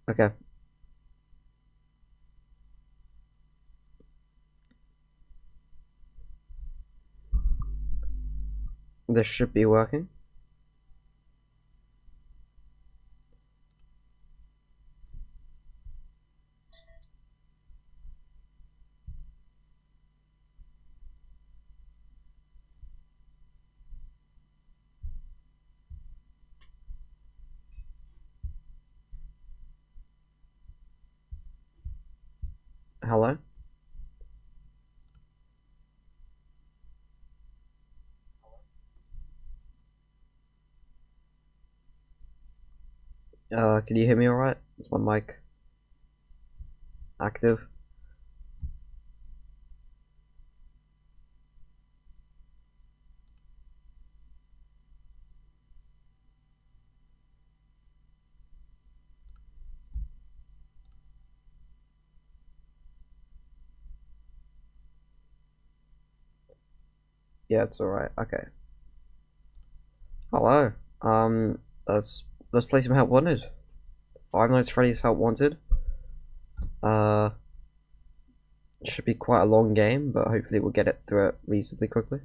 Okay. This should be working. Hello? Can you hear me alright? Is my mic active? Yeah, it's alright. Okay. Hello. Um, let's play some Help Wanted. Five Nights at Freddy's Help Wanted. Uh, it should be quite a long game, but hopefully we'll get it through it reasonably quickly.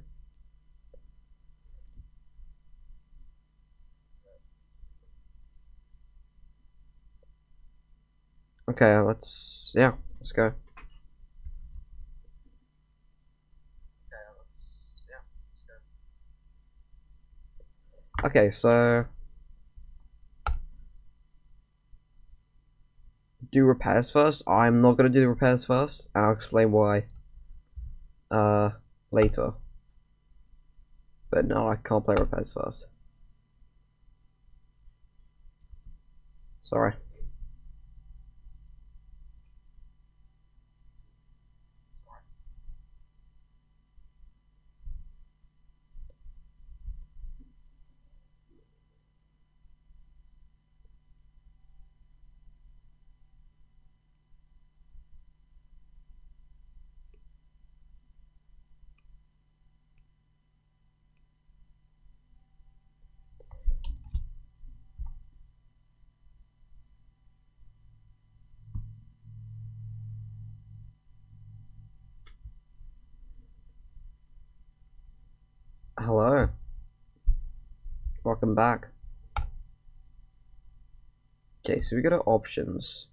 Okay, let's go. Okay, so do repairs first. I'm not gonna do the repairs first, and I'll explain why uh later. But no, I can't play repairs first. Sorry. Hello. Welcome back. Okay, so we go to options.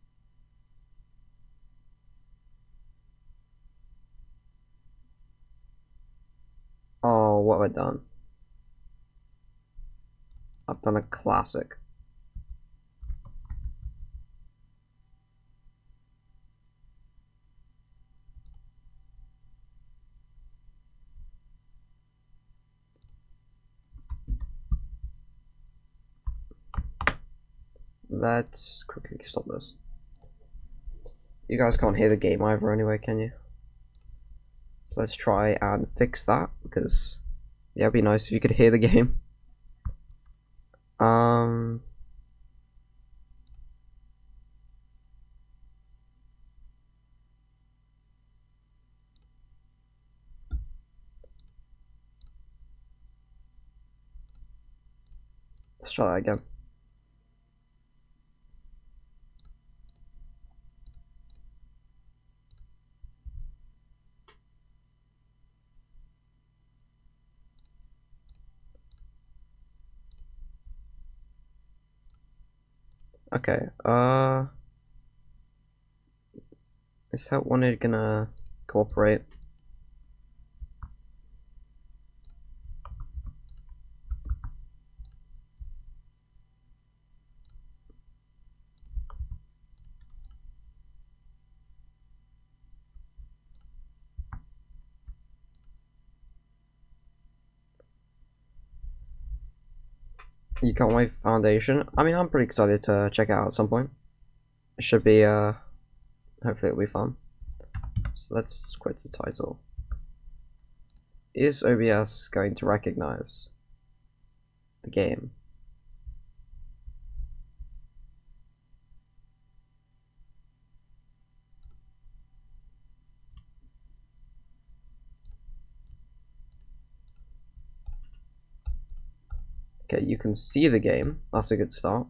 Oh, what have I done? I've done a classic. Let's quickly stop this. You guys can't hear the game either anyway, can you? So let's try and fix that, because yeah, it'd be nice if you could hear the game. Um, let's try that again. Okay, is Help Wanted gonna cooperate? You can't wait for Foundation. I mean, I'm pretty excited to check it out at some point. It should be, hopefully it'll be fun. So let's quit the title. Is OBS going to recognize the game? Okay, you can see the game. That's a good start.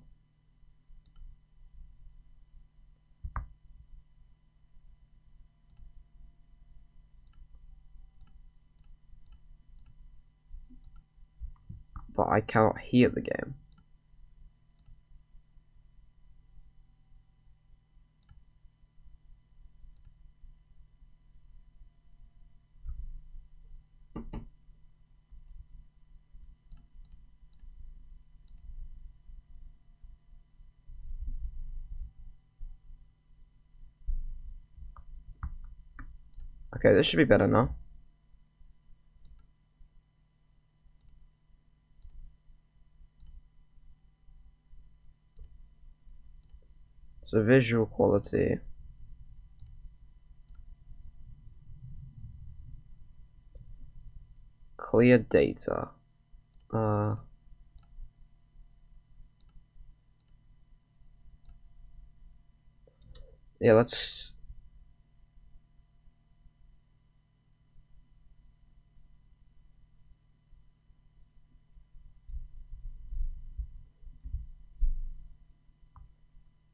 but I cannot hear the game. Okay, this should be better now. So visual quality. Clear data. Yeah, let's.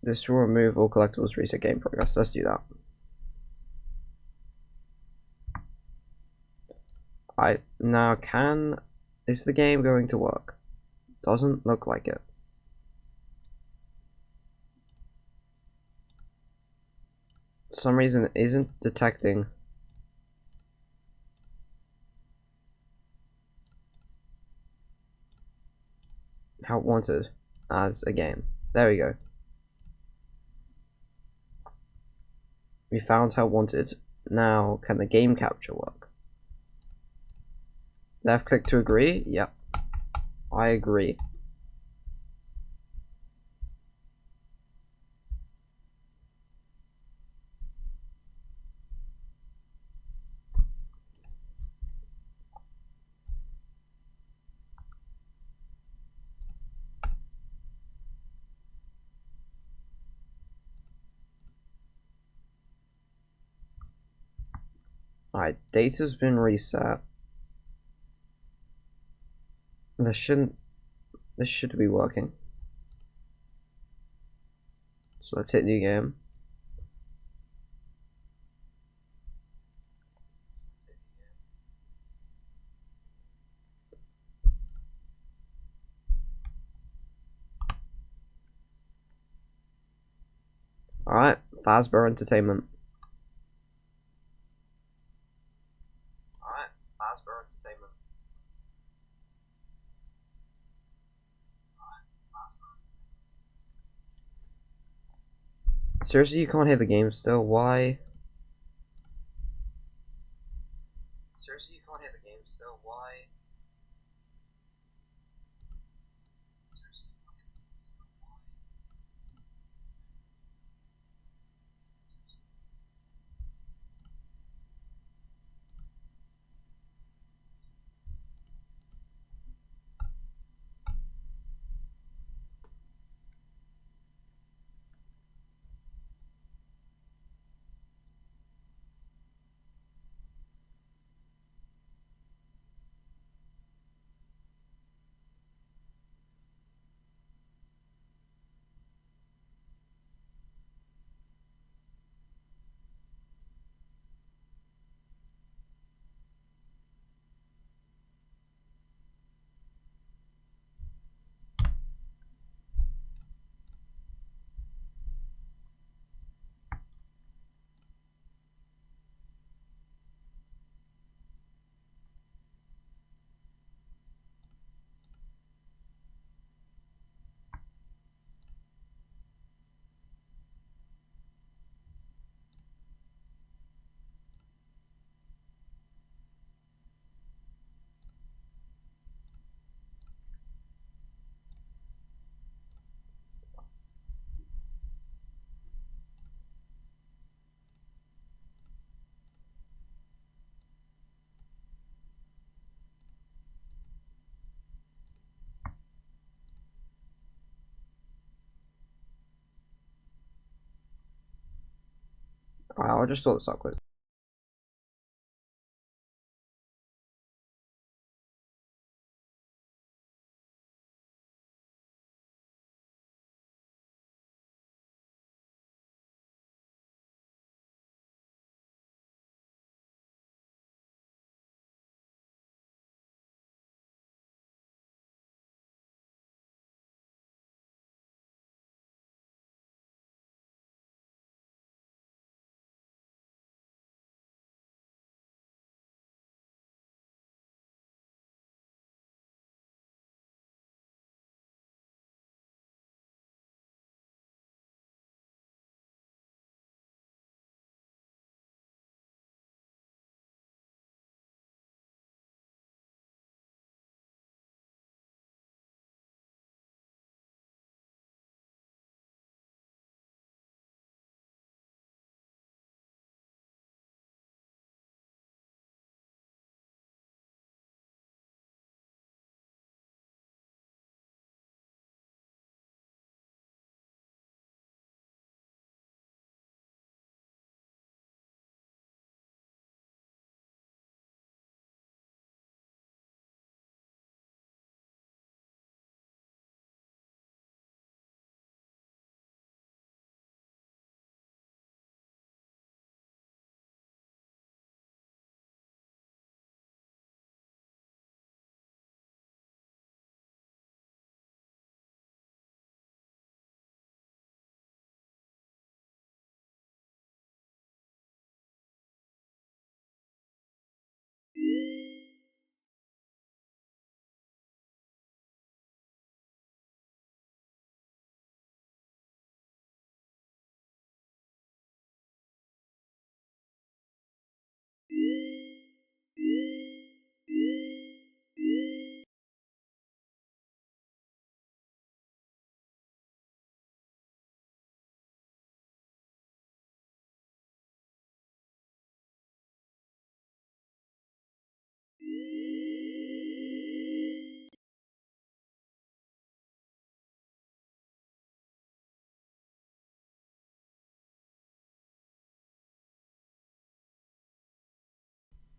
This will remove all collectibles, reset game progress. Let's do that. Now is the game going to work? Doesn't look like it. For some reason it isn't detecting Help Wanted as a game. There we go. We found Help Wanted. Now can the game capture work? Left click to agree? Yep. I agree. Alright, data's been reset. This should be working. So let's hit new game. Alright, Fazbear Entertainment. Alright, Fazbear Entertainment. Seriously, you can't hear the game still? Why? Seriously, you can't hear the game still? Why? Alright, I'll just sort this out quick.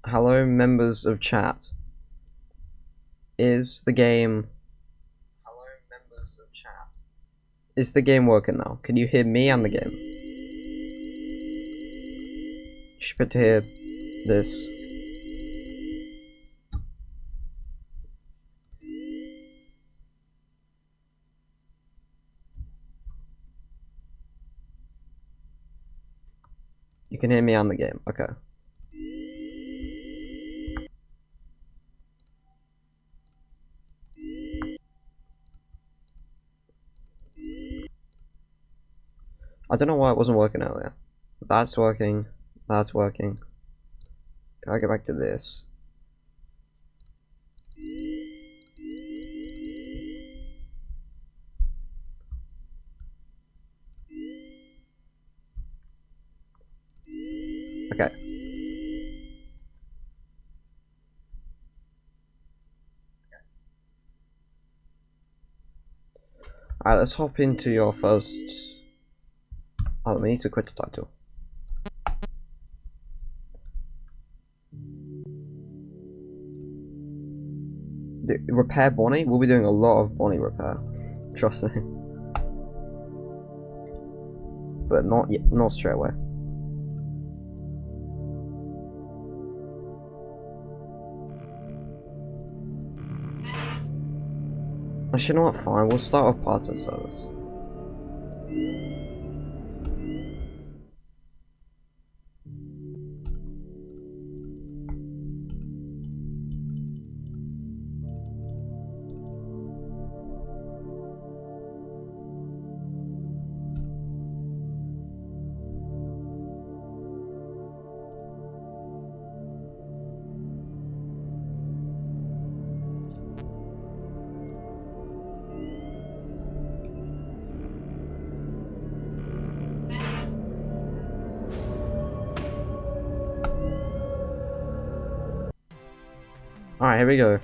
Hello, members of chat. Is the game... Hello, members of chat. Is the game working now? Can you hear me and the game? You should be able to hear this. You can hear me and the game. Okay. I don't know why it wasn't working earlier. That's working. That's working. Can I get back to this? Okay. Alright, let's hop into your first... Oh, we need to quit the title. Repair Bonnie? We'll be doing a lot of Bonnie repair. Trust me. But not yet, not straight away. Actually, you know what? Fine, we'll start with parts and service. Alright, here we go.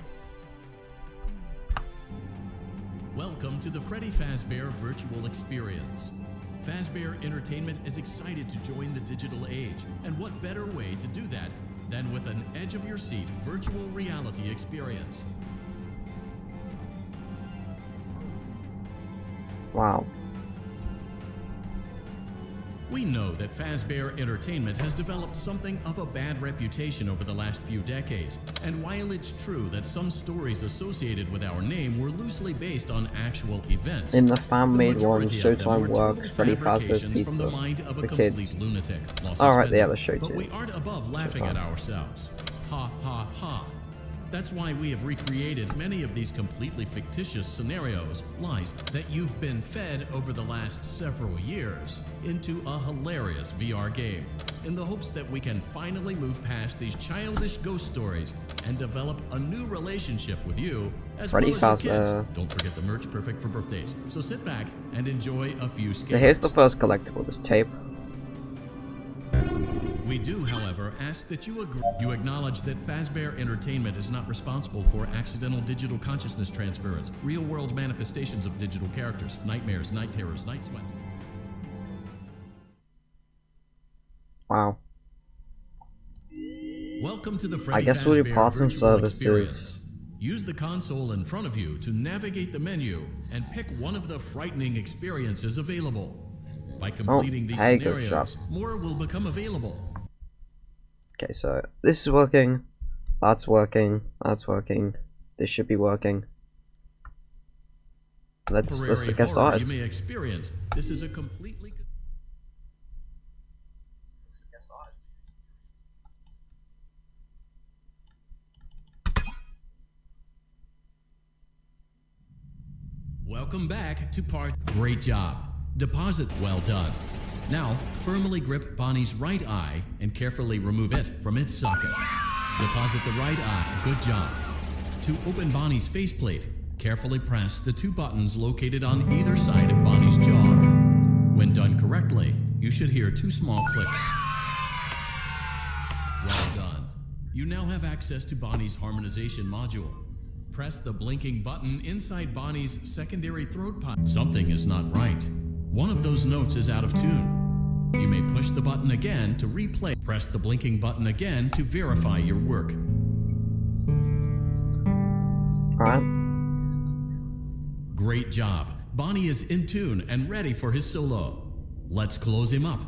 Welcome to the Freddy Fazbear Virtual Experience. Fazbear Entertainment is excited to join the digital age, and what better way to do that than with an edge-of-your-seat virtual reality experience. Wow. We know that Fazbear Entertainment has developed something of a bad reputation over the last few decades, and while it's true that some stories associated with our name were loosely based on actual events, In the fan-made one, majority of them Showtime were total works, Freddy Fazbear's fabrications from the Pizza. mind of a The complete kids. lunatic. Lost Alright, its yeah, mental. let's show it But to you. we aren't above laughing at ourselves. Ha ha ha. That's why we have recreated many of these completely fictitious scenarios, lies that you've been fed over the last several years, into a hilarious VR game, in the hopes that we can finally move past these childish ghost stories and develop a new relationship with you, as Freddy well as your kids. Fazbear. Don't forget the merch, perfect for birthdays. So sit back and enjoy a few So here's the scares. first collectible, this tape. We do, however, ask that you acknowledge that Fazbear Entertainment is not responsible for accidental digital consciousness transference, real-world manifestations of digital characters, nightmares, night terrors, night sweats. Wow. Welcome to the Freddy guess we'll do Fazbear parts and Virtual services. Experience. Use the console in front of you to navigate the menu and pick one of the frightening experiences available. By completing these hey, good scenarios, job. more will become available. Okay, so this is working. That's working. That's working. This should be working. Let's Temporary get horror started. you may experience. This is a completely... Welcome back to part. Great job. Deposit well done. Now, firmly grip Bonnie's right eye and carefully remove it from its socket. Deposit the right eye. Good job. To open Bonnie's faceplate, carefully press the two buttons located on either side of Bonnie's jaw. When done correctly, you should hear two small clicks. Well done. You now have access to Bonnie's harmonization module. Press the blinking button inside Bonnie's secondary throat pipe. Something is not right. One of those notes is out of tune. You may put Push the button again to replay. Press the blinking button again to verify your work. Alright. Great job. Bonnie is in tune and ready for his solo. Let's close him up.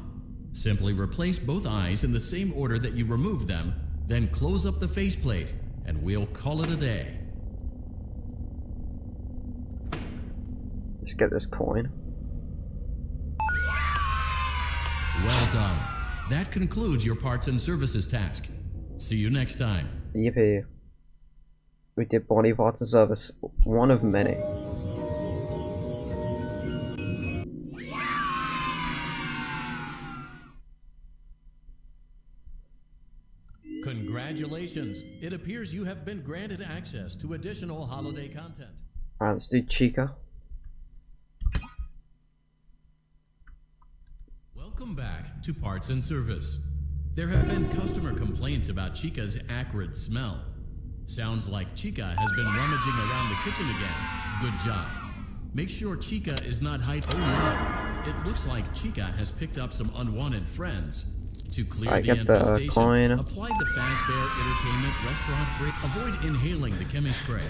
Simply replace both eyes in the same order that you removed them, then close up the faceplate, and we'll call it a day. Let's get this coin. Well done. That concludes your parts and services task. See you next time. Yippee. We did body parts and service. One of many. Congratulations. It appears you have been granted access to additional holiday content. Alright, let's do Chica. Welcome back to Parts and Service. There have been customer complaints about Chica's acrid smell. Sounds like Chica has been rummaging around the kitchen again. Good job. Make sure Chica is not hiding. Oh no, it looks like Chica has picked up some unwanted friends. To clear the infestation, apply the Fazbear Entertainment Restaurant break. Avoid inhaling the chemi spray.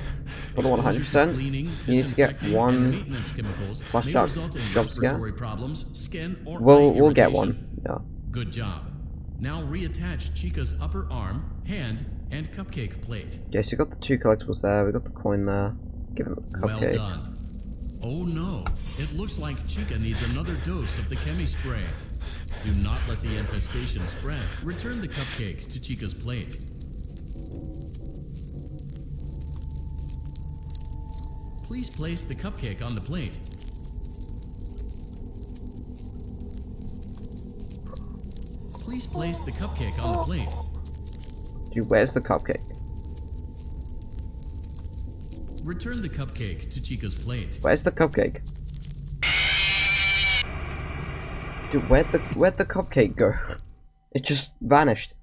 Exposure to cleaning, disinfecting, and maintenance chemicals may result in respiratory problems, skin, or eye irritation. We'll get one. Yeah. Good job. Now reattach Chica's upper arm, hand, and cupcake plate. Okay, so we got the two collectibles there. We got the coin there. Give him the cupcake. Well done. Oh no! It looks like Chica needs another dose of the chemi spray. Do not let the infestation spread. Return the cupcake to Chica's plate. Please place the cupcake on the plate. Please place the cupcake on the plate. Dude, where's the cupcake? Return the cupcake to Chica's plate. Where's the cupcake? Dude, where'd the cupcake go? It just vanished.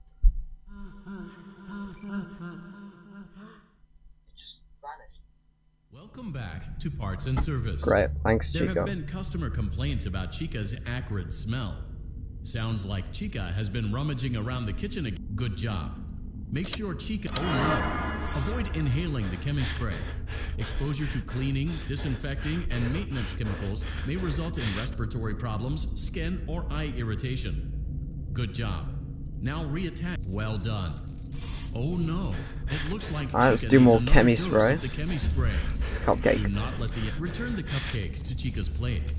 Welcome back to Parts and Service. Great, thanks, Chica. There have been customer complaints about Chica's acrid smell. Sounds like Chica has been rummaging around the kitchen again. Good job. Make sure Chica... Oh no! Avoid inhaling the chemi spray. Exposure to cleaning, disinfecting, and maintenance chemicals may result in respiratory problems, skin, or eye irritation. Good job. Now reattach. Well done. Oh no! It looks like Chica let's do more chemi spray. The chemi spray. Cupcake. Do not let the... Return the cupcake to Chica's plate.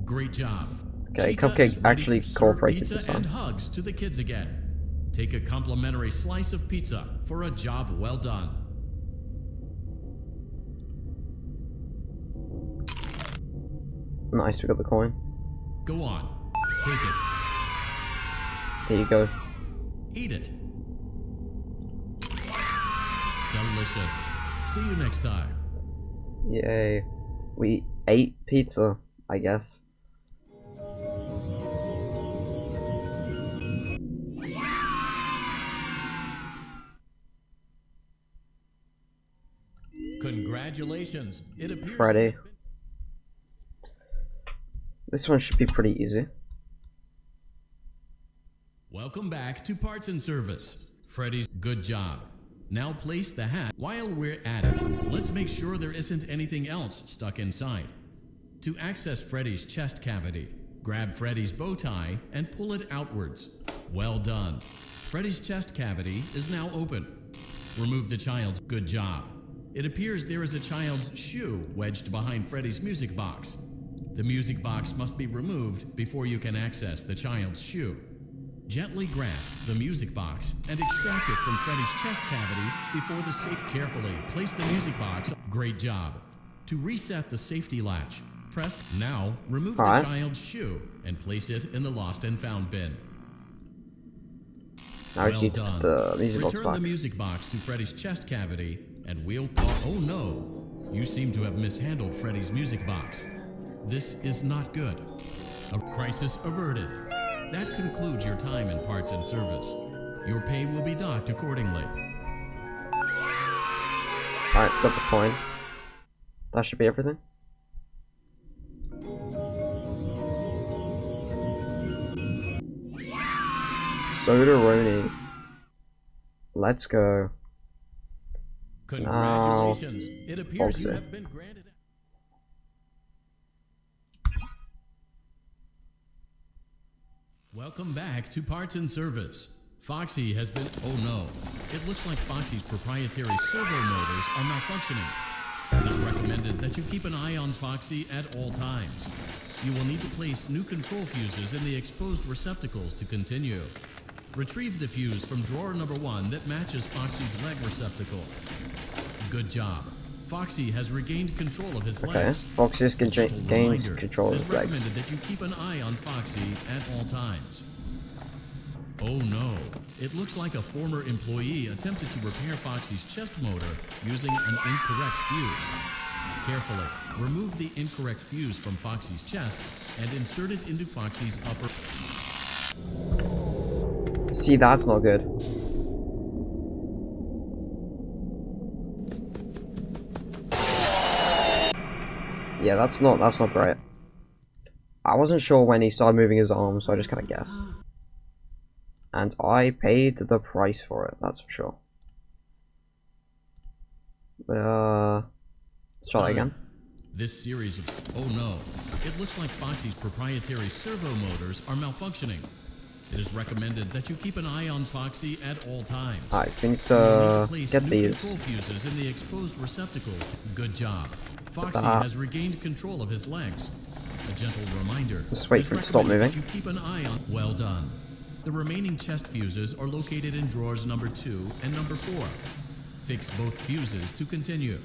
Great job. Okay, Chica cupcake actually cooperated pizza this time. And hugs to the kids again. Take a complimentary slice of pizza for a job well done. Nice, we got the coin. Go on. Take it. Here you go. Eat it. Delicious. See you next time. Yay. We ate pizza, I guess. Congratulations. It appears Freddy. This one should be pretty easy. Welcome back to Parts and Service. Freddy's good job. Now place the hat. While we're at it, let's make sure there isn't anything else stuck inside. To access Freddy's chest cavity, grab Freddy's bow tie and pull it outwards. Well done. Freddy's chest cavity is now open. Remove the child's good job. It appears there is a child's shoe wedged behind Freddy's music box. The music box must be removed before you can access the child's shoe. Gently grasp the music box and extract it from Freddy's chest cavity before the safe. Carefully place the music box. Great job. To reset the safety latch, press. Now remove the child's shoe and place it in the lost and found bin. Now Well done. The music box Return the music box to Freddy's chest cavity and we'll call. Oh no! You seem to have mishandled Freddy's music box. This is not good. A crisis averted. That concludes your time in Parts and Service. Your pay will be docked accordingly. Alright, got the coin. That should be everything. Soda-roni. Let's go. Congratulations. Now, It appears you Foxy. have been granted. Welcome back to Parts and Service. Foxy has been... Oh no. It looks like Foxy's proprietary servo motors are malfunctioning. It is recommended that you keep an eye on Foxy at all times. You will need to place new control fuses in the exposed receptacles to continue. Retrieve the fuse from drawer number 1 that matches Foxy's leg receptacle. Good job. Foxy has regained control of his Okay, legs. Foxy has gained Reminder, control of it is his legs. recommended that you keep an eye on Foxy at all times. Oh no, it looks like a former employee attempted to repair Foxy's chest motor using an incorrect fuse. Carefully, remove the incorrect fuse from Foxy's chest and insert it into Foxy's upper... See, that's not good. Yeah, that's not great. I wasn't sure when he started moving his arms, so I just kind of guessed. And I paid the price for it, that's for sure. But, let's try that again. This series of... Oh no, it looks like Foxy's proprietary servo motors are malfunctioning. It is recommended that you keep an eye on Foxy at all times. Alright, so we need You to place get new these. control fuses in the exposed receptacles. Good job. Foxy has regained control of his legs. A gentle reminder. Just wait it is for it to stop recommended moving. that you keep an eye on. Well done. The remaining chest fuses are located in drawers number 2 and number 4. Fix both fuses to continue.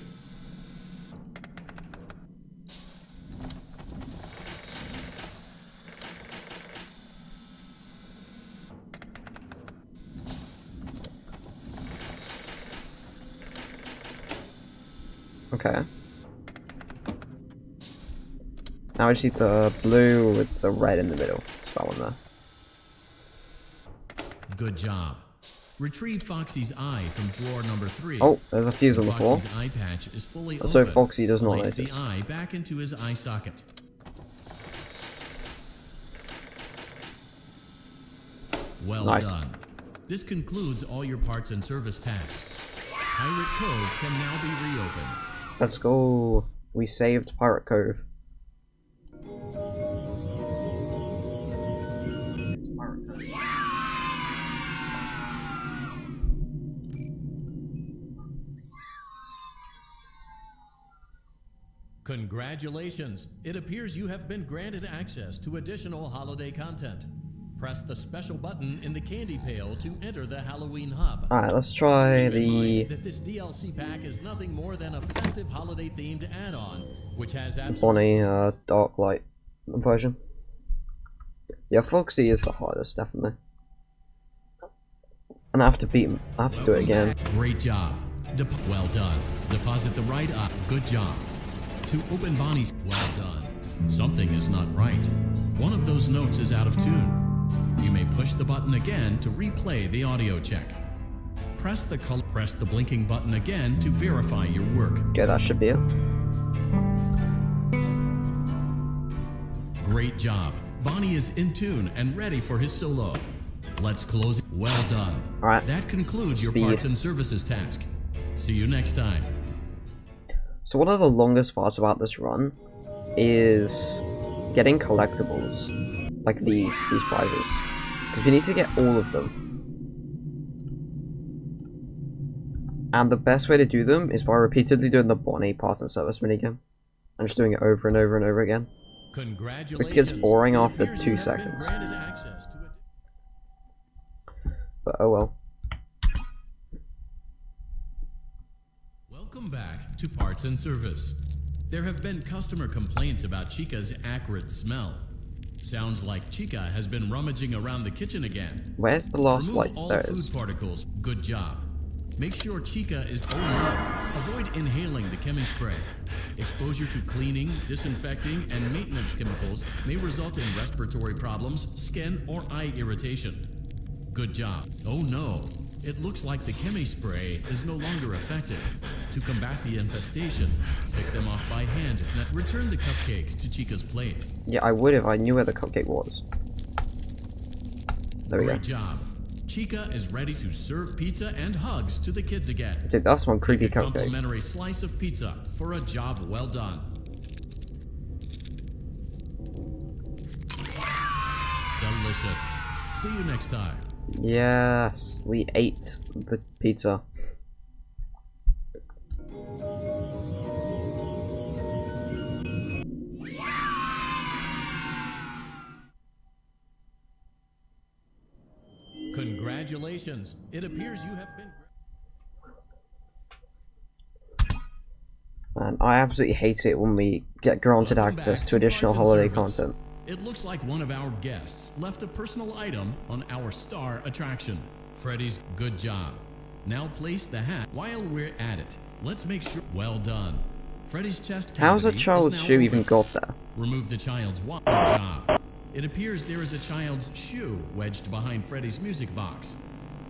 Okay. Now I just need the blue with the red in the middle. It's that one there. Good job. Retrieve Foxy's eye from drawer number 3. Oh, there's a fuse on the floor. Foxy's eye patch is fully So open. Foxy does not Place notice. the eye back into his eye socket. Well Nice. done. This concludes all your parts and service tasks. Pirate Cove can now be reopened. Let's go. We saved Pirate Cove. Congratulations! It appears you have been granted access to additional holiday content. Press the special button in the candy pail to enter the Halloween hub. Alright, let's try Keep in the mind that this DLC pack is nothing more than a festive holiday-themed add-on, which has absolutely... Bonnie Dark Light version. Yeah, Foxy is the hardest, definitely. And I have to beat him. I have to do it again. Back. Great job. Well done. Deposit the right eye. Good job. To open Bonnie's... Well done. Something is not right. One of those notes is out of tune. You may push the button again to replay the audio check. Press the blinking button again to verify your work. Okay, that should be it. Great job. Bonnie is in tune and ready for his solo. Let's close it. Well done. Alright. That concludes your Speed. parts and services task. See you next time. So one of the longest parts about this run is getting collectibles. Like these prizes. Because you need to get all of them. And the best way to do them is by repeatedly doing the Bonnie parts and service minigame. And just doing it over and over and over again. Congratulations. Which gets boring It after appears 2 you have been seconds. granted access to But oh well. Welcome back to Parts and Service. There have been customer complaints about Chica's acrid smell. Sounds like Chica has been rummaging around the kitchen again. Where's the last Remove light? all There it food is. particles. Good job. Make sure Chica is... Oh no. Avoid inhaling the chemi spray. Exposure to cleaning, disinfecting, and maintenance chemicals may result in respiratory problems, skin, or eye irritation. Good job. Oh no. It looks like the chemi spray is no longer effective. To combat the infestation, pick them off by hand if not. Return the cupcake to Chica's plate. Yeah, I would if I knew where the cupcake was. There we go. Great job. Chica is ready to serve pizza and hugs to the kids again. Dude, that's one creepy Take a cupcake. complimentary slice of pizza for a job well done. Delicious. See you next time. Yes, we ate the pizza. Congratulations. It appears you have been... Man, I absolutely hate it when we get granted access to additional holiday content. It looks like one of our guests left a personal item on our star attraction. Freddy's, good job. Now place the hat while we're at it. Let's make sure. Well done. Freddy's chest cavity. How's a child's shoe even got there? Remove the child's watch. Good job. It appears there is a child's shoe wedged behind Freddy's music box.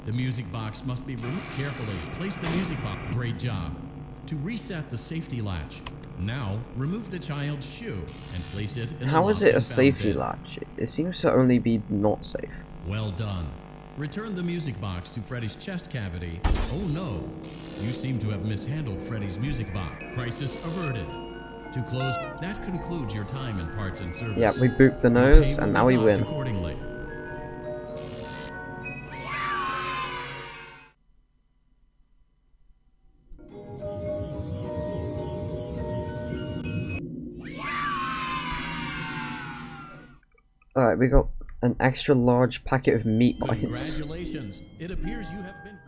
The music box must be removed carefully. Place the music box. Great job. To reset the safety latch, now remove the child's shoe and place it in the How is it a safety bin. latch? It seems to only be not safe. Well done. Return the music box to Freddy's chest cavity. Oh no, you seem to have mishandled Freddy's music box. Crisis averted. To close, that concludes your time in parts and service. Yeah, we booped the nose and now we win. Accordingly. Alright, we got an extra large packet of meat bites. Congratulations. It appears you have been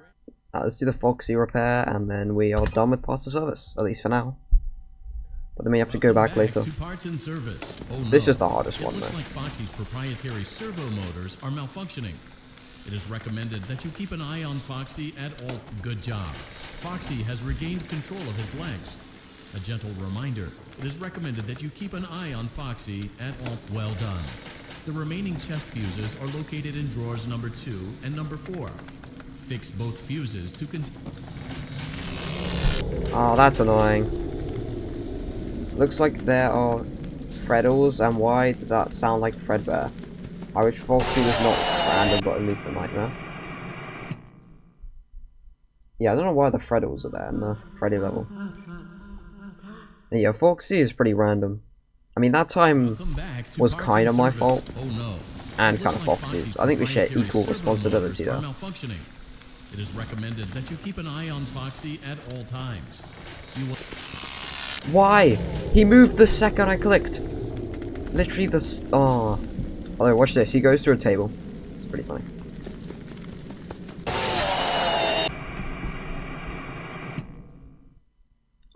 great. Let's do the Foxy repair and then we are done with parts of service, at least for now. But then we have to go back later. To parts and service. Oh, no. This is the hardest one It looks though. like Foxy's proprietary servo motors are malfunctioning. It is recommended that you keep an eye on Foxy at all. Good job. Foxy has regained control of his legs. A gentle reminder, it is recommended that you keep an eye on Foxy at all. Well done. The remaining chest fuses are located in drawers number 2 and number 4. Fix both fuses to continue. Oh, that's annoying. Looks like there are Freddles, and why did that sound like Fredbear? I wish Foxy was not random but only for Nightmare. Yeah, I don't know why the Freddles are there in the Freddy level. Yeah, Foxy is pretty random. I mean, that time was kind of my fault, Oh, no. and kind of Foxy's. I think we share equal responsibility there. Malfunctioning. It is recommended that you keep an eye on Foxy at all times. You will... Why? He moved the second I clicked. Literally the oh. Although, watch this. He goes through a table. It's pretty funny.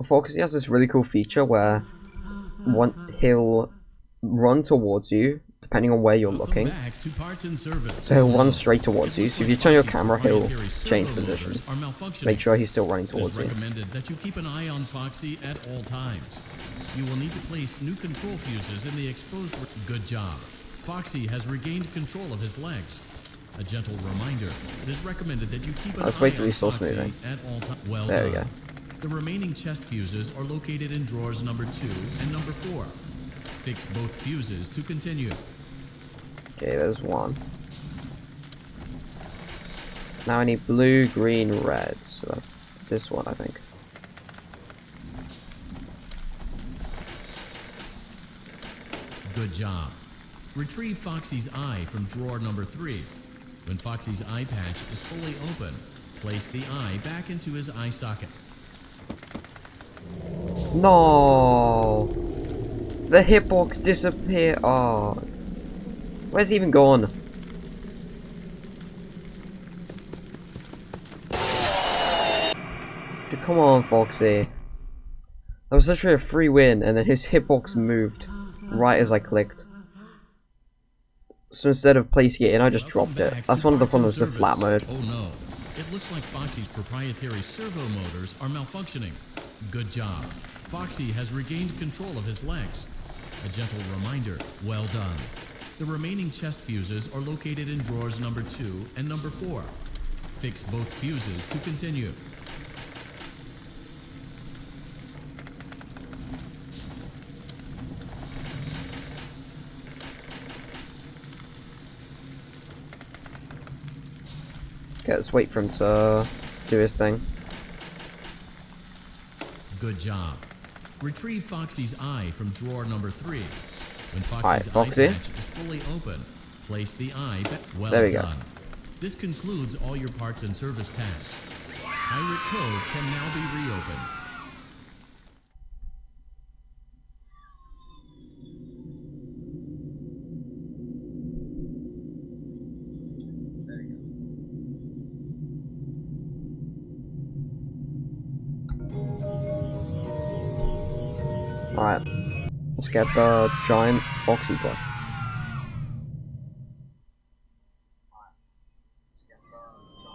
Foxy has this really cool feature where he'll run towards you depending on where you're looking. Back to parts and service. So he'll run straight towards you. So if you turn your camera, he'll change position. Make sure he's still running towards you. It is recommended that you keep an eye on Foxy at all times. You will need to place new control fuses in the exposed. Good job. Foxy has regained control of his legs. A gentle reminder, it is recommended that you keep an Let's eye wait till on he starts Foxy moving. at all times. Well There we done. go. The remaining chest fuses are located in drawers number 2 and number 4. Fix both fuses to continue. Okay, there's one. Now I need blue, green, red. So that's this one, I think. Good job. Retrieve Foxy's eye from drawer number 3. When Foxy's eye patch is fully open, place the eye back into his eye socket. No, the hitbox disappeared. Oh, where's he even gone? Dude, come on, Foxy. That was literally a free win, and then his hitbox moved right as I clicked. So instead of placing it in, I just dropped it. That's one of the problems with flat mode. Oh no. It looks like Foxy's proprietary servo motors are malfunctioning. Good job. Foxy has regained control of his legs. A gentle reminder, well done. The remaining chest fuses are located in drawers number 2 and number 4. Fix both fuses to continue. Okay, let's wait for him to do his thing. Good job. Retrieve Foxy's eye from drawer number 3. When Alright, Foxy's eye Foxy. patch is fully open, place the eye back. Well There we go. done. This concludes all your parts and service tasks. Pirate Cove can now be reopened. Alright, let's get the giant Foxy plush.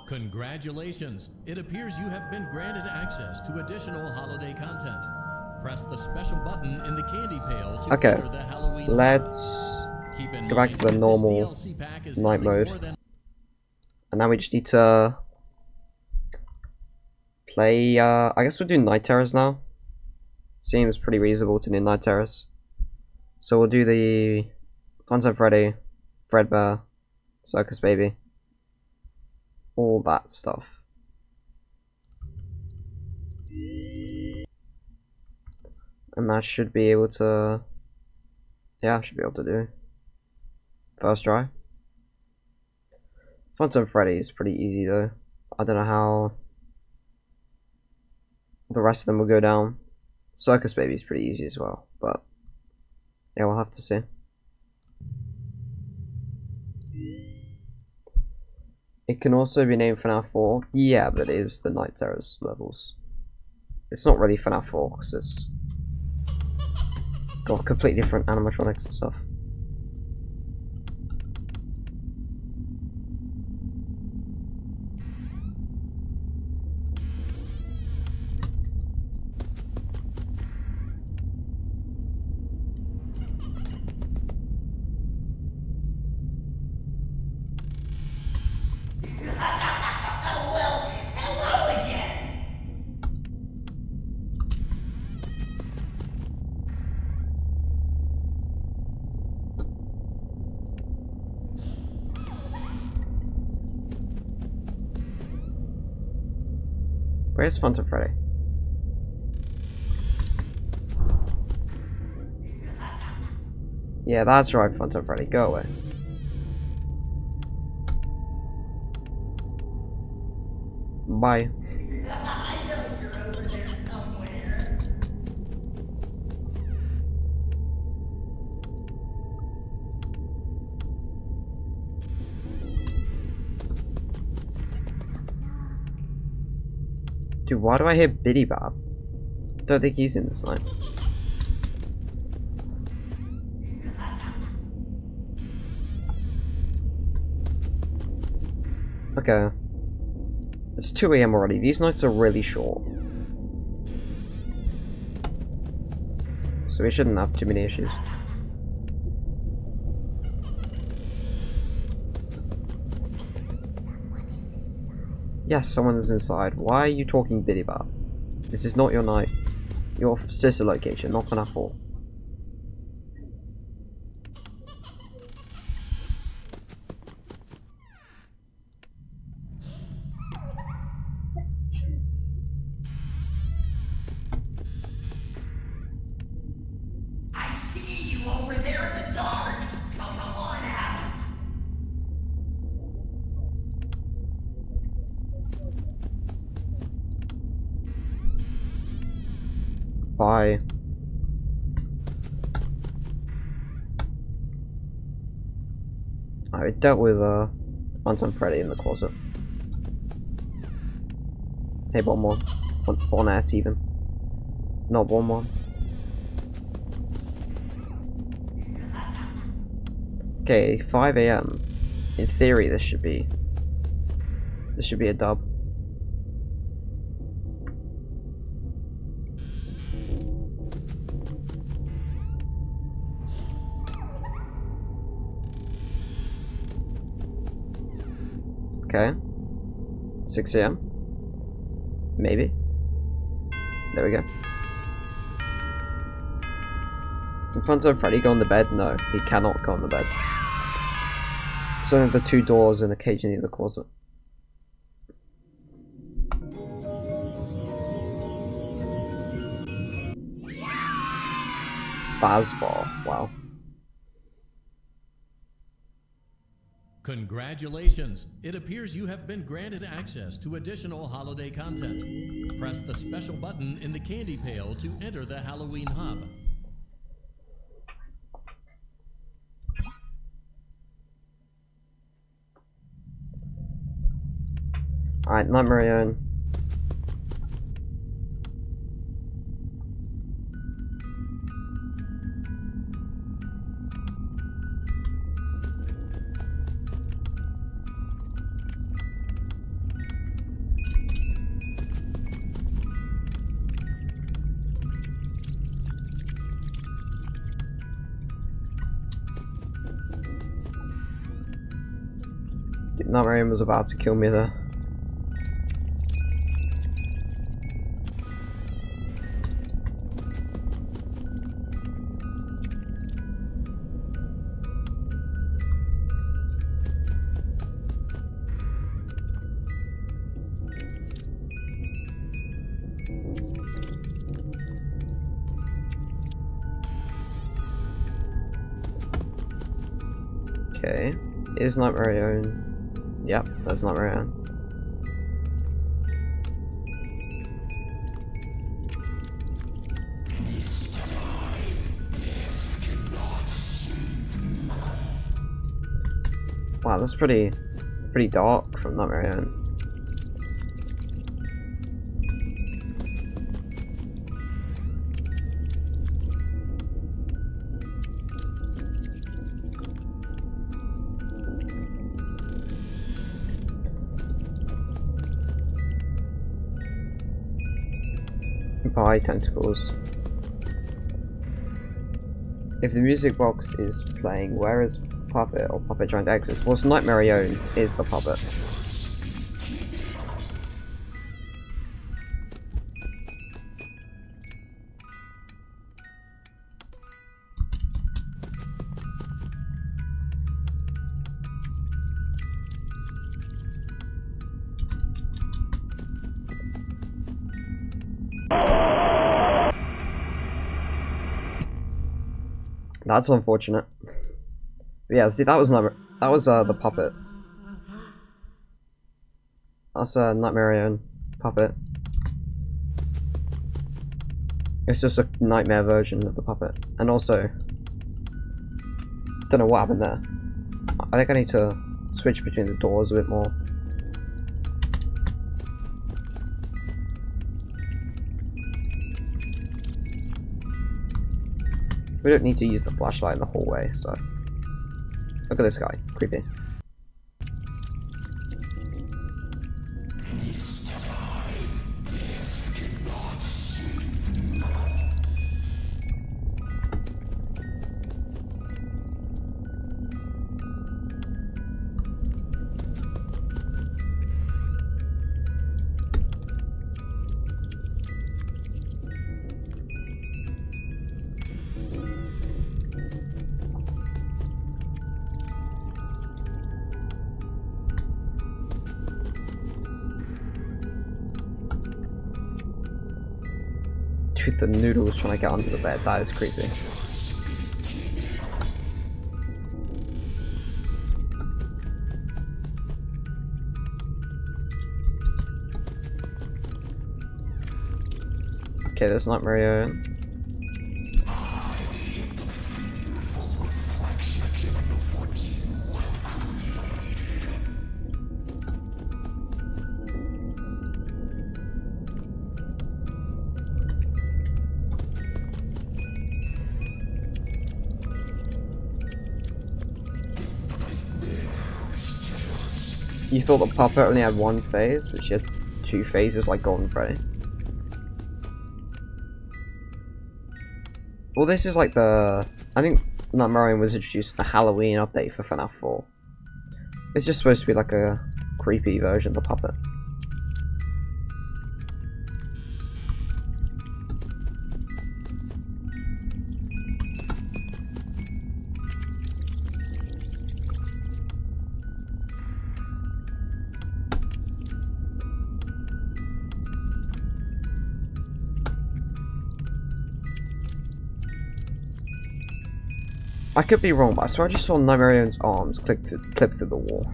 Congratulations! It appears you have been granted access to additional holiday content. Press the special button in the candy pail to Okay, enter the Halloween. let's Keep in go back mind to the that normal this DLC pack is night nothing mode. more than And now we just need to play, I guess we'll do Night Terrors now. Seems pretty reasonable to do Night Terrors. So we'll do the Funtime Freddy, Fredbear, Circus Baby, all that stuff. And that should be able to, yeah, should be able to do. First try. Funtime Freddy is pretty easy though. I don't know how the rest of them will go down. Circus Baby is pretty easy as well, but yeah, we'll have to see. It can also be named Fnaf 4. Yeah, but it is the Night Terrors levels. It's not really Fnaf 4 because it's got completely different animatronics and stuff. Where's Funtime Freddy? Yeah, that's right, Funtime Freddy. Go away. Bye. I know you're over there somewhere. Dude, why do I hear Biddy Bab? Don't think he's in this night. Okay. It's 2 AM already. These nights are really short. So we shouldn't have too many issues. Yes, someone is inside. Why are you talking Biddy Bab? This is not your night. Your sister location, not Fnaf 4. I see you over there in the dark. Come on out. Bye. I dealt with Funtime Freddy in the closet. Hey, Bonbon. Bonnet even. Not Bonbon. Okay, 5 AM. In theory, this should be a dub. Okay. 6 AM. Maybe. There we go. Can Funtime Freddy go on the bed? No, he cannot go on the bed. It's only the 2 doors and occasionally the closet. Bazbar. Wow. Congratulations! It appears you have been granted access to additional holiday content. Press the special button in the candy pail to enter the Halloween hub. Alright, Nightmare Own. Nightmare Own was about to kill me there. Okay, is Nightmare Own? Yep, that's Nightmare Own. Wow, that's pretty dark from Nightmare Own. By tentacles. If the music box is playing, where is Puppet or Puppet trying to exit? Well, Nightmare Own is the puppet. That's unfortunate. But yeah, see, that was the puppet. That's a Nightmare Own puppet. It's just a nightmare version of the puppet. And also, don't know what happened there. I think I need to switch between the doors a bit more. We don't need to use the flashlight in the hallway, so... Look at this guy. Creepy. Dude, the noodles trying to get under the bed, that is creepy. Okay, there's Nightmare Own. You thought the puppet only had one phase, but she had two phases like Golden Freddy. Well, this is like the... I think Nightmare Own was introduced in the Halloween update for Fnaf 4. It's just supposed to be like a creepy version of the puppet. I could be wrong, but I swear I just saw Nightmarion's arms clip through the wall.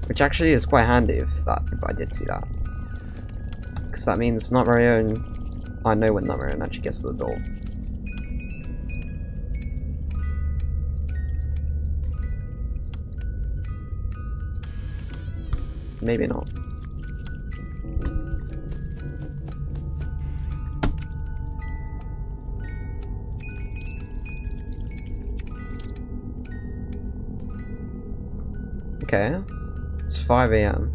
Which actually is quite handy if I did see that. Because that means Nightmarion, I know when Nightmarion actually gets to the door. Maybe not. Okay, it's 5 AM.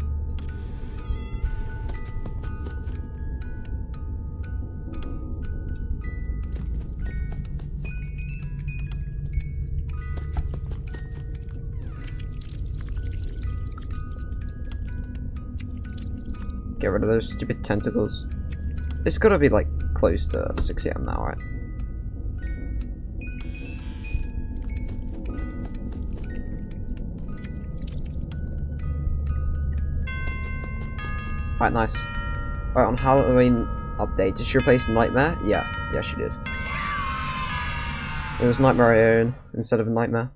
Get rid of those stupid tentacles. It's gotta be like close to 6 AM now, right? Right, nice. Right, on Halloween update, did she replace Nightmare? Yeah, she did. It was Nightmarion instead of Nightmare.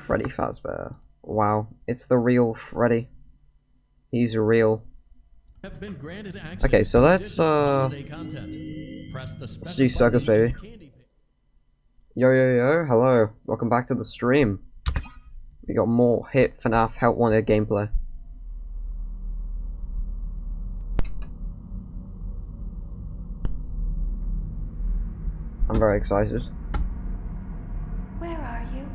Freddy Fazbear. Wow, it's the real Freddy. He's real. Okay, so let's do Circus Baby. Yo, hello. Welcome back to the stream. We got more hit Fnaf Help Wanted gameplay. I'm very excited. Where are you?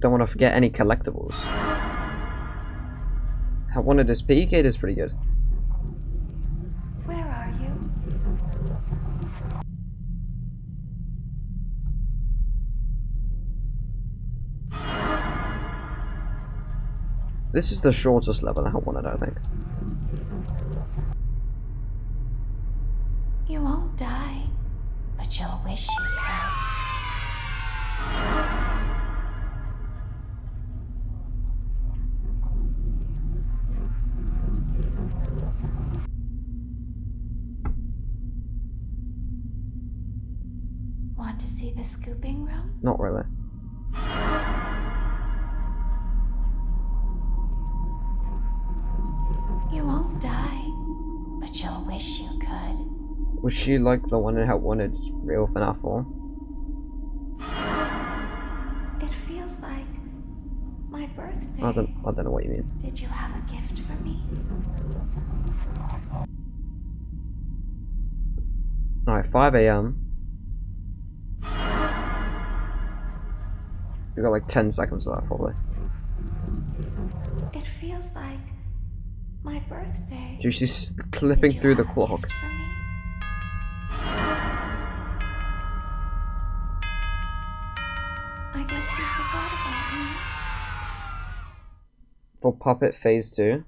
Don't want to forget any collectibles. Help Wanted this P gate is pretty good. Where are you? This is the shortest level I wanted, I think. You won't die, but you'll wish you could. Want to see the scooping room? Not really. You won't die, but you'll wish you could. Was she like the one in Help Wanted real FNAF 4? It feels like my birthday. I don't know what you mean. Did you have a gift for me? Alright, 5 AM. We got like 10 seconds left, probably. It feels like my birthday. Dude, she's clipping through the clock. I guess you forgot about me. For Puppet Phase 2.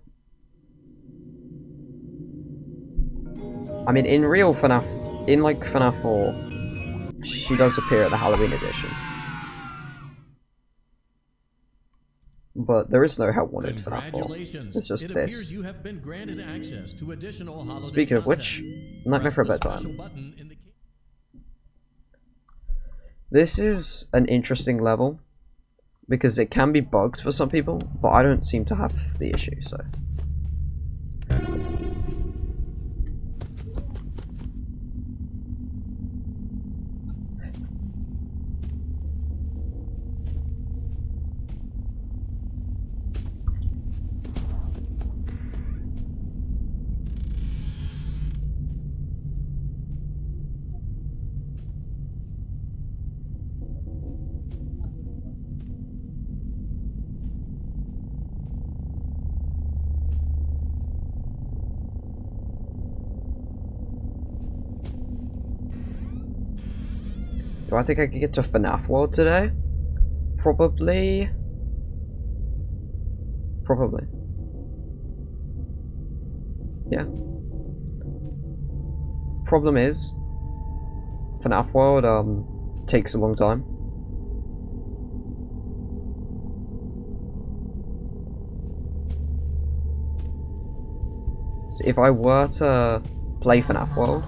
I mean, in real FNAF, in like FNAF 4, she does appear at the Halloween edition. But there is no Help Wanted FNAF 4. It's just this. You have been granted access to additional holiday Speaking of which, Nightmare for a Bedtime. This is an interesting level, because it can be bugged for some people, but I don't seem to have the issue, so... Do I think I could get to Fnaf World today? Probably. Probably. Yeah. Problem is, Fnaf World takes a long time. So if I were to play Fnaf World,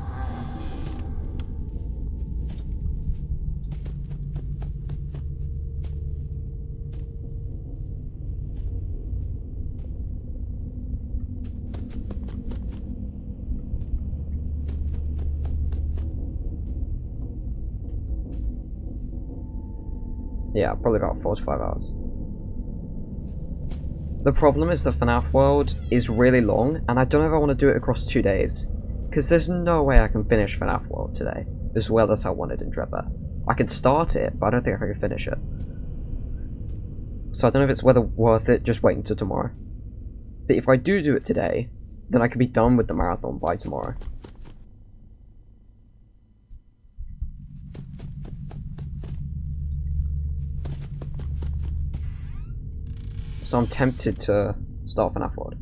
yeah, probably about 4 to 5 hours. The problem is the Fnaf world is really long, and I don't know if I want to do it across 2 days. Because there's no way I can finish Fnaf world today, as well as I wanted in Drebber. I could start it, but I don't think I could finish it. So I don't know if it's worth it just waiting till tomorrow. But if I do it today, then I could be done with the marathon by tomorrow. So I'm tempted to start Fnaf World.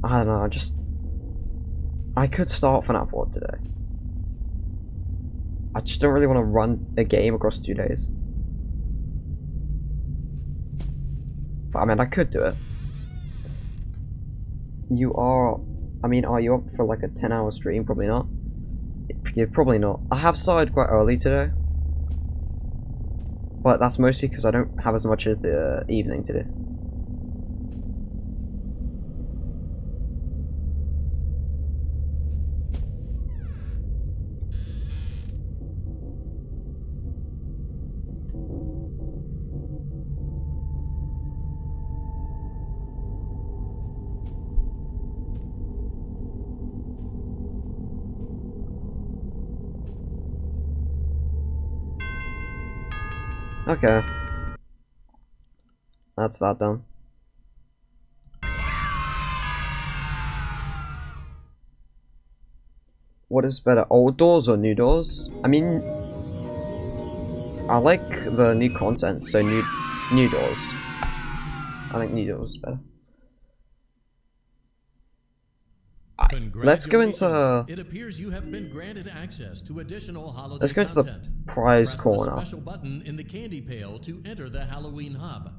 I don't know, I could start Fnaf World today. I just don't really want to run a game across 2 days. But I mean, I could do it. Are you up for like a 10-hour stream? Probably not. Yeah, probably not. I have started quite early today. But that's mostly because I don't have as much of the evening to do. Okay. That's that done. What is better, old doors or new doors? I mean, I like the new content, so new doors. I think new doors is better. Let's go into. It appears you have been granted access to additional holiday Let's go into content. the prize Press corner. the special button in the candy pail to enter the Halloween hub.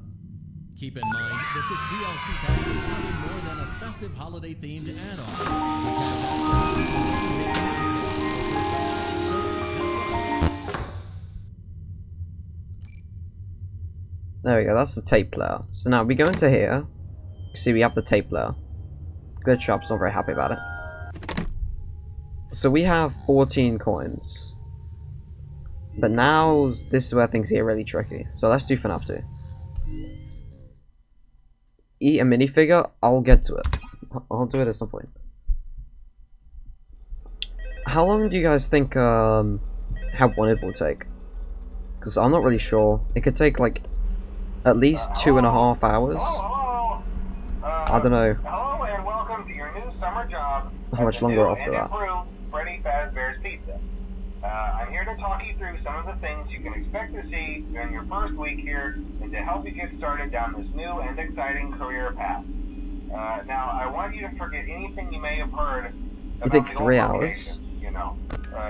Keep in mind that this DLC pack is nothing more than a festive holiday-themed add-on, which has absolutely no hidden intent or purpose. So have fun. There we go. That's the tape player. So now we go into here. See, we have the tape player. Glitch Shop's not very happy about it. So we have 14 coins. But now, this is where things get really tricky. So let's do FNAF 2. Eat a minifigure, I'll get to it. I'll do it at some point. How long do you guys think Help Wanted will take? Because I'm not really sure. It could take like at least 2.5 hours. Hello. I don't know Hello and welcome to your new summer job. how much longer after that. Freddy Fazbear's Pizza. I'm here to talk you through some of the things you can expect to see during your first week here and to help you get started down this new and exciting career path. Now, I want you to forget anything you may have heard about take the 3 old hours. locations, you know.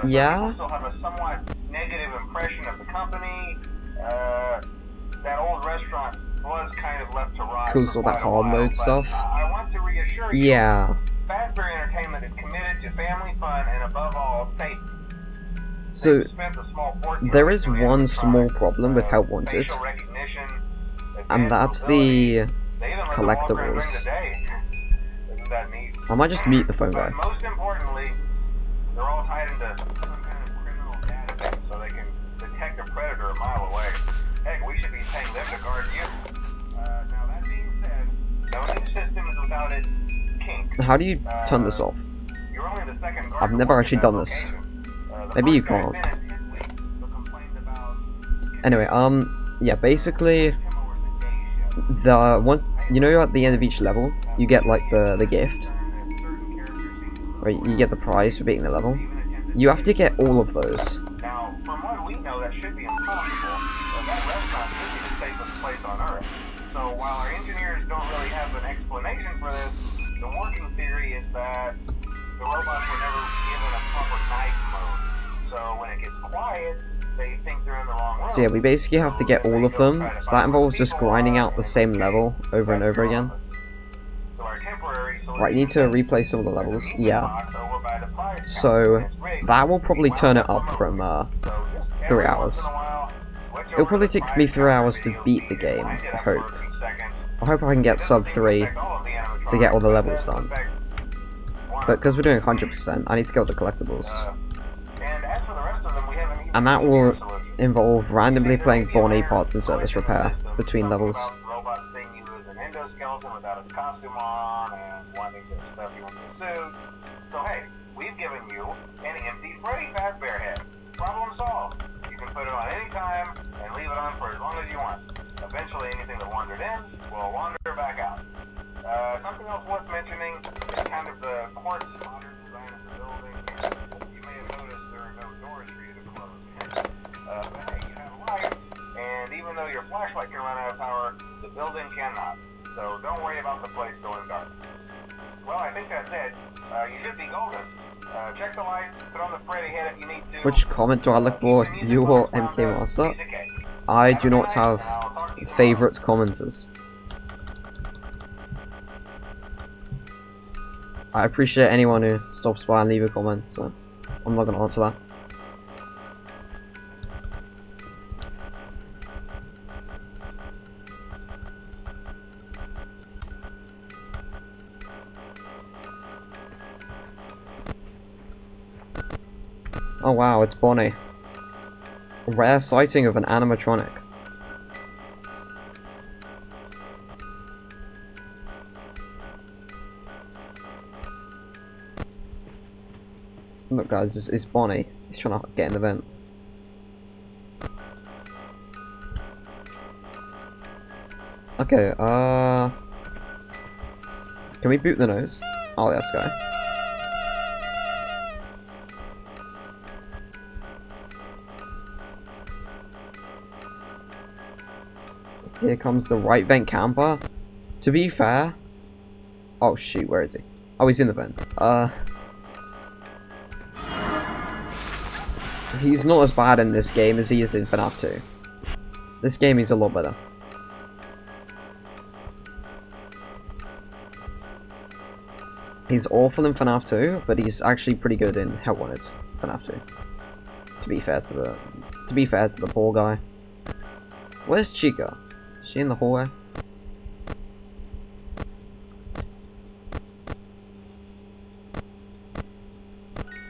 Yeah. People still have a somewhat negative impression of the company. That old restaurant was kind of left to rot. Because for all that quite a hard while, mode but stuff. I want to reassure you. Yeah. Fazbear Entertainment is committed to family fun and above all, safety. So They've spent a small fortune there is on one animatronics, small problem with Help Wanted, facial recognition, and advanced that's mobility. the They even let them walk around during collectibles. the day. Isn't that neat? I might just mute the phone guy. But most importantly, they're all tied into some kind of criminal database so they can detect a predator a mile away. Heck, we should be paying them to guard you. Now that being said, no new system is without its kink. How do you turn this off? You're only the second guard I've to never work actually in that done this. location. The Maybe you first guy can't. finished his week, but complained about Anyway, yeah, basically, him over the day shift. the one, you know, at the end of each level, you get like the gift, or you get the prize for beating the level. You have to get all of those. Now, from what we know, that should be impossible. That restaurant should be the safest place on Earth. So while our engineers don't really have an explanation for this, the working theory is that the robots were never given a proper night mode. So when it gets quiet, they think they're in the wrong room. So yeah, we basically have to get all of them. So that involves just grinding out the same level over and over again. Right, you need to replay some of the levels. Yeah. So that will probably turn it up from 3 hours. It'll probably take me 3 hours to beat the game, I hope. I hope I can get sub 3 to get all the levels done. But because we're doing 100%, I need to go to the collectibles. And that will involve randomly playing Bonnie parts and service repair between levels. So hey, we've given you an empty Freddy Fazbear head. Problem solved. You can put it on any time and leave it on for as long as you want. Eventually anything that wandered in will wander back out. Something else worth mentioning is kind of the quartz modern design of the building. You may have noticed there are no doors for you to close. But hey, you have a light, and even though your flashlight can run out of power, the building cannot. So don't worry about the place going dark. Well, I think that's it. You should be golden. Check the lights, put on the Freddy head if you need to. Which comment do I look for? You or MK Master? I do not have favourite commenters. I appreciate anyone who stops by and leave a comment, so I'm not going to answer that. Oh wow, it's Bonnie. A rare sighting of an animatronic. Look guys, it's Bonnie. He's trying to get in the vent. Okay, can we boot the nose? Oh, yes, guy. Here comes the right vent camper. To be fair... Oh shoot, where is he? Oh, he's in the vent. He's not as bad in this game as he is in Fnaf 2. This game is a lot better. He's awful in Fnaf 2, but he's actually pretty good in Hell Wanted Fnaf 2. To be fair to the poor guy. Where's Chica? Is she in the hallway?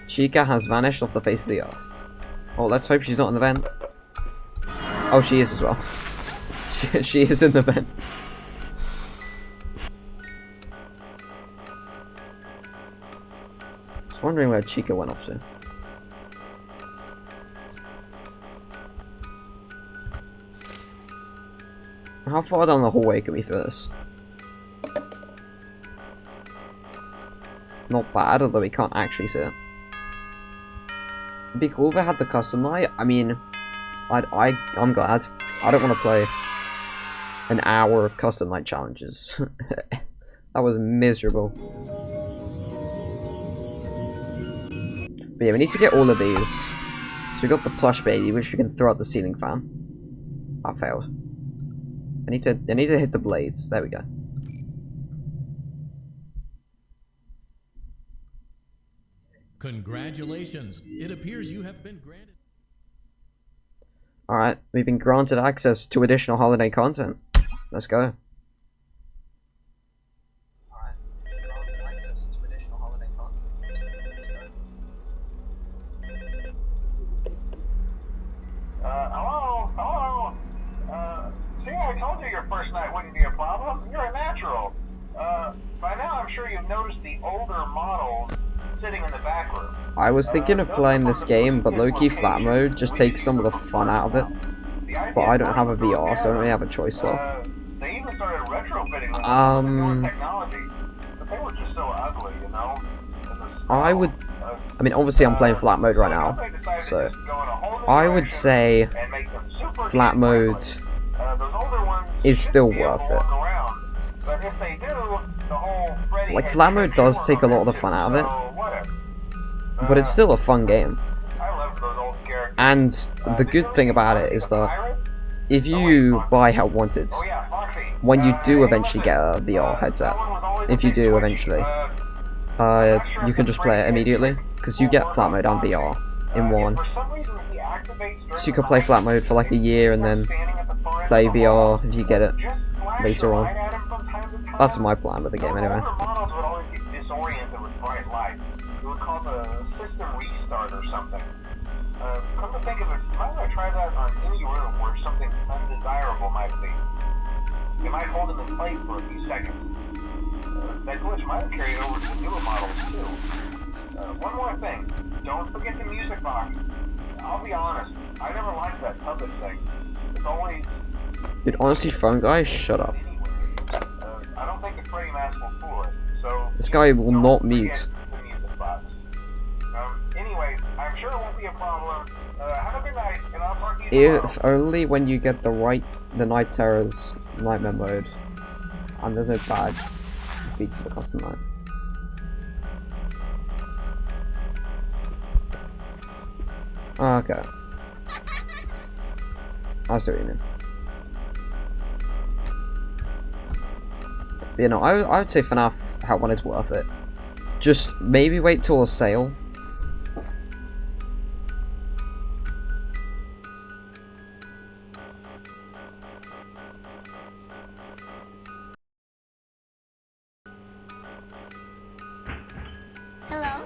Chica has vanished off the face of the earth. Oh, let's hope she's not in the vent. Oh, she is as well. She is in the vent. I was wondering where Chica went off to. How far down the hallway can we throw this? Not bad, although we can't actually see it. It'd be cool if I had the custom light. I mean, I'm glad. I don't want to play an hour of custom light challenges. That was miserable. But yeah, we need to get all of these. So we got the plush baby, which we can throw out the ceiling fan. I failed. I need to hit the blades. There we go. Congratulations. It appears you have been granted. Alright, we've been granted access to additional holiday content. Let's go. Hello? See, I told you your first night wouldn't be a problem. You're a natural. By now I'm sure you've noticed the older models sitting in the back room. I was thinking of playing this game, but low-key flat mode just takes some of the fun out of it. But I don't have a VR, so I don't really have a choice though. They even started retrofitting them with technology, but they were just so ugly, you know? I would I mean, obviously I'm playing flat mode right now, so I would say flat mode is still worth it. Like, flat mode does take a lot of the fun out of it, but it's still a fun game. And the good thing about it is that if you buy Help Wanted, when you do eventually get a VR headset, if you do eventually, you can just play it immediately, because you get flat mode and VR in one. So you could play flat mode for like a year and then play VR if you get it later on. That's my plan with the game anyway. Come to think of it, you might want to try that on any room where something undesirable might be. You might hold them in place for a few seconds. That glitch might have carried over to the newer models too. One more thing, don't forget the music box. I'll be honest, I never liked that puppet thing. It's always... Dude, honestly, phone guy, shut up. I don't think the Freddy mask will fool it, so... This guy will not mute. The music box. Anyway, I'm sure it won't be a problem. Have a good night, and I'll talk to you tomorrow. If only when you get the Night Terror's Nightmare mode, and there's no badge, beats the custom mode. Okay. I see what you mean. But, you know, I would say Fnaf Help Wanted's worth it. Just maybe wait till a sale. Hello?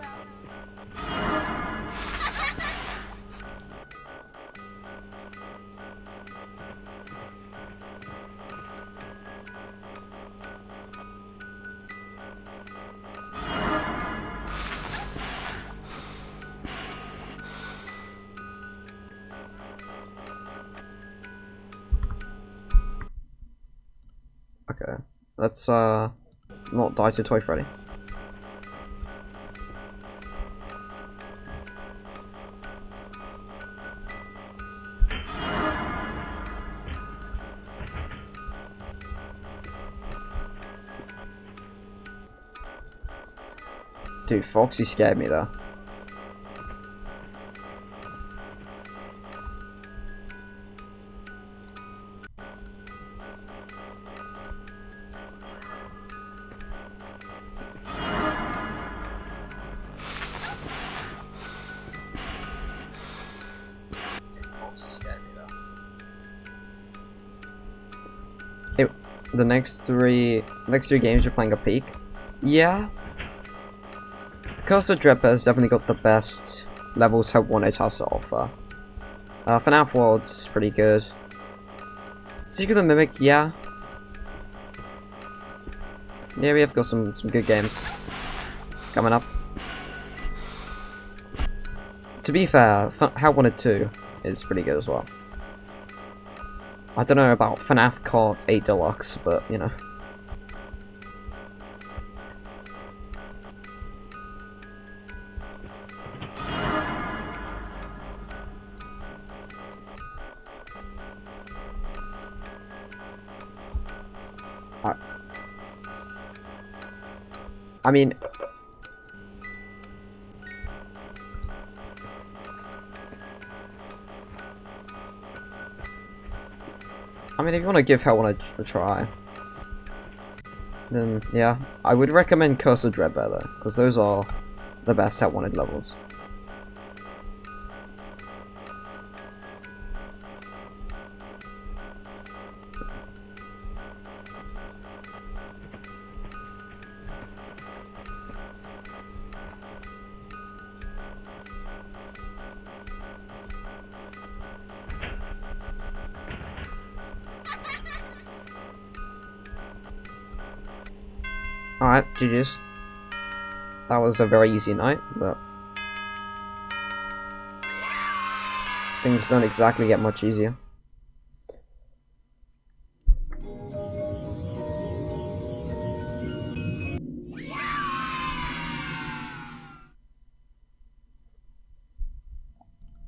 Okay. Let's not die to Toy Freddy. Dude, Foxy scared me there. The next three games you're playing are peak. Yeah. Curse of Dreadbear has definitely got the best levels Help Wanted has to offer. FNAF World's pretty good. Secret of the Mimic, yeah. Yeah, we have got some good games coming up. To be fair, Help Wanted 2 is pretty good as well. I don't know about FNAF Cards 8 Deluxe, but you know. I mean, if you want to give Help Wanted a try, then yeah, I would recommend Curse of Dreadbear though, because those are the best Help Wanted levels. Alright, GG's. That was a very easy night, but things don't exactly get much easier.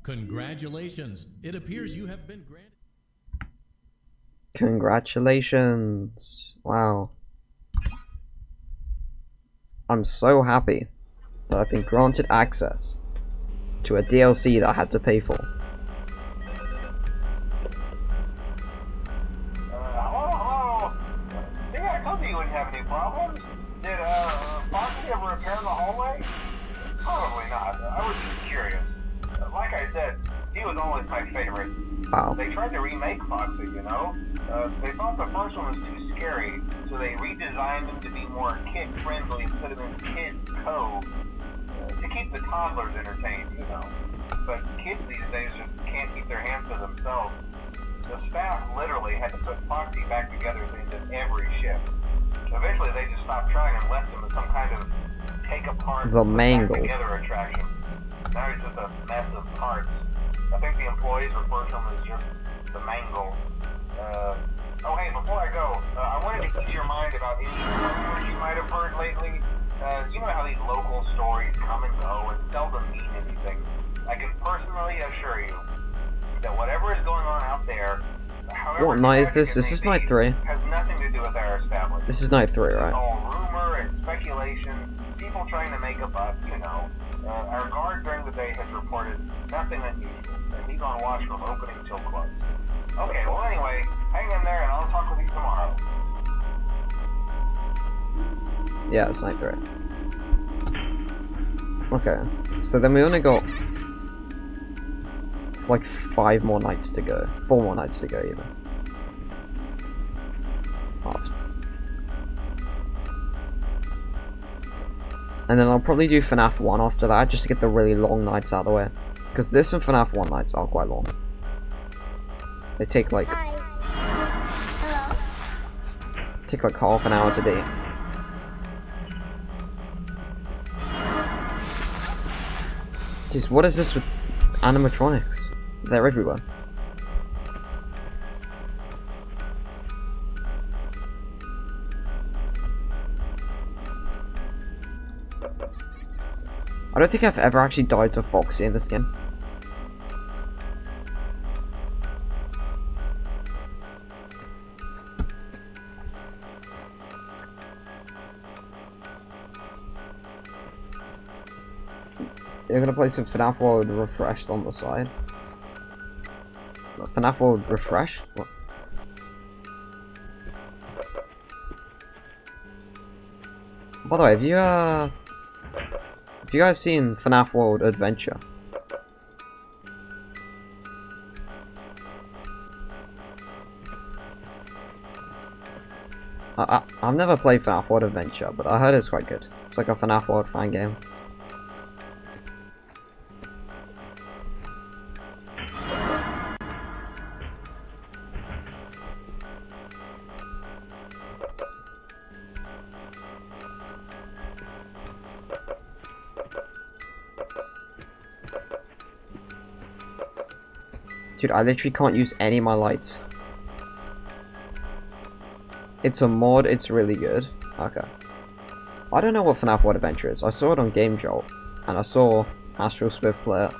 Congratulations! It appears you have been granted. Congratulations! Wow. I'm so happy that I've been granted access to a DLC that I had to pay for. Hello? See, I told you you wouldn't have any problems. Did, Foxy ever repair the hallway? Probably not. I was just curious. Like I said, he was always my favorite. Wow. They tried to remake Foxy, you know? They thought the first one was too scary, so they redesigned him to be more kid-friendly and put him in Kid Cove to keep the toddlers entertained, you know. But kids these days just can't keep their hands to themselves. The staff literally had to put Foxy back together into every shift. Eventually they just stopped trying and left him as some kind of take-apart, The mangle. back-together attraction. Now he's just a mess of parts. I think the employees refer to him as just the mangle. Oh hey, before I go, I wanted to ease your mind about any rumors you might have heard lately. You know how these local stories come and go and seldom mean anything. I can personally assure you that whatever is going on out there, however What night is this? tragic it This may is night be, 3. has nothing to do with our establishment. This is night 3, It's right? all rumor and speculation, people trying to make a buck, you know. Our guard during the day has reported nothing unusual, and he's on watch from opening till close. Okay, well anyway, hang in there and I'll talk with you tomorrow. Yeah, it's night 3. Okay, so then we only got like 5 more nights to go. 4 more nights to go, even. Half. And then I'll probably do FNAF 1 after that, just to get the really long nights out of the way. Because this and FNAF 1 nights are quite long. They take like... Hello? take like half an hour to beat. Jeez, what is this with animatronics? They're everywhere. I don't think I've ever actually died to Foxy in this game. You're gonna play some FNAF World Refreshed on the side. FNAF World Refreshed? What? By the way, have you guys seen FNAF World Adventure? I've never played FNAF World Adventure, but I heard it's quite good. It's like a FNAF World fan game. Dude, I literally can't use any of my lights. It's a mod, it's really good. Okay. I don't know what FNAF World Adventure is. I saw it on Game Jolt, and I saw Astral Swift play it.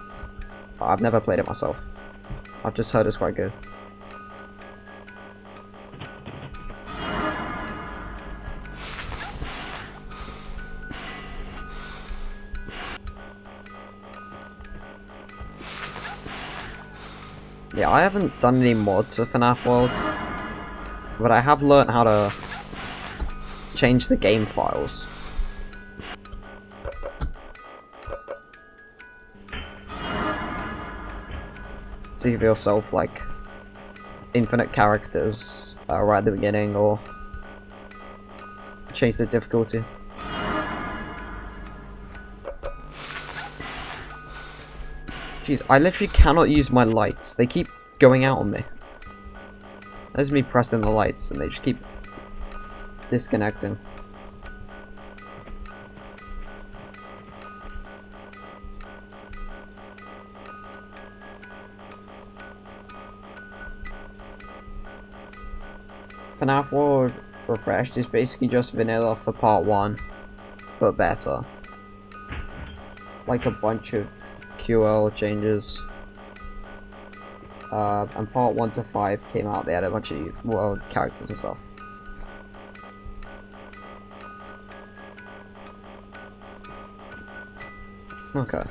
But I've never played it myself. I've just heard it's quite good. Yeah, I haven't done any mods for FNAF World, but I have learnt how to change the game files. So you give yourself like infinite characters right at the beginning, or change the difficulty. Jeez, I literally cannot use my lights. They keep going out on me. There's me pressing the lights and they just keep disconnecting. FNAF World Refreshed is basically just vanilla for part 1, but better. Like a bunch of QL changes. and part 1 to 5 came out. They had a bunch of world characters and stuff. Okay.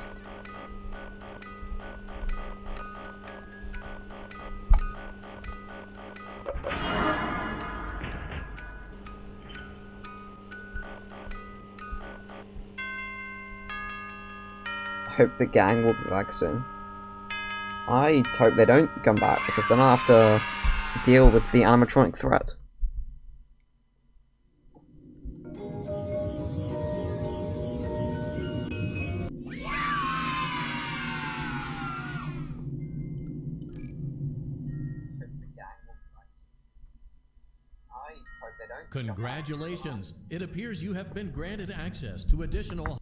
I hope the gang will be back soon. I hope they don't come back, because then I'll have to deal with the animatronic threat. Congratulations! It appears you have been granted access to additional...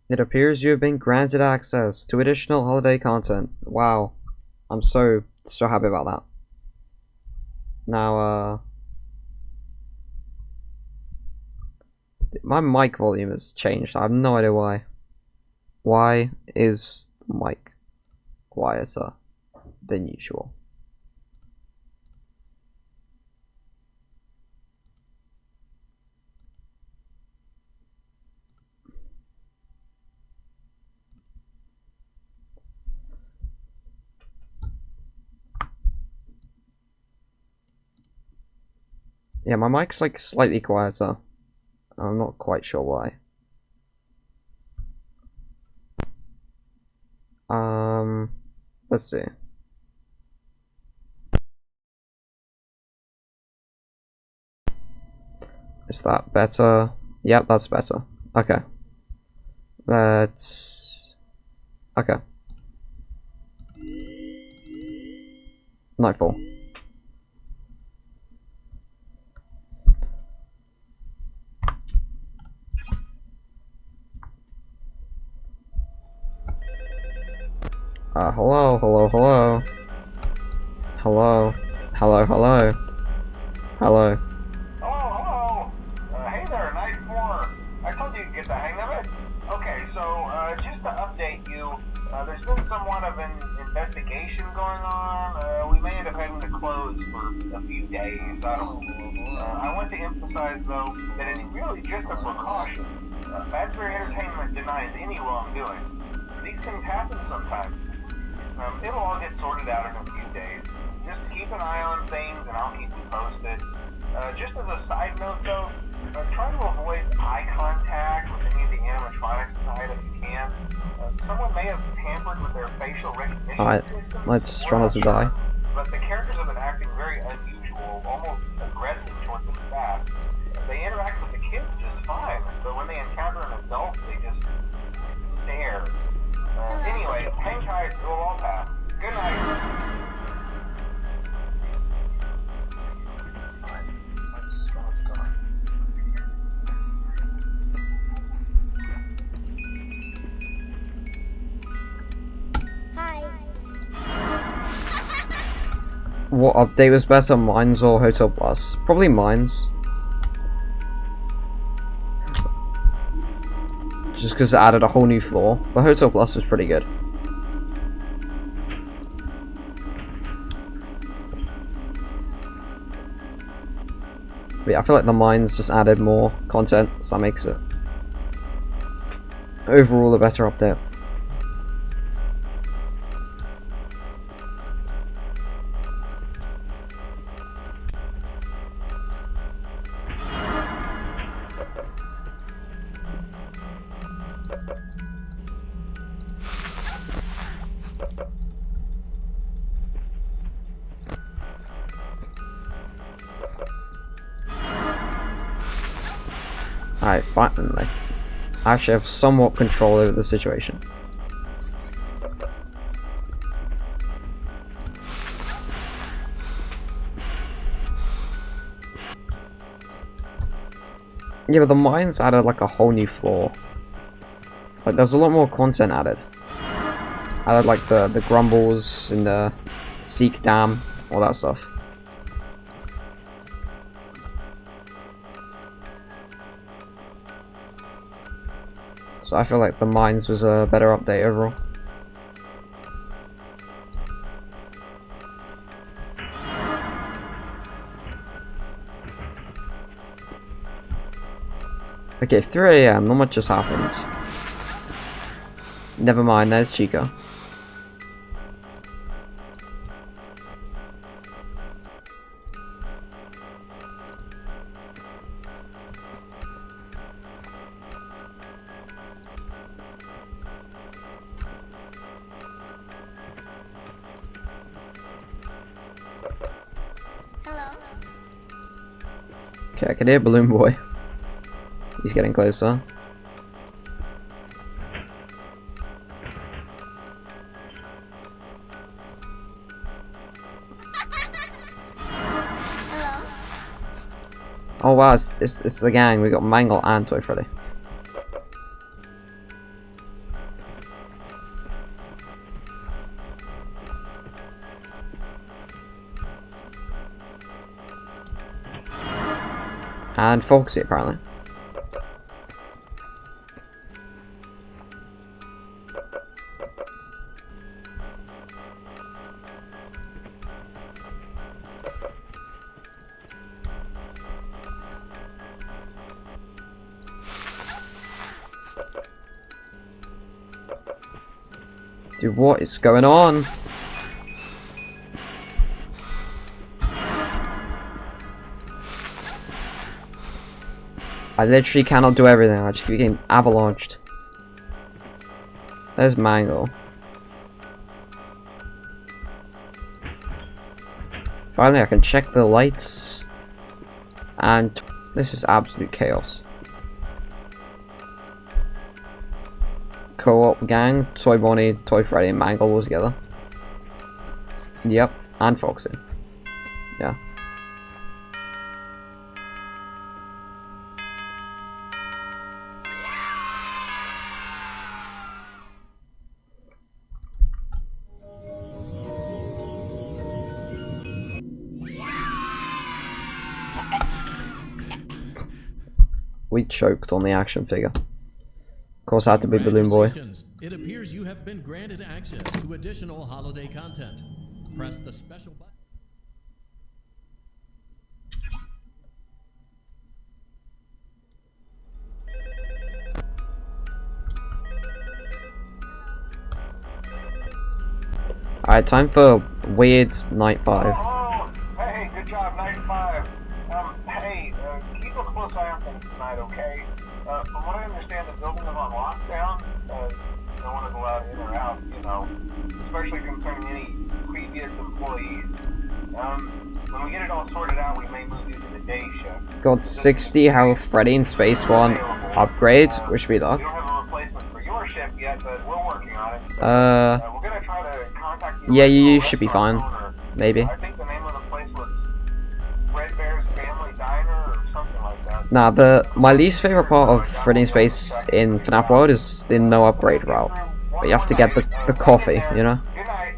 It appears you have been granted access to additional holiday content. Wow. I'm so happy about that. Now, my mic volume has changed. I have no idea why. Why is the mic quieter than usual? Yeah, my mic's like slightly quieter. I'm not quite sure why. Let's see. Is that better? Yep, that's better. Okay. Let's... Okay. Nightfall. Hello, hello, hello. Hello. Hello, hello. Hello. Hello. Hey there, Night 4. I told you to get the hang of it. Okay, so, just to update you, there's been somewhat of an investigation going on. We may end up having to close for a few days. I want to emphasize, though, that it's really just a precaution. Fazbear Entertainment denies any wrongdoing. These things happen sometimes. It'll all get sorted out in a few days. Just keep an eye on things and I'll keep you posted. Just as a side note though, try to avoid eye contact with any of the animatronics inside if you can. Someone may have tampered with their facial recognition Alright, system. let's try not to die. But the characters have been acting very unusual, almost aggressive towards the staff. They interact with the kids just fine, but when they encounter an adult, they just stare. Anyway, hang tight, it'll all pass. Good night. What update was better, Mines or Hotel Plus? Probably Mines. Just because it added a whole new floor. The Hotel Plus was pretty good. But yeah, I feel like the Mines just added more content, so that makes it overall a better update. Alright, finally. I actually have somewhat control over the situation. Yeah, but the mines added like a whole new floor. Like there's a lot more content added. Added like the grumbles and the Seek Dam, all that stuff. So I feel like the mines was a better update overall. Okay, 3 AM, not much just happened. Never mind, there's Chica. Okay, I can hear Balloon Boy. He's getting closer. Oh wow, it's the gang. We got Mangle and Toy Freddy. And Foxy, apparently. Dude, what is going on? I literally cannot do everything. I just keep getting avalanched. There's Mango. Finally, I can check the lights. And this is absolute chaos. Co-op gang, Toy Bonnie, Toy Freddy, and Mangle all together. Yep, and Foxy. Yeah. We choked on the action figure. Of course, I had to be Balloon Boy. It appears you have been granted access to additional holiday content. Press the special button. Alright, time for Weird Night 5. Oh, hey, good job, Night 5. Hey, keep a close eye on things tonight, okay? From what I understand, the building is on lockdown. No one is allowed in or out, you know, especially concerning any previous employees. When we get it all sorted out, we may move you to the day shift. Got 60 health Freddy and Space One upgrade. Wish me luck. We don't have a replacement for your shift yet, but we're working on it. Uh, We're gonna try to contact you. yeah, you should be fine. Maybe. I think the name of the place was Red Bear's Family Diner or something like that. Nah, my least favorite part of Freddy in Space in Fnaf World is the no upgrade route. But you have to get the coffee, you know? Good night.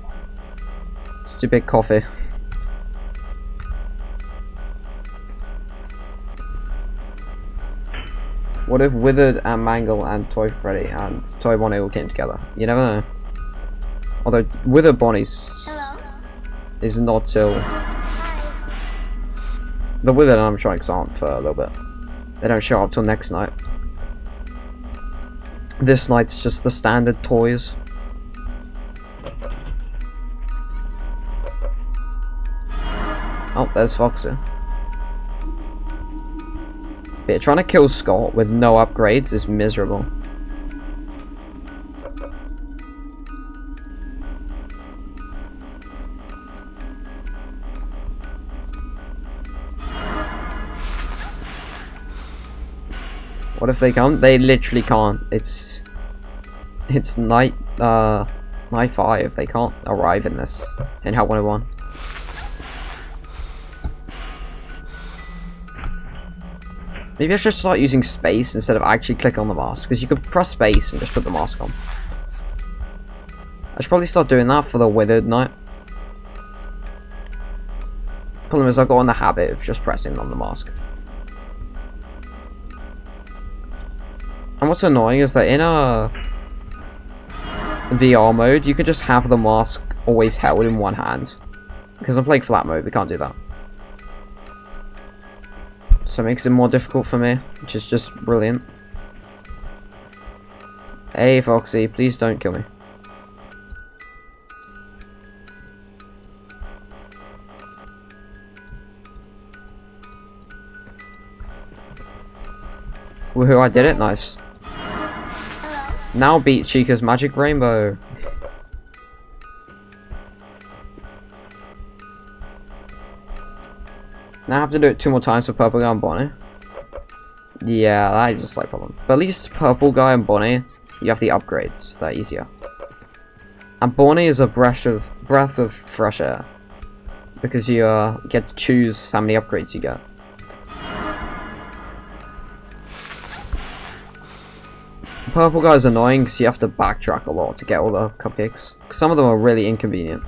Stupid coffee. What if Withered and Mangle and Toy Freddy and Toy Bonnie all came together? You never know. Although Withered Bonnie's is not till the Withered animatronics aren't for a little bit. They don't show up till next night. This night's just the standard toys. Oh, there's Foxy. But yeah, trying to kill Scott with no upgrades is miserable. What if they can't? They literally can't. It's night 5. They can't arrive in this in Help 101. Maybe I should start using space instead of actually click on the mask, because you could press space and just put the mask on. I should probably start doing that for the Withered night. Problem is, I got in the habit of just pressing on the mask. And what's annoying is that in a VR mode, you can just have the mask always held in one hand. Because I'm playing flat mode, we can't do that. So it makes it more difficult for me, which is just brilliant. Hey, Foxy, please don't kill me. Woohoo, I did it, nice. Now beat Chica's Magic Rainbow. Now I have to do it 2 more times for Purple Guy and Bonnie. Yeah, that is a slight problem. But at least Purple Guy and Bonnie, you have the upgrades. They're easier. And Bonnie is a breath of fresh air. Because you get to choose how many upgrades you get. Purple Guy is annoying because you have to backtrack a lot to get all the cupcakes. Some of them are really inconvenient.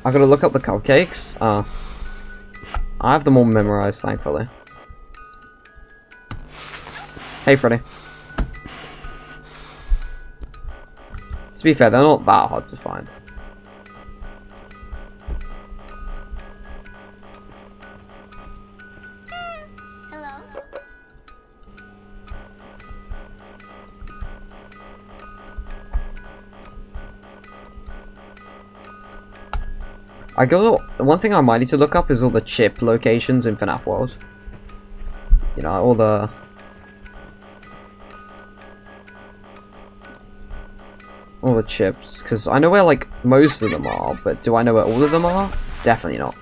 I gotta look up the cupcakes. I have them all memorized, thankfully. Hey, Freddy. To be fair, they're not that hard to find. One thing I might need to look up is all the chip locations in Fnaf World. You know, all the chips, because I know where like most of them are, but do I know where all of them are? Definitely not.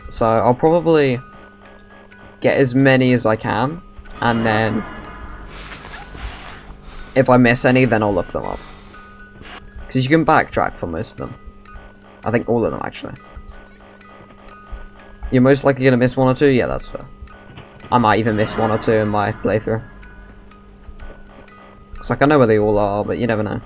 So I'll probably get as many as I can, and then if I miss any, then I'll look them up. Because you can backtrack for most of them. I think all of them, actually. You're most likely going to miss 1 or 2? Yeah, that's fair. I might even miss 1 or 2 in my playthrough. It's like I know where they all are, but you never know.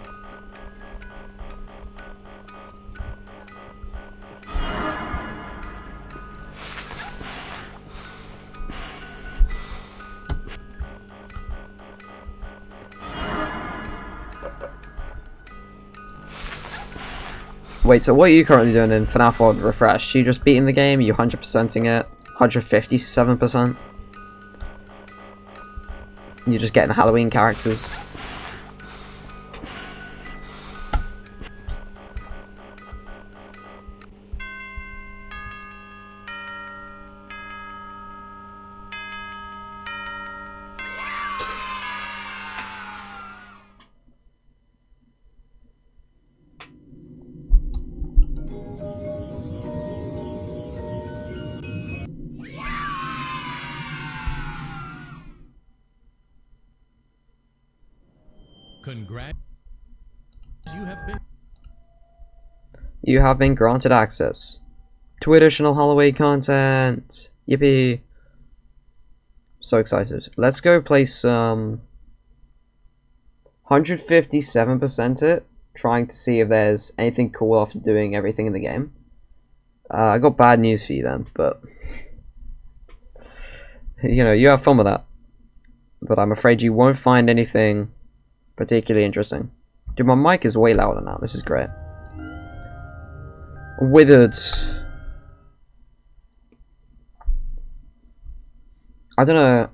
Wait, so what are you currently doing in Fnaf World Refresh? You just beating the game? You 100%ing it? 157%? You're just getting the Halloween characters? Congrats. You have been granted access to additional Halloween content. Yippee. So excited. Let's go play some 157% it, trying to see if there's anything cool after doing everything in the game. I got bad news for you then, but you know, you have fun with that. But I'm afraid you won't find anything particularly interesting. Dude, my mic is way louder now. This is great. Withered. I don't know.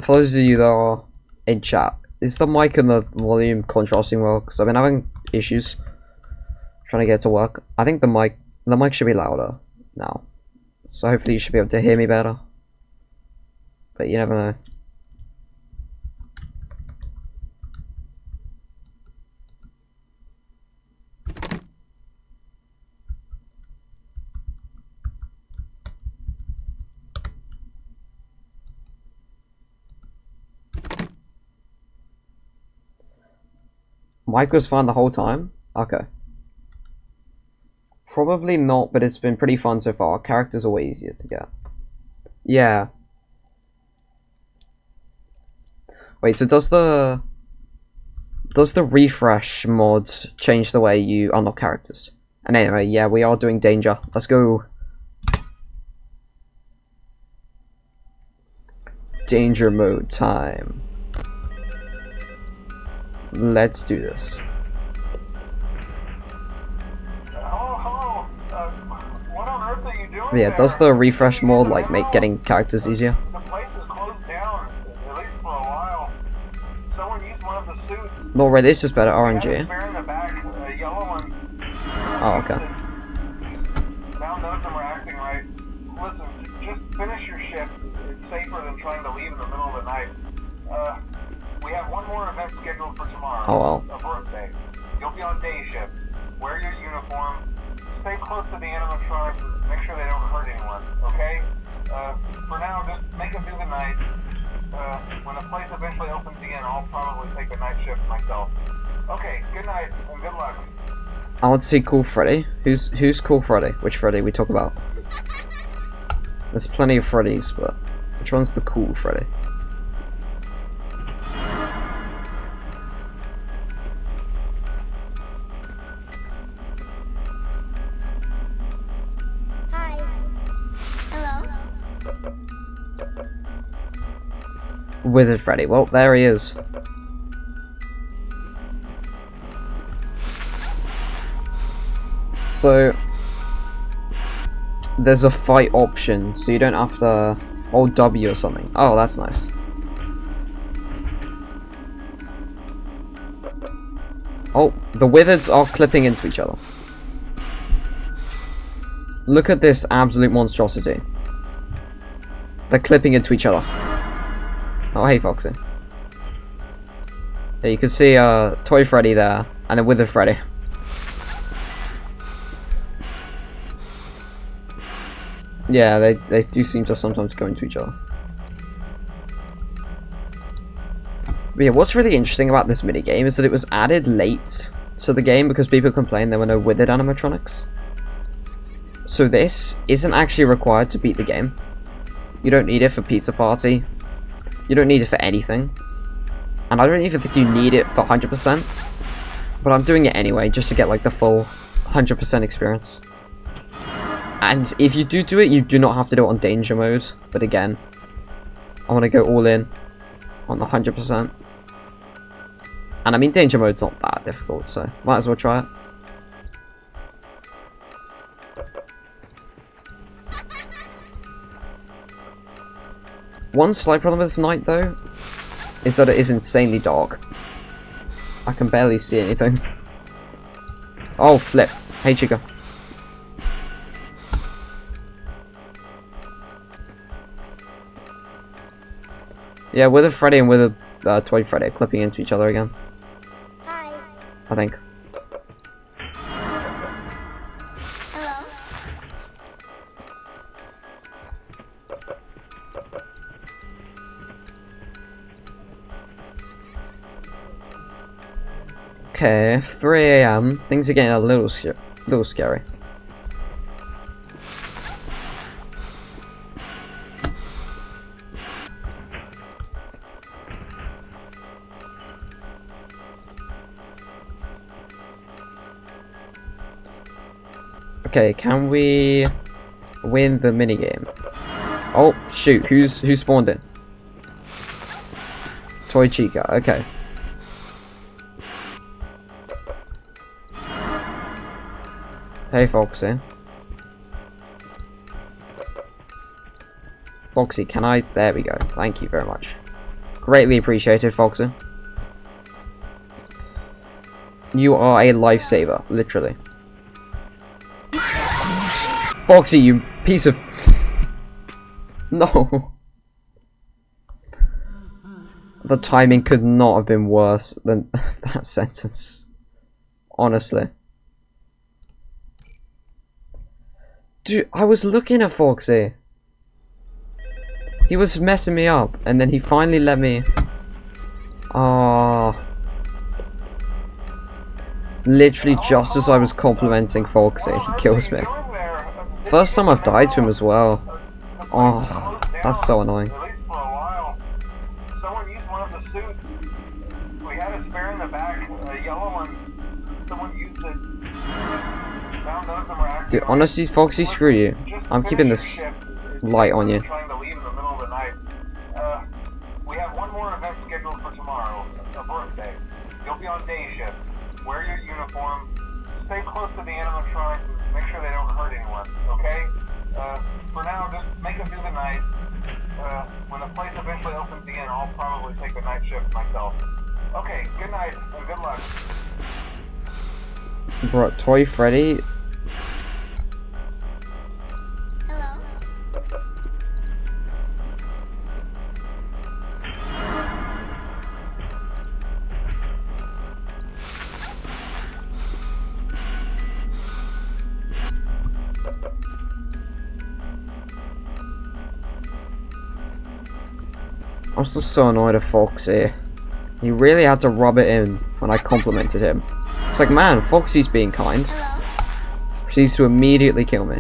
For those of you that are in chat, is the mic and the volume contrasting well? Because I've been having issues trying to get it to work. I think the mic should be louder now, so hopefully you should be able to hear me better. But you never know. Mic was fine the whole time? Okay. Probably not, but it's been pretty fun so far. Characters are way easier to get. Yeah. Wait, so does the refresh mods change the way you unlock characters? And anyway, yeah, we are doing danger. Let's go. Danger mode time. Let's do this. Hello. What on earth are you doing But yeah, does the refresh mode like make getting characters easier? The place is closed down, at least for a while. Someone used one of the suits. No, red is just better We had a RNG. spare in the back, a yellow one. Oh, okay. Now none of them are acting right. Listen, just finish your shift. It's safer than trying to leave in the middle of the night. We have one more event scheduled for tomorrow. Oh well. A birthday. You'll be on day shift. Wear your uniform. Stay close to the animatronics and make sure they don't hurt anyone, okay? For now, just make it through the night. When the place eventually opens again, I'll probably take the night shift myself. Okay, good night and good luck. I want to see Cool Freddy. Who's Cool Freddy? Which Freddy we talk about? There's plenty of Freddys, but which one's the cool Freddy? Hi. Hello? Withered Freddy. Well, there he is. So there's a fight option, so you don't have to hold W or something. Oh, that's nice. Oh, the withers are clipping into each other. Look at this absolute monstrosity. They're clipping into each other. Oh, hey, Foxy. Yeah, you can see Toy Freddy there, and a Withered Freddy. Yeah, they do seem to sometimes go into each other. But yeah, what's really interesting about this minigame is that it was added late to the game because people complained there were no withered animatronics. So this isn't actually required to beat the game. You don't need it for Pizza Party. You don't need it for anything. And I don't even think you need it for 100%. But I'm doing it anyway, just to get like the full 100% experience. And if you do it, you do not have to do it on danger mode. But again, I want to go all in on the 100%. And I mean, danger mode's not that difficult, so might as well try it. One slight problem with this night, though, is that it is insanely dark. I can barely see anything. Oh, flip. Hey, Chica. Yeah, with a Freddy and with a Toy Freddy clipping into each other again. Hi. I think. Hello? Okay, 3 AM. Things are getting a little scary. Okay, can we win the minigame? Oh shoot, who spawned in? Toy Chica, okay. Hey Foxy. Foxy, can I? There we go. Thank you very much. Greatly appreciated, Foxy. You are a lifesaver, literally. Foxy, you piece of... No. The timing could not have been worse than that sentence. Honestly. Dude, I was looking at Foxy. He was messing me up, and then he finally let me... Ah. Literally just as I was complimenting Foxy, he kills me. First time I've died to him as well. Oh, that's so annoying. At least for a while. Someone used one of the suits. We had a spare in the back, a yellow one. Someone used it. Now none of them are acting. Dude, honestly, Foxy, screw you. I'm keeping this light on you. Trying to leave in the middle of the night. We have one more event scheduled for tomorrow, a birthday. You'll be on day shift. Wear your uniform. Stay close to the animatronics and make sure they don't hurt anyone, okay? For now, just make it through the night. When the place eventually opens again, I'll probably take the night shift myself. Okay, good night, and good luck. Bro, Toy Freddy. Hello? I'm still so annoyed at Foxy. He really had to rub it in when I complimented him. It's like, man, Foxy's being kind. Hello? Proceeds to immediately kill me.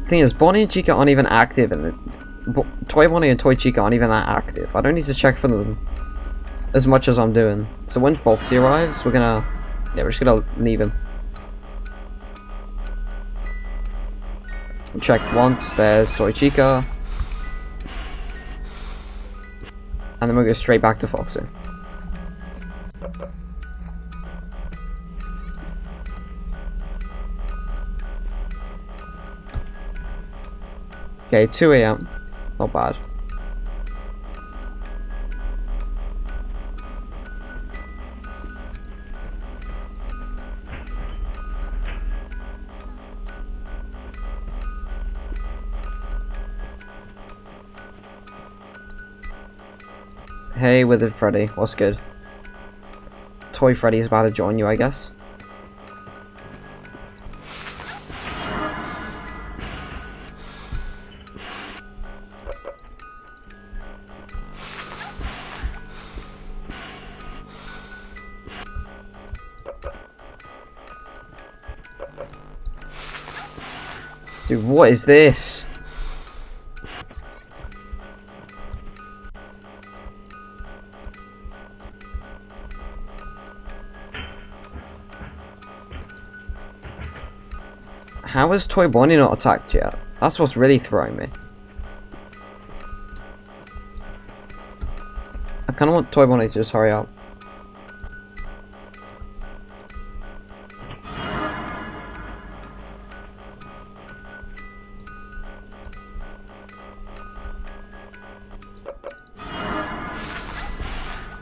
Thing is, Bonnie and Chica aren't even active, and Toy Bonnie and Toy Chica aren't even that active. I don't need to check for them as much as I'm doing. So when Foxy arrives, we're just gonna leave him. Check once, there's Toy Chica. And then we'll go straight back to Foxy. Okay, 2 AM. Not bad. Hey, Withered Freddy, what's good? Toy Freddy's about to join you, I guess. Dude, what is this? How has Toy Bonnie not attacked yet? That's what's really throwing me. I kinda want Toy Bonnie to just hurry up.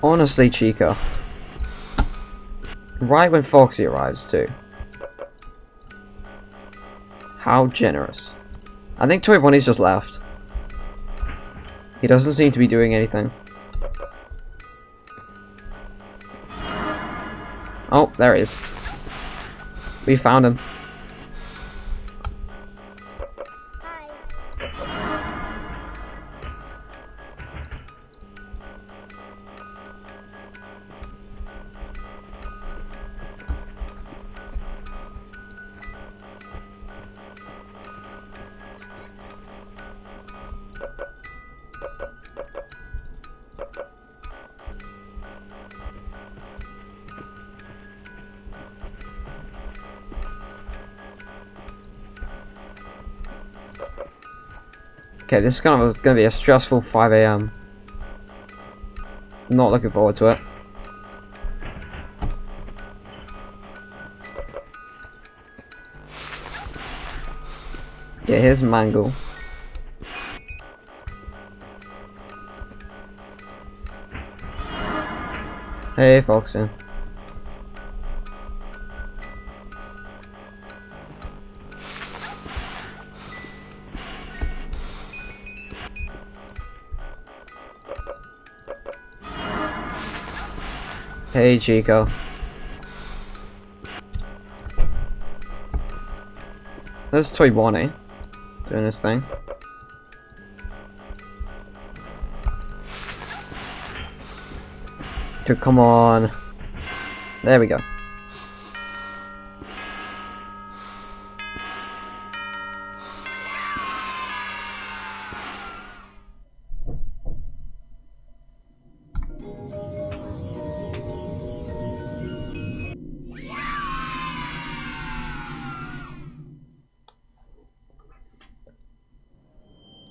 Honestly, Chica. Right when Foxy arrives, too. How generous. I think Toy Bonnie's just left. He doesn't seem to be doing anything. Oh, there he is. We found him. Okay, this is gonna be a stressful 5 AM. Not looking forward to it. Yeah, here's Mangle. Hey, Foxy. Hey, Chico. There's Toy Bonnie doing his thing. Dude, come on. There we go.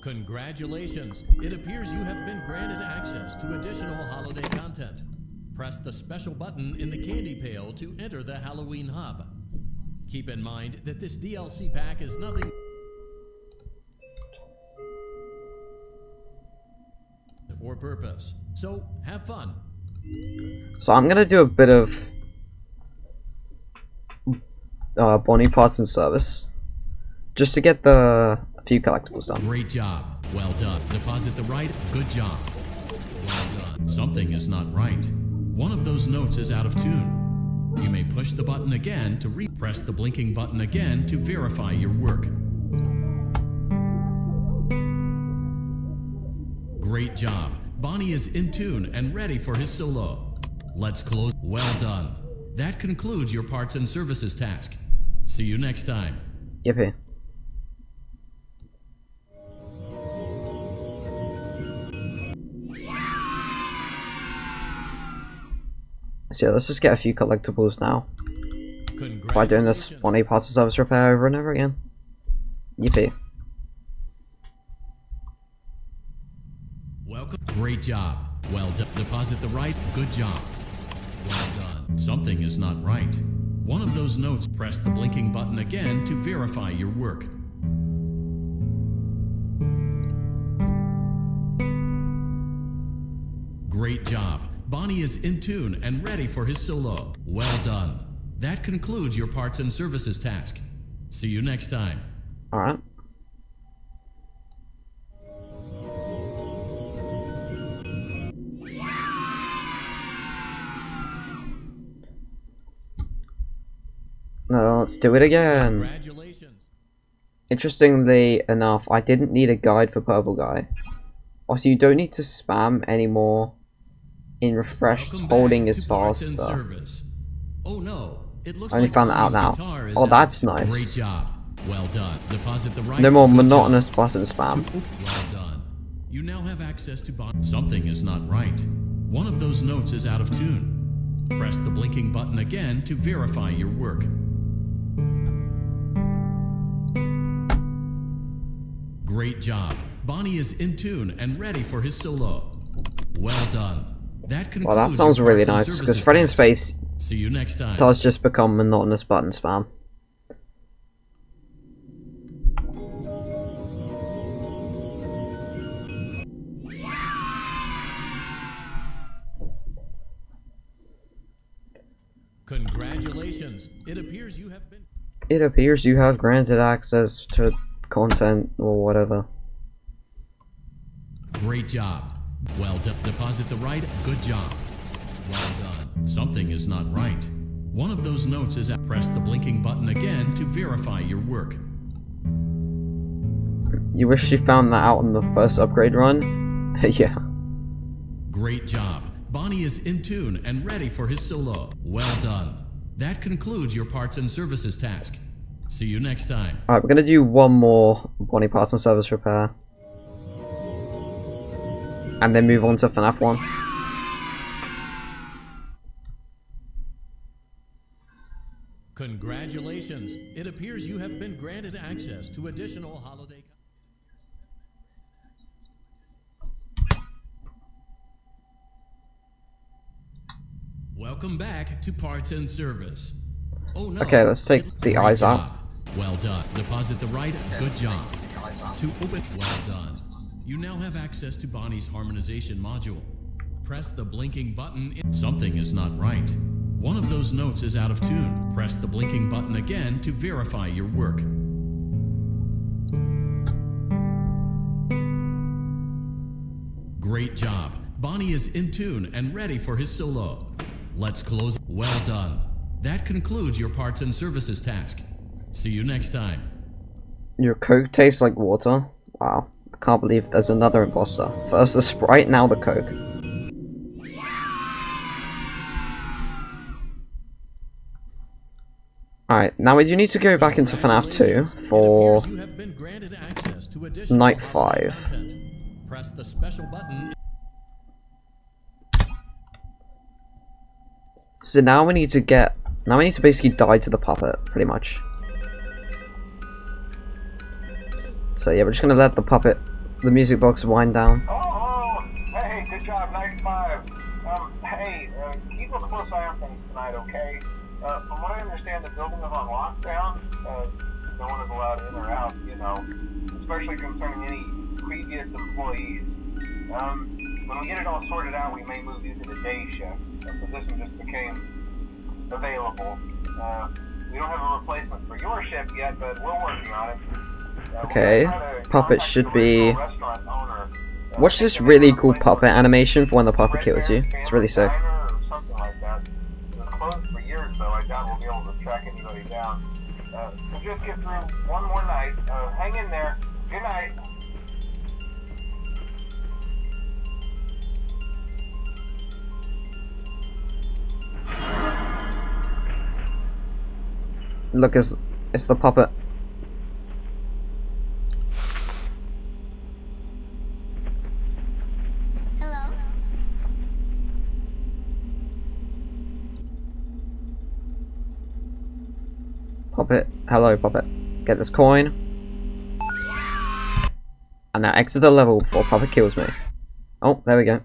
Congratulations! It appears you have been granted access to additional holiday content. Press the special button in the candy pail to enter the Halloween hub. Keep in mind that this DLC pack is nothing or purpose. So have fun. So I'm gonna do a bit of Bonnie parts and service, just to get a few collectibles done. Great job. Well done. Deposit the right. Good job. Well done. Something is not right. One of those notes is out of tune. You may push the button again to press the blinking button again to verify your work. Great job. Bonnie is in tune and ready for his solo. Let's close. Well done. That concludes your parts and services task. See you next time. Yippee. So yeah, let's just get a few collectibles now by doing this Bonnie parts and service repair over and over again. Yippee. Welcome. Great job. Well done. Deposit the right. Good job. Well done. Something is not right. One of those notes. Press the blinking button again to verify your work. Great job. Bonnie is in tune and ready for his solo. Well done. That concludes your parts and services task. See you next time. Alright. No, let's do it again. Congratulations. Interestingly enough, I didn't need a guide for Purple Guy. Also, you don't need to spam anymore in refresh. Welcome Holding back is to Parts and faster. Service. Oh no, it looks I only like found that out Bonnie's now. guitar is Oh, that's out. nice. Great job. Well done. Deposit the right. No more Good monotonous job. button spam. Well done. You now have access to Bonnie. Something is not right. One of those notes is out of tune. Press the blinking button again to verify your work. Great job. Bonnie is in tune and ready for his solo. Well done. That concludes Well, that sounds your really parts and nice, because services Freddy in task. Space See you next time. does just become monotonous button spam. Congratulations. It appears you have been... It appears you have granted access to content or whatever. Great job. Well done. Deposit the right. Good job. Well done. Something is not right. One of those notes is at... Press the blinking button again to verify your work. You wish you found that out on the first upgrade run? Yeah. Great job. Bonnie is in tune and ready for his solo. Well done. That concludes your parts and services task. See you next time. Alright, we're gonna do one more Bonnie parts and service repair. And then move on to Fnaf 1. Congratulations. It appears you have been granted access to additional holiday... Welcome back to Parts and Service. Oh no. Okay, let's take the Great eyes out. job. Well done. Deposit the right. Good job. To open. Well done. You now have access to Bonnie's harmonization module. Press the blinking button. Something is not right. One of those notes is out of tune. Press the blinking button again to verify your work. Great job. Bonnie is in tune and ready for his solo. Let's close. Well done. That concludes your parts and services task. See you next time. Your Coke tastes like water? Wow. I can't believe there's another imposter. First the Sprite, now the Coke. Alright, now we do need to go back into Fnaf 2 for You have been granted access to Night holiday 5. content. Press the special button. So now we need to basically die to the puppet, pretty much. So yeah, we're just gonna let the puppet, the music box wind down. Oh, hey, good job, nice 5. Hey, keep a close eye on things tonight, okay? From what I understand, the building is on lockdown. No one is allowed in or out, you know, especially concerning any previous employees. When we get it all sorted out, we may move you to the day shift. The position just became available. We don't have a replacement for your shift yet, but we're working on it. Okay, puppet should be... Watch this really cool puppet animation for when the puppet kills you. It's really sick. Something like that. It was closed for years, though. I doubt we'll be able to track anybody down. So just get through one more night. Hang in there. Good night. Look, it's the puppet. Hello? Puppet. Hello, puppet. Get this coin. And now exit the level before puppet kills me. Oh, there we go.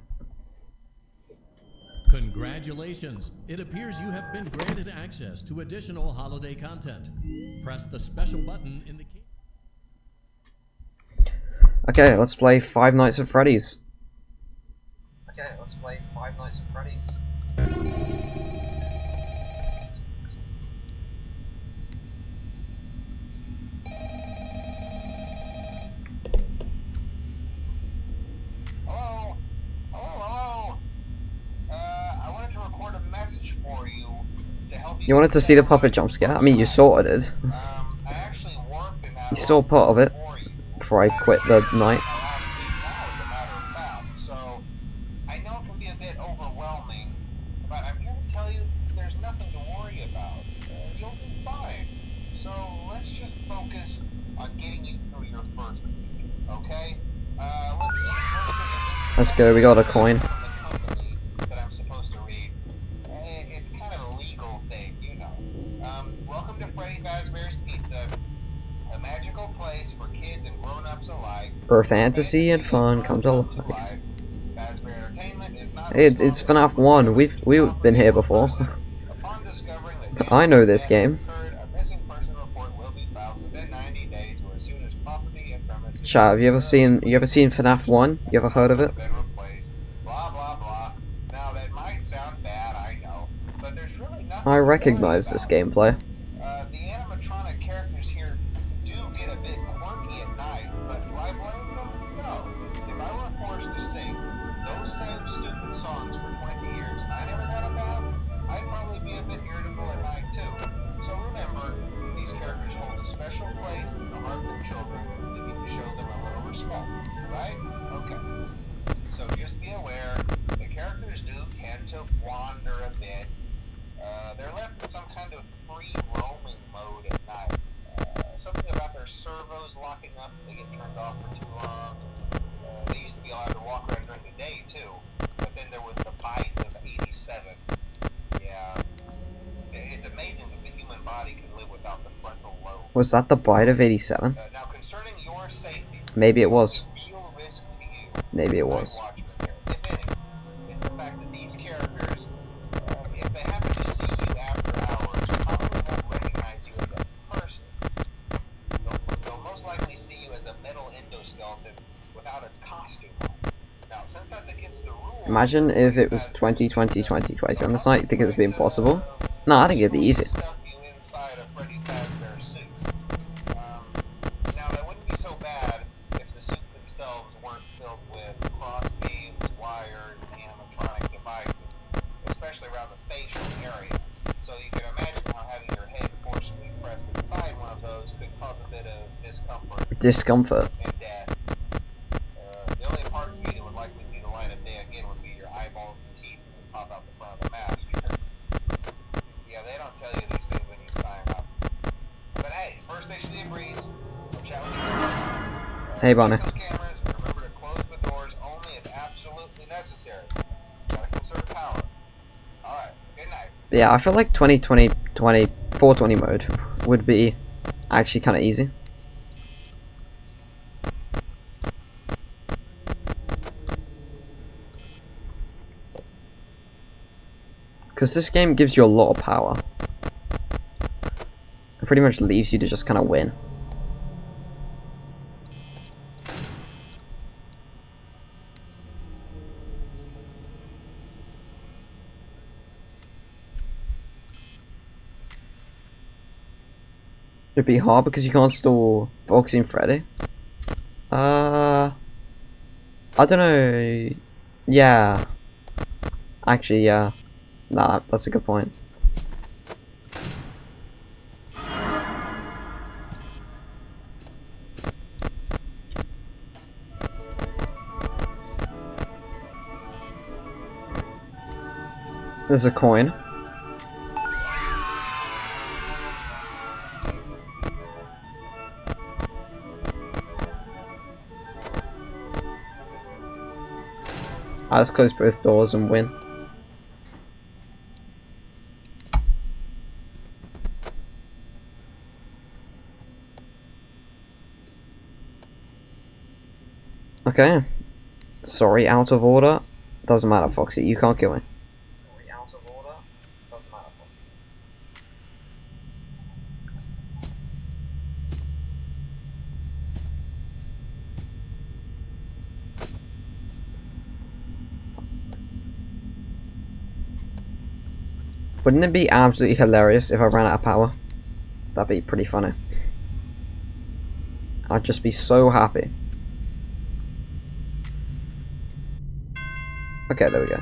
Congratulations! It appears you have been granted access to additional holiday content. Press the special button in the key. Okay, let's play Five Nights at Freddy's. Okay, let's play Five Nights at Freddy's. Hello? Hello? I wanted to record a message for you to help you... You wanted to see the puppet jump scare? I mean, you sort of did. I actually worked in that... You saw part of it before I quit the night. So, I know it can be a bit overwhelming, but I'm here to tell you there's nothing to worry about. You'll be fine. So, let's just focus on getting you through your first week, okay? Let's see. Let's go, we got a coin. That I'm supposed to read. It's kind of a legal thing, you know. Welcome to Freddy Fazbear's Pizza, a magical place for kids and grown-ups alike. Where fantasy and fun come to life. Fazbear Entertainment is not It's FNAF 1. We've been here before. Upon discovering that I know this game. a missing person report will be filed within 90 days or as soon as property and premises Chat, have you ever seen FNAF 1? You ever heard of it? have been replaced. Blah blah blah. Now that might sound bad, I know, but there's really nothing. I recognize this gameplay. The animatronic characters here do get a bit quirky at night, but do I blame them? No. If I were forced to sing those same stupid songs for 20 years and I never got a bath, I'd probably be a bit irritable at night too. So remember, these characters hold a special place in the hearts of children. We need to show them a little respect, right? Okay. So just be aware, the characters do tend to wander a bit. They're left in some kind of free roaming mode at night. Something about their servos locking up if they get turned off for too long. They used to be allowed to walk around during the day too, but then there was the bite of 87. Yeah. It's amazing that the human body can live without the frontal lobe. Was that the bite of 87? Now concerning your safety, Maybe it was. real risk to you, Maybe it was. Watchman here, if any, is the fact that these characters, if they happen to see you after hours, probably won't recognize you as a person. They'll most likely see you as a metal endoskeleton without its costume on. Now, since that's against the rules... Imagine if it was 2020 on the site. Think it's been possible? No, I think it'd be easy. Stuff you inside a Freddy Fazbear suit. Now, that wouldn't be so bad if the suits themselves weren't filled with cross beams, wired, animatronic devices, especially around the facial area. So you can imagine how having your head forcibly pressed inside one of those could cause a bit of discomfort Discomfort. and death. The only parts of you that would likely see the light of day again would be your eyeballs and teeth that pop out the front of the mask. Yeah, they don't tell you these things when you sign up. But hey, first station debriefs. We'll chat with you tomorrow. Hey, Bonnie. Check those cameras and remember to close the doors only if absolutely necessary. Gotta conserve power. Alright, good night. Yeah, I feel like 420 mode would be actually kind of easy. because this game gives you a lot of power. It pretty much leaves you to just kind of win. It'd be hard because you can't store Foxy and Freddy. I don't know. Yeah. Actually, yeah. Nah, that's a good point. There's a coin. Let's close both doors and win. Okay. Sorry, out of order. Doesn't matter, Foxy. You can't kill me. Sorry, out of order. Doesn't matter, Foxy. Wouldn't it be absolutely hilarious if I ran out of power? That'd be pretty funny. I'd just be so happy. Okay, there we go.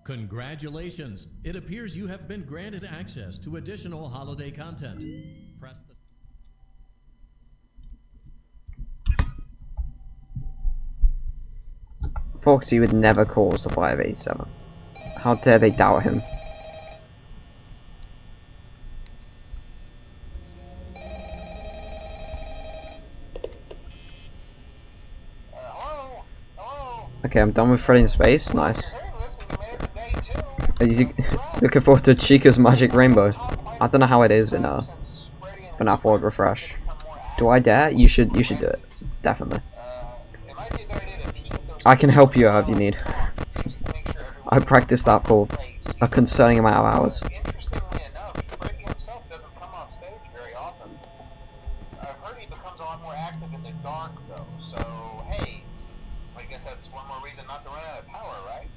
Congratulations! It appears you have been granted access to additional holiday content. Press the... Foxy would never cause the 587. How dare they doubt him? Hello? Hello? Okay, I'm done with Freddy in space. Nice. Hey, listen, you made it to day 2. Are you looking forward to Chica's Magic Rainbow? I don't know how it is in Fnaf World Refresh. Do I dare? You should do it. Definitely. It might be a good idea to peek at those I can help you out if you need. just to make sure I practiced that for a concerning amount of hours. Interestingly enough, Freddy himself doesn't come off stage very often. I've heard he becomes a lot more active in the dark, though, so hey, I guess that's one more reason not to run out of power, right?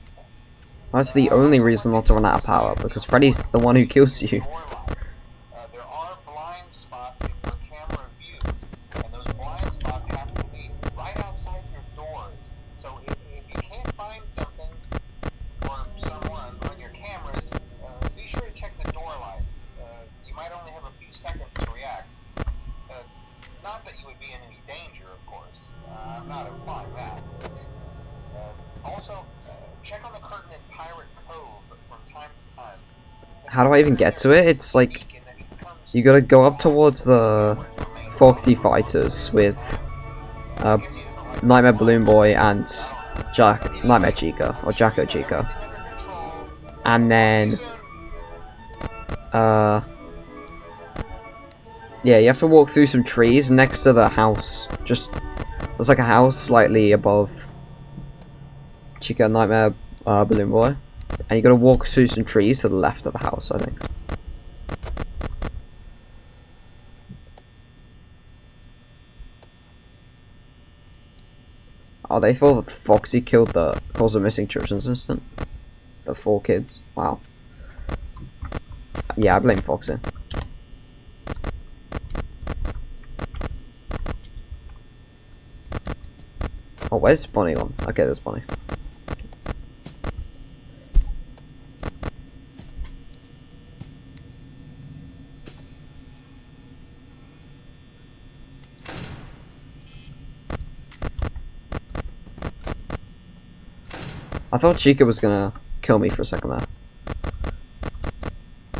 That's the only reason not to run out of power, because Freddy's the one who kills you. Door lights. There are blind spots in your camera view, and those blind spots happen to be right outside your doors. So if you can't find something or someone on your cameras, be sure to check the door light. You might only have a few seconds to react. Not that you would be in any danger, of course. I'm not implying that. Also, check on the curtain in Pirate Cove from time to time. How do I even get to it? It's like, you gotta go up towards the Foxy Fighters with Nightmare Balloon Boy and Nightmare Chica, or Jacko Chica. And then, yeah, you have to walk through some trees next to the house. There's like a house slightly above Chica and Nightmare Balloon Boy. And you gotta walk through some trees to the left of the house, I think. Oh, they thought that Foxy killed the cause of missing children's incident. The 4 kids. Wow. Yeah, I blame Foxy. Oh, where's Bonnie gone? Okay, there's Bonnie. I thought Chica was gonna kill me for a second there.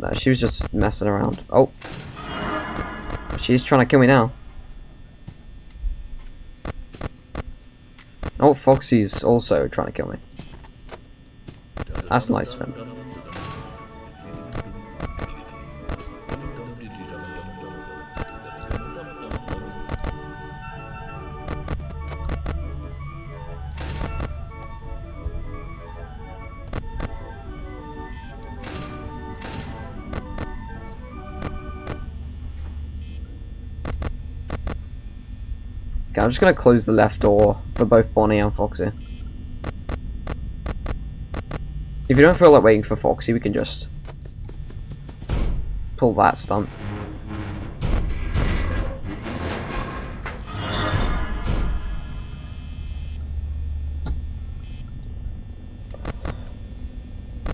No, she was just messing around. Oh. She's trying to kill me now. Oh, Foxy's also trying to kill me. That's nice of him. Okay, I'm just gonna close the left door for both Bonnie and Foxy. If you don't feel like waiting for Foxy, we can just pull that stunt.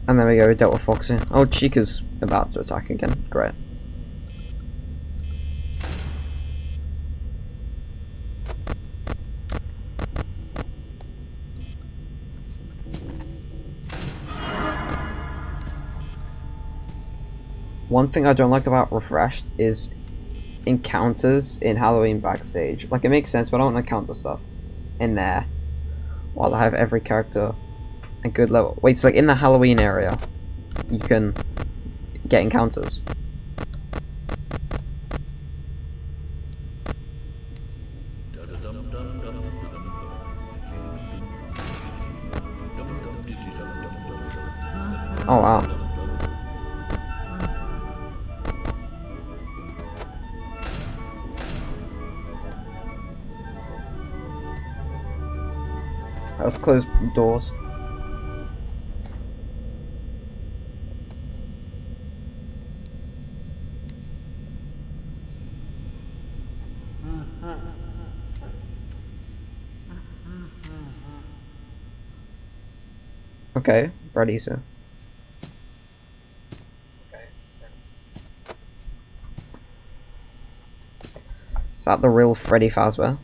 And there we go, we dealt with Foxy. Oh, Chica's about to attack again. Great. One thing I don't like about Refreshed is encounters in Halloween backstage. Like, it makes sense, but I don't encounter stuff in there while I have every character a good level. Wait, so like in the Halloween area, you can get encounters. Oh wow. Let's close doors. Okay, ready, sir. Is that the real Freddy Fazbear?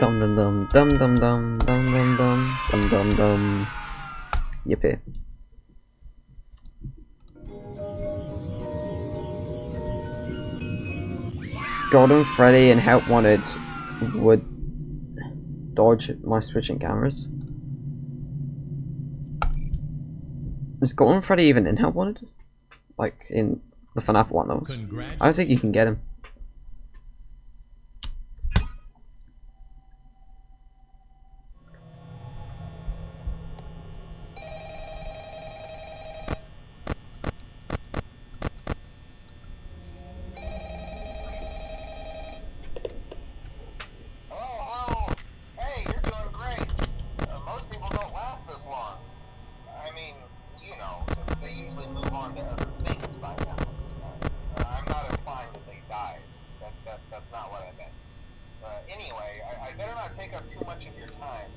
Dum dum dum dum dum dum dum dum dum dum dum dum. Yippee. Golden Freddy and Help Wanted would dodge my switching cameras. Is Golden Freddy even in Help Wanted? Like in the Fnaf one though. I don't think you can get him. Anyway, I better not take up too much of your time.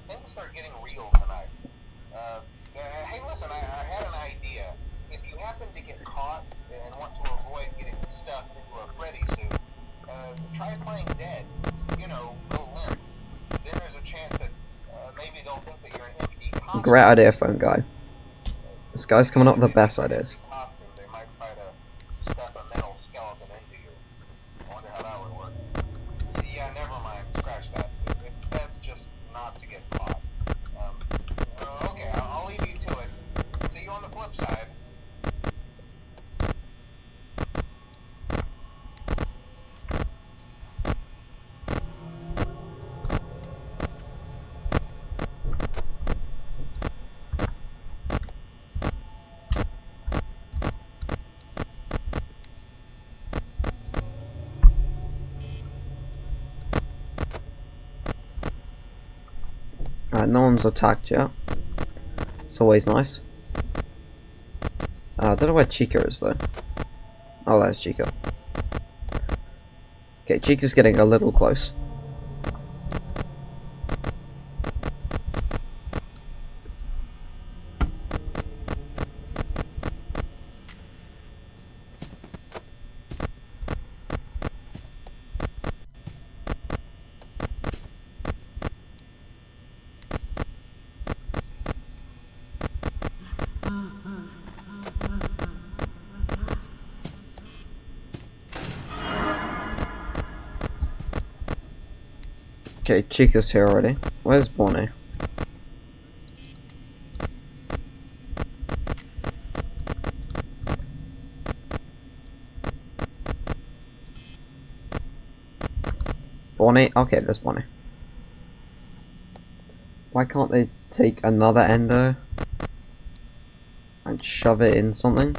Things are getting real tonight. Hey, listen, I had an idea. If you happen to get caught and want to avoid getting stuffed into a Freddy suit, try playing dead. You know, go limp. Then there's a chance that maybe they'll think that you're an empty costume. Great idea, phone guy. This guy's coming up with the best ideas. They might try to stuff a metal skeleton into you. I wonder how that would work. Yeah, never mind. Scratch that. It's best just not to get caught. Okay, I'll leave you to it. See you on the flip side. No one's attacked yet. It's always nice. I don't know where Chica is though. Oh, there's Chica. Okay, Chica's getting a little close. Okay, Chica's here already. Where's Bonnie? Bonnie? Okay, there's Bonnie. Why can't they take another endo and shove it in something?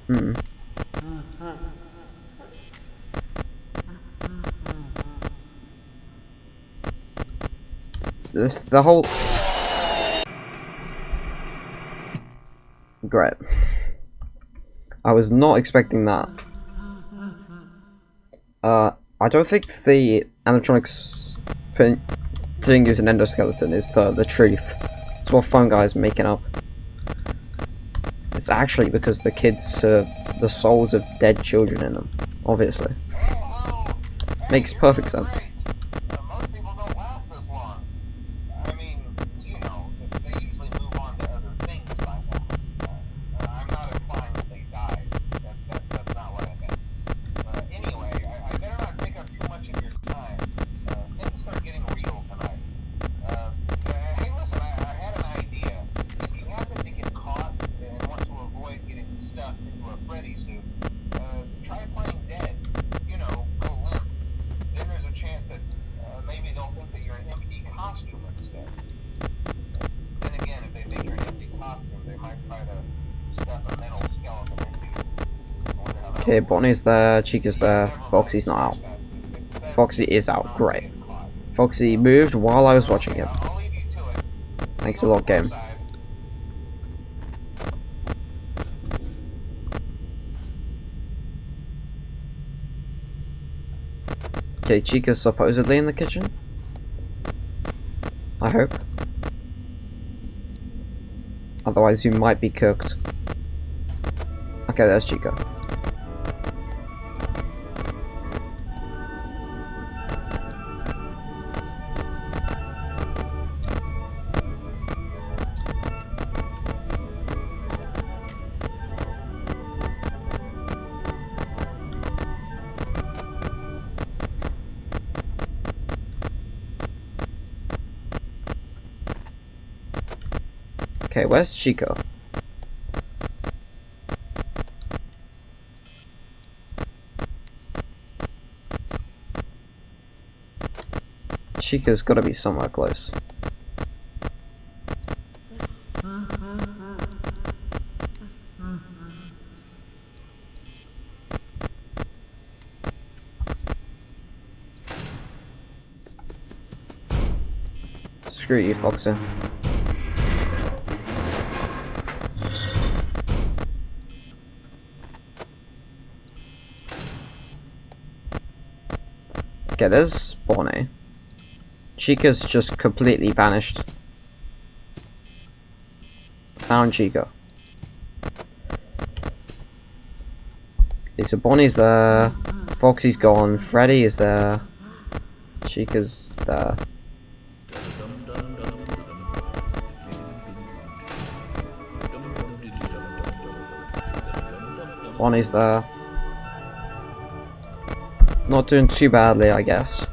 Hmm. The whole... Great. I was not expecting that. I don't think the animatronics thing using endoskeleton is the truth. It's what Phone Guy's making up. It's actually because the kids are the souls of dead children in them, obviously. Makes perfect sense. Most people don't last this long. I mean, you know, they usually move on to other things by now. I'm not implying that they died. That's not what I meant. Anyway, I better not take up too much of your time. Things are getting real tonight. Hey, listen, I had an idea. If you happen to get caught and want to avoid getting stuffed into a Freddy suit, try playing dead. You know, go limp. Then there's a chance that maybe they'll think that you're an empty costume instead. Then again, if they think you're an empty costume, they might try to stuff a metal skeleton into you. Okay, Bonnie's there, Chica's there, Foxy's not out. Foxy is out, great. Foxy moved while I was watching him. I'll leave you to it. Thanks a lot, game. Okay, Chica's supposedly in the kitchen. I hope. Otherwise you might be cooked. Okay, there's Chica. Okay, where's Chico? Chica's gotta be somewhere close. Screw you, Foxy. Okay, there's Bonnie. Chica's just completely vanished. Found Chica. Okay, so Bonnie's there. Foxy's gone. Freddy is there. Chica's there. Bonnie's there. Not doing too badly, I guess.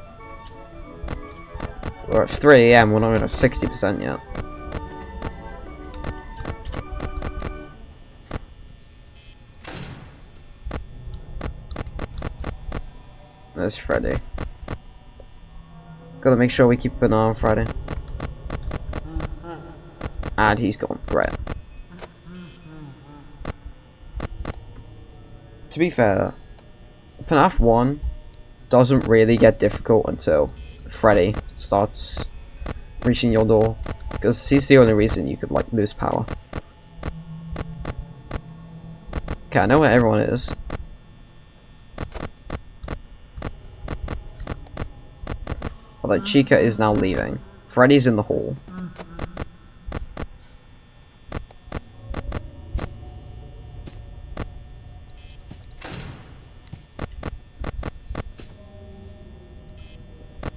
We're at 3 AM, we're not even at 60% yet. There's Freddy. Gotta make sure we keep an eye on Freddy. And he's gone. Right. To be fair, Fnaf 1 doesn't really get difficult until Freddy starts reaching your door, because he's the only reason you could like lose power. Okay, I know where everyone is. Although Chica is now leaving. Freddy's in the hall.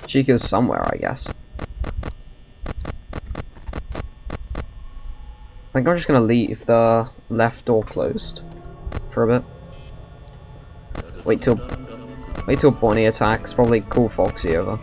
Chica's somewhere, I guess. I think I'm just gonna leave the left door closed for a bit. Wait till Wait till Bonnie attacks, probably call Foxy over.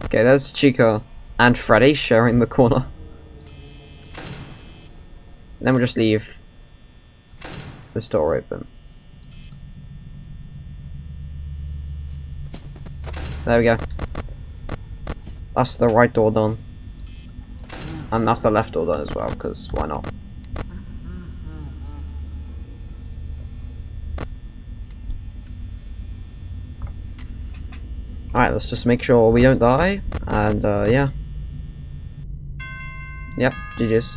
Okay, there's Chica and Freddy sharing the corner. Then we'll just leave this door open. There we go. That's the right door done. And that's the left door done as well, because why not? Alright, let's just make sure we don't die, and yeah. Yep, GG's.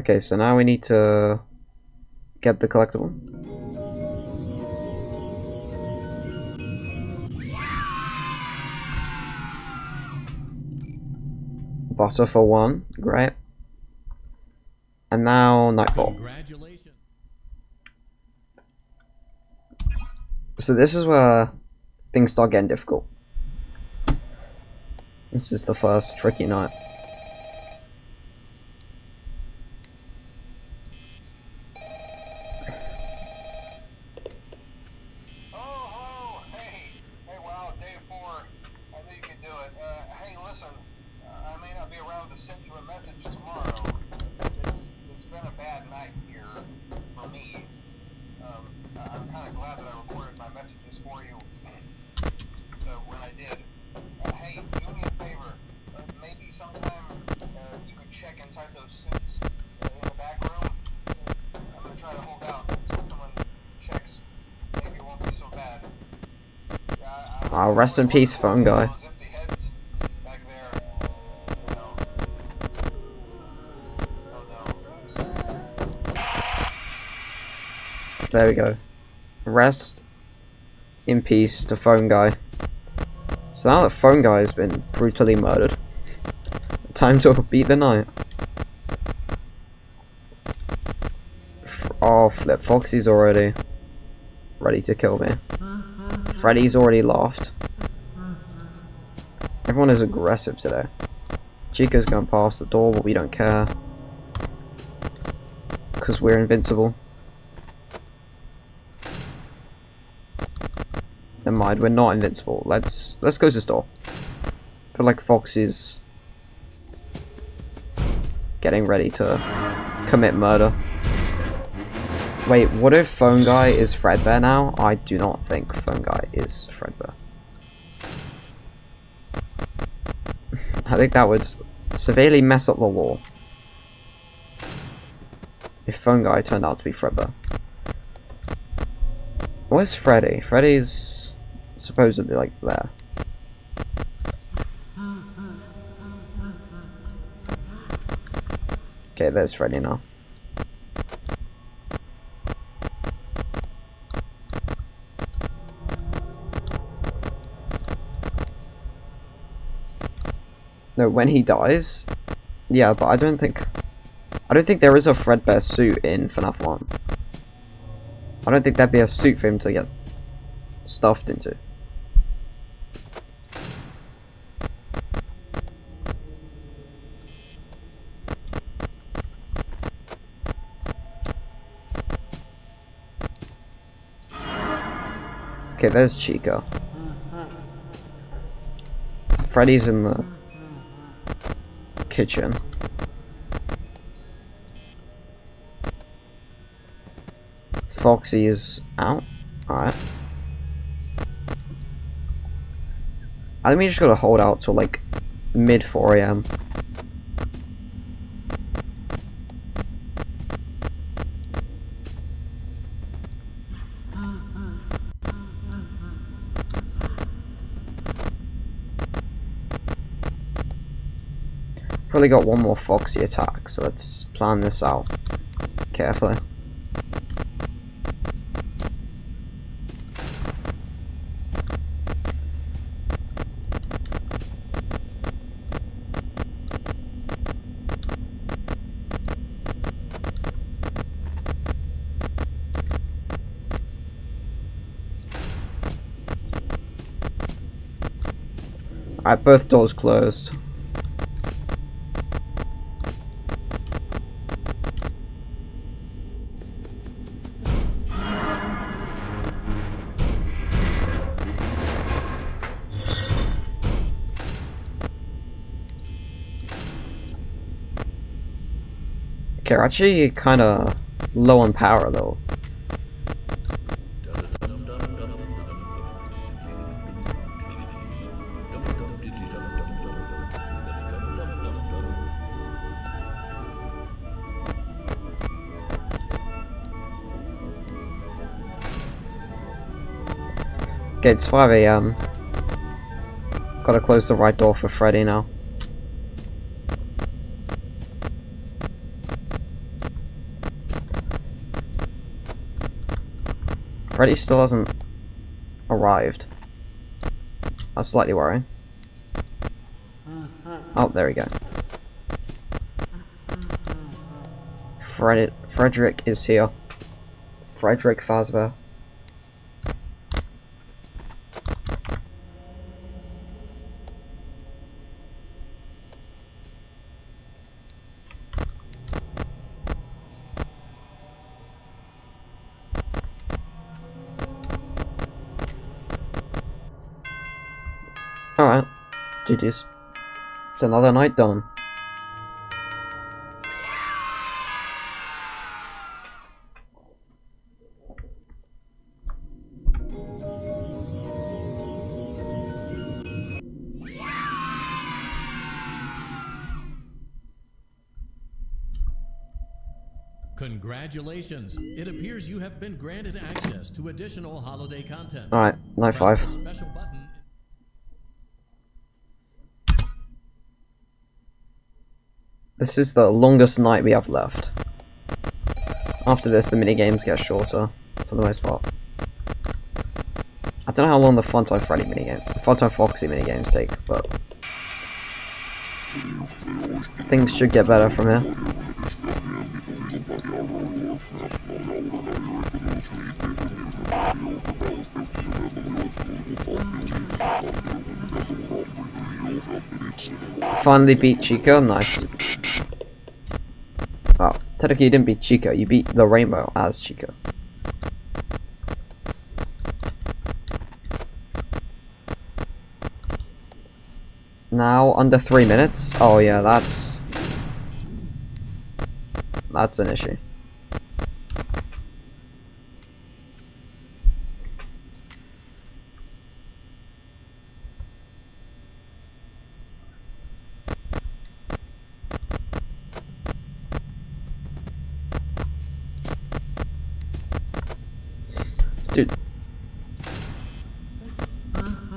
Okay, so now we need to get the collectible. Butter for 1, great. And now Nightfall. Congratulations. So this is where things start getting difficult. This is the first tricky night. Oh, hey, wow, day 4. I knew you could do it. Hey, listen, I may not be around to send you a message tomorrow. It's been a bad night here for me. I'm kind of glad that I recorded my messages for you when I did. Hey, do me a favor. Maybe sometime you could check inside those suits in the back room. I'm going to try to hold out until someone checks. Maybe it won't be so bad. Oh, rest in peace, phone guy. Those empty heads back there, you know. Oh no. There we go. Rest in peace to phone guy. So now that phone guy has been brutally murdered, time to beat the night. Oh flip, Foxy's already ready to kill me. Freddy's already laughed. Everyone is aggressive today. Chica's going past the door, but we don't care. Because we're invincible. Never mind, we're not invincible. Let's close this door. I feel like Foxy's getting ready to commit murder. Wait, what if Phone Guy is Fredbear now? I do not think Phone Guy is Fredbear. I think that would severely mess up the law if Phone Guy turned out to be Fredbear. Where's Freddy? Freddy's supposedly like there. Okay, there's Freddy now. No, when he dies, yeah, but I don't think there is a Fredbear suit in FNAF 1. I don't think that'd be a suit for him to get stuffed into. Okay, there's Chica. Freddy's in the kitchen. Foxy is out. Alright. I think we just gotta hold out till like mid 4 AM. Probably got one more Foxy attack, so let's plan this out carefully. Alright, both doors closed. Okay, we're actually kinda low on power though. Okay, it's 5 AM. Gotta close the right door for Freddy now. Freddy still hasn't arrived. That's slightly worrying. Oh, there we go. Frederick is here. Frederick Fazbear. Alright, GG's. It's another night done. Congratulations! It appears you have been granted access to additional holiday content. Alright, night Press 5. the special button. This is the longest night we have left. After this, the minigames get shorter, for the most part. I don't know how long the Funtime Freddy minigame, Funtime Foxy minigames take, but things should get better from here. Finally beat Chica, nice. Well, technically you didn't beat Chica, you beat the rainbow as Chica. Now under 3 minutes. Oh yeah, that's an issue. Dude,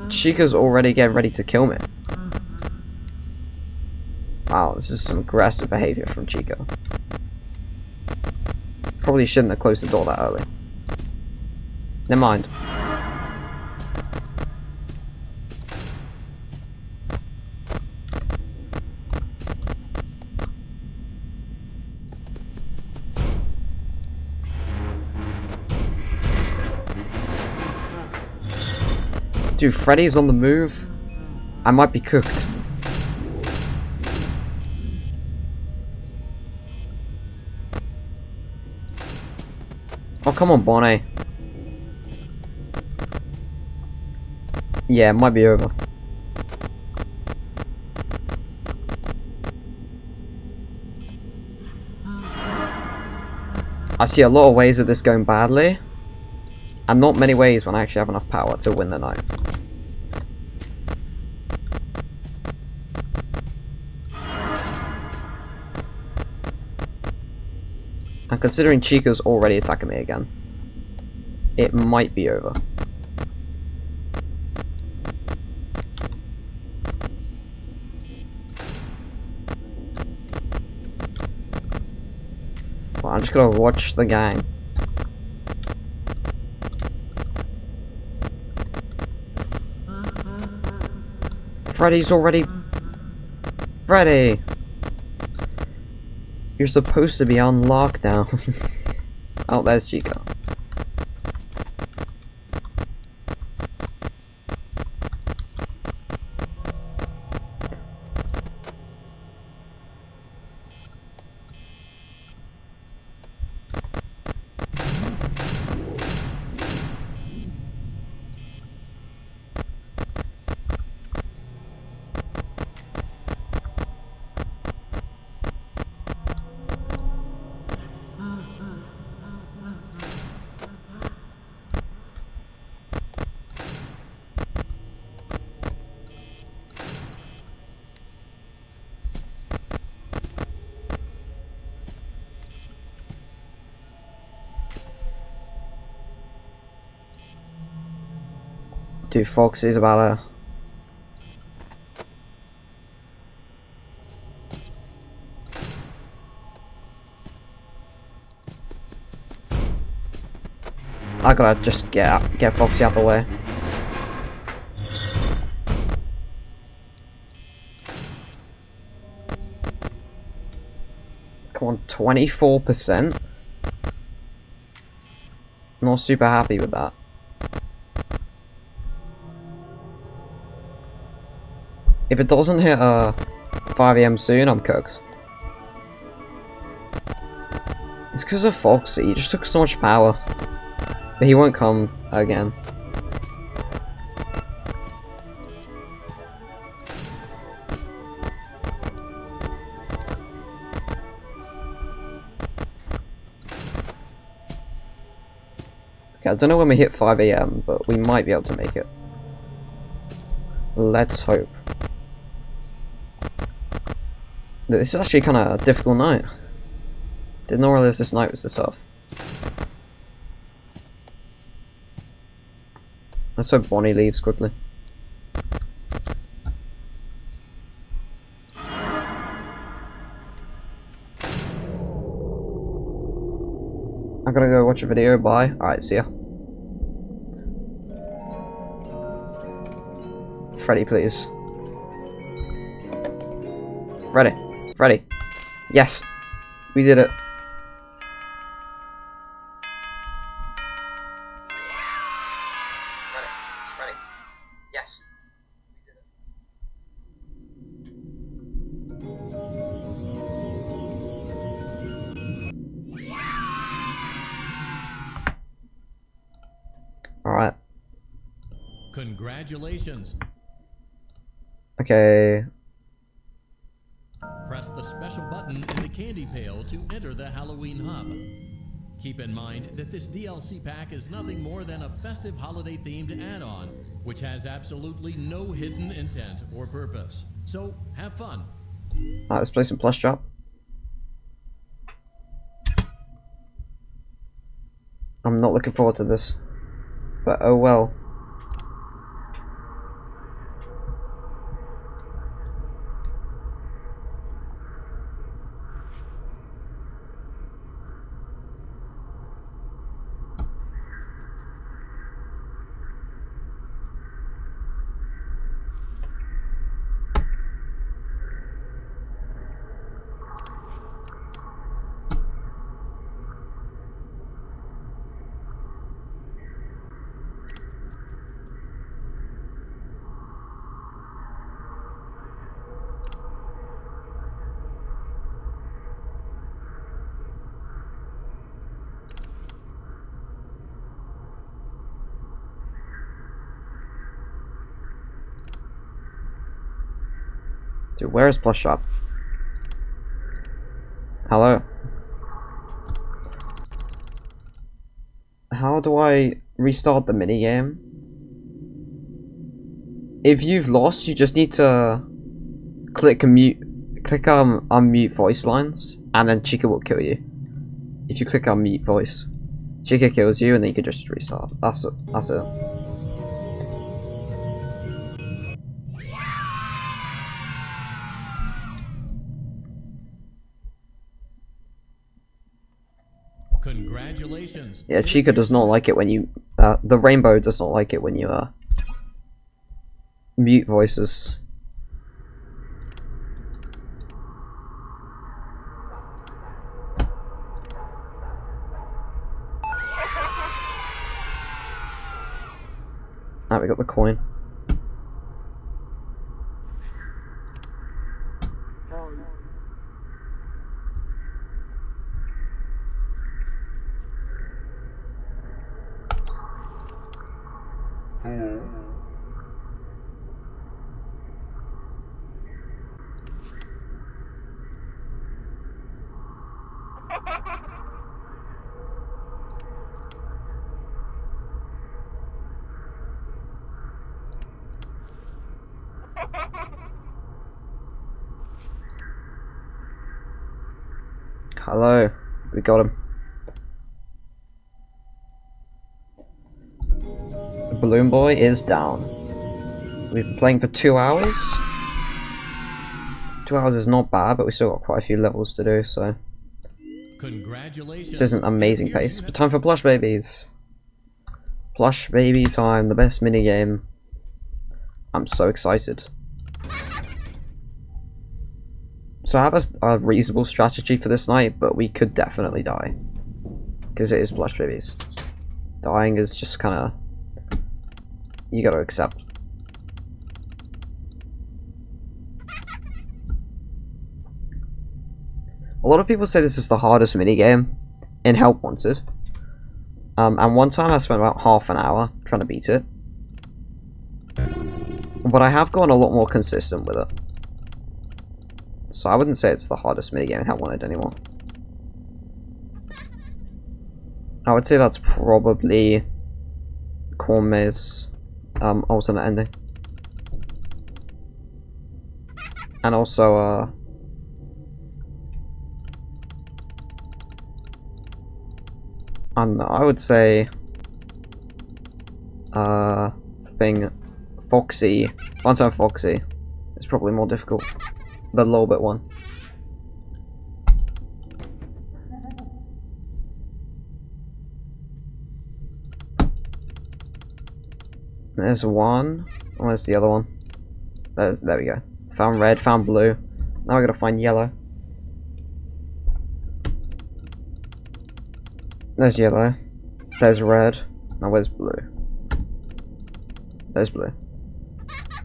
Chica's already getting ready to kill me. Wow, this is some aggressive behavior from Chica. Probably shouldn't have closed the door that early. Never mind. Dude, Freddy's on the move. I might be cooked. Oh, come on, Bonnie. Yeah, it might be over. I see a lot of ways of this going badly, and not many ways when I actually have enough power to win the night. And considering Chica's already attacking me again, it might be over. Well, I'm just gonna watch the gang. Freddy's already... Freddy! You're supposed to be on lockdown. Oh, there's Chica. Dude, Foxy's about to... I gotta just get Foxy out the way. Come on, 24%? Not super happy with that. If it doesn't hit 5 AM soon, I'm cooked. It's because of Foxy, he just took so much power. But he won't come again. Okay, I don't know when we hit 5 AM, but we might be able to make it. Let's hope. This is actually kind of a difficult night. Did not realize this night was this tough. Let's hope Bonnie leaves quickly. I gotta go watch a video, bye. Alright, see ya. Freddy, please. Freddy. Freddy. Yes! We did it. Freddy. Yes. Alright. Congratulations. Okay. Press the special button in the candy pail to enter the Halloween hub. Keep in mind that this DLC pack is nothing more than a festive holiday-themed add-on, which has absolutely no hidden intent or purpose. So, have fun. Alright, let's play some plush drop. I'm not looking forward to this. But oh well. Dude, where is plush shop? Hello? How do I restart the minigame? If you've lost, you just need to click unmute voice lines, and then Chica will kill you. If you click unmute voice, Chica kills you, and then you can just restart. That's it. That's it. Congratulations. Yeah, Chica does not like it when you, the rainbow does not like it when you, mute voices. Ah, we got the coin. Hello, we got him. Balloon Boy is down. We've been playing for 2 hours. 2 hours is not bad, but we still got quite a few levels to do, so Congratulations. this isn't amazing pace. But time for plush babies. Plush baby time, the best minigame. I'm so excited. So I have a reasonable strategy for this night, but we could definitely die. Because it is plush babies. Dying is just kinda... you gotta accept. A lot of people say this is the hardest minigame in Help Wanted. And one time I spent about half an hour trying to beat it. But I have gone a lot more consistent with it. So I wouldn't say it's the hardest minigame in Help Wanted anymore. I would say that's probably Corn Maze alternate ending. And also I don't know, I would say being Foxy, One-Time Foxy is probably more difficult. The little bit one. There's one. Where's the other one? There we go. Found red, found blue. Now I gotta find yellow. There's yellow. There's red. Now where's blue? There's blue.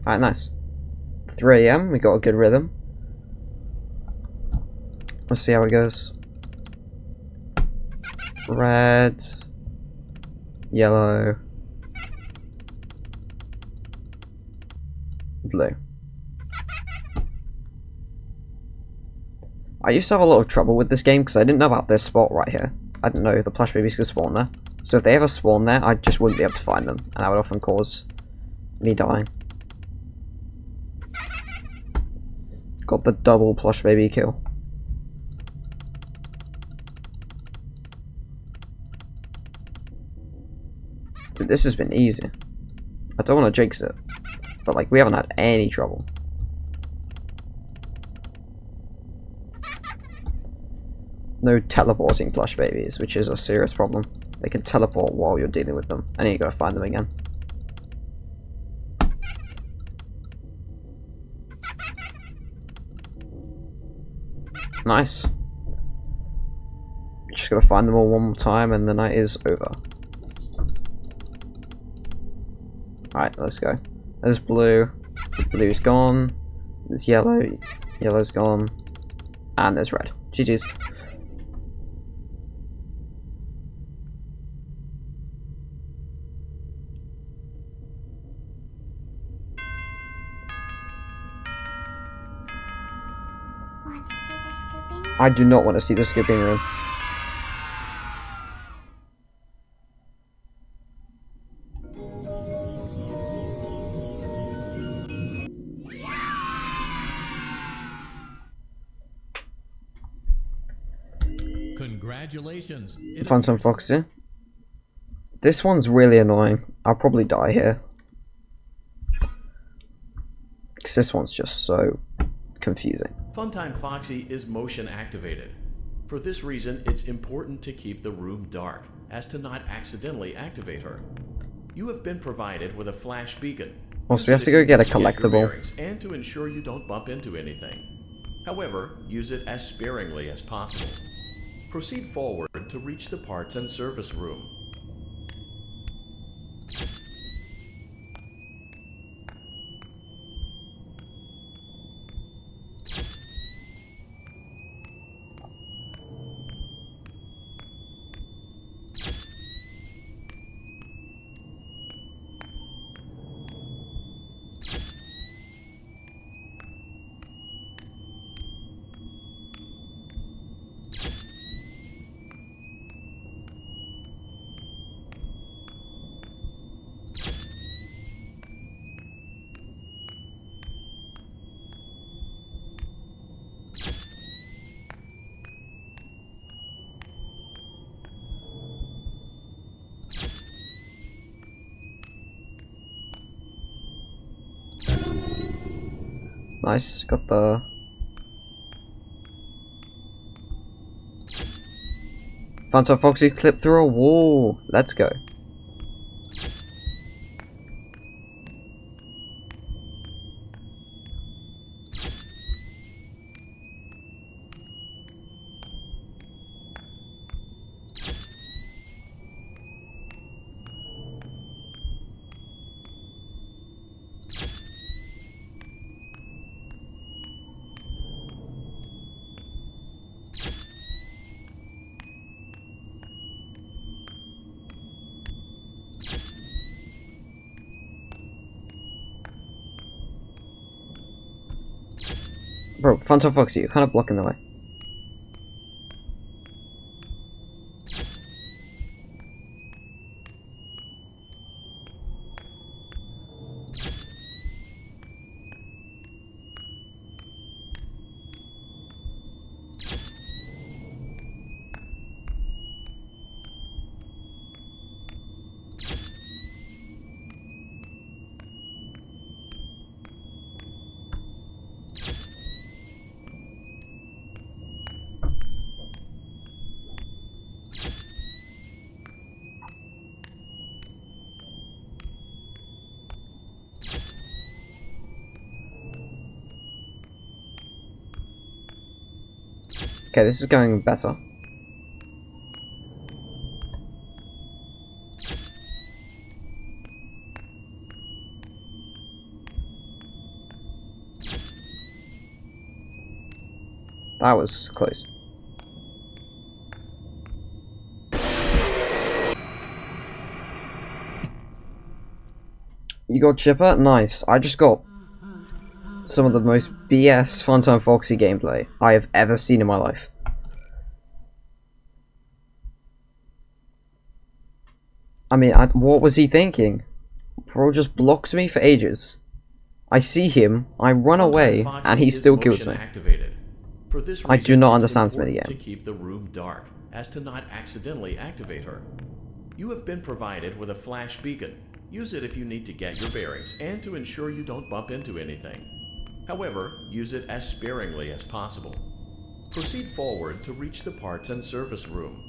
Alright, nice. 3 AM, we got a good rhythm. Let's see how it goes. Red. Yellow. Blue. I used to have a lot of trouble with this game because I didn't know about this spot right here. I didn't know the plush babies could spawn there. So if they ever spawn there, I just wouldn't be able to find them, and that would often cause me dying. Got the double plush baby kill. Dude, this has been easy. I don't want to jinx it, but like we haven't had any trouble. No teleporting plush babies, which is a serious problem. They can teleport while you're dealing with them, and then you gotta find them again. Nice. Just gotta find them all one more time, and the night is over. Alright, let's go. There's blue. Blue's gone. There's yellow. Yellow's gone. And there's red. GG's. Want to see the scooping? I do not want to see the skipping room. Congratulations. Find some Foxy. This one's really annoying. I'll probably die here. Because this one's just so confusing. Funtime Foxy is motion activated. For this reason, it's important to keep the room dark, as to not accidentally activate her. You have been provided with a flash beacon. Also, we have to go get a Use it if you need to your collectible. bearings and to ensure you don't bump into anything. However, use it as sparingly as possible. Proceed forward to reach the parts and service room. Nice. Got the... Phantom Foxy clipped through a wall. Let's go. Bro, Phantom Foxy, you're kind of blocking the way. Okay, this is going better. That was close. You got Chipper? Nice. I just got some of the most BS Phantom Foxy gameplay I have ever seen in my life. I mean, what was he thinking? Bro just blocked me for ages. I see him, I run away, and he still kills me. For this I do reason, not it's understand this important minigame. to keep the room dark, as to not accidentally activate her. You have been provided with a flash beacon. Use it if you need to get your bearings and to ensure you don't bump into anything. However, use it as sparingly as possible. Proceed forward to reach the parts and service room.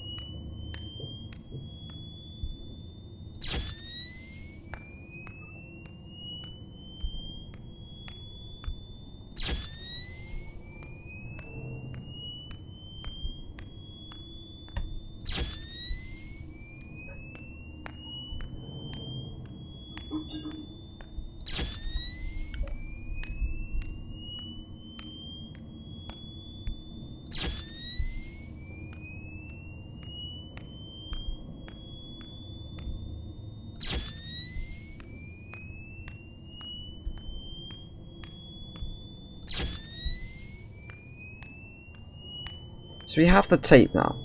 So we have the tape now.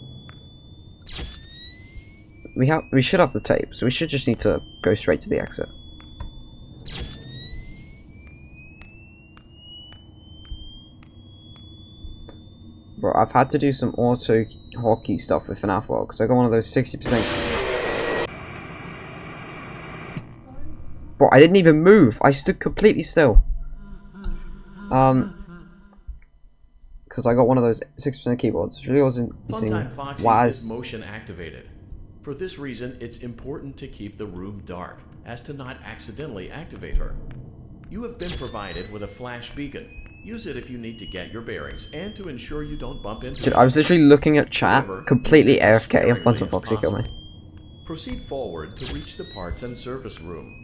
We should have the tape, so we should just need to go straight to the exit. Bro, I've had to do some auto hotkey stuff with Fnaf World because I got one of those 60%. Bro, I didn't even move. I stood completely still. Because I got one of those 60% keyboards. It really wasn't Funtime Foxy is motion activated. For this reason, it's important to keep the room dark, as to not accidentally activate her. You have been provided with a flash beacon. Use it if you need to get your bearings and to ensure you don't bump into Dude, I was literally looking at chat, completely AFK, and Phantom Foxy killed me. Proceed forward to reach the parts and service room.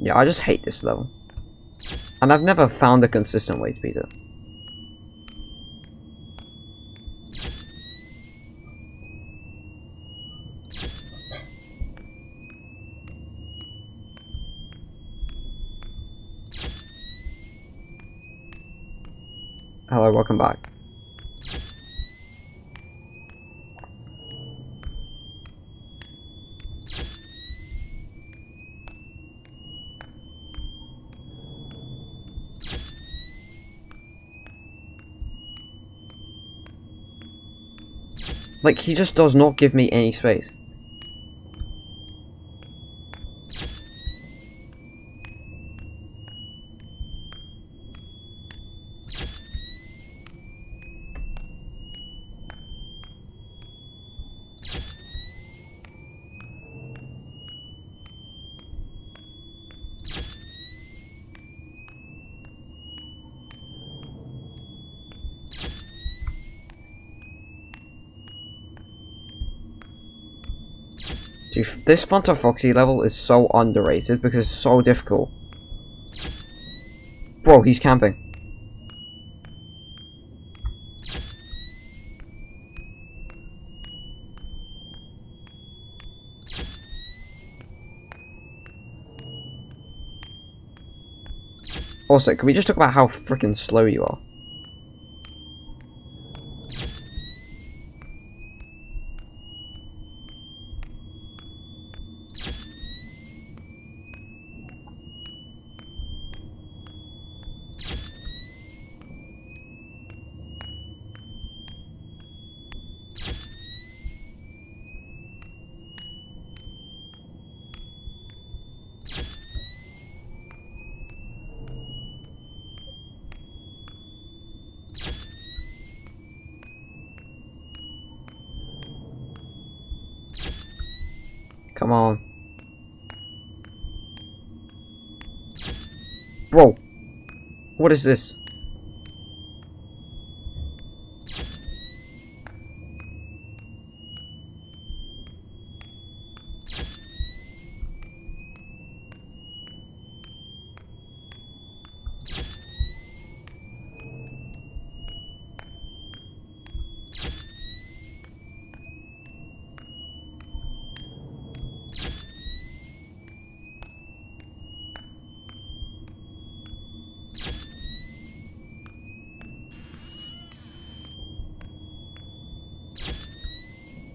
Yeah, I just hate this level. And I've never found a consistent way to beat it. Hello, welcome back. Like, he just does not give me any space. Dude, this Fanta Foxy level is so underrated because it's so difficult. Bro, he's camping. Also, can we just talk about how freaking slow you are? Come on. Bro, what is this?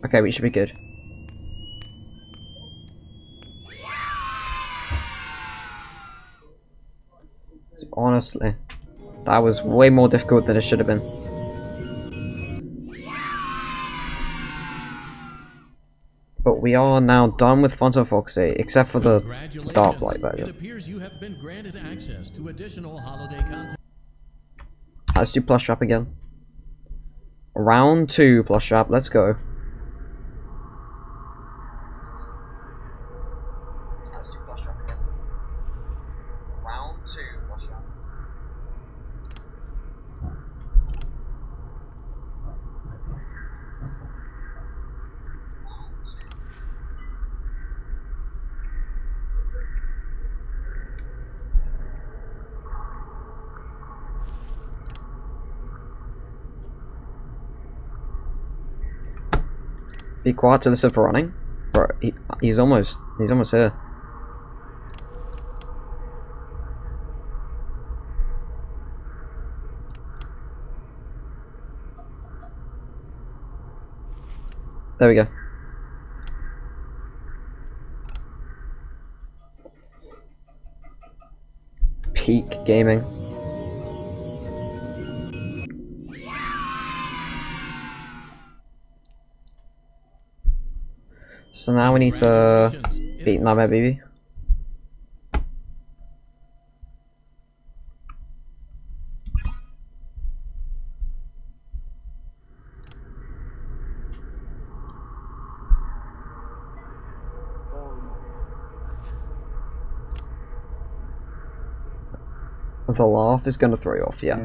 Okay, we should be good. Honestly, that was way more difficult than it should have been. But we are now done with Fanta Foxy, except for the Dark Light It version. appears you have been granted access to additional holiday content. Let's do Plush Trap again. Round 2 Plush Trap, let's go. Let's do Plush Trap again. Round 2 Plush Trap. Be quiet to listen for running. Bro, he's almost here. There we go. Peak gaming. So now we need to beat Nightmare Baby. The laugh is gonna throw you off, yeah.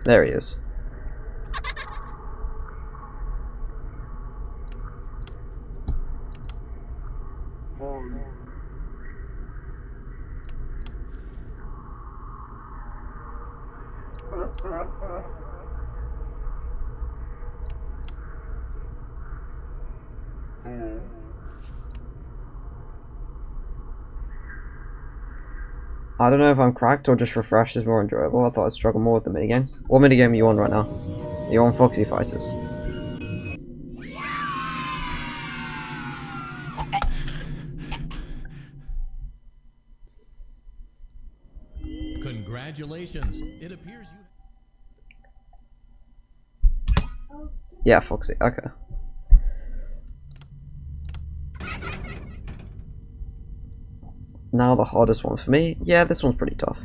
There he is. I don't know if I'm cracked or just refreshed is more enjoyable. I thought I'd struggle more with the minigame. What minigame are you on right now? You're on Foxy Fighters. Congratulations. It appears you... Yeah, Foxy. Okay. Now the hardest one for me. Yeah, this one's pretty tough.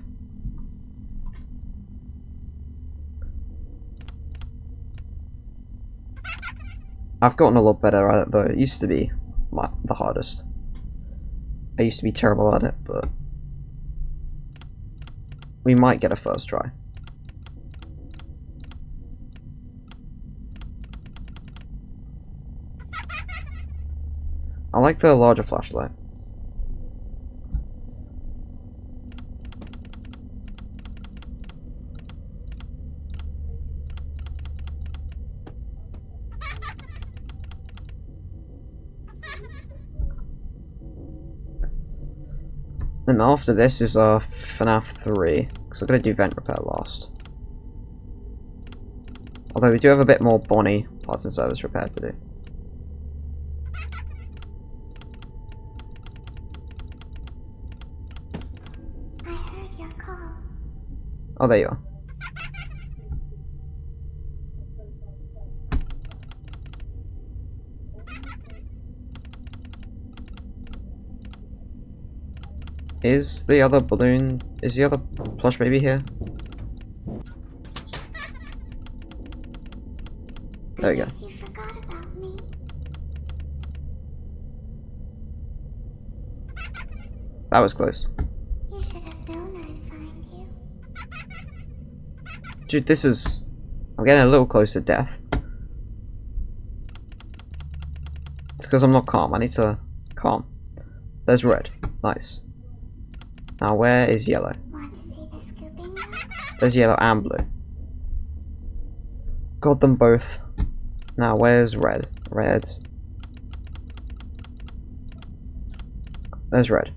I've gotten a lot better at it though. It used to be the hardest. I used to be terrible at it, but we might get a first try. I like the larger flashlight. And after this is Fnaf 3, because I'm going to do vent repair last. Although we do have a bit more Bonnie parts and service repair to do. I heard your call. Oh, there you are. Is the other plush baby here? There we go. Guess you forgot about me. That was close. You should have known I'd find you. Dude, this is... I'm getting a little close to death. It's because I'm not calm. I need to calm. There's red. Nice. Now where is yellow? Want to see the scooping room? There's yellow and blue. Got them both. Now where's red? Red. There's red.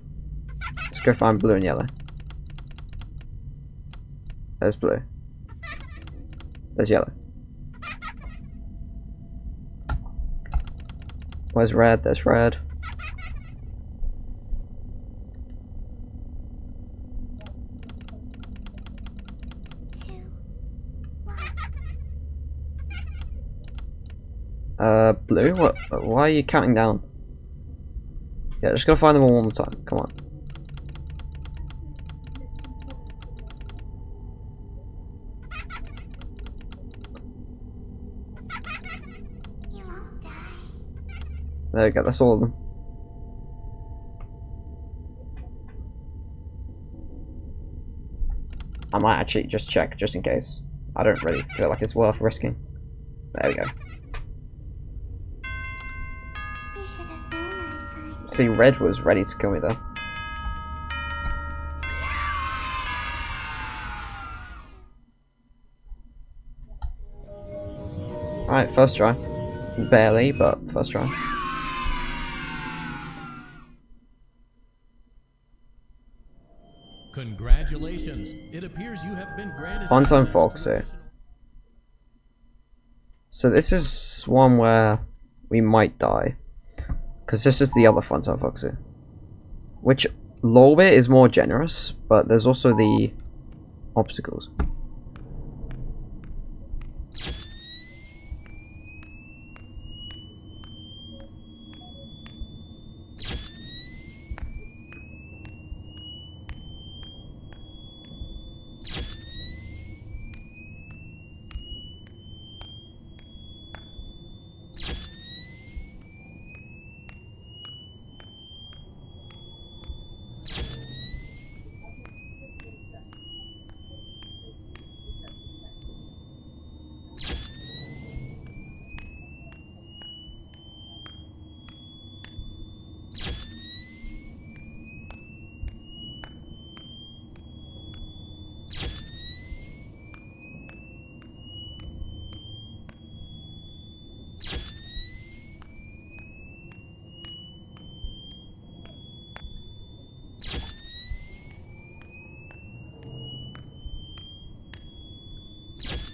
Let's go find blue and yellow. There's blue. There's yellow. Where's red? There's red. Blue? What? Why are you counting down? Yeah, just gotta find them all one more time. Come on. You won't die. There we go, that's all of them. I might actually just check, just in case. I don't really feel like it's worth risking. There we go. You should have known I'd find you. See, red was ready to kill me though. Alright, first try. Barely, but first try. Congratulations. It appears you have been granted Fun time access to Foxy. additional- So this is one where we might die. Because this is the other fun time Foxy. Which, low bit is more generous, but there's also the obstacles.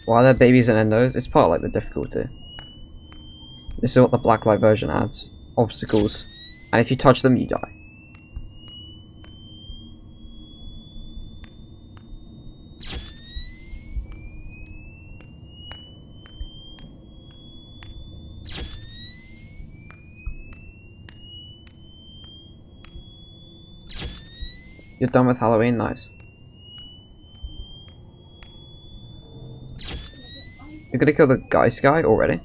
Why are there babies and endos? It's part of like the difficulty. This is what the blacklight version adds. Obstacles. And if you touch them, you die. You're done with Halloween? Nice. You're gonna kill the Geist guy already?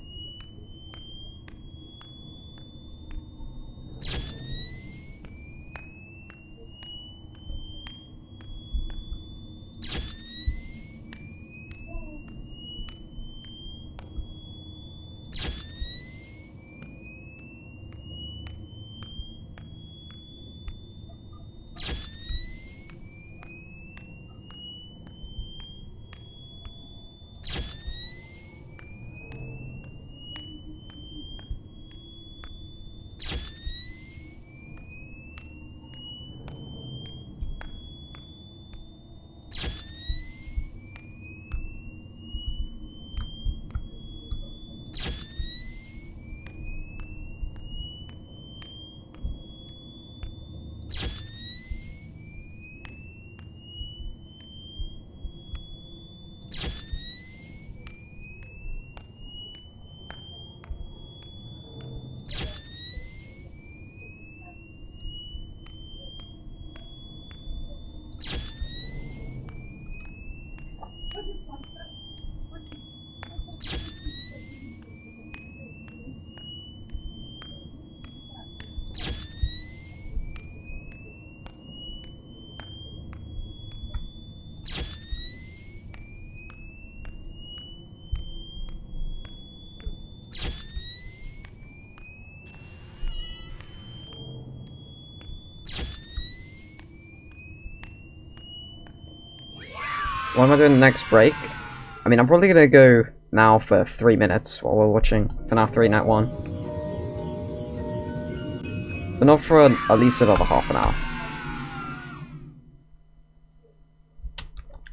What am I doing next break? I mean, I'm probably gonna go now for 3 minutes while we're watching Fnaf 3 Night 1. But not for at least another half an hour.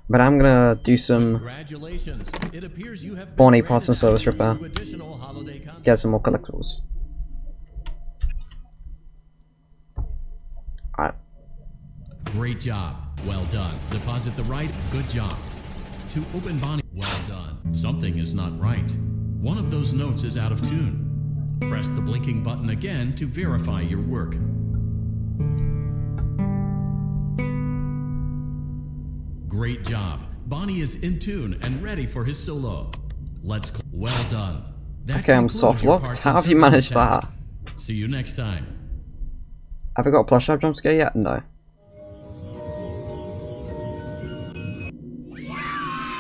But I'm gonna do some Congratulations. It appears you have Bonnie been parts and granted service repair. access to additional holiday content. Get some more collectibles. Alright. Great job. Well done. Deposit the right. Good job. To open Bonnie. Well done. Something is not right. One of those notes is out of tune. Press the blinking button again to verify your work. Great job. Bonnie is in tune and ready for his solo. Well done. That Okay, I'm concludes soft your locked. parts How and have you services managed task. that? See you next time. Have I got a plush trap jump scare yet? No.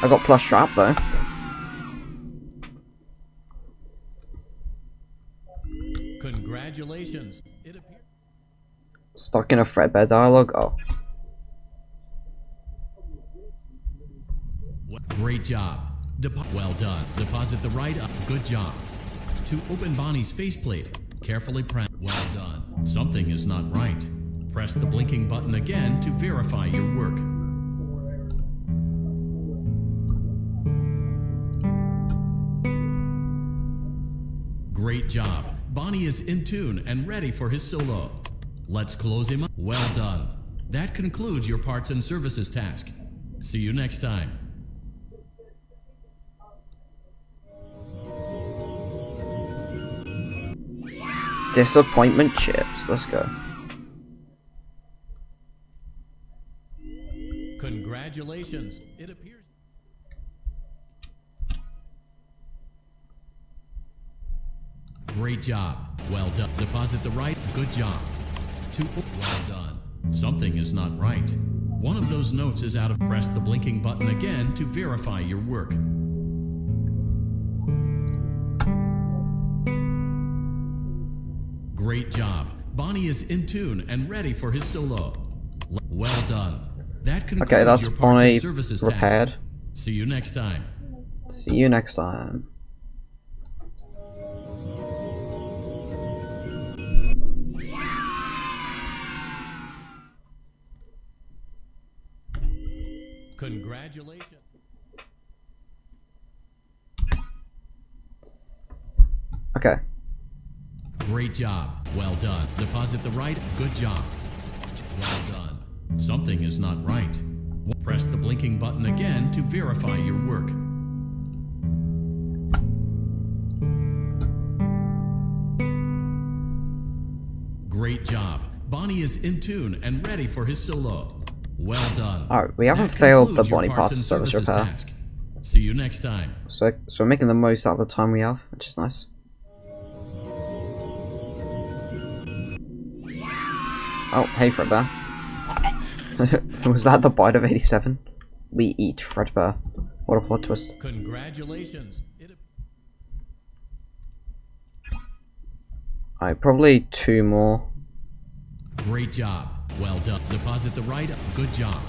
I got plush trap though. Congratulations. It appears. Stuck in a threadbare dialogue? Oh. Great job. Well done. Deposit the right up. Good job. To open Bonnie's faceplate, carefully press. Well done. Something is not right. Press the blinking button again to verify your work. Great job. Bonnie is in tune and ready for his solo. Let's close him up. Well done. That concludes your parts and services task. See you next time. Disappointment chips. Let's go. Congratulations. It appears. Great job. Well done. Deposit the right. Good job. Well done. Something is not right. One of those notes is out of. Press the blinking button again to verify your work. Great job. Bonnie is in tune and ready for his solo. Well done. That concludes Okay, that's your parts Bonnie and services repaired. task. See you next time. See you next time. Congratulations. Okay. Great job. Well done. Deposit the right. Good job. Well done. Something is not right. Press the blinking button again to verify your work. Great job. Bonnie is in tune and ready for his solo. Well done. Alright, we haven't That failed the concludes your body parts parts and service services repair. task. See you next time. So we're making the most out of the time we have, which is nice. Oh, hey Fredbear. Was that the bite of 87? We eat Fredbear. What a plot twist. Congratulations. Alright, probably 2 more. Great job. Well done. Deposit the right. Good job.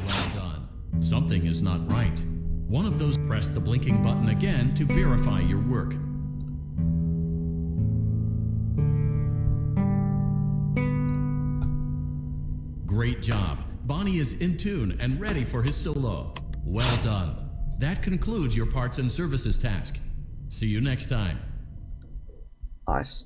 Well done. Something is not right. One of those. Press the blinking button again to verify your work. Great job. Bonnie is in tune and ready for his solo. Well done. That concludes your parts and services task. See you next time. Nice.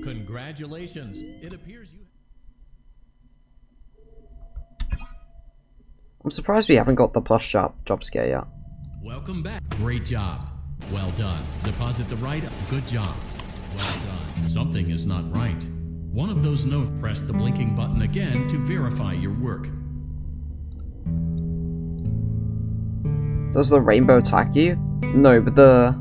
Congratulations. It appears you... I'm surprised we haven't got the plus job scare yet. Welcome back. Great job. Well done. Deposit the right. Good job. Well done. Something is not right. One of those notes. Press the blinking button again to verify your work. Does the rainbow attack you? No, but the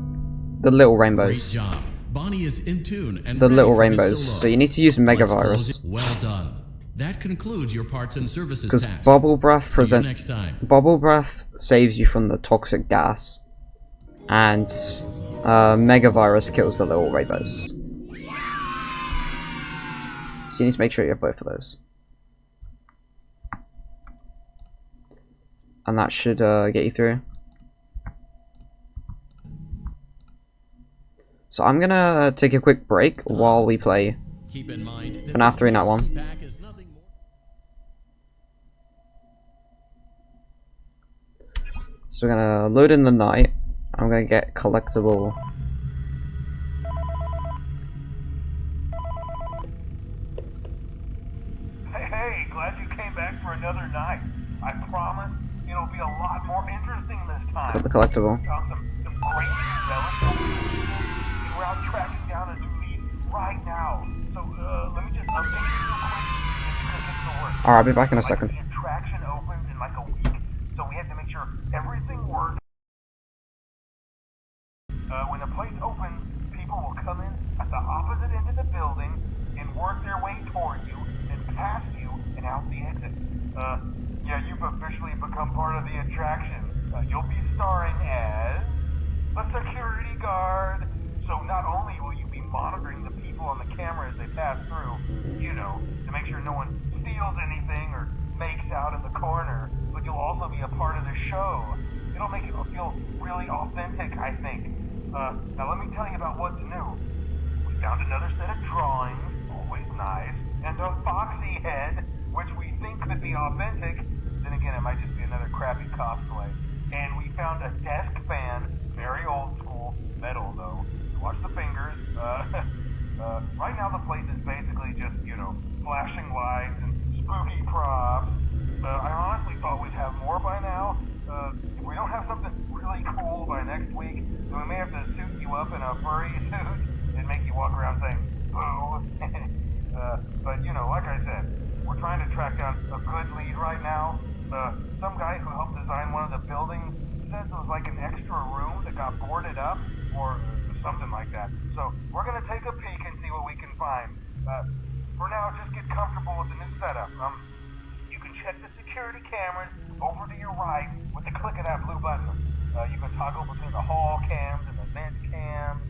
little Great rainbows. job. Bonnie is in tune and The ready little for his rainbows. solo. So you need to use Mega Let's close Virus. it. Well done. That concludes your parts and services Because task. Bubble Breath See you present next time. Bubble Breath saves you from the toxic gas, and Mega Virus kills the little rainbows. So you need to make sure you have both of those, and that should get you through. So I'm gonna take a quick break while we play. Keep in mind that Fnaf this 3 Not 1. DLC pack is nothing more. So we're gonna load in the night. I'm gonna get collectible. Hey, glad you came back for another night. I promise it'll be a lot more interesting this time. Got the collectible. Found some crazy relatives. We're out tracking down a new lead right now. So, let me just update you real quick and you can get to work. Alright, I'll be back in a second. The attraction opens in like a week, so we have to make sure everything works. When the place opens, people will come in at the opposite end of the building and work their way toward you, then past you, and out the exit. Yeah, you've officially become part of the attraction. You'll be starring as a security guard. So not only will you be monitoring the people on the camera as they pass through, you know, to make sure no one steals anything or makes out in the corner, but you'll also be a part of the show. It'll make it feel really authentic, I think. Now let me tell you about what's new. We found another set of drawings, always nice, and a foxy head, which we think could be authentic. Then again, it might just be another crappy cosplay. And we found a desk fan, very old school, metal though. Watch the fingers. Right now the place is basically just, you know, flashing lights and spooky props. I honestly thought we'd have more by now. If we don't have something really cool by next week, then we may have to suit you up in a furry suit and make you walk around saying, boo. But, you know, like I said, we're trying to track down a good lead right now. Some guy who helped design one of the buildings says it was like an extra room that got boarded up, or something like that. So, we're gonna take a peek and see what we can find. For now, just get comfortable with the new setup. You can check the security cameras over to your right with the click of that blue button. You can toggle between the hall cams and the vent cams.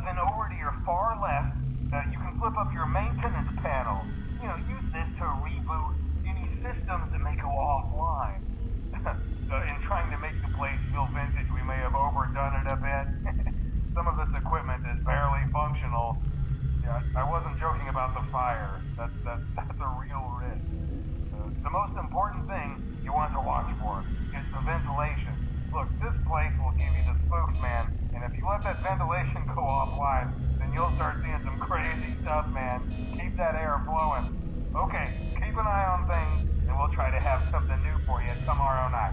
Then over to your far left, you can flip up your maintenance panel. You know, use this to reboot any systems that may go offline. In trying to make the place feel vintage, we may have overdone it a bit. Some of this equipment is barely functional. Yeah, I wasn't joking about the fire. That's a real risk. The most important thing you want to watch for is the ventilation. Look, this place will give you the spooks, man. And if you let that ventilation go offline, then you'll start seeing some crazy stuff, man. Keep that air flowing. Okay, keep an eye on things, and we'll try to have something new for you tomorrow night.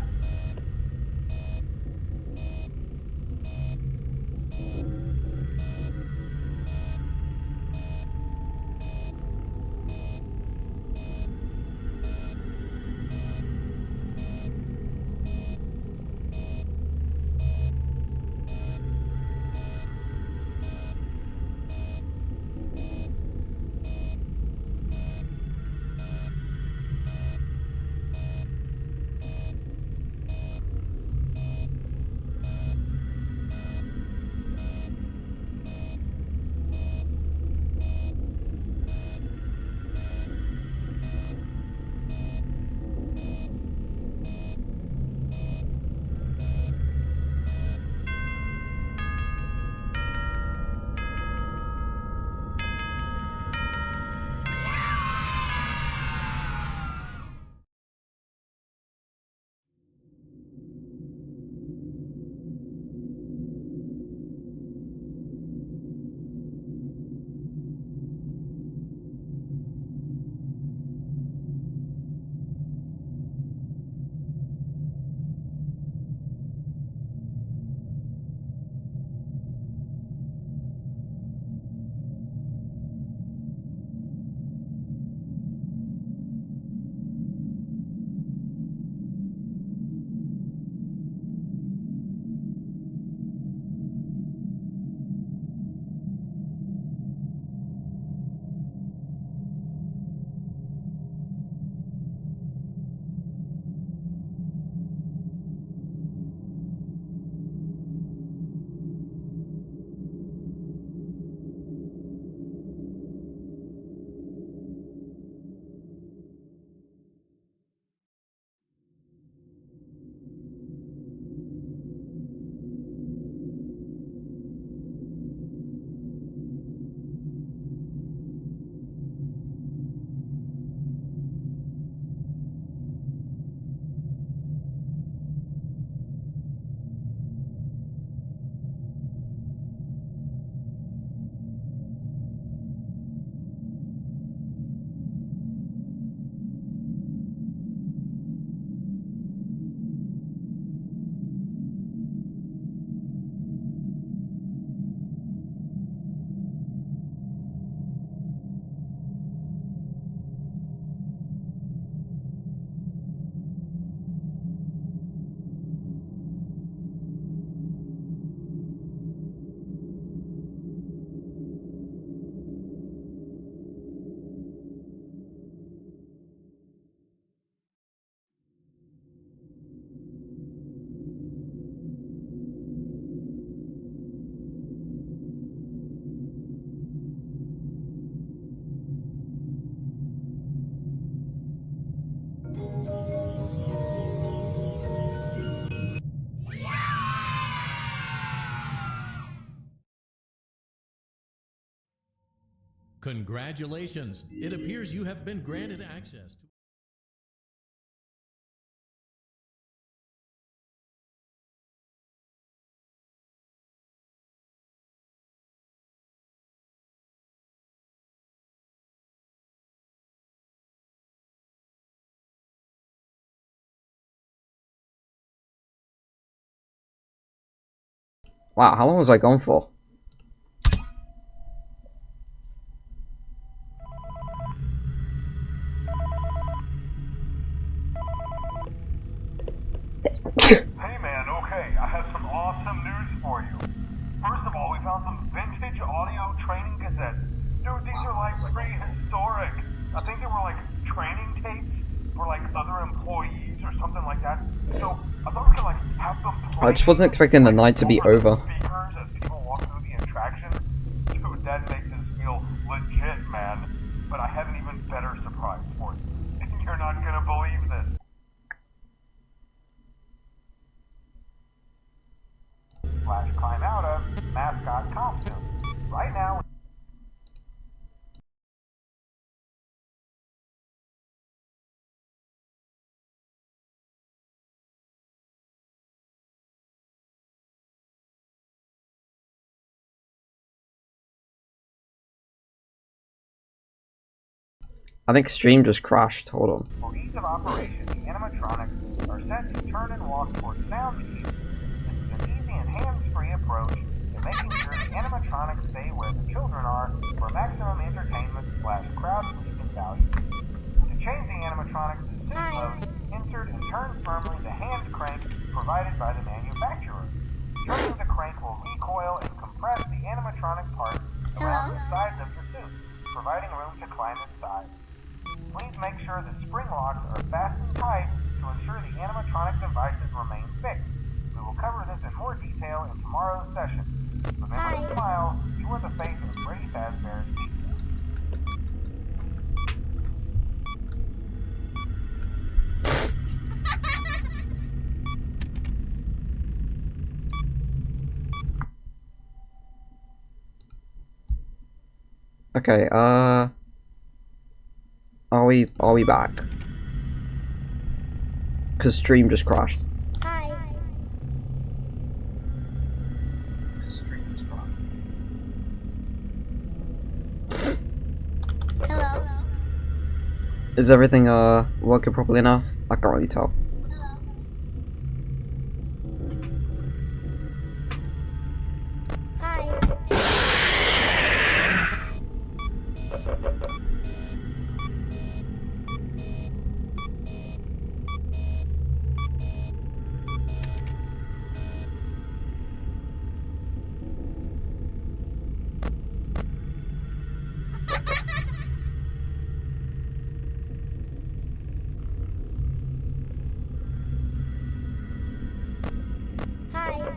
Congratulations! It appears you have been granted access to... Wow, how long was I gone for? Hey man, okay, I have some awesome news for you. First of all, we found some vintage audio training cassettes. Dude, these are like prehistoric. I think they were like training tapes for like other employees or something like that. So I thought we could like have them I just wasn't expecting the night to be over. the speakers as people walk through the attraction. Dude, that makes us feel legit, man. But I have an even better surprise for you. You're not gonna believe this. Flash climb out of mascot costume. Right now. I think stream just crashed. Hold on. For ease of operation, the animatronics are set to turn and walk towards sound cues. This is an easy and hands-free approach to making sure the animatronics stay where the children are for maximum entertainment / crowd-pleasing value. To change the animatronics to suit mode, insert and turn firmly the hand crank provided by the manufacturer. Turning the crank will recoil and compress the animatronic parts around the sides of the suit, providing room to climb inside. Please make sure the spring locks are fastened tight to ensure the animatronic devices remain fixed. We will cover this in more detail in tomorrow's session. Remember to smile. You are the face of Freddy Fazbear's Pizza. Okay, are we back? Cause stream just crashed. Hi. Hello. Is everything working properly now? I can't really tell. Hi. Hi.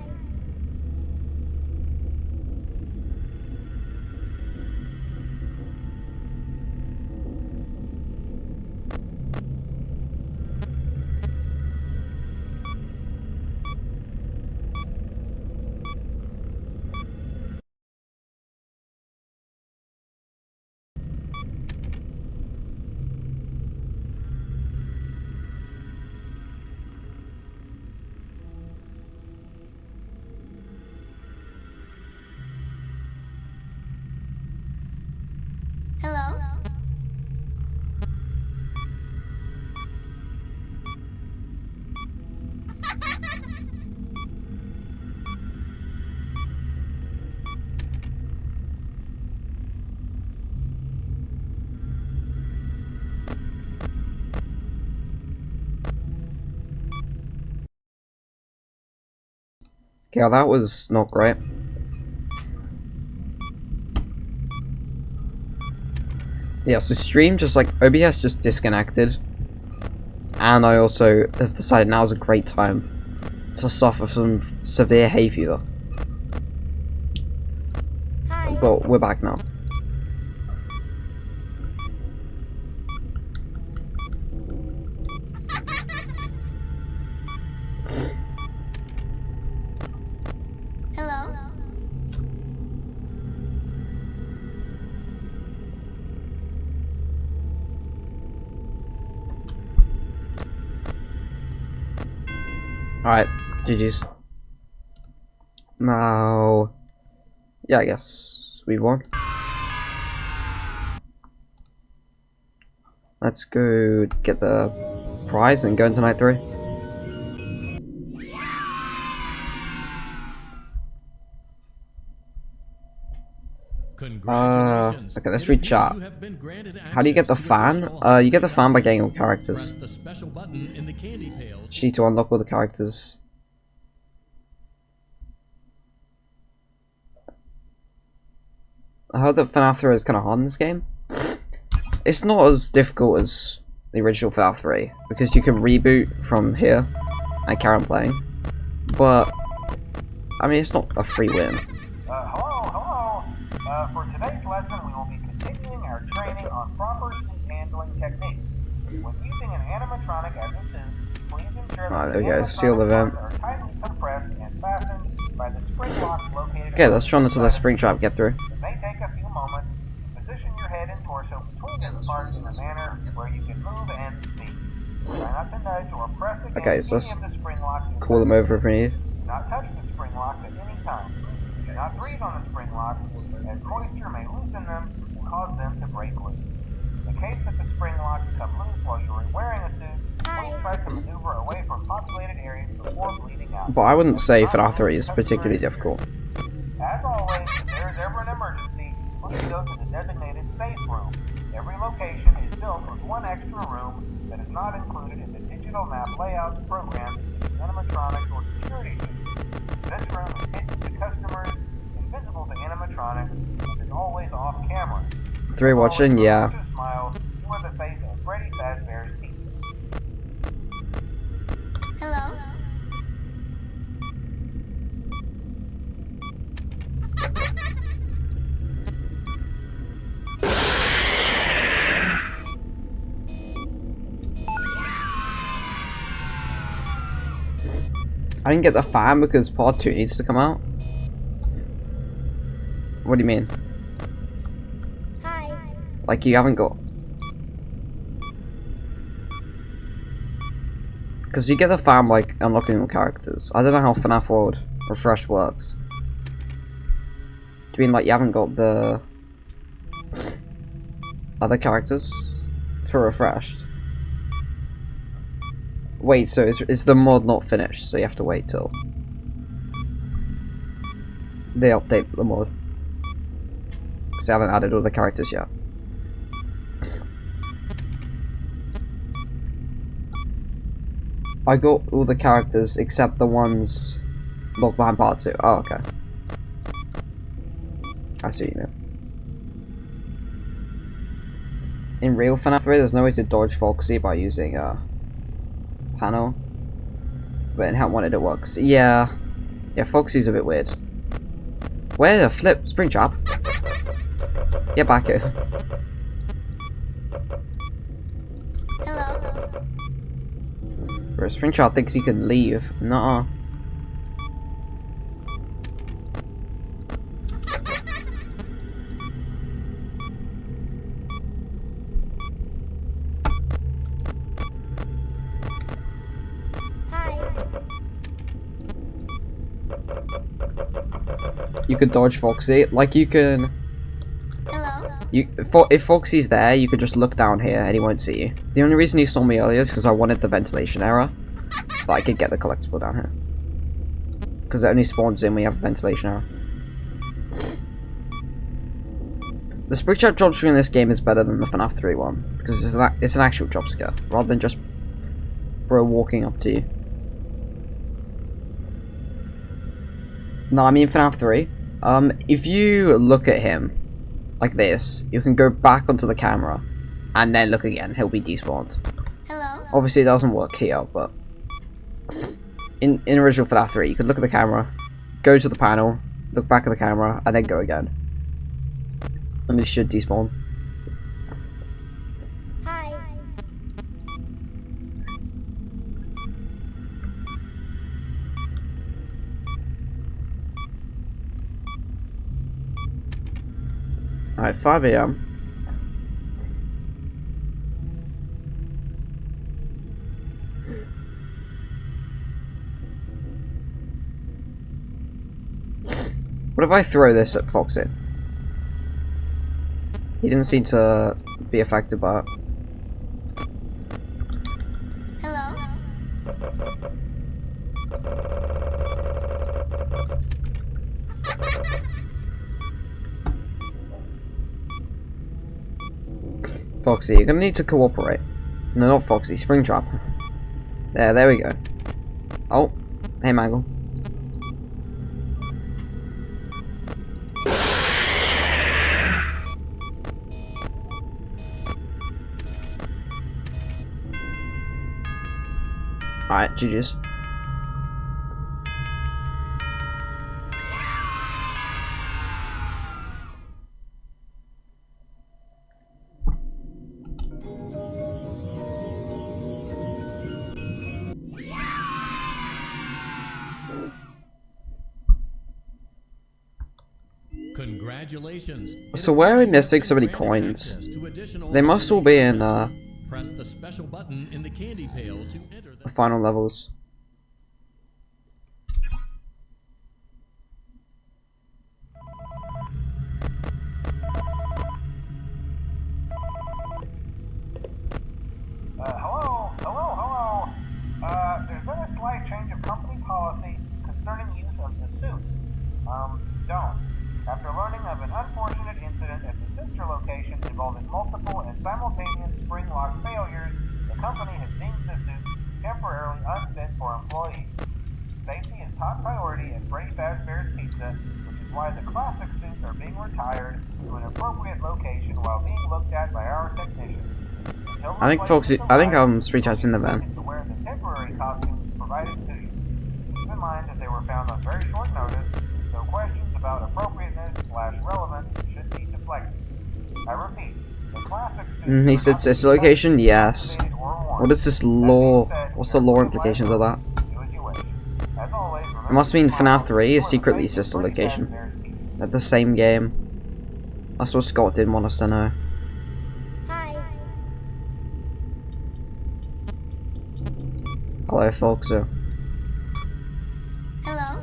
Hello. Yeah, that was not great. Yeah, so stream just like OBS just disconnected, and I also have decided now is a great time to suffer from severe hay fever. Hi. But we're back now. Hello. Alright, GG's. Now, yeah, I guess we won. Let's go get the prize and go into night 3. Congratulations. Okay, let's It read appears chat. you have been granted How do you get the access to fan? additional You get the fan by content. getting all Press characters. the special button in the candy pail. G to unlock all the characters. I heard that Fnaf 3 is kind of hard in this game. It's not as difficult as the original Fnaf 3 because you can reboot from here and carry on playing. But I mean, it's not a free win. Hello. For today's lesson, we will be continuing our training on proper suit handling techniques. When using an animatronic as a suit, please ensure that There we go. Seal the vent. are tightly compressed and fastened by the spring locks located. Okay, let's run until the spring trap get through. It may take a few moments. Position your head and torso between the parts in a manner where you can move and speak. Try not to nudge or press against Okay, so let's any of the spring locks. call them over if we need. Do not touch the spring locks at any time. Do not breathe on the spring locks, as moisture may loosen them and cause them to break loose. In case that the spring locks come loose while you are wearing a suit, please try to maneuver away from populated areas before bleeding out. But I wouldn't say Fnaf 3 is particularly difficult. As always, if there is ever an emergency, please go to the designated safe room. Every location is built with one extra room that is not included in the digital map layouts programmed in animatronics or security systems. This room is hidden to customers, invisible to animatronics, and is always off camera. 3 watching, yeah. Smile, you are the face of Freddy Fazbear's Pizza. Hello? I didn't get the fan because part 2 needs to come out. What do you mean? Hi. Like you haven't got... Because you get the fan like unlocking all characters. I don't know how FNAF World Refresh works. Do you mean like you haven't got the other characters for refreshed? Wait, so is the mod not finished, so you have to wait till they update the mod? Because they haven't added all the characters yet. I got all the characters except the ones locked behind part 2. Oh, okay. I see what you mean. In real FNAF 3, there's no way to dodge Foxy by using panel, but in Help Wanted it works. Yeah, Foxy's a bit weird. Where the flip? Springtrap? Get back here. Hello? Bro, Springtrap thinks he can leave. Nuh-uh. You could dodge Foxy, like you can. Hello? If Foxy's there, you could just look down here and he won't see you. The only reason he saw me earlier is because I wanted the ventilation error, so that I could get the collectible down here. Because it only spawns in when you have a ventilation error. The Springtrap jump scare in this game is better than the FNAF 3 one, because it's an actual jump scare, rather than just bro walking up to you. No, I mean FNAF 3. If you look at him like this, you can go back onto the camera and then look again. He'll be despawned. Hello? Obviously, it doesn't work here, but in original FNAF 3, you could look at the camera, go to the panel, look back at the camera, and then go again. And he should despawn. Hi. Alright, 5 AM. What if I throw this at Foxy? He didn't seem to be affected by it. Hello? Foxy, you're gonna need to cooperate. No, not Foxy, Springtrap. There we go. Oh, hey Mangle. Alright, GG's. Congratulations. So where are missing so many coins? They must all be in Press the special button in the candy pail to enter the final levels. Hello. There's been a slight change of company policy concerning use of the suit. Don't. After learning of an unfortunate incident at the sister location involving multiple and simultaneous spring lock failures, the company has deemed the suit temporarily unfit for employees. Safety is top priority at Freddy Fazbear's Pizza, which is why the classic suits are being retired to an appropriate location while being looked at by our technicians. I think Foxy, Springtrap's in the van. To wear the temporary costumes provided to you. Keep in mind that they were found on very short notice, so questions about appropriateness/relevance should be deflected. I repeat, the classic suits He said sister location? Yes. What is this lore? What's the lore implications of that? It must mean Fnaf 3 is secretly sister location. At the same game. That's what Scott didn't want us to know. Hi. Hello, Foxy. Hello?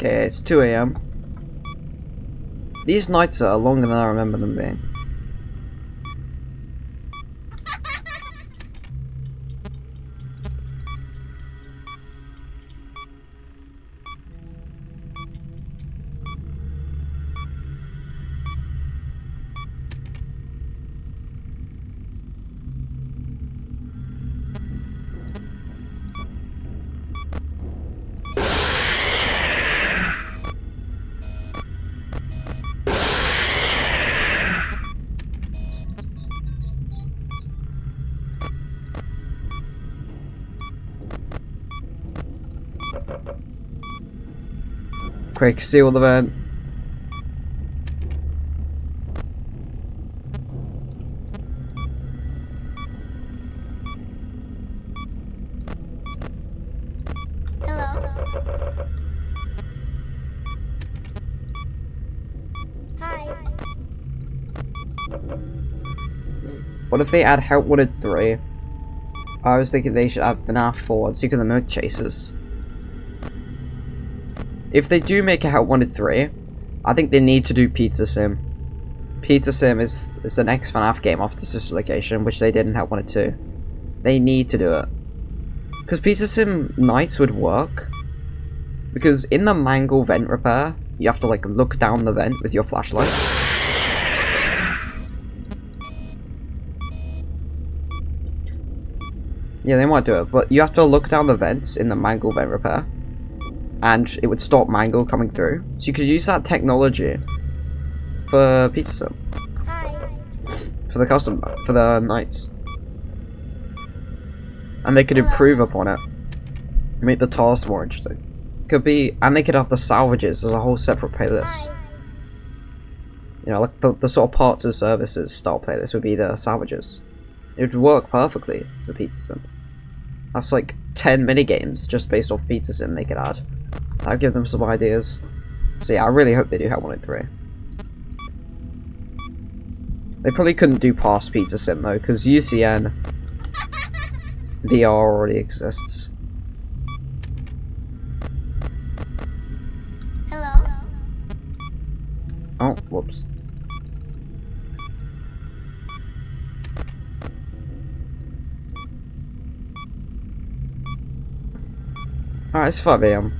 Okay, it's 2 AM. These nights are longer than I remember them being. Quick, seal the vent. Hello? Hi. What if they add Help Wanted 3? I was thinking they should add Fnaf 4 so you can remote chasers. If they do make a Help Wanted 3, I think they need to do Pizza Sim. Pizza Sim is the next FNAF game after Sister Location, which they did in Help Wanted 2. They need to do it. Because Pizza Sim nights would work. Because in the Mangle vent repair, you have to like look down the vent with your flashlight. Yeah, they might do it, but you have to look down the vents in the Mangle vent repair. And it would stop Mangle coming through. So you could use that technology for Pizza Sim. Hi. For the nights. And they could improve upon it. Make the task more interesting. Could be, and they could have the salvages as a whole separate playlist. Hi. You know, like the sort of parts and services style playlist would be the salvages. It would work perfectly for Pizza Sim. That's like 10 minigames just based off Pizza Sim they could add. That'll give them some ideas. So yeah, I really hope they do have 1 and 3. They probably couldn't do past Pizza Sim though, because UCN VR already exists. Hello? Oh, whoops. Alright, it's 5 AM.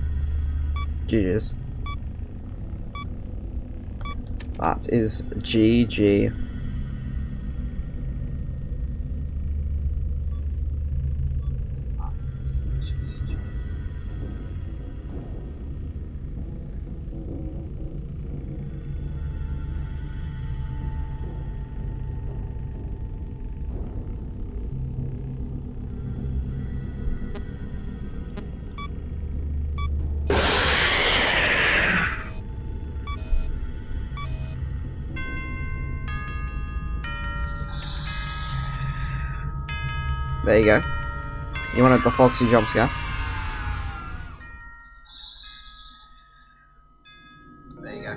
GG's. That is GG. There you go. You wanted the Foxy jump scare? There you go.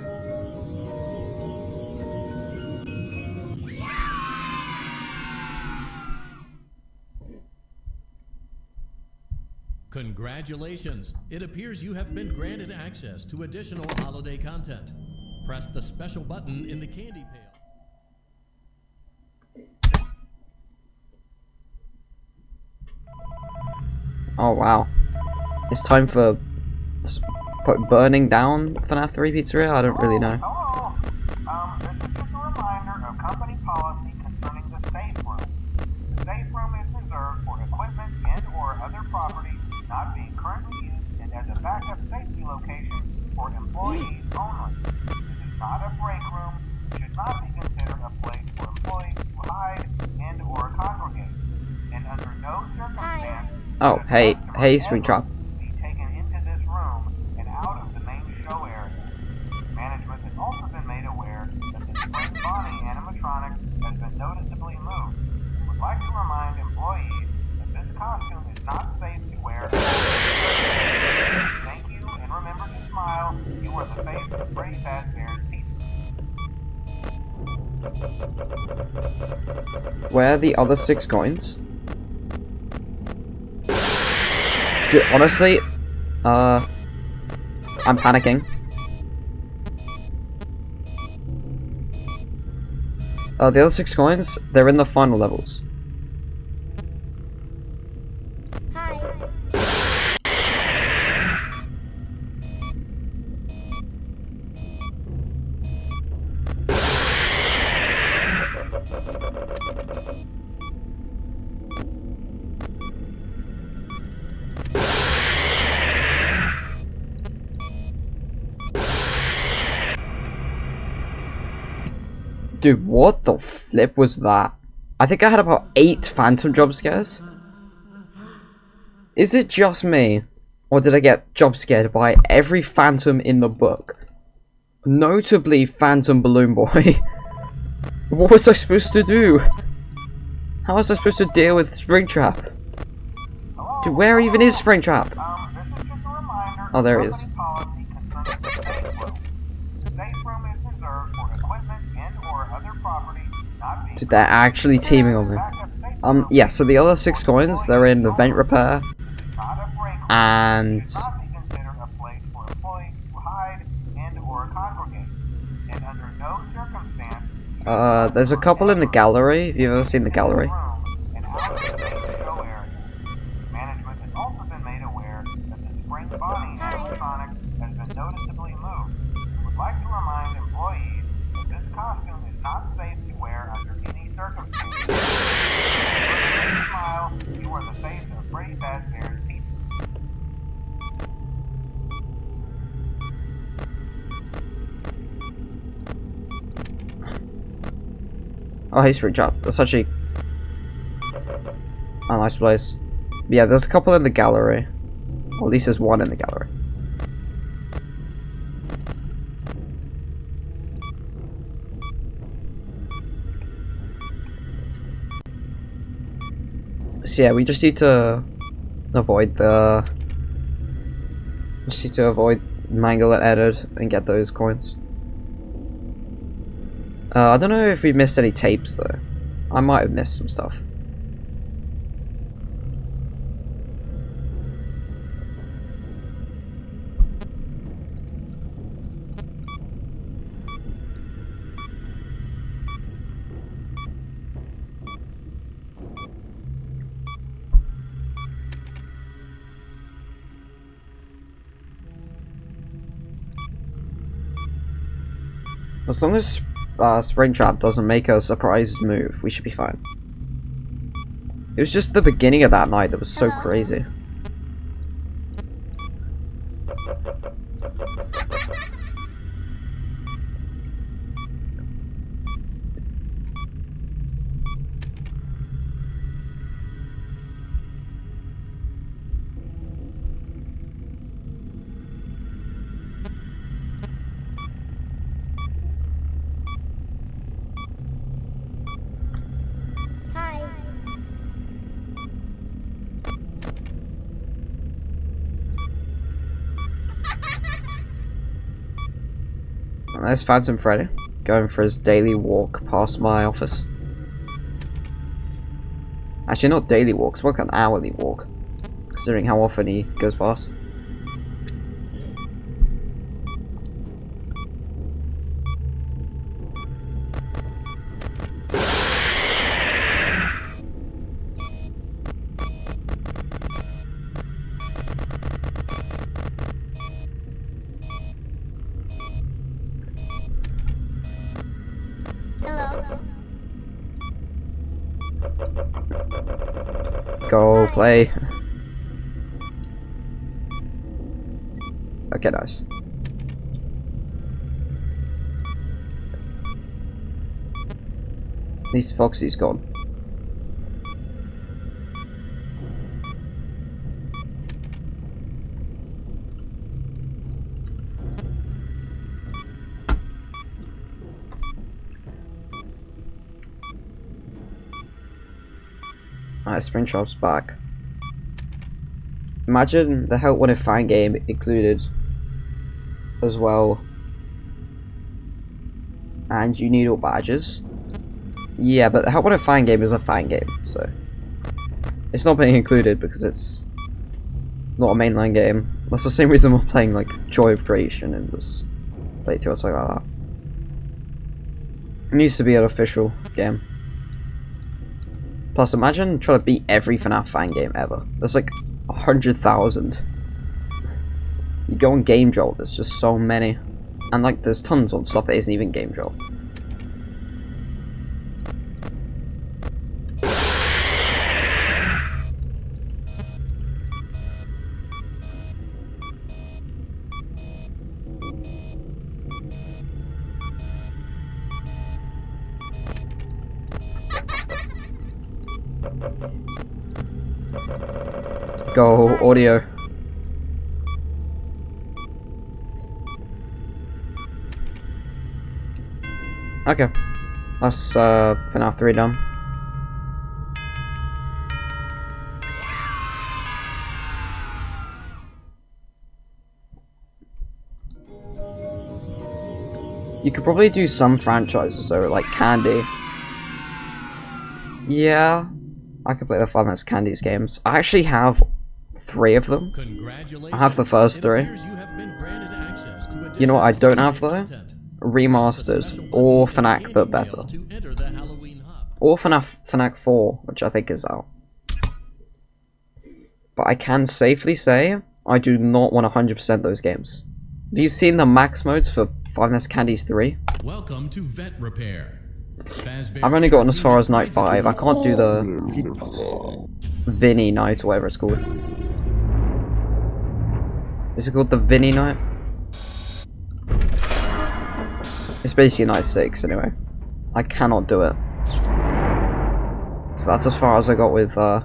Congratulations! It appears you have been granted access to additional holiday content. Press the special button in the candy pail. Oh wow. It's time for burning down Fnaf 3 Pizzeria? I don't really know. Hello. This is just a reminder of company policy concerning the safe room. The safe room is reserved for equipment and or other property not being currently used and as a backup safety location for employees only. This is not a break room. It should not be considered a place for employees to hide and or congregate. And under no circumstance Oh, hey, Springtrap. be taken into this room and out of the main show area. Management has also been made aware that the Spring Bonnie animatronic has been noticeably moved. We would like to remind employees that this costume is not safe to wear. Thank you, and remember to smile. You are the face of Freddy Fazbear's Pizza. Where are the other 6 coins? Dude, honestly, I'm panicking. The other 6 coins, they're in the final levels. Hi. Dude, what the flip was that? I think I had about 8 phantom jump scares. Is it just me? Or did I get jump scared by every phantom in the book? Notably Phantom Balloon Boy. What was I supposed to do? How was I supposed to deal with Springtrap? Dude, where even is Springtrap? This is just a reminder Oh, there of he is. company policy concerning the safe room. The safe room is reserved for equipment and or other property not being Dude, they're actually teaming on me. Yeah, so the other 6 coins, they're in the vent repair, not a break room. and It should not be considered a place for employees to hide and or congregate. And under no circumstance there's a couple in the gallery. Have you ever seen the gallery? and out of the main show area. Management has also been made aware that the Spring Bonnie animatronic has been noticeably moved. We would like to remind employees that this costume is not safe to wear under any circumstances. Smile, you are the face of Freddy Fazbear's Pizza. Oh, hey, Springtrap. That's actually a nice place. But yeah, there's a couple in the gallery. Or at least there's one in the gallery. So yeah, we just need to avoid the... Just need to avoid Mangle and Edward and get those coins. I don't know if we missed any tapes though. I might have missed some stuff. As long as Springtrap doesn't make a surprise move, we should be fine. It was just the beginning of that night that was so crazy. There's Phantom Freddy, going for his daily walk past my office. Actually, not daily walk, it's more like an hourly walk, considering how often he goes past. Go play. Okay, nice. At least Foxy's gone. Alright, Springtrap's back. Imagine the Help Wanted fan game included as well. And you need all badges. Yeah, but the Help Wanted fan game is a fan game, so it's not being included because it's not a mainline game. That's the same reason we're playing like Joy of Creation in this playthrough or something like that. It needs to be an official game. Plus, imagine trying to beat every Fnaf fan game ever. There's like 100,000. You go on Game Jolt, there's just so many. And like, there's tons on stuff that isn't even Game Jolt. Go audio. Okay, that's Fnaf 3 done. You could probably do some franchises though, like Candy. Yeah, I could play the Five Nights at Candy's games. I actually have 3 of them. I have the first 3. You know what I don't have though? Remasters, or Fnac but better. Or Fnac 4, which I think is out. But I can safely say, I do not want 100% those games. Have you seen the max modes for Five Nights at Candy's 3? Welcome to Vet Repair. I've only gotten as far as Night 5. I can't do the Vinny Night or whatever it's called. Is it called the Vinny Night? It's basically Night 6 anyway. I cannot do it. So that's as far as I got with Five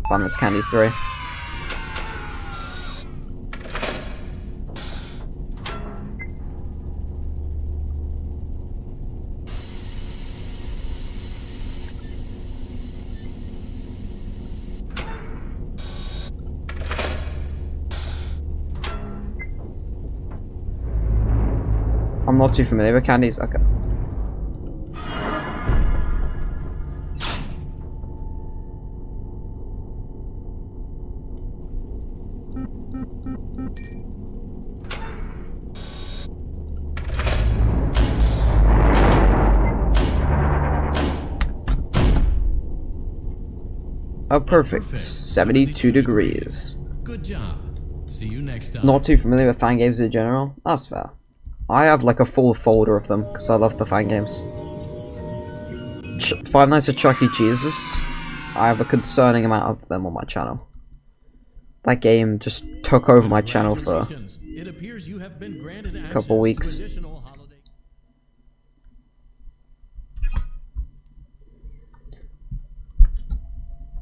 Nights at Candy's 3. I'm not too familiar with candies. Okay. Oh, perfect. 72 degrees. Good job. See you next time. Not too familiar with fan games in general. That's fair. I have like a full folder of them because I love the fan games. Five Nights at Chuck E. Cheese's. I have a concerning amount of them on my channel. That game just took over my channel for It appears you have been granted a couple weeks.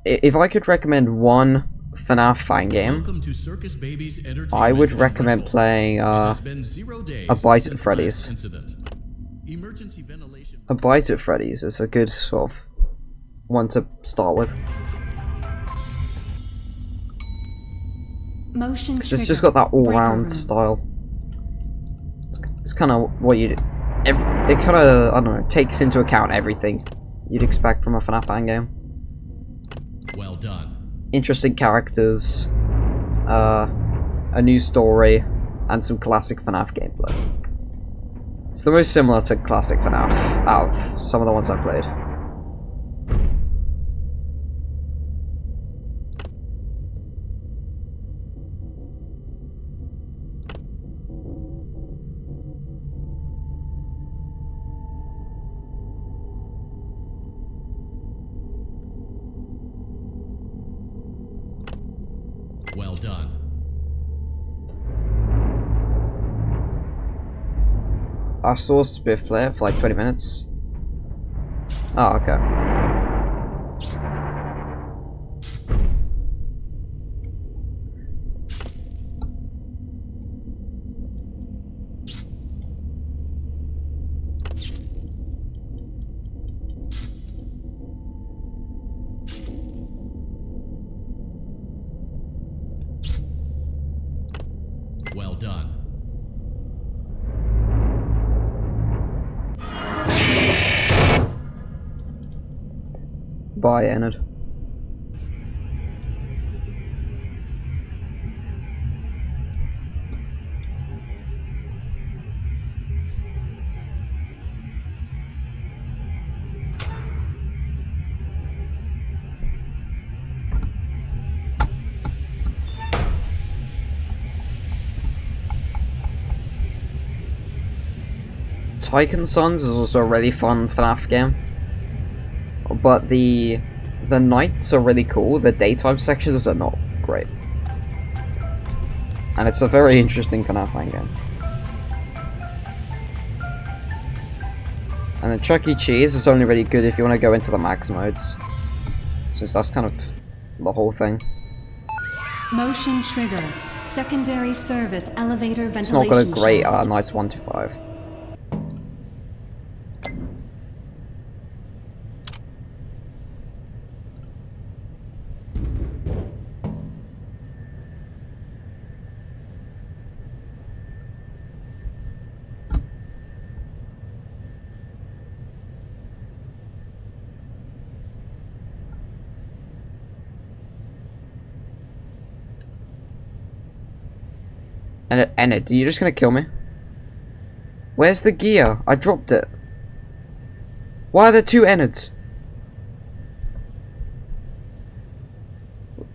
If I could recommend one Fnaf fan game, I would recommend playing A Bite at Freddy's. A Bite at Freddy's is a good sort of one to start with. Motion It's just got that all-round style. It's kind of what you'd... It kind of, I don't know, takes into account everything you'd expect from a FNAF fan game. Well done. Interesting characters, a new story, and some classic FNAF gameplay. It's the most similar to classic FNAF out of some of the ones I've played. Well done. I saw Spiff play it for like 20 minutes. Oh, okay. Well done. Bye, Ennard. Tycoon Sons is also a really fun FNAF game, but the nights are really cool. The daytime sections are not great, and it's a very interesting FNAF fan game. And then Chuck E. Cheese is only really good if you want to go into the max modes, since that's kind of the whole thing. Motion trigger. Secondary service elevator It's not ventilation got a great shaft. nights 1 to 5. And Ennard, are you just gonna kill me? Where's the gear? I dropped it. Why are there two Ennards?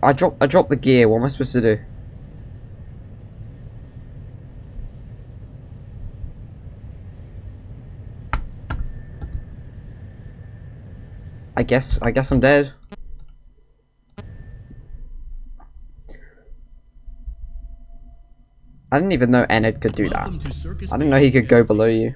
I dropped the gear. What am I supposed to do? I guess I'm dead. I didn't even know Ennard could do that. I didn't know he could go below you.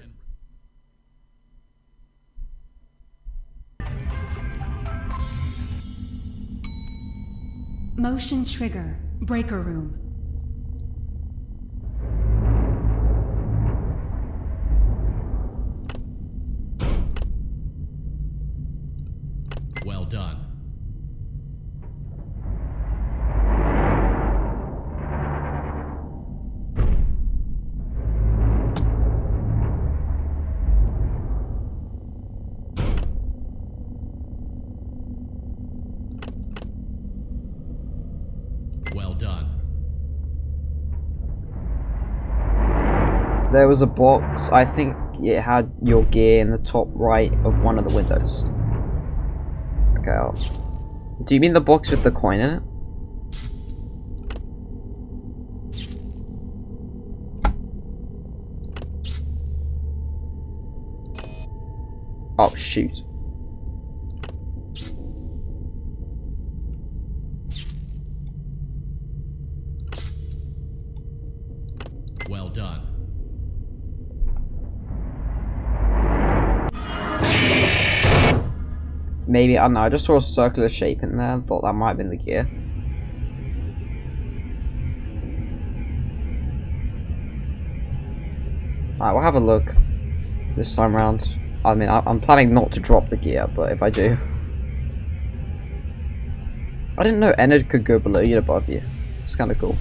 Motion trigger. Breaker room. Well done. there was a box. I think it had your gear in the top right of one of the windows. Okay. Do you mean the box with the coin in it? Oh shoot. Well done. Maybe, I don't know, I just saw a circular shape in there and thought that might have been the gear. Alright, we'll have a look this time round. I mean, I'm planning not to drop the gear, but if I do... I didn't know Enid could go below you and above you. It's kinda cool.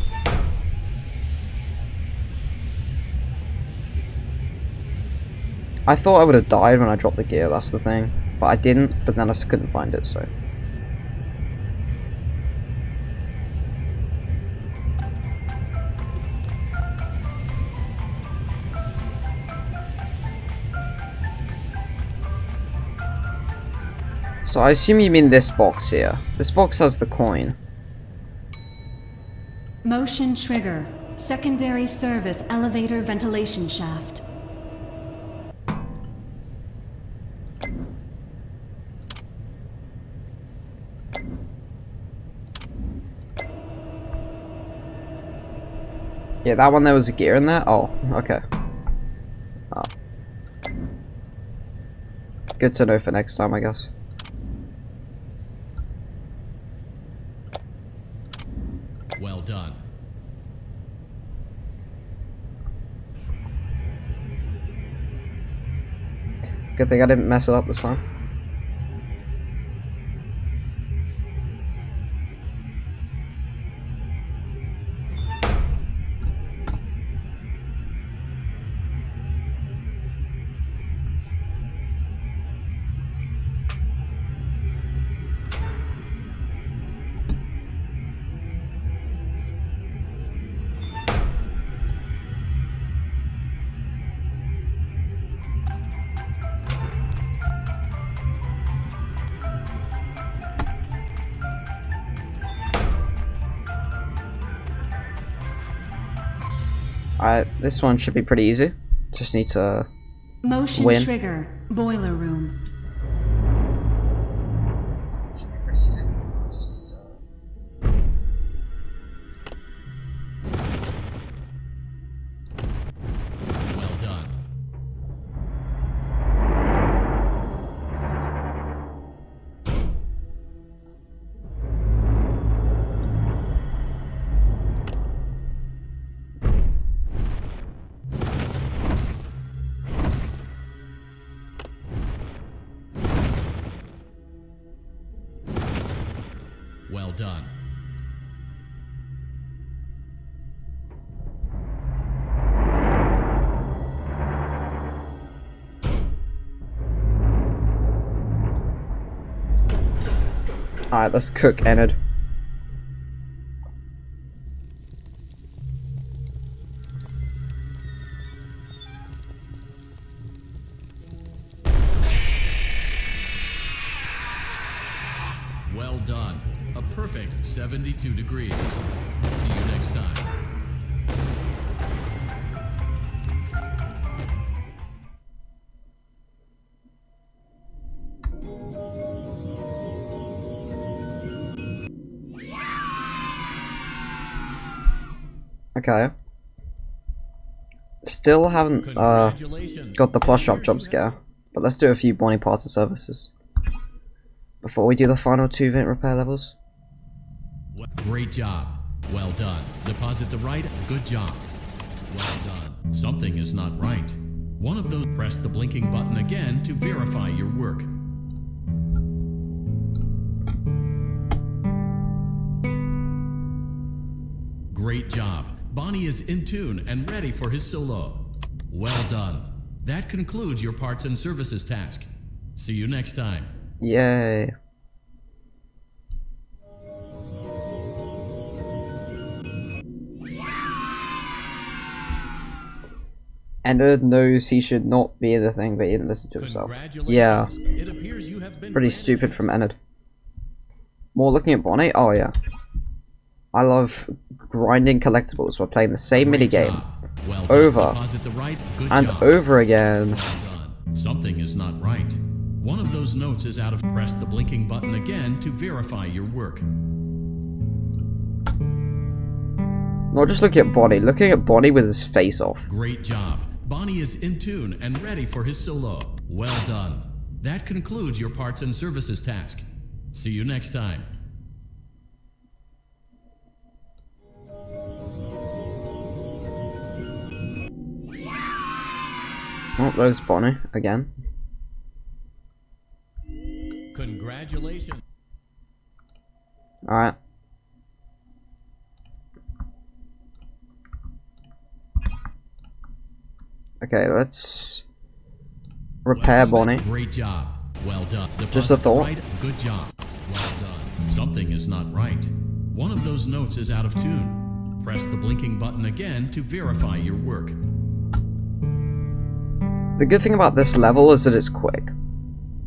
I thought I would have died when I dropped the gear, that's the thing. But I didn't, but then I just couldn't find it, so... So I assume you mean this box here. This box has the coin. Motion trigger. Secondary service elevator ventilation shaft. Yeah, that one there was a gear in there? Oh, okay. Oh. Good to know for next time, I guess. Well done. Good thing I didn't mess it up this time. Alright, this one should be pretty easy. Just need to Motion win. trigger. Boiler room. Well done. Well done. Alright, let's cook Enid. Well done. A perfect 72 degrees. See you next time. Okay. Still haven't Congratulations. got the plush shop Here's jump your scare, but let's do a few morning parts of services before we do the final 2 vent repair levels. Great job. Well done. Deposit the right. Good job. Well done. Something is not right. One of those, press the blinking button again to verify your work. Great job. Bonnie is in tune and ready for his solo. Well done. That concludes your parts and services task. See you next time. Yay. Ender knows he should not be in the thing, but he didn't listen to himself. Yeah. It appears you have been Pretty granted stupid from Ennard. More looking at Bonnie? Oh yeah. I love grinding collectibles while playing the same Great minigame job. Well done. over Deposit the right. Good and job. over again. Well done. Something is not right. One of those notes is out of. Press the blinking button again to verify your work. Not just looking at Bonnie, looking at Bonnie with his face off. Great job. Bonnie is in tune and ready for his solo. Well done. That concludes your parts and services task. See you next time. Oh, there's Bonnie again. Congratulations. Alright. Okay, let's repair Bonnie. Great job. Well done. Just a thought. Right. Good job. Well done. Something is not right. One of those notes is out of tune. Press the blinking button again to verify your work. The good thing about this level is that it's quick.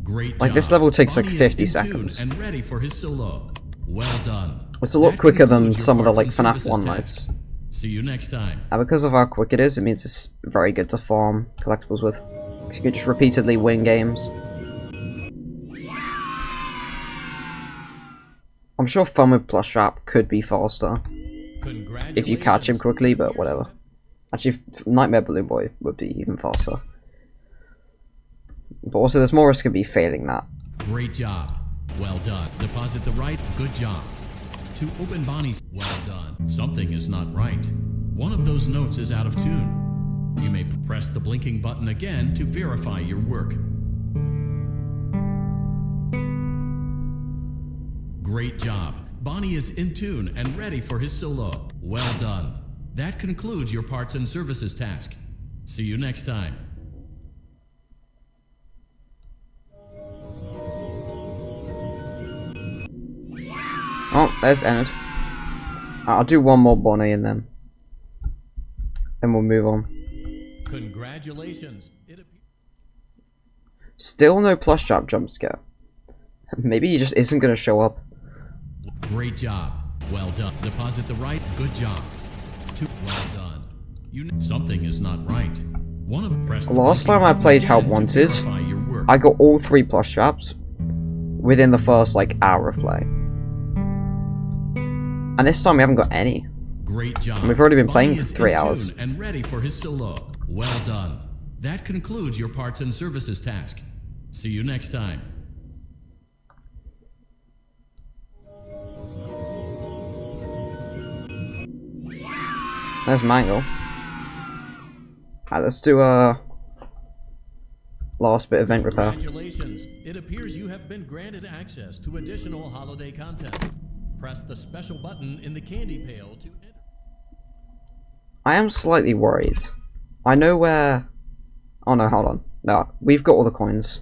Great Like, job. this level takes like Bonnie is 50 in tune seconds. And ready for his solo. Well done. It's a lot That quicker than concludes your some of the parts like and Fnaf services 1 task. nights. See you next time. And because of how quick it is, it means it's very good to farm collectibles with. You can just repeatedly win games. I'm sure Fun with Plus Trap could be faster if you catch him quickly, but whatever. Actually, Nightmare Balloon Boy would be even faster. But also, there's more risk of me failing that. Great job. Well done. Deposit the right. Good job. To open Bonnie's. Well done. Something is not right. One of those notes is out of tune. You may press the blinking button again to verify your work. Great job. Bonnie is in tune and ready for his solo. Well done. That concludes your parts and services task. See you next time. Oh, there's Ennard. I'll do one more Bonnie and then we'll move on. Congratulations. Still no Plus Trap jump scare. Maybe he just isn't going to show up. Great job. Well done. Deposit the right. Good job. Well done. Something is not right. One of press. Last time I played Help Wanted, I got all 3 Plus Traps within the first like hour of play. And this time we haven't got any. Great job. And we've already been playing Bonnie for is 3 in hours. tune and ready for his solo. Well done. That concludes your parts and services task. See you next time. There's Mangle. Alright, let's do a last bit of vent repair. Congratulations. It appears you have been granted access to additional holiday content. Press the special button in the candy pail to enter. I am slightly worried. I know where... Oh no, hold on. No, we've got all the coins.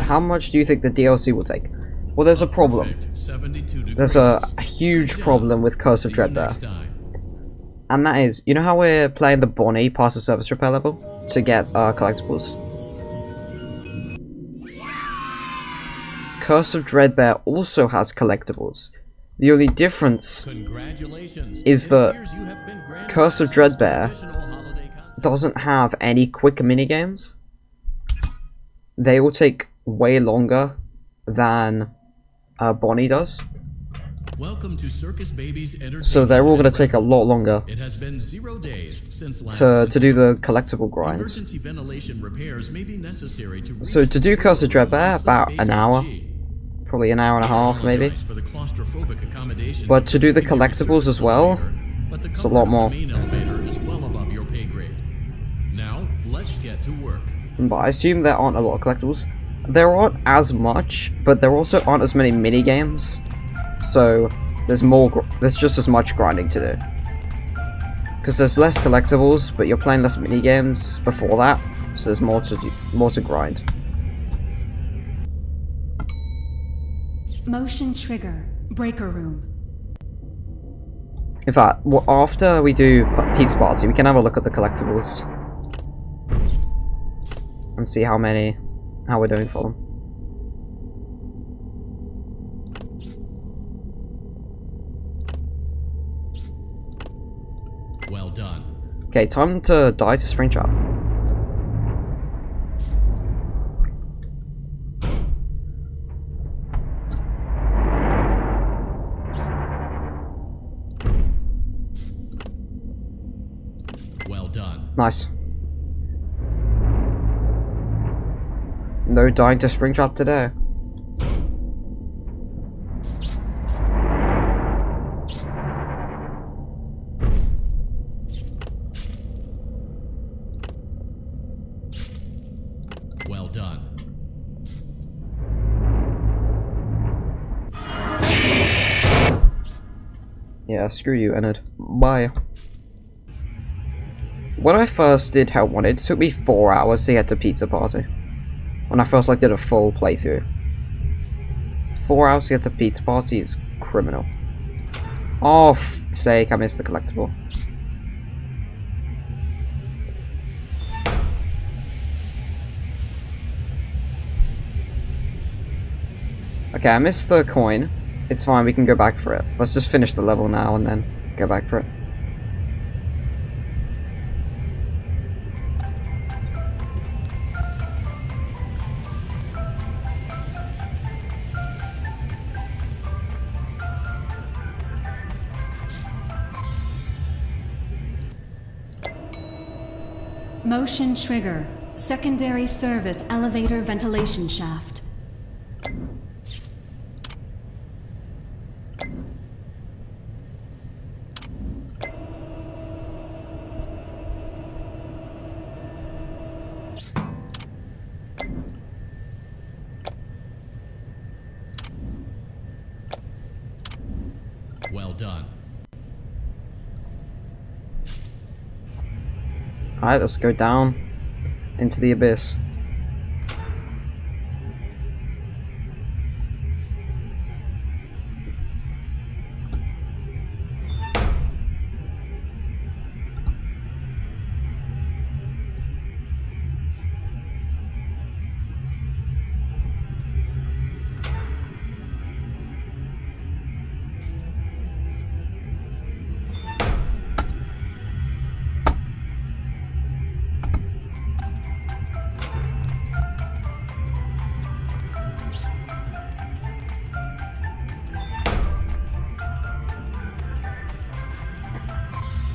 How much do you think the DLC will take? Well, there's a problem. There's a huge problem with Curse of Dread there. And that is, you know how we're playing the Bonnie past the service repair level to get collectibles? Curse of Dreadbear also has collectibles. The only difference is that Curse of Dreadbear doesn't have any quick minigames. They will take way longer than Bonnie does. Welcome to Circus Baby's Entertainment. So they're all going to take a lot longer It has been 0 days since last to do the incident. collectible grind. Emergency ventilation repairs may be necessary to So to do Curse of Dreadbear, about an hour. Probably an hour and a half, maybe. For the claustrophobic accommodations But of to do the secondary collectibles service as well, elevator, but the it's a lot comfort more. of the main elevator is well above your pay grade. Now, let's get to work. But I assume there aren't a lot of collectibles. There aren't as much, but there also aren't as many mini games. So there's just as much grinding to do. Because there's less collectibles, but you're playing less mini games before that, so there's more to grind. Motion trigger. Breaker room. In fact, after we do Pizza Party, we can have a look at the collectibles and see how we're doing for them. Well done. Okay, time to die to Springtrap. Well done. Nice. No dying to Springtrap today. Well done. Yeah, screw you, Ennard. Bye. When I first did Help Wanted, it took me 4 hours to get to Pizza Party. When I first did a full playthrough. 4 hours to get to Pizza Party is criminal. Oh, f***'s sake, I missed the collectible. Okay, I missed the coin. It's fine, we can go back for it. Let's just finish the level now and then go back for it. Motion trigger. Secondary service elevator ventilation shaft. Well done. Alright, let's go down into the abyss.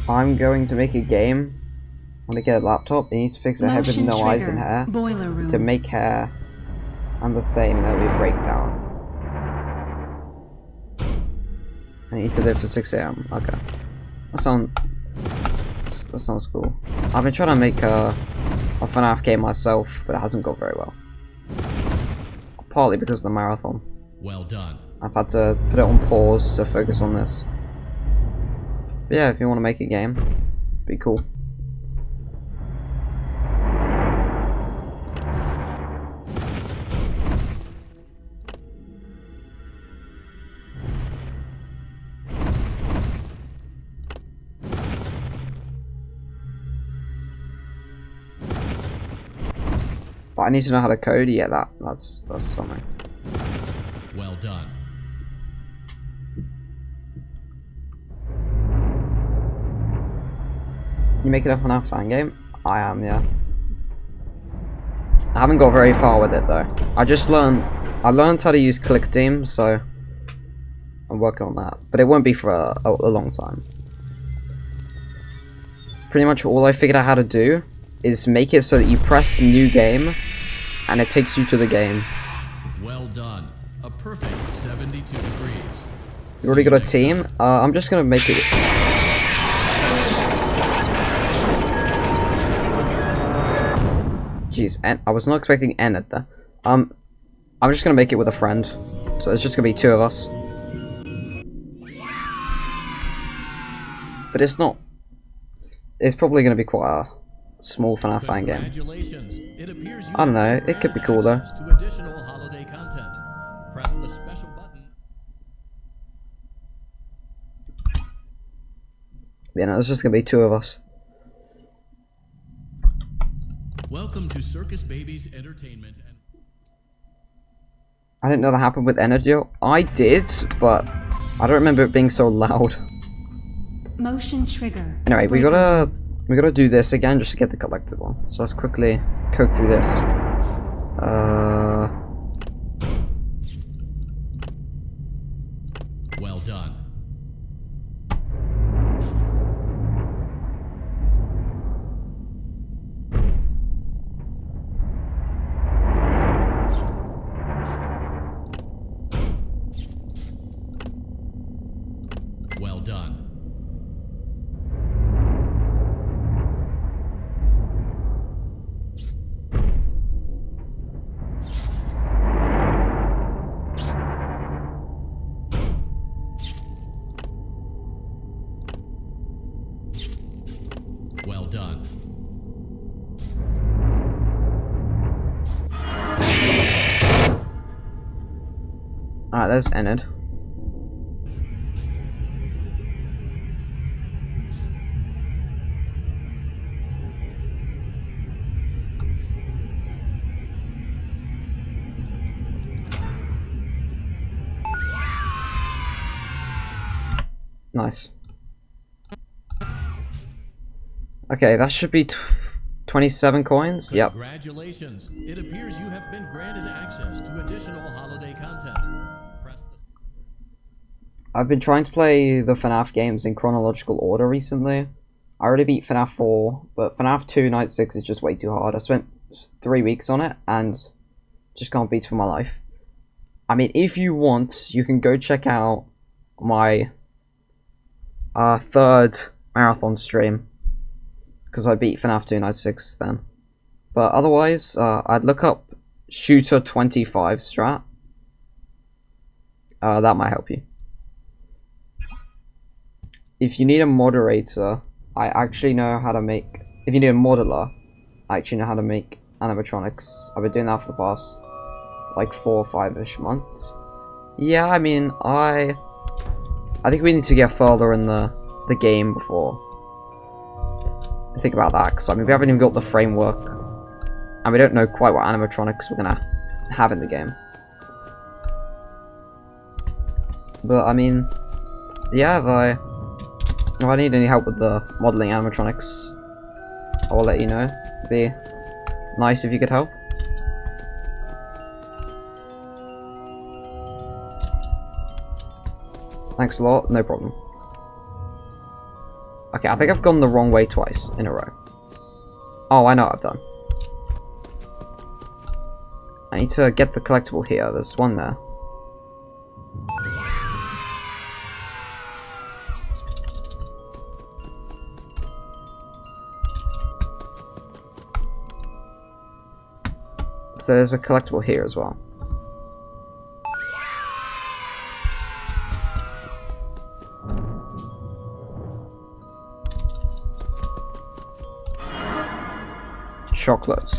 I'm going to make a game. When I get a laptop, it needs to fix a head with Motion no eyes and trigger. hair. Boiler room. To make hair and the same, and that'll be a breakdown. I need to live for 6 AM. Okay. That sounds cool. I've been trying to make a Fnaf game myself, but it hasn't gone very well. Partly because of the marathon. Well done. I've had to put it on pause to focus on this. But yeah, if you want to make a game, be cool. But I need to know how to code. Yeah, that's something. Well done. You making a Fnaf fan game? I am, yeah. I haven't got very far with it though. I learned how to use click team, so I'm working on that. But it won't be for a long time. Pretty much all I figured out how to do is make it so that you press new game and it takes you to the game. Well done. A perfect 72 degrees. You already got a team? I'm just gonna make it... Jeez, I was not expecting N at there. I'm just gonna make it with a friend. So it's just gonna be 2 of us. But it's not... It's probably gonna be quite a small Fnaf fan game. I don't know, it could be cool though. To additional holiday content. Press the special button. Yeah, no, it's just gonna be 2 of us. Welcome to Circus Baby's Entertainment. And I didn't know that happened with Energy. I did, but I don't remember it being so loud. Motion trigger. Anyway, we Breaker. gotta do this again just to get the collectible. So let's quickly cook through this. well done. Well done. Well done. Alright, there's Enid. Nice. Okay, that should be 27 coins. Yep. Congratulations. It appears you have been granted access to additional holiday content. Press the... I've been trying to play the FNAF games in chronological order recently. I already beat FNAF 4, but FNAF 2 Night 6 is just way too hard. I spent 3 weeks on it and just can't beat it for my life. I mean, if you want, you can go check out my 3rd marathon stream, because I beat FNAF 2 Night 6 then. But otherwise, I'd look up Shooter 25 strat. That might help you. If you need a moderator, I actually know how to make... If you need a modeler, I actually know how to make animatronics. I've been doing that for the past, like, 4 or 5-ish months. Yeah, I mean, I think we need to get further in the game before I think about that, because I mean, we haven't even got the framework, and we don't know quite what animatronics we're gonna have in the game. But I mean, yeah, if I need any help with the modeling animatronics, I will let you know. It'd be nice if you could help. Thanks a lot, no problem. Okay, I think I've gone the wrong way twice in a row. Oh, I know what I've done. I need to get the collectible here. There's one there. So there's a collectible here as well. Chocolate.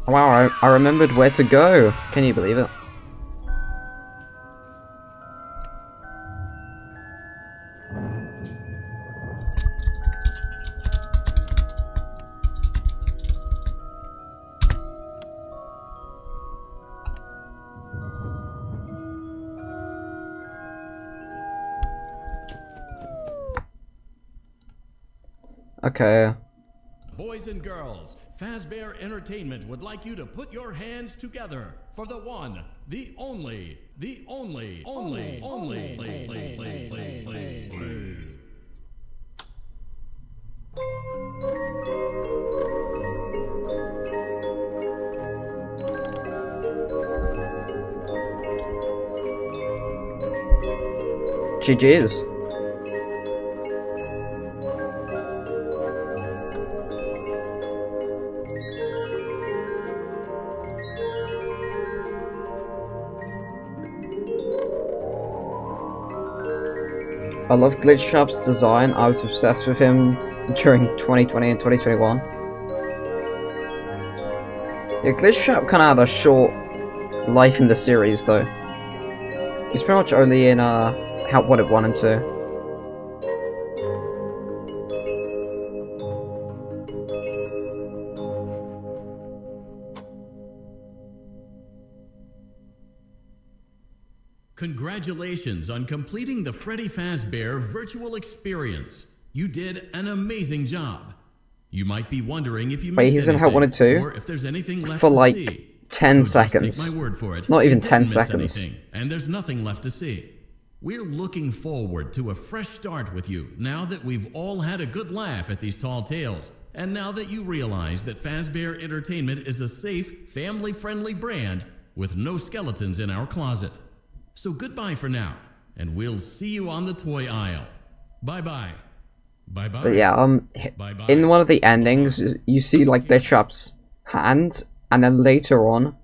Wow, I remembered where to go. Can you believe it? Okay. Boys and girls, Fazbear Entertainment would like you to put your hands together for the one, the only, The only. GG's. I love Glitch Shop's design. I was obsessed with him during 2020 and 2021. Yeah, Glitch Shop kind of had a short life in the series, though. He's pretty much only in What It 1 and 2. Congratulations on completing the Freddy Fazbear virtual experience. You did an amazing job. You might be wondering if you missed Wait, he's in How 1 and 2? or if there's anything left for to like see. 10 So seconds. Just take my word for it. Not even You 10 didn't miss seconds. anything, and there's nothing left to see. We're looking forward to a fresh start with you now that we've all had a good laugh at these tall tales, and now that you realize that Fazbear Entertainment is a safe, family-friendly brand with no skeletons in our closet. So goodbye for now, and we'll see you on the toy aisle. Bye-bye. Bye-bye. But yeah, Bye-bye. in one of the endings, you see like Glitch Shop's hand, and then later on,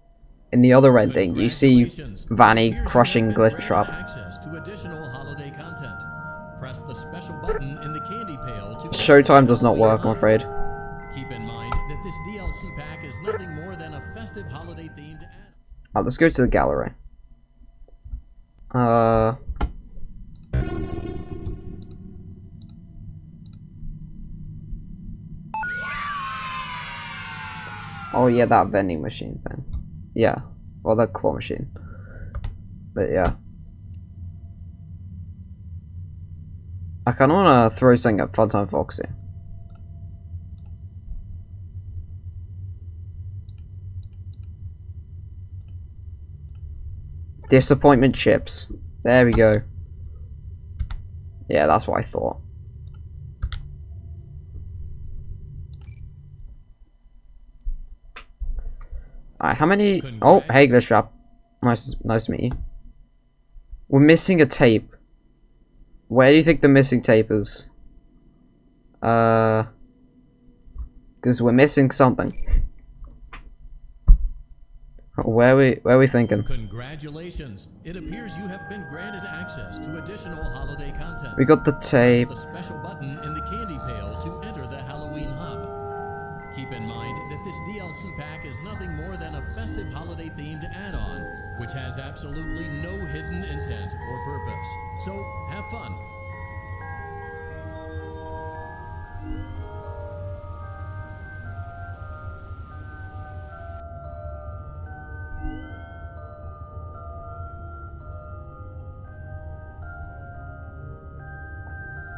in the other ending, you see Vanny crushing Glitch Shop. Access to additional holiday content. Press the special button in the candy pail to Showtime does not work, I'm afraid. Keep in mind that this DLC pack is nothing more than a festive holiday themed add. Alright, let's go to the gallery. Oh yeah, that vending machine thing. Yeah, well, that claw machine. But yeah, I kind of want to throw something at Funtime Foxy. Disappointment chips. There we go. Yeah, that's what I thought. Alright, how many... Oh, hey, Glitch Shop. Nice to meet you. We're missing a tape. Where do you think the missing tape is? Because we're missing something. Where are we thinking? Congratulations! It appears you have been granted access to additional holiday content. We got the tape. Press the special button in the candy pail to enter the Halloween hub. Keep in mind that this DLC pack is nothing more than a festive holiday themed add-on, which has absolutely no hidden intent or purpose. So, have fun.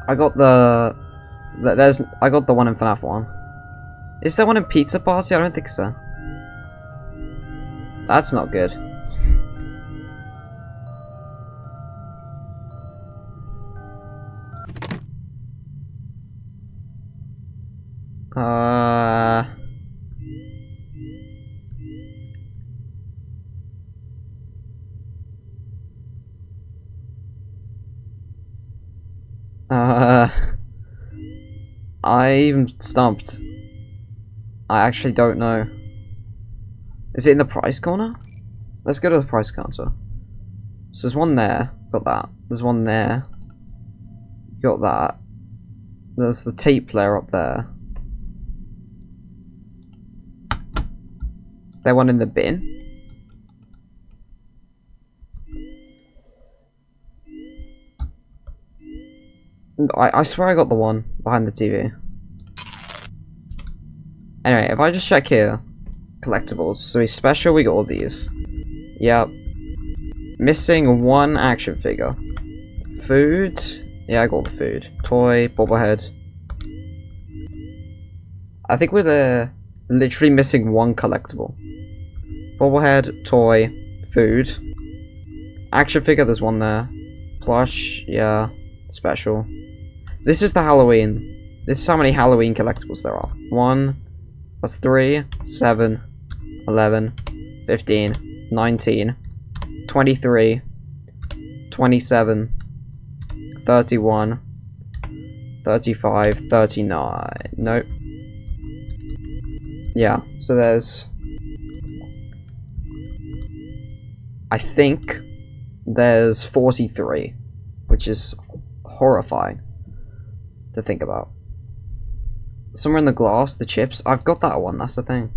I got I got the one in Fnaf 1. Is there one in Pizza Party? I don't think so. That's not good. I'm stumped. I actually don't know. Is it in the price corner? Let's go to the price counter. So there's one there. Got that. There's one there. Got that. There's the tape player up there. Is there one in the bin? I swear I got the one behind the TV. Anyway, if I just check here, collectibles. So he's special, we got all these. Yep. Missing one action figure. Food. Yeah, I got all the food. Toy, bobblehead. I think we're literally missing one collectible. Bobblehead, toy, food, Action figure, there's one there. Plush, yeah. Special. This is the Halloween. This is how many Halloween collectibles there are. 1, that's 3, 7, 11, 15, 19, 23, 27, 31, 35, 39. Nope. Yeah, so there's... I think there's 43, which is horrifying to think about. Somewhere in the glass, the chips, I've got that one, that's the thing.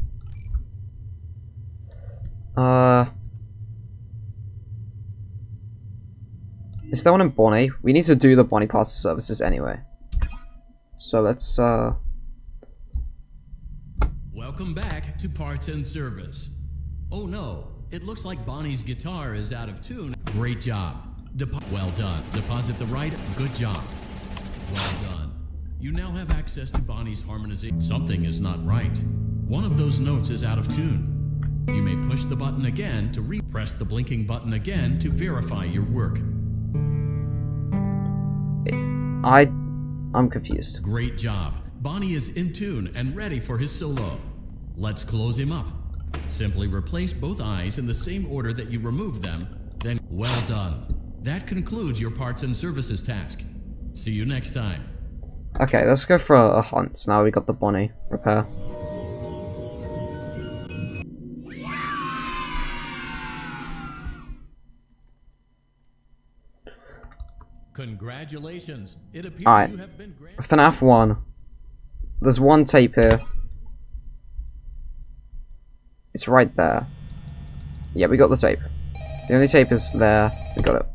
Is there one in Bonnie? We need to do the Bonnie parts and services anyway. So let's, Welcome back to Parts and Service. Oh no, it looks like Bonnie's guitar is out of tune. Great job. Well done. Deposit the right. Good job. Well done. You now have access to Bonnie's harmonization. Something is not right. One of those notes is out of tune. You may push the button again to press the blinking button again to verify your work. I'm confused. Great job. Bonnie is in tune and ready for his solo. Let's close him up. Simply replace both eyes in the same order that you removed them, then well done. That concludes your parts and services task. See you next time. Okay, let's go for a hunt. Now we got the Bonnie repair. Congratulations. It appears Alright, you have been granted. Fnaf 1. There's one tape here. It's right there. Yeah, we got the tape. The only tape is there. We got it.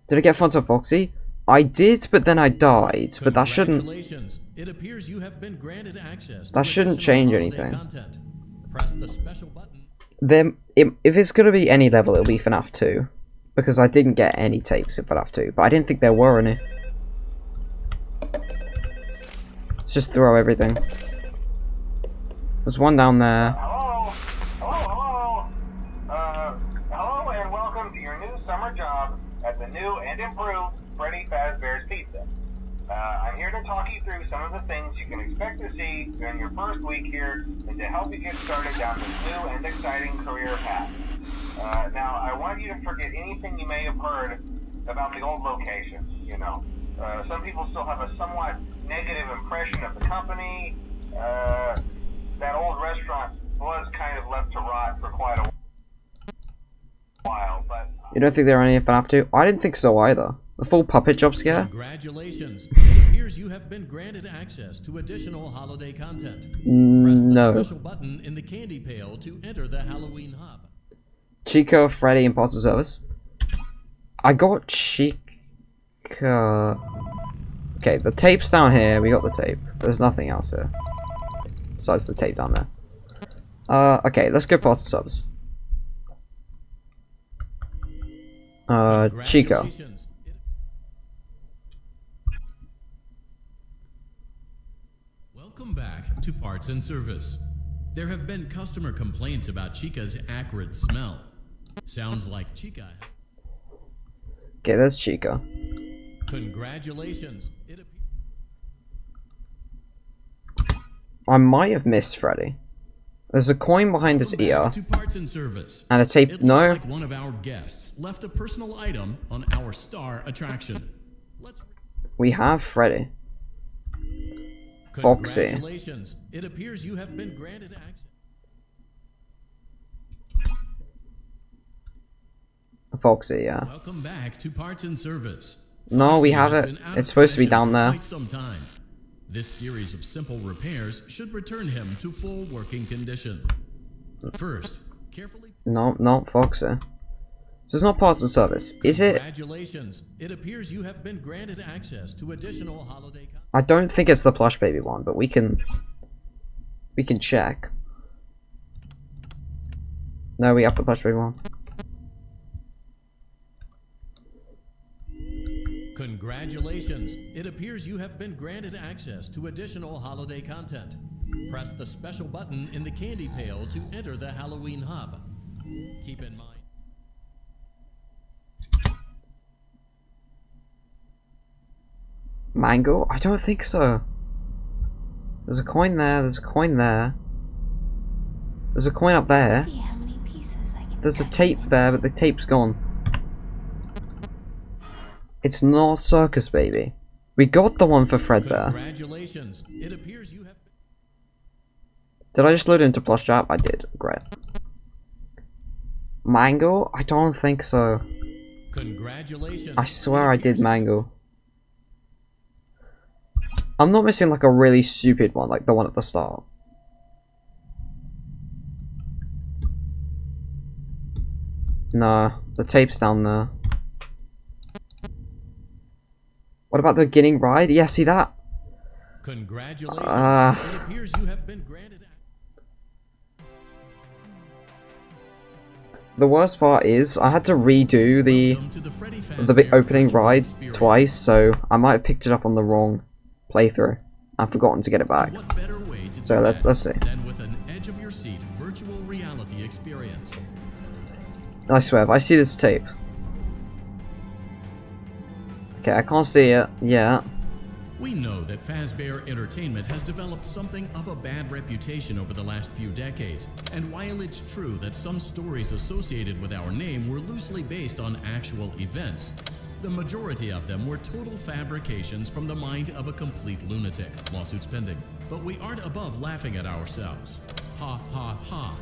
Did I get Fanta Foxy? I did, but then I died. But that shouldn't. Congratulations. It appears you have been granted access to That shouldn't additional change holiday anything. content. Press the special button. Then, if it's gonna be any level, it'll be FNAF 2. Because I didn't get any tapes in FNAF 2, but I didn't think there were any. Let's just throw everything. There's one down there. Hello, and welcome to your new summer job at the new and improved Freddy Fazbear's Pizza. I'm here to talk you through some of the things you can expect to see during your first week here and to help you get started down this new and exciting career path. Now, I want you to forget anything you may have heard about the old location, you know. Some people still have a somewhat negative impression of the company. That old restaurant was kind of left to rot for quite a while, but... You don't think there are any in FNAF 2? I didn't think so either. The full puppet jump scare? Congratulations. It appears you have been granted access to additional holiday content. Press the No. special button in the candy pail to enter the Halloween hub. Chica, Freddy, and Parts of Service. I got Chica... Okay, the tape's down here. We got the tape. There's nothing else here. Besides the tape down there. Okay, let's go Parts of Service. Chica. Congratulations. Welcome back to Parts and Service. There have been customer complaints about Chica's acrid smell. Sounds like Chica. Okay, there's Chica. Congratulations. I might have missed Freddy. There's a coin behind his Welcome ear. back to Parts and Service. And a tape. It No. looks like one of our guests left a personal item on our star attraction. Let's. We have Freddy. Foxy. Congratulations. It appears you have been granted access. Foxy, yeah. Welcome back to Parts and Service. No, Foxy we have has it. been out It's of supposed to be commission down for there. quite some time. This series of simple repairs should return him to full working condition. First, carefully. No, Foxy. So it's not Parts and Service, is it? Congratulations. It appears you have been granted access to additional holiday. I don't think it's the plush baby one, but we can check. No, we have the plush baby one. Congratulations. It appears you have been granted access to additional holiday content. Press the special button in the candy pail to enter the Halloween hub. Keep in mind. Mango? I don't think so. There's a coin there, there's a coin there. There's a coin up there. See how many pieces I can There's a cut tape you in. there, but the tape's gone. It's not Circus Baby. We got the one for Fredbear. Congratulations. It appears you have. Did I just load it into Plus Chat? I did. Great. Mango? I don't think so. Congratulations. I swear I did Mango. I'm not missing like a really stupid one, like the one at the start. No, the tape's down there. What about the beginning ride? Yeah, see that? Congratulations. It appears you have been granted. The worst part is I had to redo the opening ride twice, so I might have picked it up on the wrong playthrough. I've forgotten to get it back. What better way to So do let's that see. than with an edge of your seat virtual reality experience. I swear, if I see this tape. Okay, I can't see it. Yeah. We know that Fazbear Entertainment has developed something of a bad reputation over the last few decades, and while it's true that some stories associated with our name were loosely based on actual events, the majority of them were total fabrications from the mind of a complete lunatic. Lawsuits pending. But we aren't above laughing at ourselves. Ha ha ha.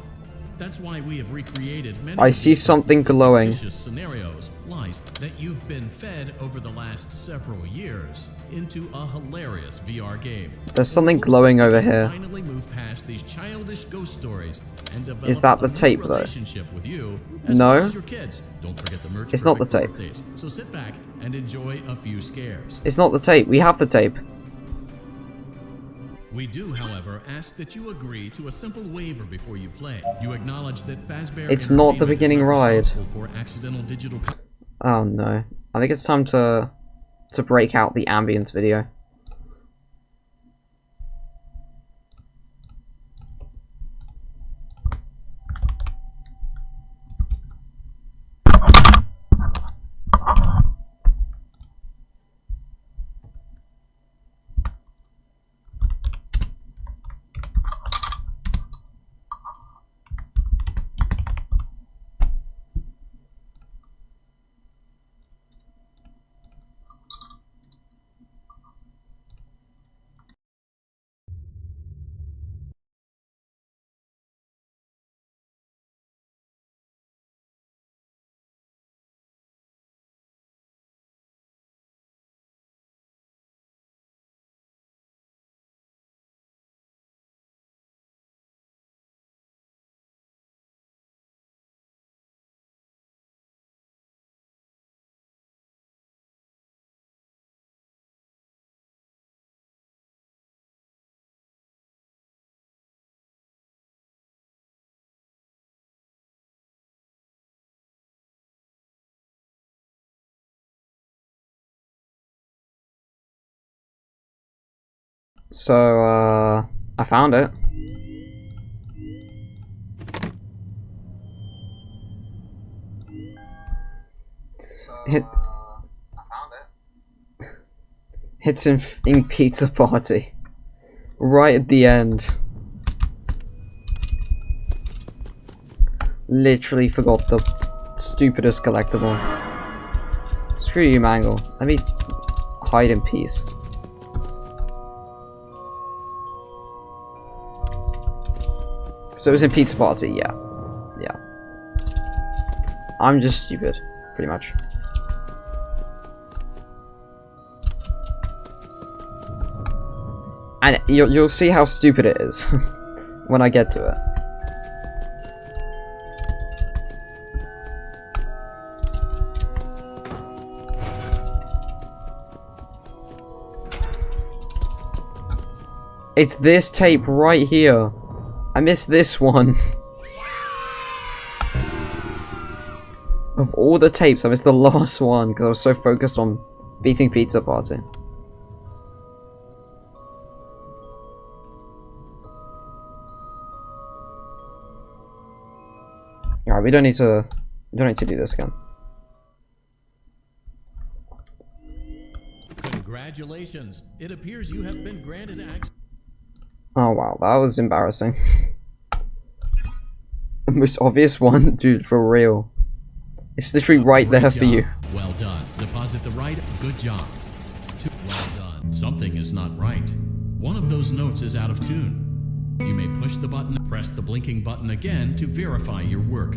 That's why we have recreated many I of see these something completely glowing. fictitious scenarios, lies that you've been fed over the last several years into a hilarious VR game. There's something With hopes glowing that we over can here. Finally move past these childish ghost stories and develop Is that the a new tape, though? relationship with you as No. well as your kids. Don't forget the merch. It's not the perfect for tape. birthdays. So sit back and enjoy a few scares. It's not the tape. We have the tape. We do, however, ask that you agree to a simple waiver before you play. You acknowledge that Fazbear It's not the Entertainment is beginning not ride. responsible for accidental digital Oh no. I think it's time to break out the ambience video. So, I found it. It's in Pizza Party. Right at the end. Literally forgot the stupidest collectible. Screw you, Mangle. Let me hide in peace. So it was in Pizza Party, yeah. Yeah. I'm just stupid, pretty much. And you'll see how stupid it is when I get to it. It's this tape right here. I missed this one. Of all the tapes, I missed the last one because I was so focused on beating Pizza Party. Alright, we don't need to do this again. Congratulations. It appears you have been granted access. Oh wow, that was embarrassing. The most obvious one, dude, for real. It's literally right Great there job. for you. Well done. Deposit the right. Good job. Well done. Something is not right. One of those notes is out of tune. You may push the button, press the blinking button again to verify your work.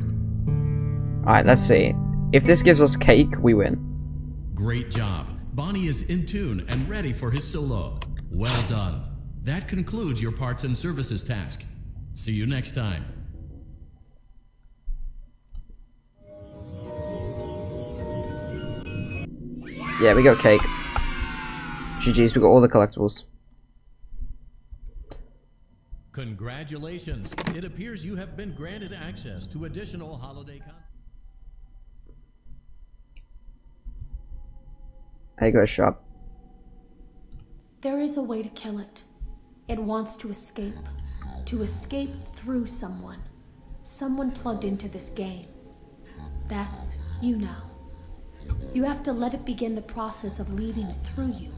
Alright, let's see. If this gives us cake, we win. Great job. Bonnie is in tune and ready for his solo. Well done. That concludes your parts and services task. See you next time. Yeah, we got cake. GG's, we got all the collectibles. Congratulations. It appears you have been granted access to additional holiday content. Hey, go shop. There is a way to kill it. It wants to escape. To escape through someone. Someone plugged into this game. That's you now. You have to let it begin the process of leaving through you.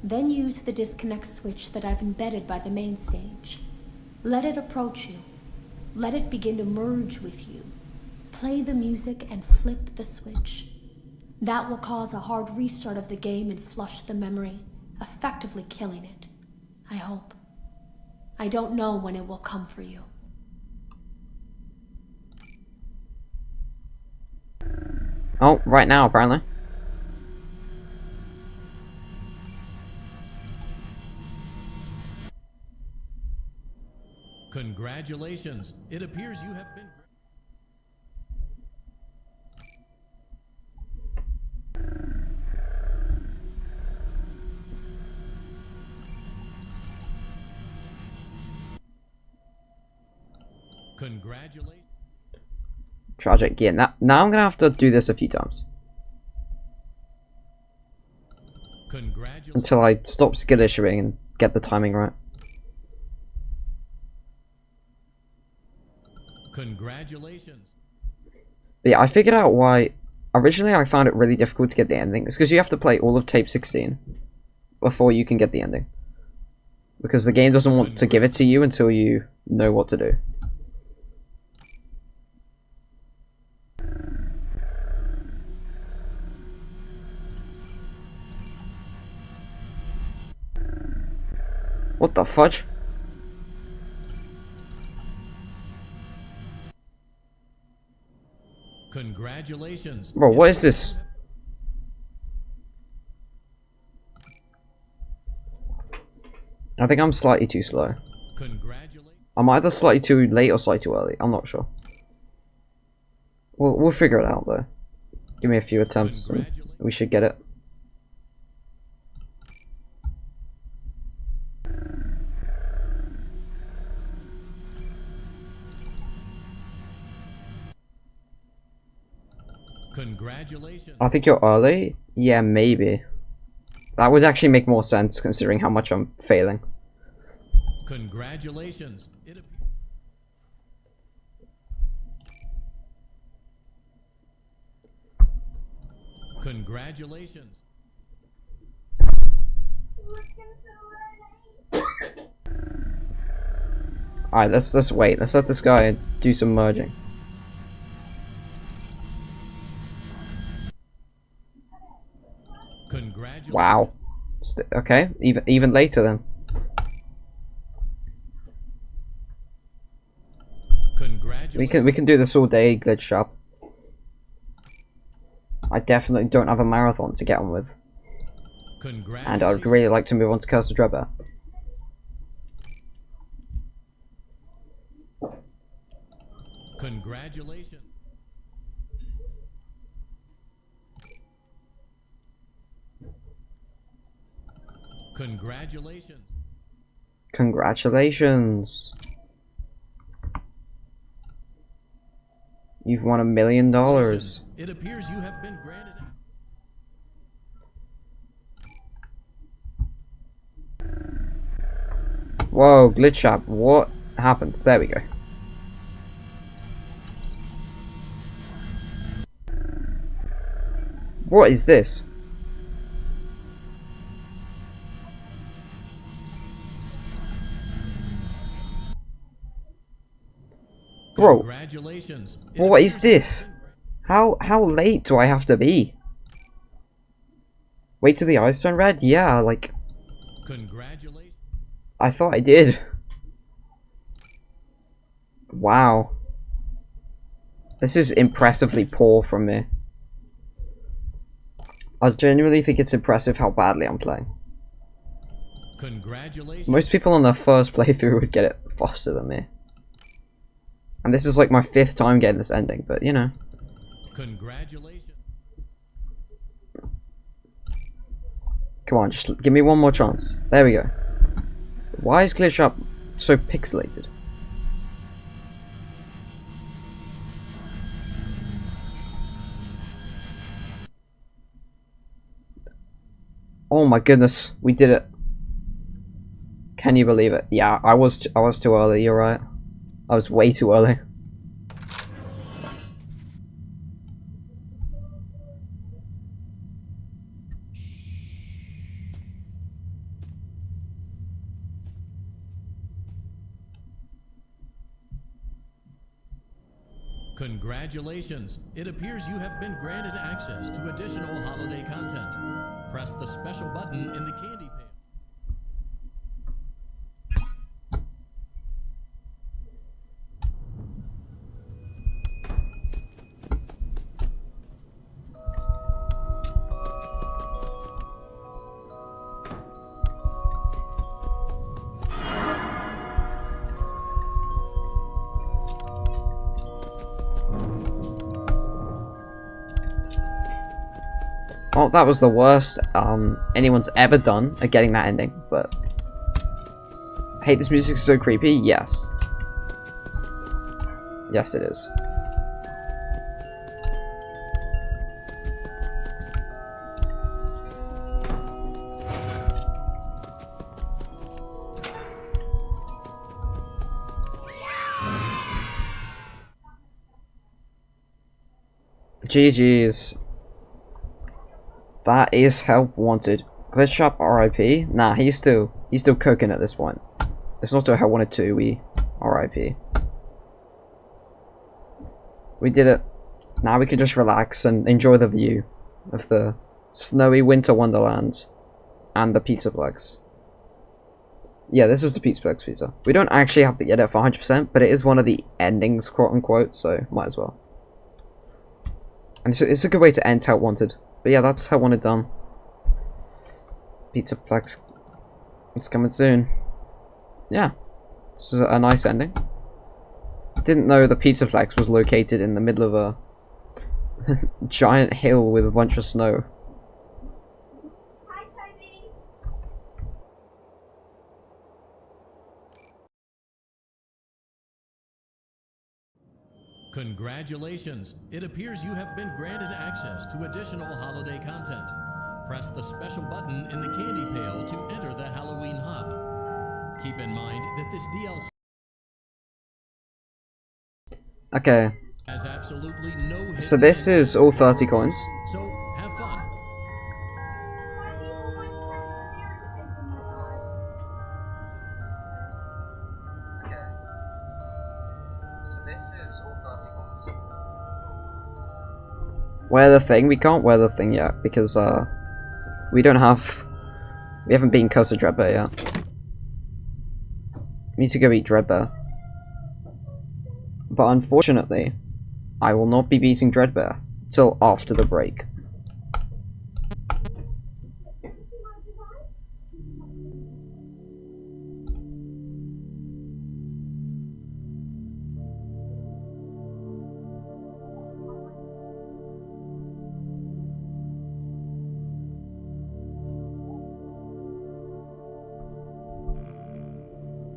Then use the disconnect switch that I've embedded by the main stage. Let it approach you. Let it begin to merge with you. Play the music and flip the switch. That will cause a hard restart of the game and flush the memory, effectively killing it. I hope. I don't know when it will come for you. Oh, right now, apparently. Congratulations. It appears you have been. Congratulations. Tragic. Yeah, now I'm gonna have to do this a few times. Congratulations. Until I stop skill issuing and get the timing right. Congratulations. But yeah, I figured out why. Originally, I found it really difficult to get the ending. It's because you have to play all of tape 16 before you can get the ending. Because the game doesn't want to give it to you until you know what to do. What the fudge? Congratulations. Bro, what is this? I think I'm slightly too slow. Congratulations. I'm either slightly too late or slightly too early. I'm not sure. We'll figure it out though. Give me a few attempts and we should get it. Congratulations. I think you're early? Yeah, maybe. That would actually make more sense considering how much I'm failing. Congratulations. Congratulations. Alright, let's wait. Let's let this guy do some merging. Congratulations. Wow. Okay, even later then. Congratulations. We can do this all day, glitch shop. I definitely don't have a marathon to get on with. And I'd really like to move on to Curse of Dreadbear. Congratulations. Congratulations. Congratulations. You've won $1 million. It appears you have been granted. Whoa, glitch shop. What happened? There we go. What is this? Bro, Congratulations. what is this? How late do I have to be? Wait till the eyes turn red? Yeah, like, Congratulations. I thought I did. Wow. This is impressively poor from me. I genuinely think it's impressive how badly I'm playing. Congratulations. Most people on their first playthrough would get it faster than me. And this is like my 5th time getting this ending, but you know. Congratulations. Come on, just give me one more chance. There we go. Why is Glitch Up so pixelated? Oh my goodness, we did it. Can you believe it? Yeah, I was too early, you're right. I was way too early. Congratulations. It appears you have been granted access to additional holiday content. Press the special button in the candy pail. Oh, that was the worst anyone's ever done at getting that ending, but... Hey, this music is so creepy? Yes. Yes, it is. GG's. That is help wanted. Glitch Up RIP? Nah, he's still cooking at this point. It's not a help wanted 2, we RIP. We did it. Now we can just relax and enjoy the view of the snowy winter wonderland and the Pizzaplex. Yeah, this was the Pizzaplex pizza. We don't actually have to get it for 100%, but it is one of the endings, quote unquote, so might as well. And it's a good way to end Help Wanted. But yeah, that's Help Wanted done. Pizzaplex. It's coming soon. Yeah. This is a nice ending. Didn't know the Pizzaplex was located in the middle of a giant hill with a bunch of snow. Hi, Toby. Congratulations. It appears you have been granted access to additional holiday content. Press the special button in the candy pail to enter the Halloween hub. Keep in mind that this DLC Okay, has absolutely no hidden so this is all 30 coins. So have fun. Wear the thing. We can't wear the thing yet because we haven't been Cursed Dreadbear yet. We need to go eat Dreadbear. But unfortunately, I will not be beating Dreadbear till after the break.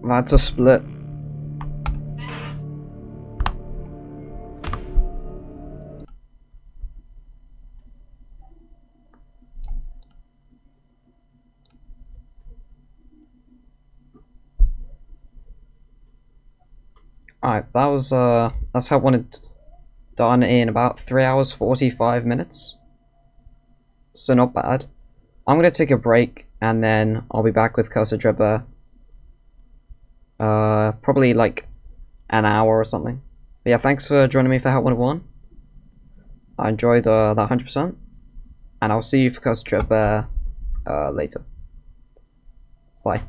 That's a split. Alright, that's how I wanted done in about 3 hours 45 minutes. So not bad. I'm gonna take a break and then I'll be back with Cursed Dreadbear. Probably like an hour or something. But yeah, thanks for joining me for Help 101. I enjoyed that 100%, and I'll see you for Cursed Trip later. Bye.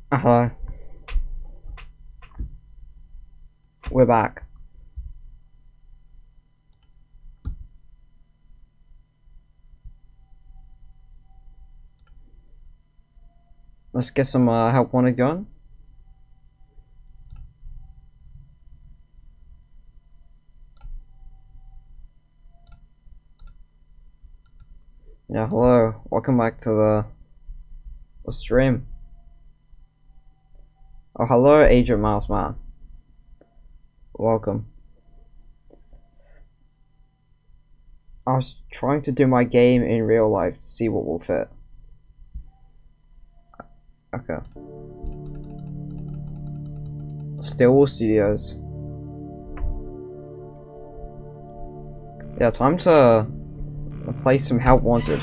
Hello. We're back. Let's get some help wanted going. Yeah, hello. Welcome back to the stream. Oh, hello, Agent Mouse Man. Welcome. I was trying to do my game in real life to see what will fit. Okay. Stillwell Studios. Yeah, time to play some Help Wanted.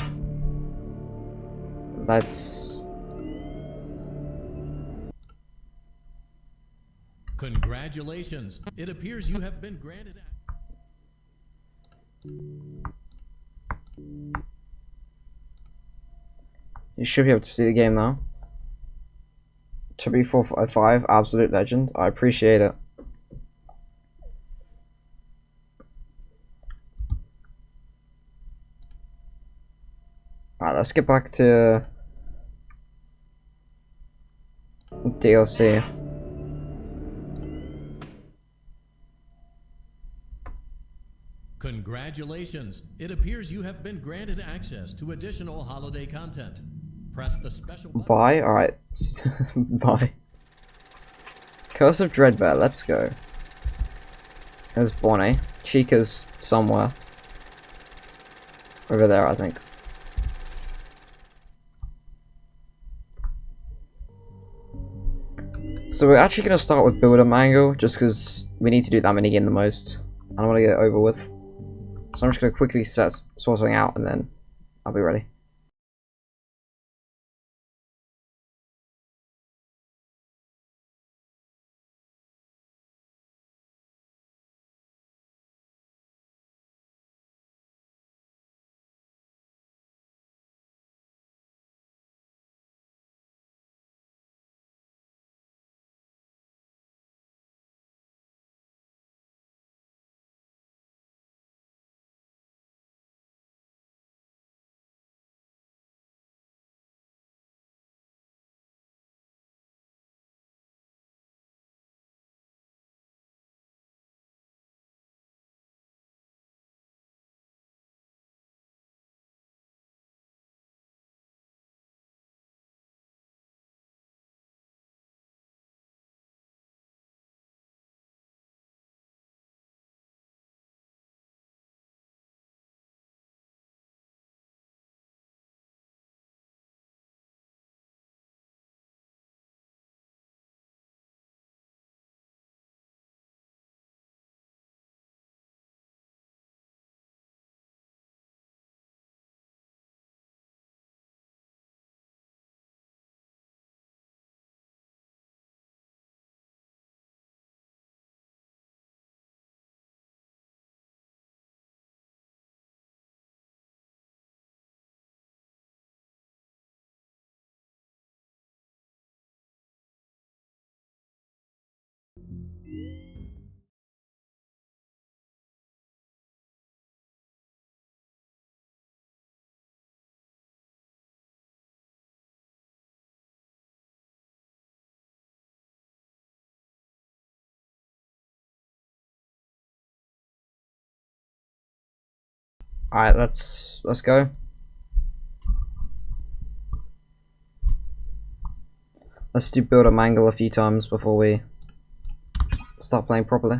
Let's... Congratulations. It appears you have been granted. You should be able to see the game now. 455, absolute legend. I appreciate it. Alright, let's get back to DLC. Congratulations. It appears you have been granted access to additional holiday content. Press the special button. Bye? Alright. Bye. Curse of Dreadbear, let's go. There's Bonnie. Chica's somewhere. Over there, I think. So we're actually going to start with Builder Mango, just because we need to do that mini game the most. I don't want to get it over with. So I'm just going to quickly sort something out, and then I'll be ready. Alright, let's go. Let's do Builder Mangle a few times before we start playing properly.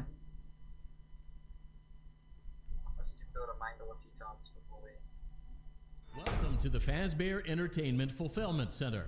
Welcome to the Fazbear Entertainment Fulfillment Center.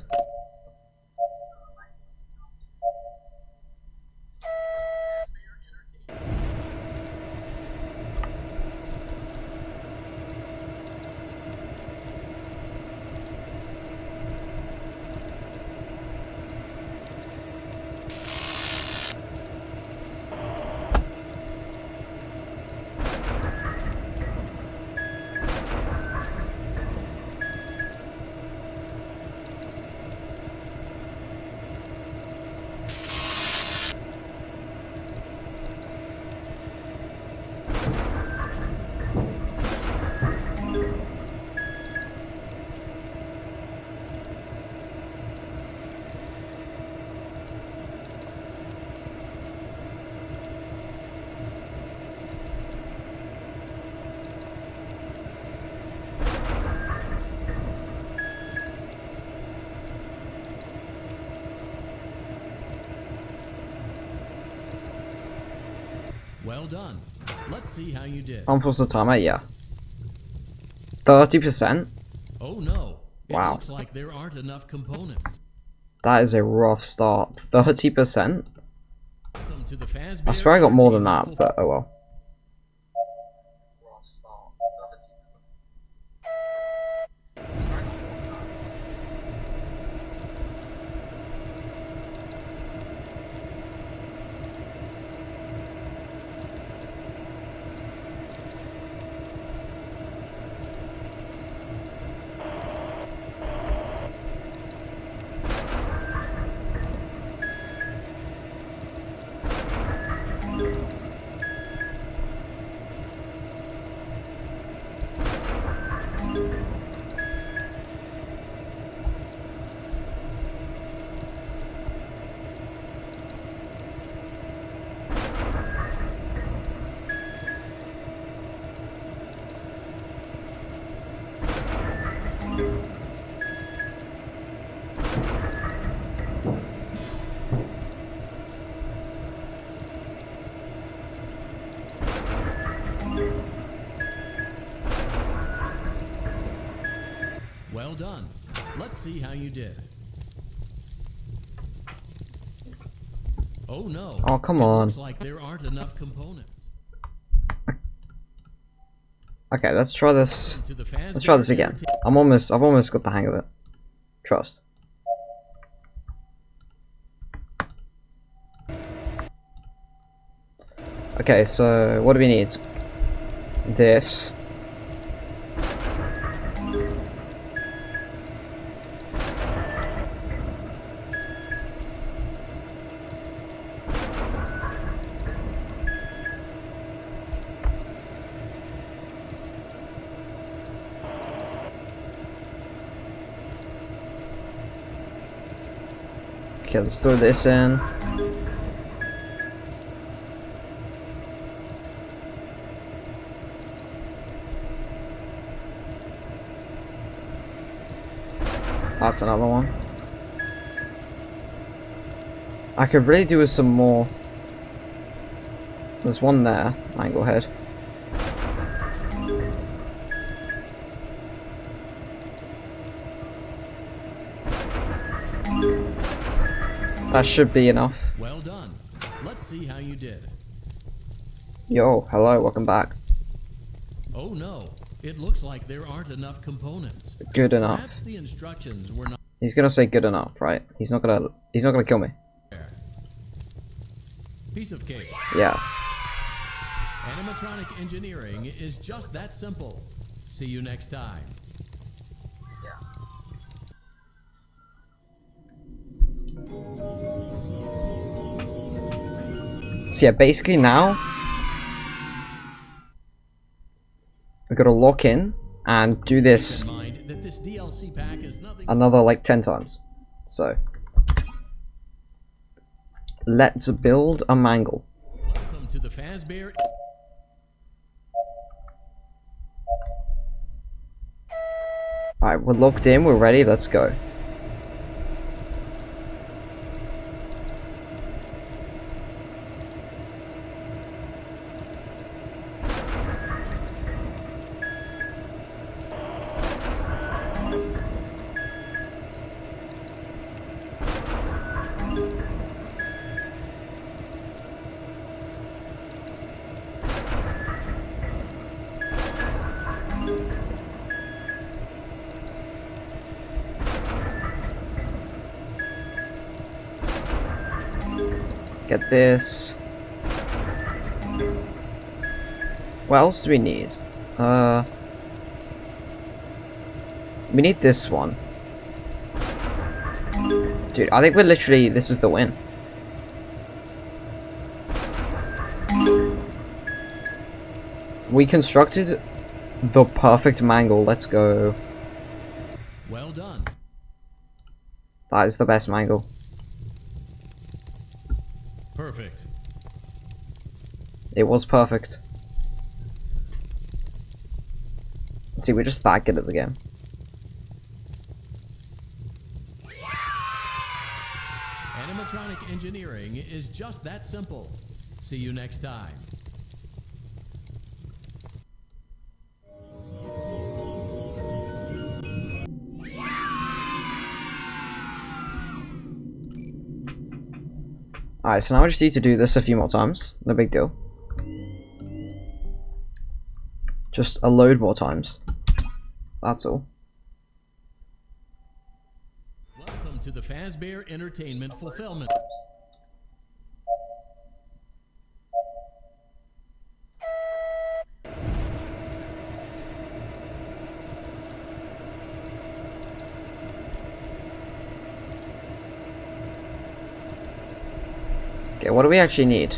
Well done. Let's see how you did. Unpause the timer, yeah. 30%? Oh no. It Wow. looks like there aren't enough components. That is a rough start. 30%? Welcome to the Fazbear I swear I got more than Entertainment that, but oh well. Well done. Let's see how you did. Oh no. Oh, come it on. Looks like there aren't enough components. Okay, let's try this. To the Let's try this again. I've almost got the hang of it. Trust. Okay, so what do we need? This. Okay, let's throw this in. That's another one. I could really do with some more. There's one there, angle head. That should be enough. Well done. Let's see how you did. Yo, hello, welcome back. Oh no. It looks like there aren't enough components. Good enough. Perhaps the instructions were not He's gonna say good enough, right? He's not gonna kill me. there. Piece of cake. Yeah. Animatronic engineering is just that simple. See you next time. So yeah, basically now we gotta lock in and do this Keep in mind that this DLC pack is nothing another like 10 times. So let's build a mangle. Welcome to the Fazbear. Alright, we're locked in, we're ready, let's go. Get this. What else do we need? We need this one. Dude, I think we're literally, this is the win. We constructed the perfect mangle, let's go. Well done. That is the best mangle. Perfect. It was perfect. See, we're just that good at the game. Animatronic engineering is just that simple. See you next time. Alright, so now I just need to do this a few more times. No big deal. Just a load more times. That's all. Welcome to the Fazbear Entertainment Fulfillment. Okay, what do we actually need?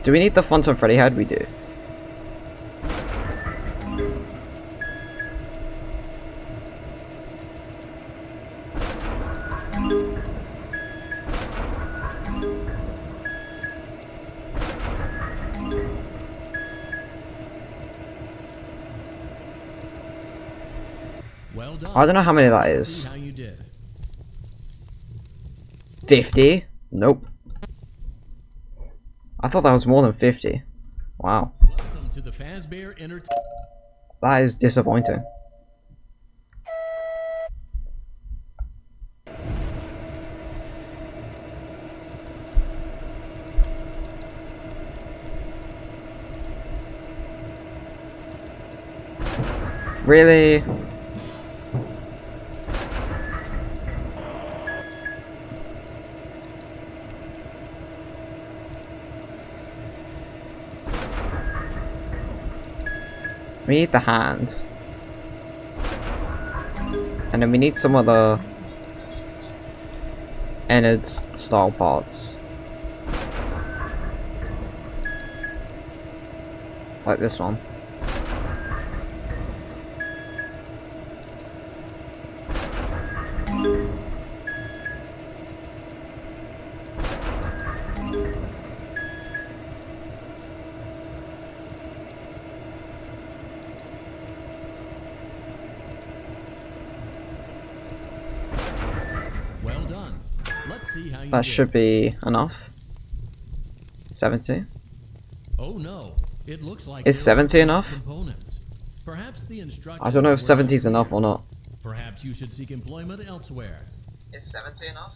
Do we need the Phantom Freddy head? We do. Well done. I don't know how many that Let's is. see how you did. 50? Nope. I thought that was more than 50. Wow. Welcome to the Fazbear Entertainment. That is disappointing. Really? We need the hand. And then we need some of the innards style parts. Like this one. Well done. Let's see how you That did. should be enough. 70. Oh no, it looks like Is there are 70 enough? components. Perhaps the instructions I don't know if were 70 is not enough clear. or not. Perhaps you should seek employment elsewhere. Is 70 enough?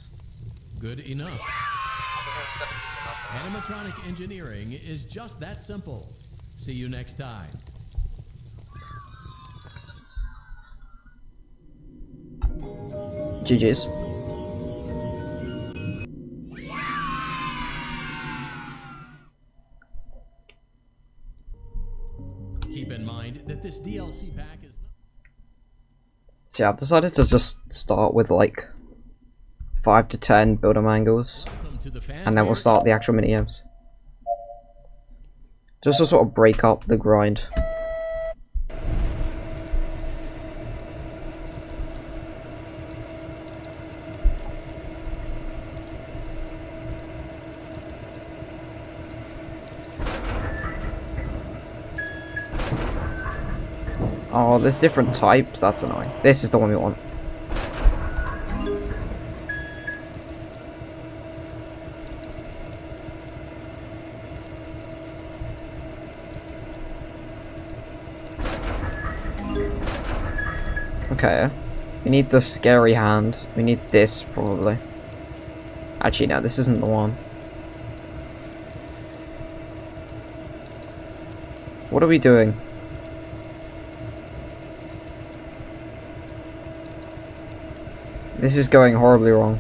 Good enough. I don't know if 70 is enough. Animatronic engineering is just that simple. See you next time. GG's. Keep in mind that this DLC pack is not... So yeah, I've decided to just start with like 5 to 10 build 'em angles, Welcome to the and then we'll Fazbear start the actual mini games. Just to sort of break up the grind. Oh, there's different types, that's annoying. This is the one we want. Okay, we need the scary hand. We need this, probably. Actually, no, this isn't the one. What are we doing? This is going horribly wrong.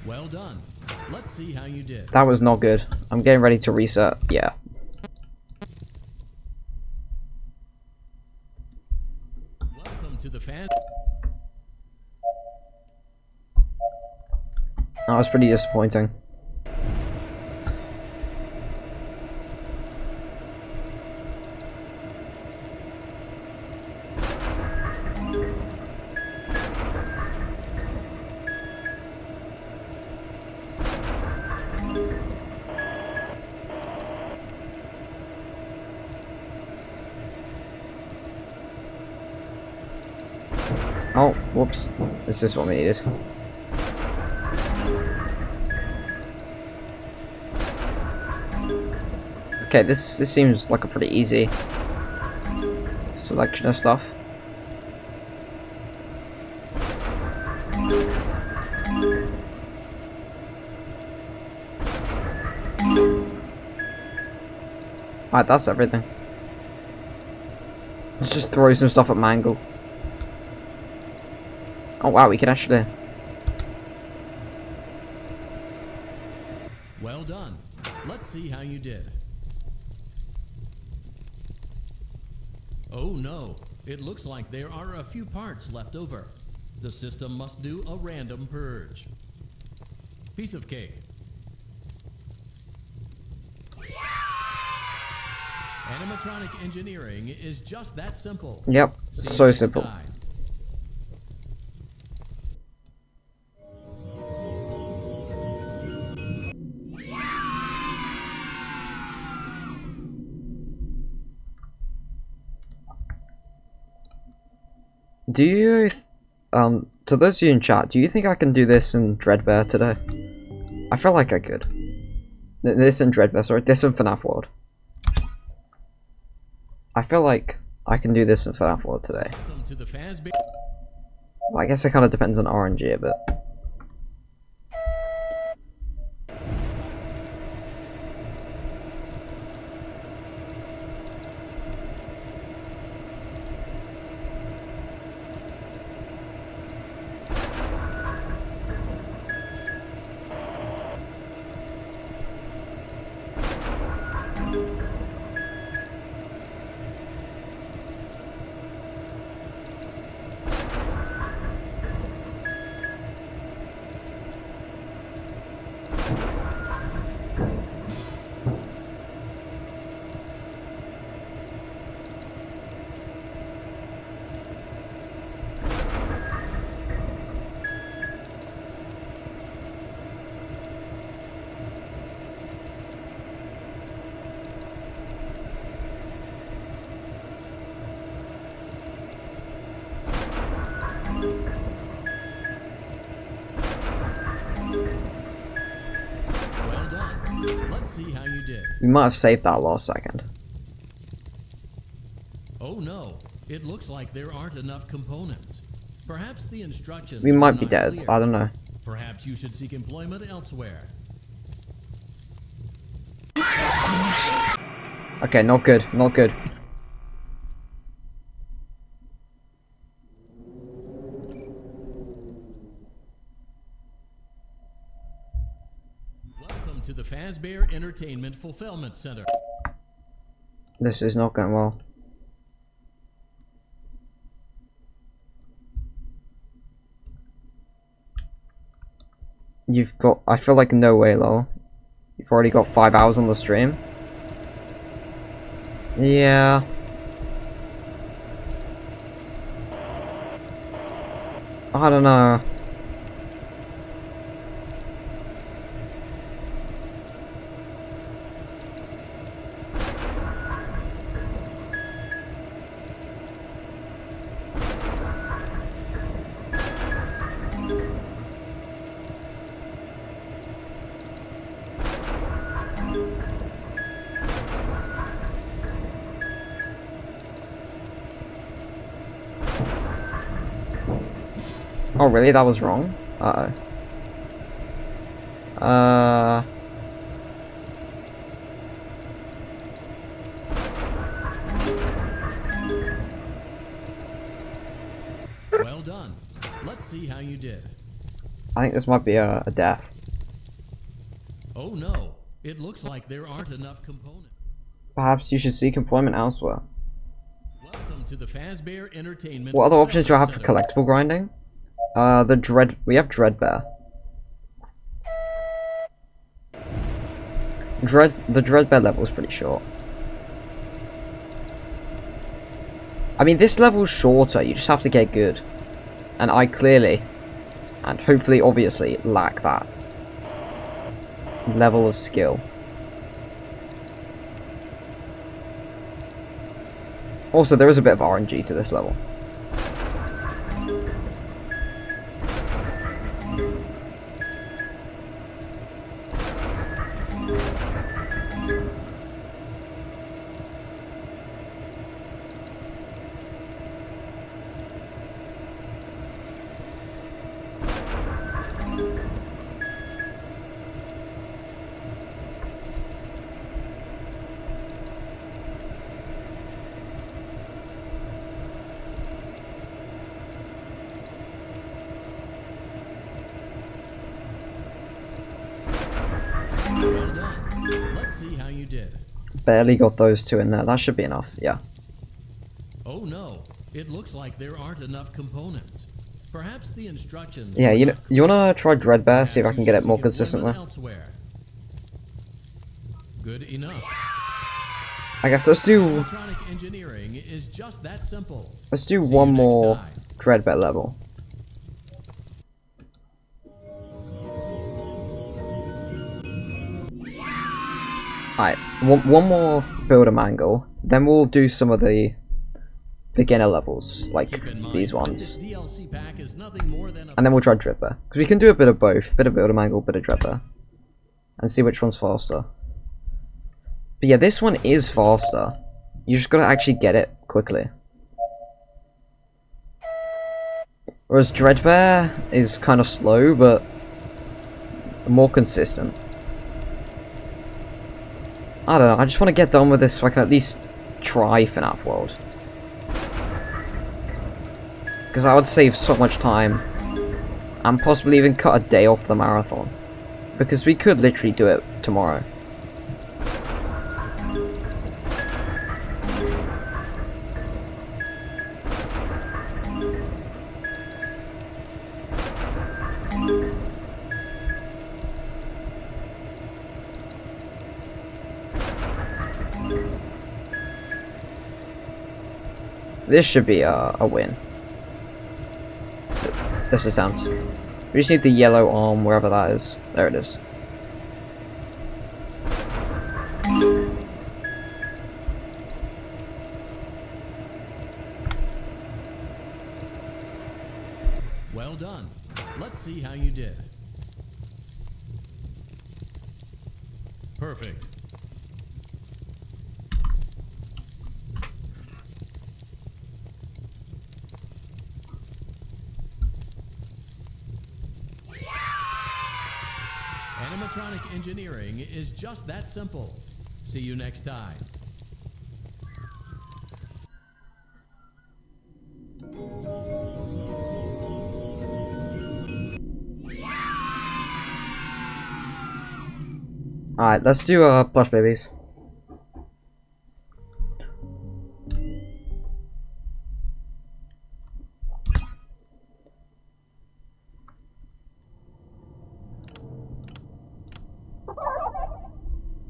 Well done. Let's see how you did. That was not good. I'm getting ready to reset. Yeah. Welcome to the Faz... That was pretty disappointing. Oh, whoops. Is this what we needed? Okay, this seems like a pretty easy selection of stuff. Alright, that's everything. Let's just throw some stuff at Mangle. Oh wow, we can actually... Well done. Let's see how you did. Oh no, it looks like there are a few parts left over. The system must do a random purge. Piece of cake. Animatronic engineering is just that simple. Yep, See you so next simple. time. Do you, to those of you in chat, do you think I can do this in Dreadbear today? I feel like I could. This in Dreadbear, sorry, this in Fnaf World. I feel like I can do this in Fnaf World today. Welcome to the Fazbear. Well, I guess it kind of depends on RNG a bit. Well done. Let's see how you did. We might have saved that last second. Oh no, it looks like there aren't enough components. Perhaps the instructions We were might be not dead, clear. I don't know. Perhaps you should seek employment elsewhere. Okay, not good, not good. Welcome to the Fazbear Entertainment Fulfillment Center. This is not going well. You've got, I feel like no way, lol. You've already got 5 hours on the stream. Yeah. I don't know. Oh really? That was wrong? Uh-oh. Well done. Let's see how you did. I think this might be a death. Oh no, it looks like there aren't enough components. Perhaps you should seek employment elsewhere. Welcome to the Fazbear Entertainment. What other options do I have for Fulfillment collectible grinding? We have Dreadbear. The Dreadbear level is pretty short. I mean, this level's shorter, you just have to get good. And I clearly, and hopefully obviously, lack that level of skill. Also, there is a bit of RNG to this level. you did. Barely got those two in there. That should be enough. Yeah. Oh no, it looks like there aren't enough components. Perhaps the instructions. Yeah, were you know, not you clear. wanna try Dreadbear, see if I Perhaps can you get should it more seek consistently. employment elsewhere. Good enough. I guess let's do Animatronic engineering is just that simple. let's do See one you next more time. Dreadbear level. Alright, one more build 'em angle, then we'll do some of the beginner levels, like Keep in mind these that ones. this DLC pack is nothing more than a And then we'll try Dreadbear. Because we can do a bit of both, bit of build 'em angle, bit of Dreadbear. And see which one's faster. But yeah, this one is faster. You just gotta actually get it quickly. Whereas Dreadbear is kind of slow, but more consistent. I don't know, I just want to get done with this so I can at least try Fnaf World. Because I would save so much time. And possibly even cut a day off the marathon. Because we could literally do it tomorrow. This should be a win. This attempt. We just need the yellow arm, wherever that is. There it is. Well done. Let's see how you did. Perfect. Animatronic engineering is just that simple. See you next time. Alright, let's do plush babies.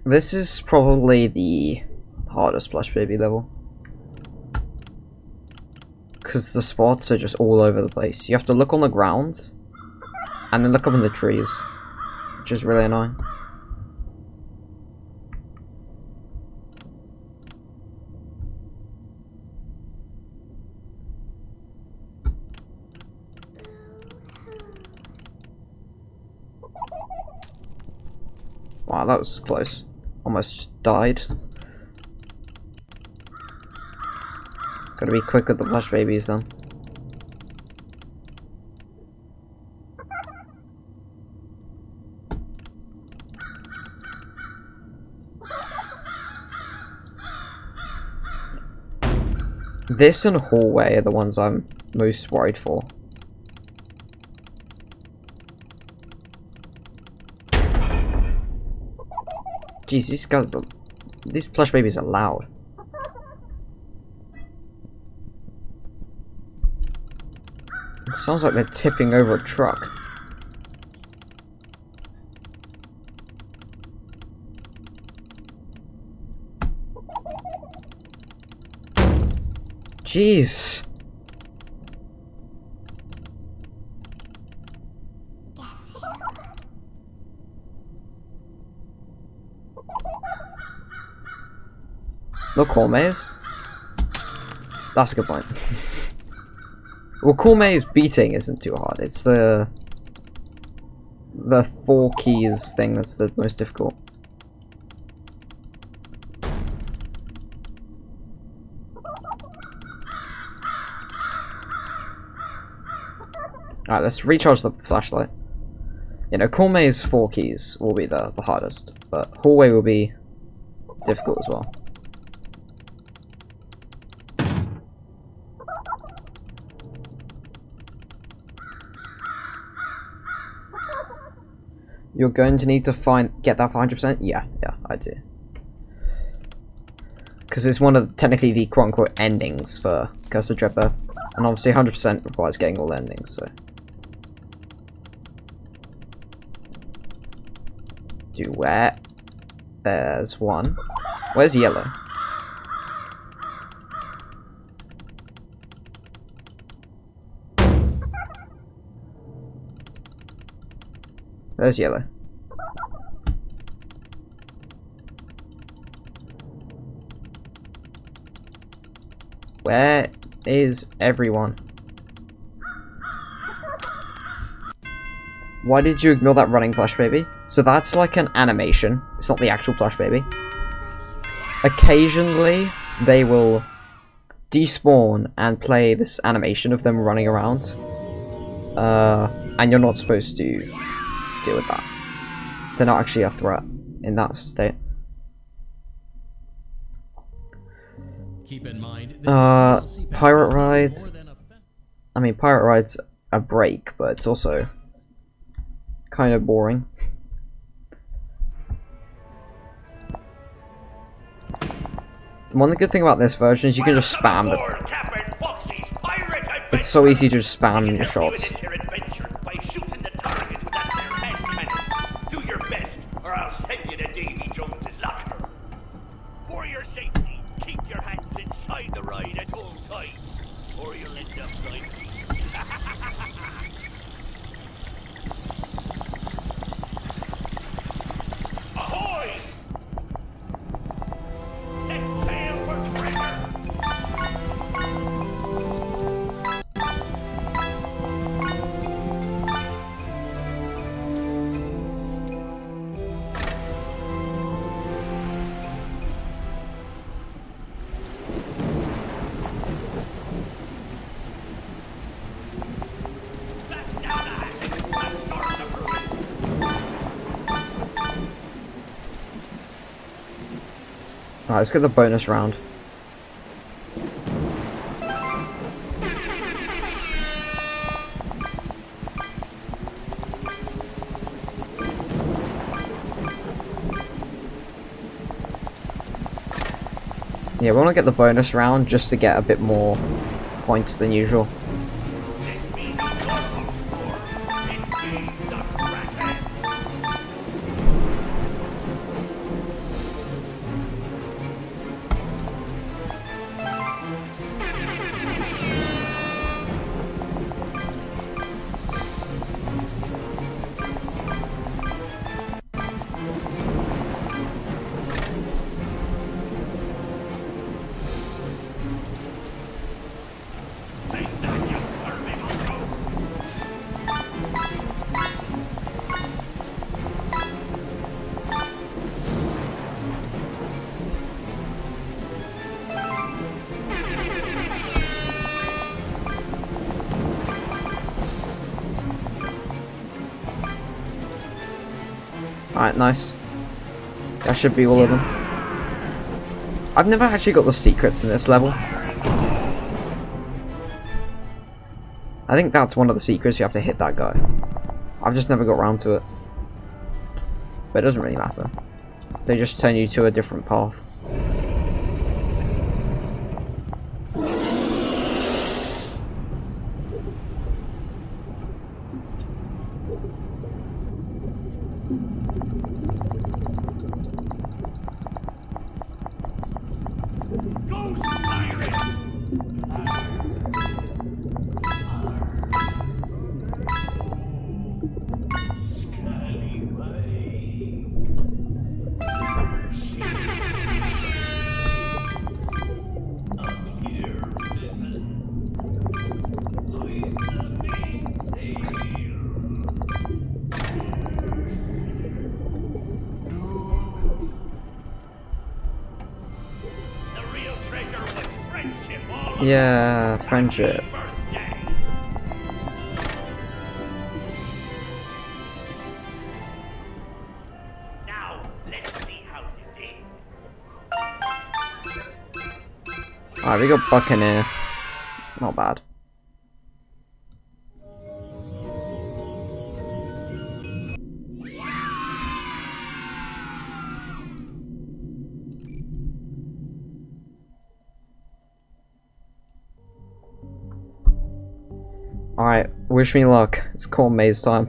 This is probably the hardest plush baby level. Because the spots are just all over the place. You have to look on the ground, and then look up in the trees, which is really annoying. Wow, that was close. Almost just died. Gotta be quick with the plush babies then. This and hallway are the ones I'm most worried for. Jeez, these plush babies are loud. It sounds like they're tipping over a truck. Jeez. No core maze? That's a good point. Well, core maze beating isn't too hard. It's the 4 keys thing that's the most difficult. Alright, let's recharge the flashlight. You know, core maze 4 keys will be the hardest, but hallway will be difficult as well. You're going to need to get that for 100%? Yeah, I do. because it's one of technically the quote-unquote endings for Curse of Dreadbirth, and obviously 100% requires getting all the endings, so. Do where? There's one. Where's yellow? There's yellow. Where is everyone? Why did you ignore that running plush baby? So that's like an animation. It's not the actual plush baby. Occasionally, they will despawn and play this animation of them running around. And you're not supposed to deal with that. They're not actually a threat in that state. Keep in mind that this DLC pack Pirate is nothing rides. more than a I mean, pirate rides a break, but it's also kind of boring. One good thing about this version is you can just spam it. It's so easy to just spam your shots. Do your best, or I'll send you to Davy Jones's locker. For your safety, keep your hands inside the ride at all times, or you'll end up like me. Ahoy! Let's sail for treasure! Alright, let's get the bonus round. Yeah, we want to get the bonus round just to get a bit more points than usual. Alright, nice. That should be all of them. I've never actually got the secrets in this level. I think that's one of the secrets, you have to hit that guy. I've just never got around to it. But it doesn't really matter. They just turn you to a different path. Yeah, friendship. Now, let's see how you did. Alright, we got Buccaneer. Not bad. Alright, wish me luck. It's corn maze time.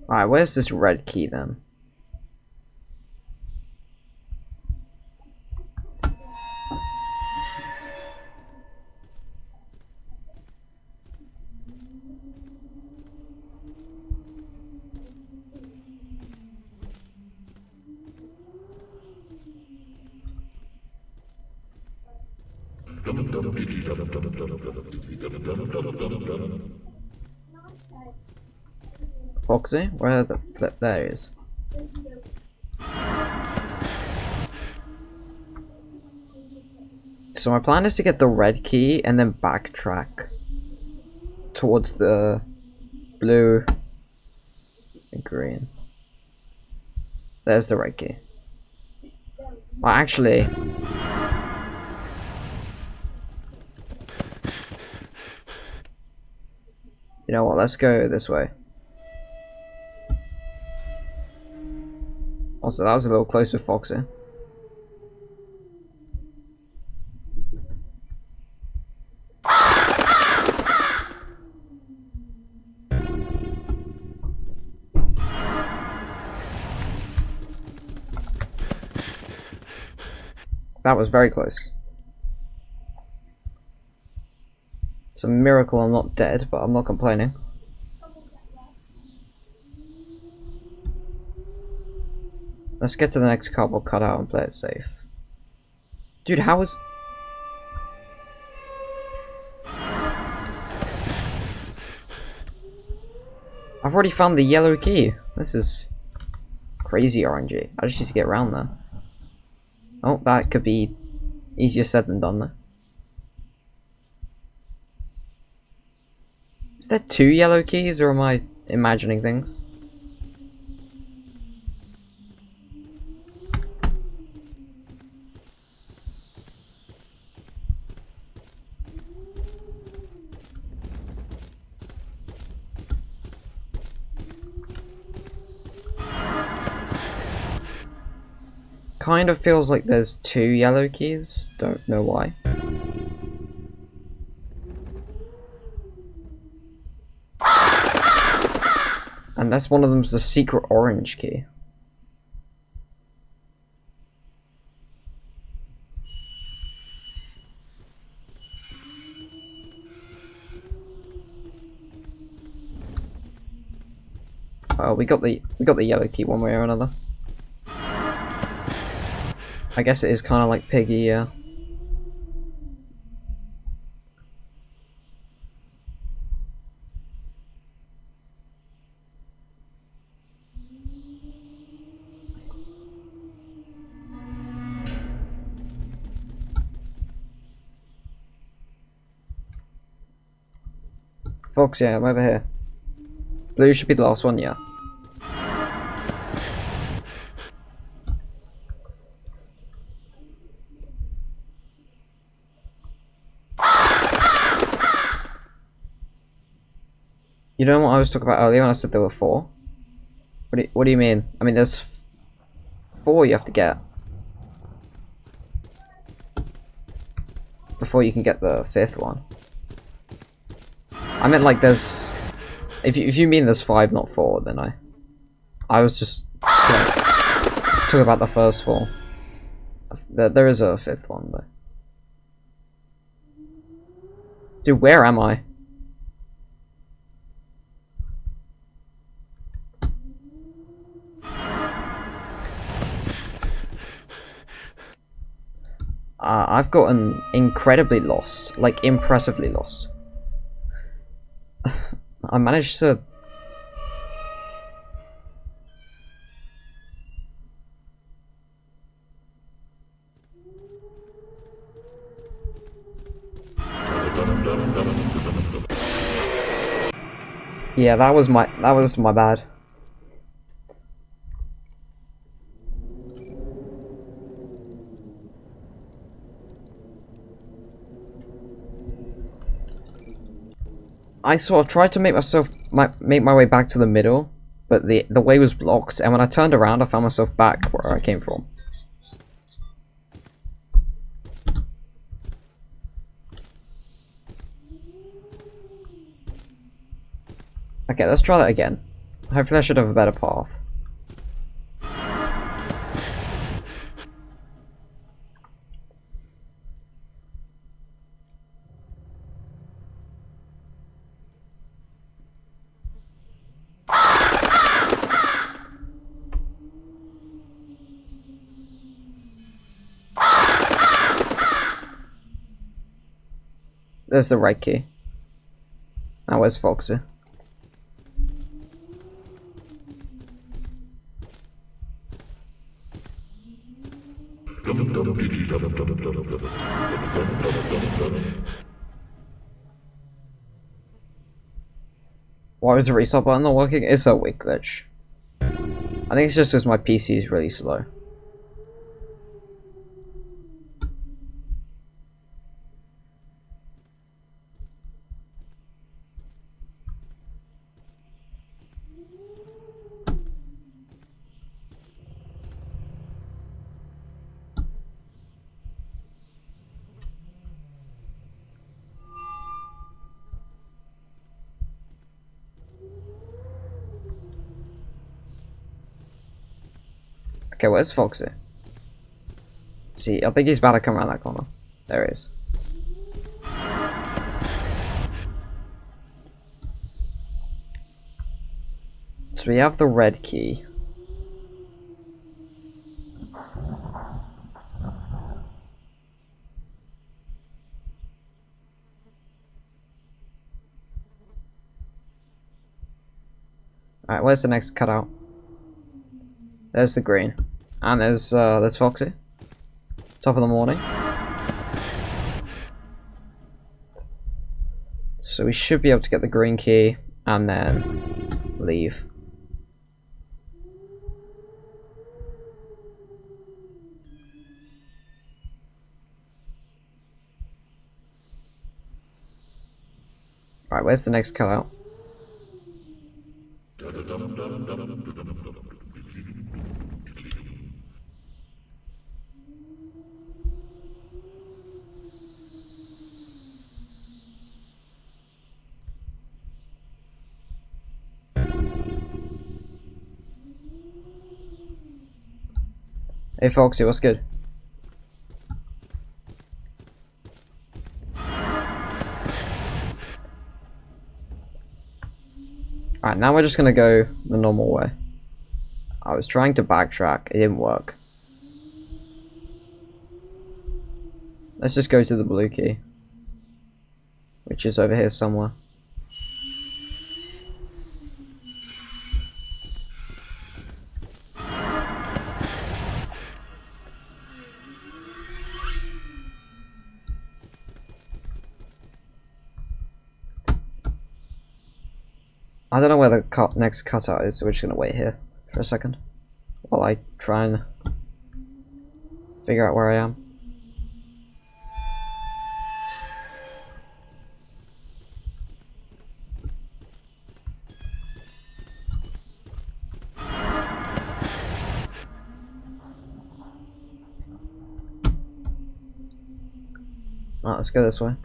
Alright, where's this red key then? Foxy? Where the flip there is? So my plan is to get the red key and then backtrack towards the blue and green. There's the red key. Well, actually, you know what, let's go this way. Also, that was a little close with Foxy. That was very close. It's a miracle I'm not dead, but I'm not complaining. Let's get to the next cardboard cutout and play it safe. Dude, how is... I've already found the yellow key. This is crazy RNG. I just need to get around there. Oh, that could be easier said than done though. Is there 2 yellow keys, or am I imagining things? Kind of feels like there's 2 yellow keys, don't know why. Unless one of them's the secret orange key. We got the yellow key one way or another. I guess it is kind of like Piggy, yeah. Fox, yeah, I'm over here. Blue should be the last one, yeah. You know what I was talking about earlier when I said there were 4? What do you mean? I mean, there's 4 you have to get before you can get the 5th one. I meant like there's... If you mean there's 5, not 4, then I was just talking about the first 4. There is a 5th one though. Dude, where am I? I've gotten incredibly lost. Like, impressively lost. I managed to... Yeah, that was my bad. I sort of tried to make my way back to the middle, but the way was blocked, and when I turned around, I found myself back where I came from. Okay, let's try that again. Hopefully I should have a better path. There's the right key. Now where's Foxy? Why was the restart button not working? It's a weak glitch. I think it's just because my PC is really slow. Okay, where's Foxy? See, I think he's about to come around that corner. There he is. So we have the red key. Alright, where's the next cutout? There's the green. And there's Foxy. Top of the morning. So we should be able to get the green key and then leave. Alright, where's the next cutout? Hey Foxy, what's good? Alright, now we're just gonna go the normal way. I was trying to backtrack, it didn't work. Let's just go to the blue key, which is over here somewhere. I don't know where the next cutout is, so we're just gonna wait here for a second while I try and figure out where I am. Alright, let's go this way.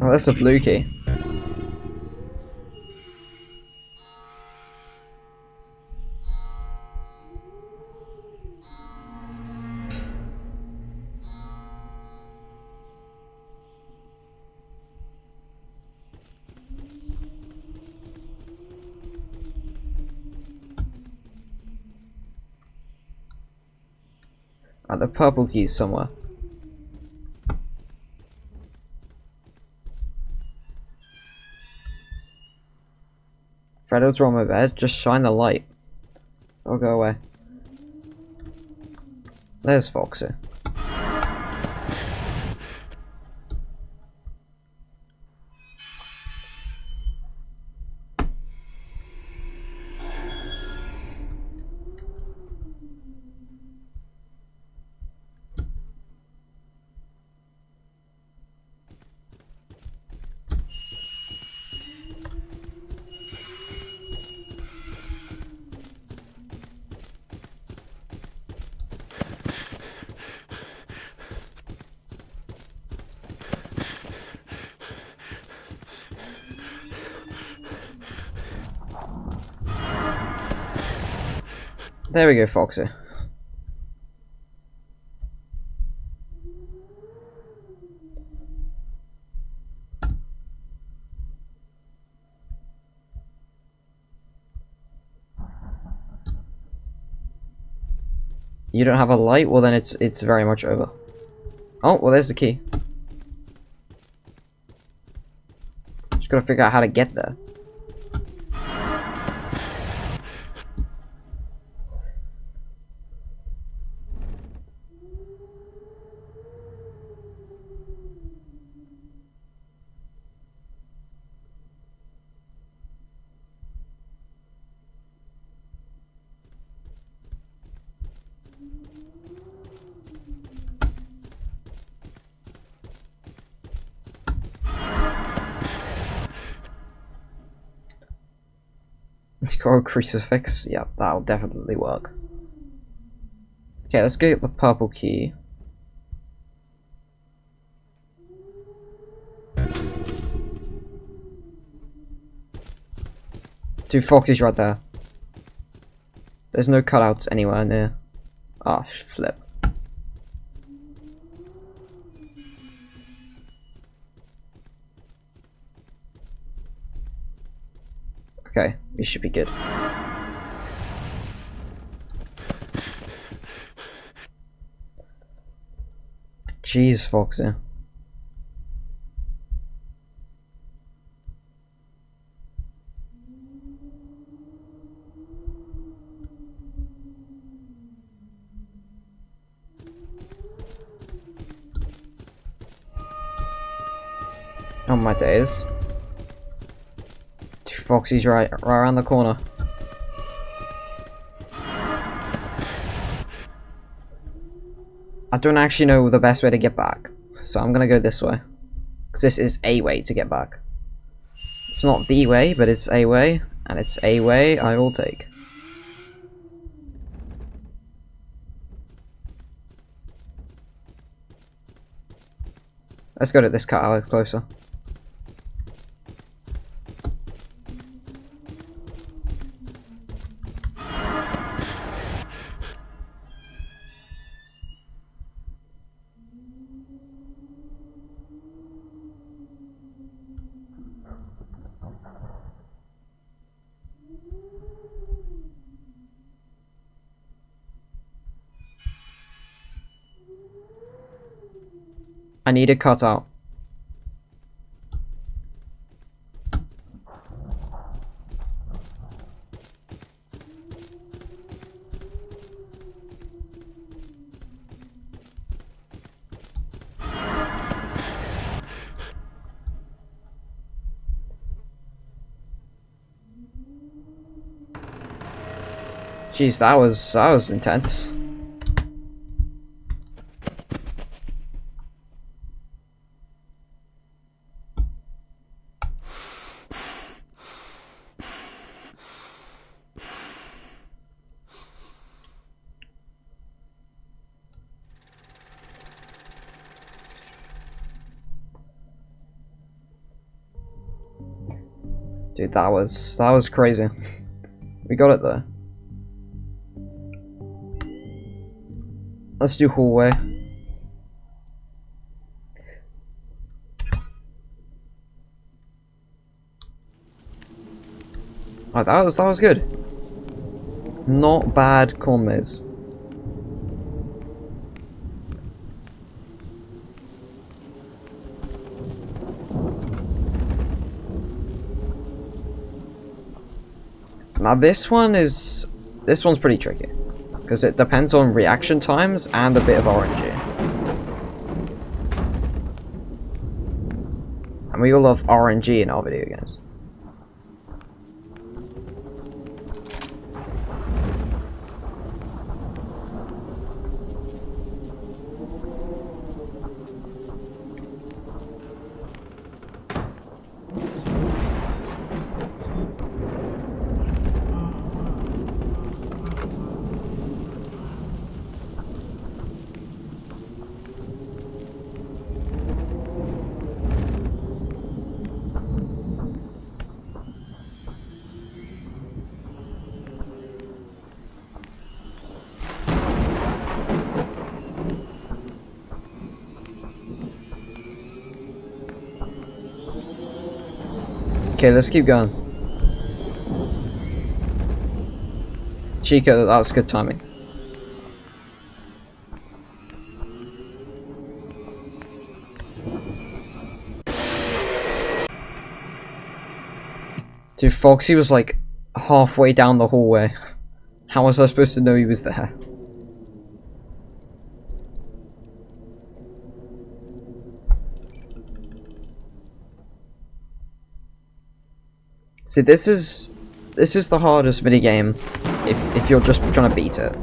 Oh, that's a blue key. The purple key's somewhere. Freddo's on my bed. Just shine the light. I'll go away. There's Foxy. There we go, Foxy. You don't have a light? Well then it's very much over. Oh, well there's the key. Just gotta figure out how to get there. Got a crucifix. Yep, that'll definitely work. Okay, let's get the purple key. Two Foxy's right there. There's no cutouts anywhere near. Ah, flip. Okay, we should be good. Jeez, Foxy. Oh my days. Two Foxy's right around the corner. I don't actually know the best way to get back, so I'm gonna go this way. Because this is a way to get back. It's not the way, but it's a way, and it's a way I will take. Let's go to this car, Alex, closer. I need a cutout. Jeez, that was intense. Dude, that was crazy. We got it there. Let's do hallway. Oh, that was good. Not bad corn maze. Now this one's pretty tricky because it depends on reaction times and a bit of RNG. And we all love RNG in our video games. Okay, let's keep going. Chica, that was good timing. Dude, Foxy was like halfway down the hallway. How was I supposed to know he was there? See, this is the hardest minigame if you're just trying to beat it.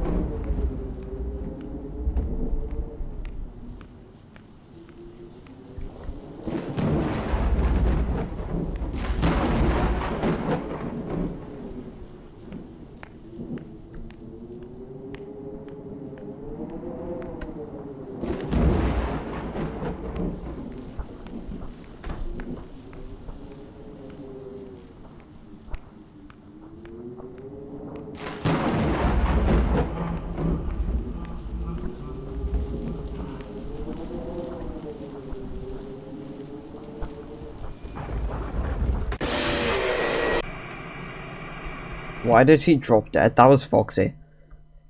Why did he drop dead? That was Foxy.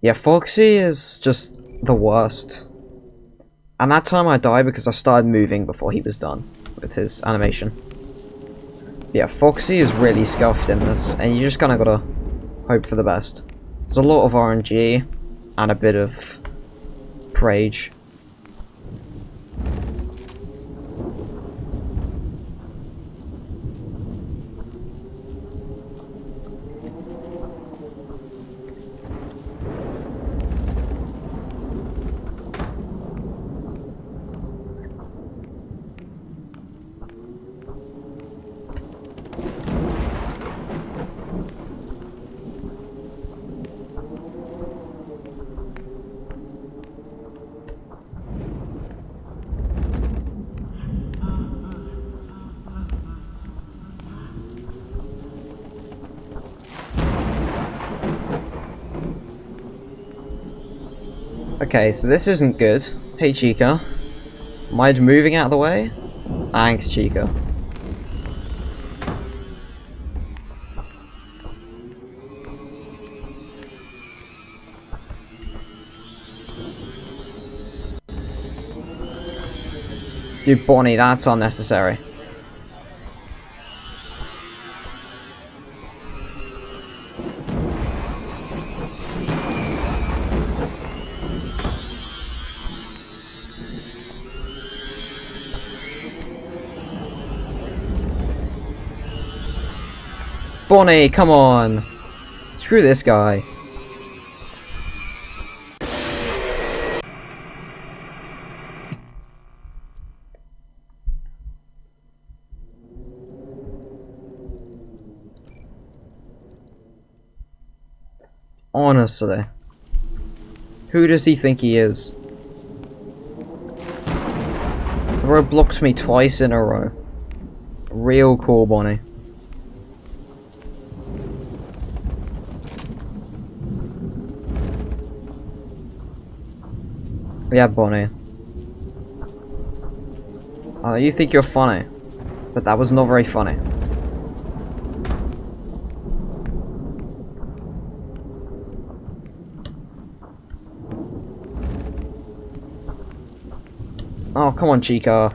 Yeah, Foxy is just the worst. And that time I died because I started moving before he was done with his animation. Yeah, Foxy is really scuffed in this, and you just kinda gotta hope for the best. There's a lot of RNG and a bit of rage. Okay, so this isn't good. Hey Chica. Mind moving out of the way? Thanks, Chica. Dude, Bonnie, that's unnecessary. Bonnie, come on! Screw this guy. Honestly. Who does he think he is? The road blocked me twice in a row. Real cool, Bonnie. Yeah, Bonnie. You think you're funny, but that was not very funny. Oh, come on, Chica.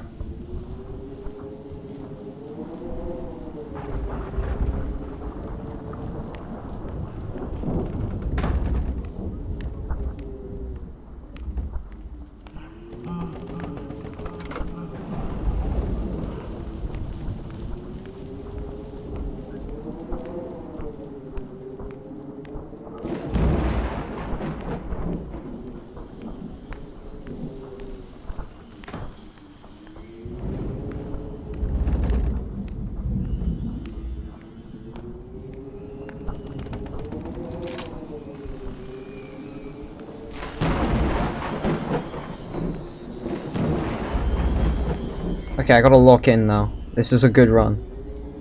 Okay, I gotta lock in now. This is a good run.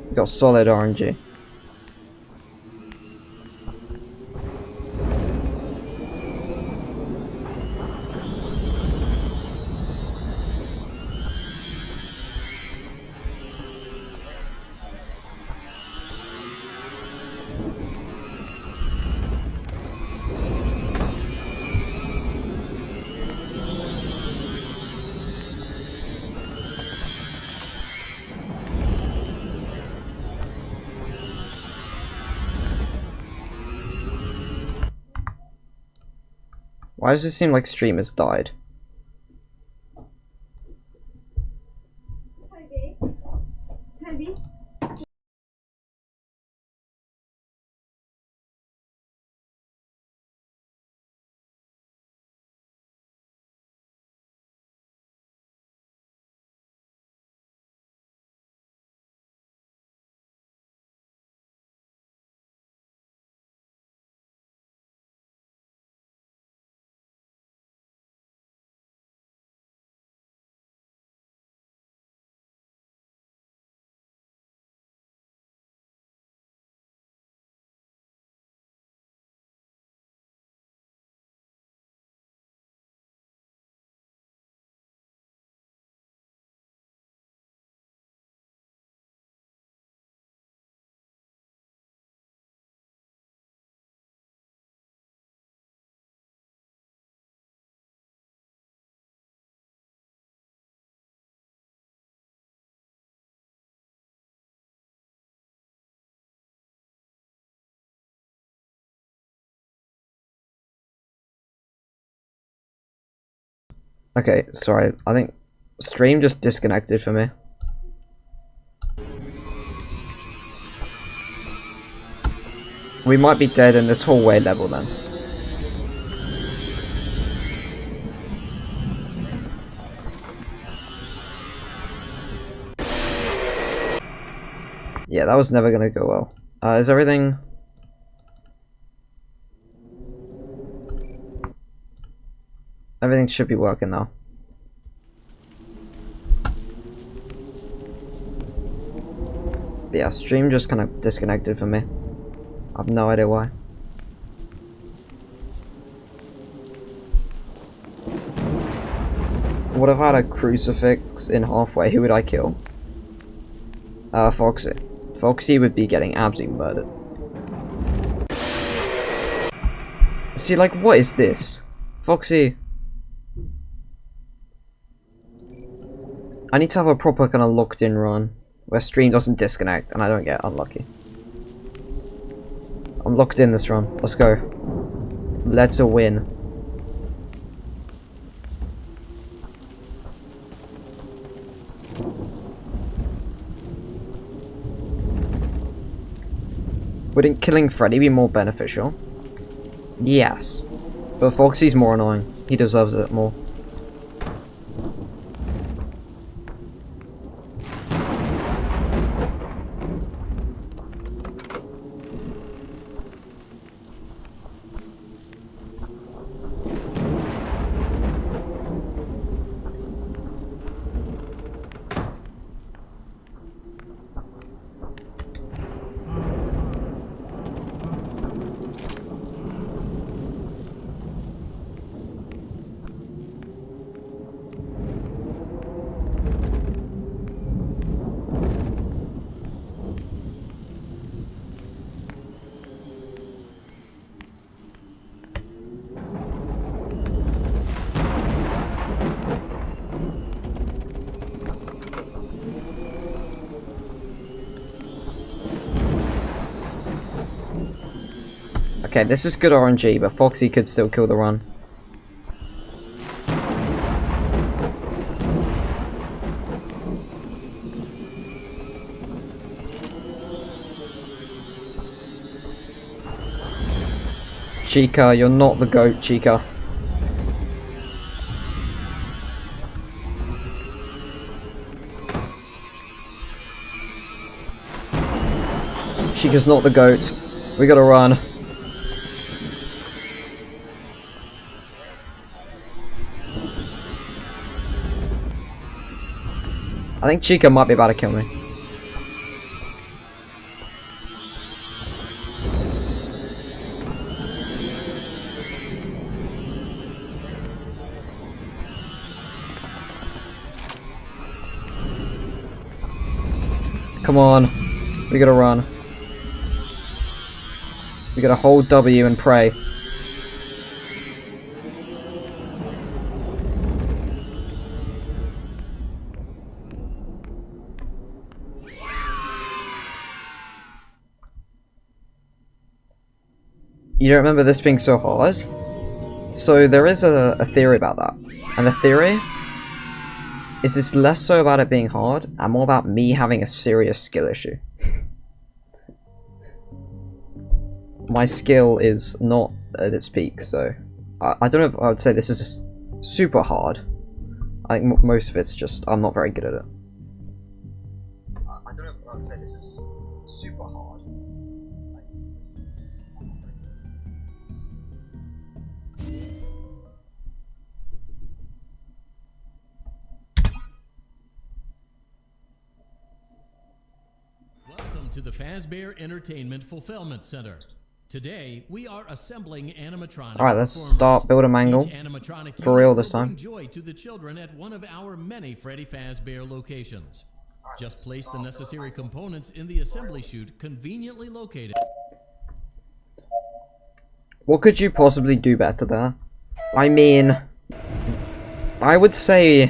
We got solid RNG. Why does it seem like stream has died? Okay, sorry. I think stream just disconnected for me. We might be dead in this hallway level then. Yeah, that was never gonna go well. Is everything... Everything should be working now. But yeah, stream just kind of disconnected for me. I have no idea why. What if I had a crucifix in halfway? Who would I kill? Foxy. Foxy would be getting absolutely murdered. See, like, what is this? Foxy. I need to have a proper kind of locked in run where stream doesn't disconnect and I don't get unlucky. I'm locked in this run. Let's go. Let's win. Wouldn't killing Freddy be more beneficial? Yes. But Foxy's more annoying. He deserves it more. Okay, this is good RNG, but Foxy could still kill the run. Chica, you're not the GOAT, Chica. Chica's not the GOAT. We gotta run. I think Chica might be about to kill me. Come on. We gotta run. We gotta hold W and pray. You don't remember this being so hard? So there is a theory about that. And the theory is it's less so about it being hard and more about me having a serious skill issue. My skill is not at its peak, so I don't know if I would say this is super hard. I think most of it's just I'm not very good at it. I don't know if I would say this is super hard. Welcome to the Fazbear Entertainment Fulfillment Center. Today, we are assembling animatronic. Alright, let's start building Mangle. For real this time. Bring joy to the children at one of our many Freddy Fazbear locations. Just place the necessary components in the assembly chute conveniently located. What could you possibly do better there? I mean, I would say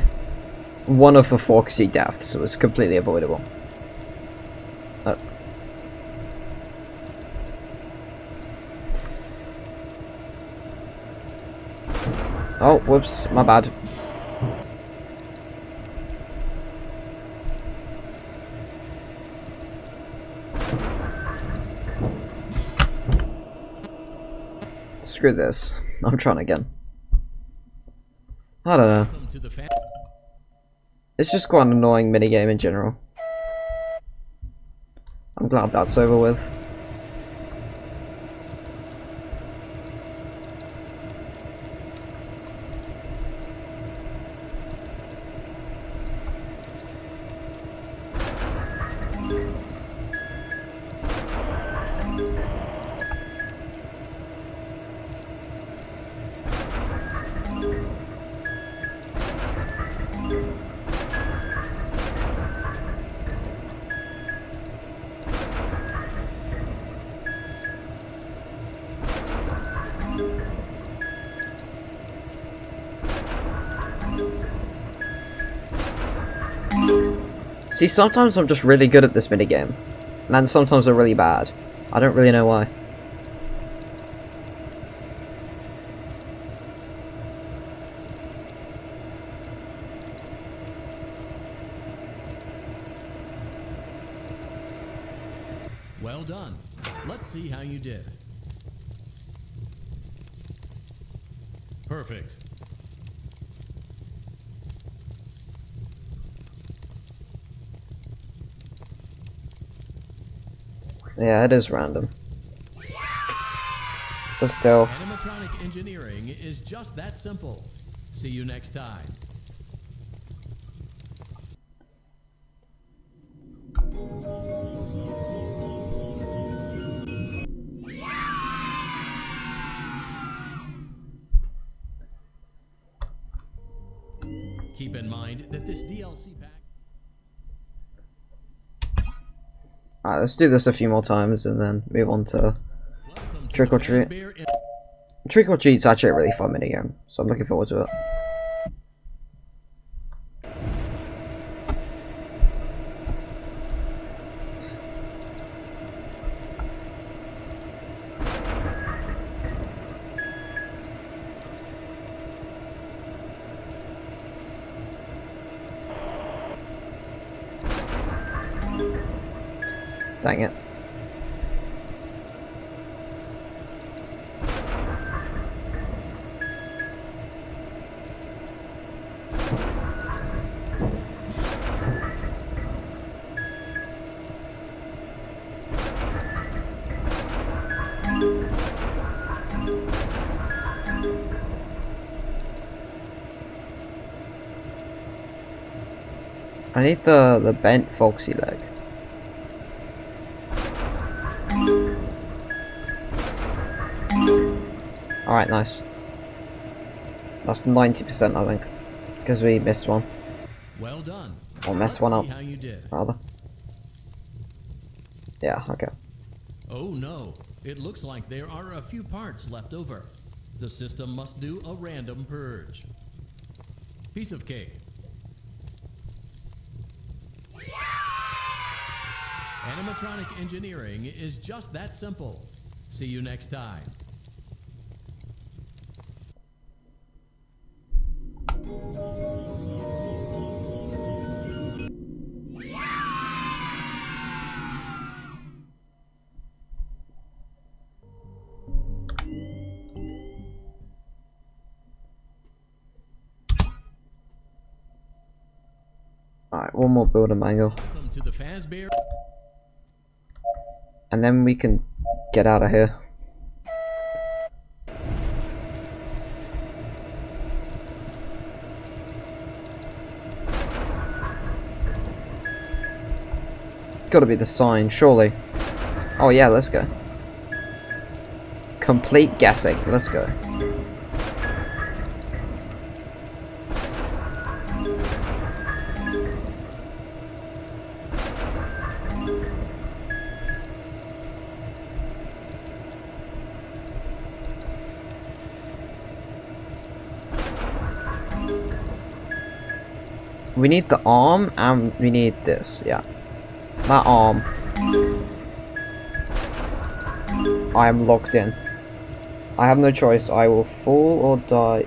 one of the Foxy deaths was completely avoidable. Oh, whoops, my bad. Screw this. I'm trying again. I don't know. It's just quite an annoying minigame in general. I'm glad that's over with. See, sometimes I'm just really good at this minigame, and then sometimes I'm really bad. I don't really know why. Well done. Let's see how you did. Perfect. Yeah, it is random. But still. Animatronic engineering is just that simple. See you next time. Keep in mind that this DLC pack... Alright, let's do this a few more times and then move on to Trick or Treat. Trick or Treat's actually a really fun minigame, so I'm looking forward to it. Dang it. I need the bent foxy leg. Alright, nice. That's 90%, I think, because we missed one. Well done. Or messed Let's one see up, how you did. rather. Yeah, okay. Oh no, it looks like there are a few parts left over. The system must do a random purge. Piece of cake. Animatronic engineering is just that simple. See you next time. Alright, one more builder mango. Welcome to the Fazbear. And then we can get out of here. Gotta be the sign, surely. Oh yeah, let's go. Complete guessing, let's go. We need the arm and we need this, yeah. That arm. I am locked in. I have no choice. I will fall or die.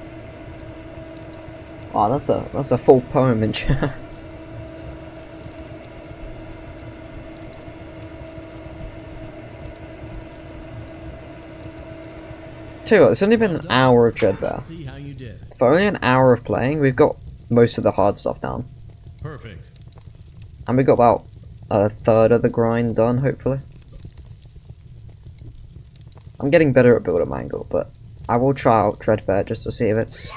Oh, that's a full poem in chat. Tell you what, it's only been an hour of Dread there. Let's see how you did. For only an hour of playing, we've got most of the hard stuff down. Perfect. And we got about a third of the grind done, hopefully. I'm getting better at builder mangle, but I will try out Dreadbear just to see if it's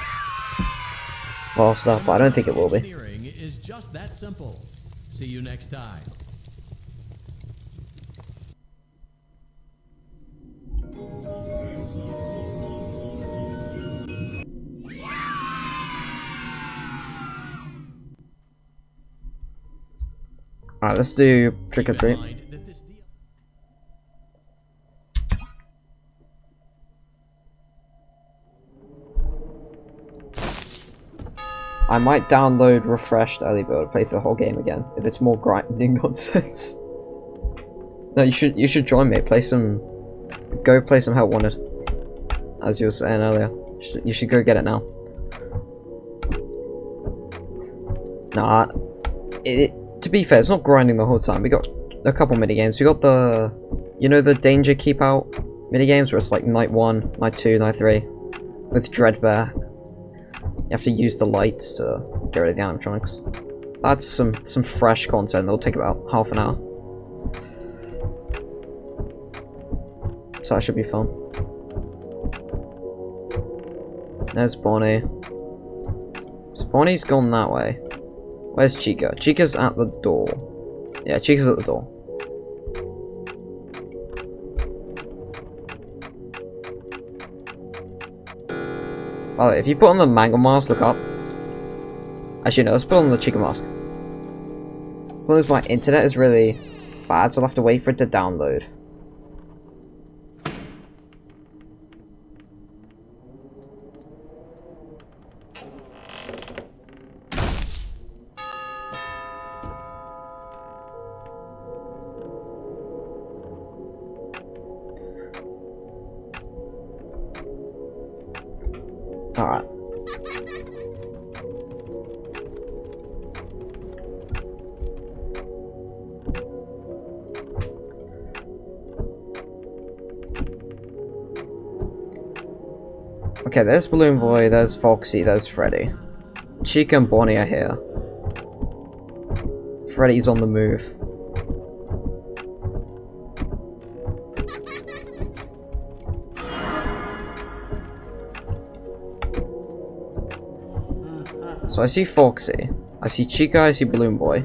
fast enough, but I don't think it will be. Engineering is just that simple. See you next time. Alright, let's do trick or Keep in treat. mind that this deal I might download refreshed early build, play through the whole game again if it's more grinding nonsense. No, you should join me. Go play some Help Wanted, as you were saying earlier. You should go get it now. Nah, to be fair, it's not grinding the whole time. We got a couple mini games. We got the, you know, the danger keep out mini games where it's like night 1, night 2, night 3 with Dreadbear. You have to use the lights to get rid of the animatronics. That's some fresh content. That'll take about half an hour. So that should be fun. There's Bonnie. So Bonnie's gone that way. Where's Chica? Chica's at the door. Yeah, Chica's at the door. By the way, if you put on the mango mask, look up. Actually, no, let's put on the Chica mask. Because my internet is really bad, so I'll have to wait for it to download. Alright. Okay, there's Balloon Boy, there's Foxy, there's Freddy. Chica and Bonnie are here. Freddy's on the move. So I see Foxy, I see Chica, I see Balloon Boy.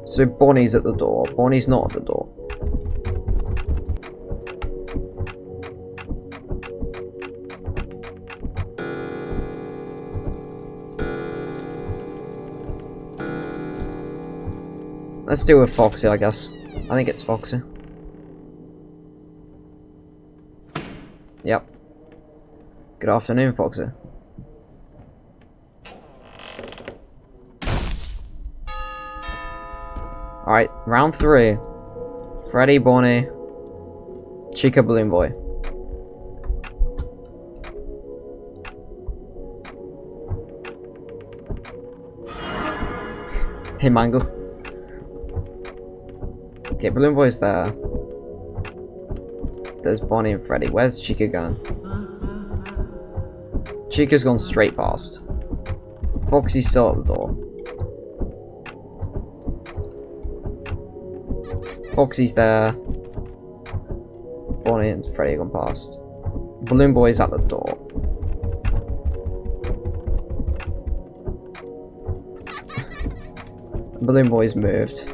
So Bonnie's at the door. Bonnie's not at the door. Let's deal with Foxy, I guess. I think it's Foxy. Yep. Good afternoon, Foxy. Alright, round 3. Freddy, Bonnie, Chica, Balloon Boy. Hey, Mango. Okay, Balloon Boy's there. There's Bonnie and Freddy. Where's Chica going? Chica's gone straight past. Foxy's still at the door. Foxy's there. Bonnie and Freddy have gone past. Balloon Boy's at the door. Balloon Boy's moved.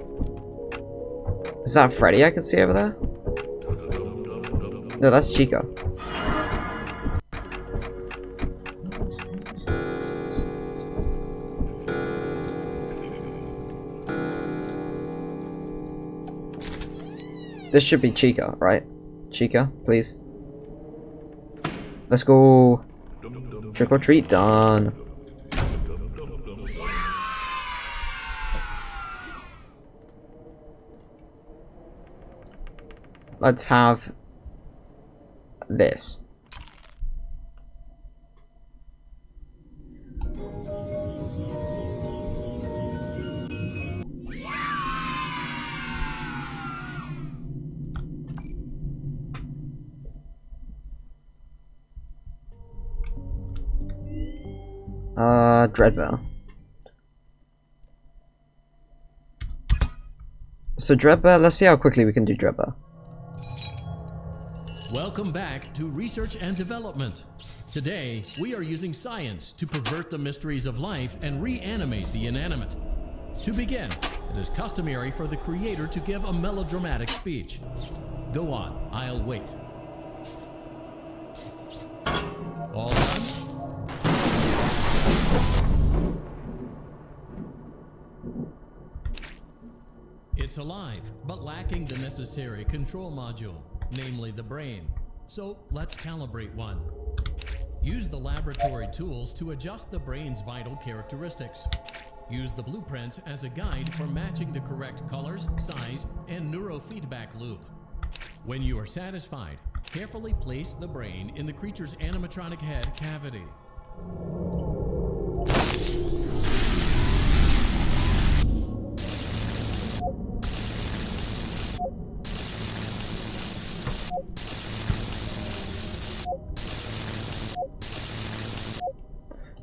Is that Freddy I can see over there? No, that's Chica. This should be Chica, right? Chica, please. Let's go. Trick or treat done. Let's have this. Dreadbear. So Dreadbear, let's see how quickly we can do Dreadbear. Welcome back to Research and Development. Today, we are using science to pervert the mysteries of life and reanimate the inanimate. To begin, it is customary for the creator to give a melodramatic speech. Go on, I'll wait. All done? It's alive, but lacking the necessary control module, namely the brain. So let's calibrate one. Use the laboratory tools to adjust the brain's vital characteristics. Use the blueprints as a guide for matching the correct colors, size, and neurofeedback loop. When you are satisfied, carefully place the brain in the creature's animatronic head cavity.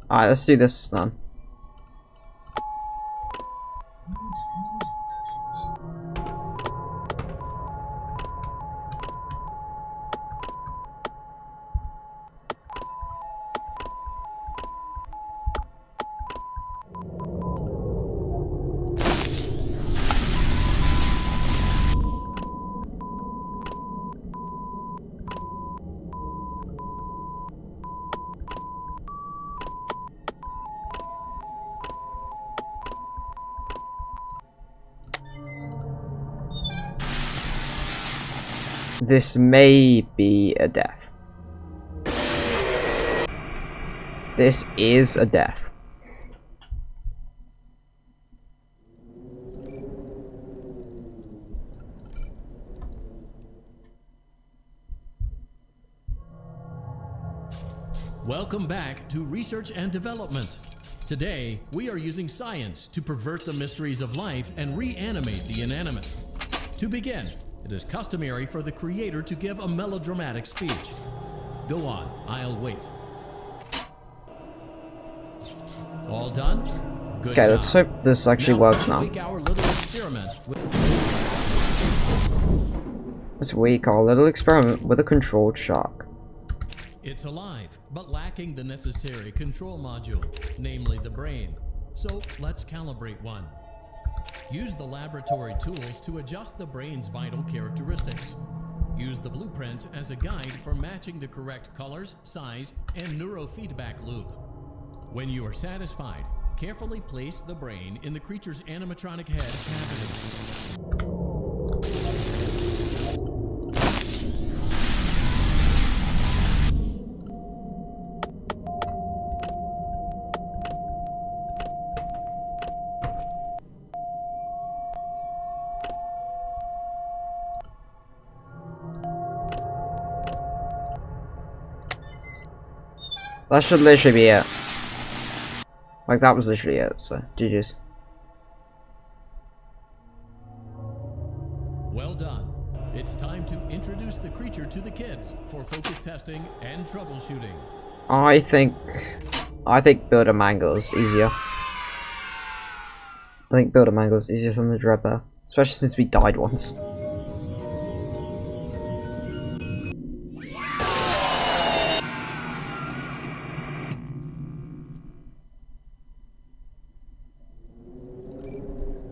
Alright, let's do this then. This may be a death. This is a death. Welcome back to Research and Development. Today, we are using science to pervert the mysteries of life and reanimate the inanimate. To begin, it is customary for the creator to give a melodramatic speech. Go on, I'll wait. All done? Good Okay, job. let's hope this actually works now. Let's tweak our little experiment with Let's tweak our little experiment with a controlled shark. It's alive, but lacking the necessary control module, namely the brain. So let's calibrate one. Use the laboratory tools to adjust the brain's vital characteristics. Use the blueprints as a guide for matching the correct colors, size, and neurofeedback loop. When you are satisfied, carefully place the brain in the creature's animatronic head cavity. That should literally be it. Like, that was literally it, so GG's. Well done. It's time to introduce the creature to the kids for focus testing and troubleshooting. I think Builder Mango's easier. I think Builder Mango's easier than the Dreadbear. Especially since we died once.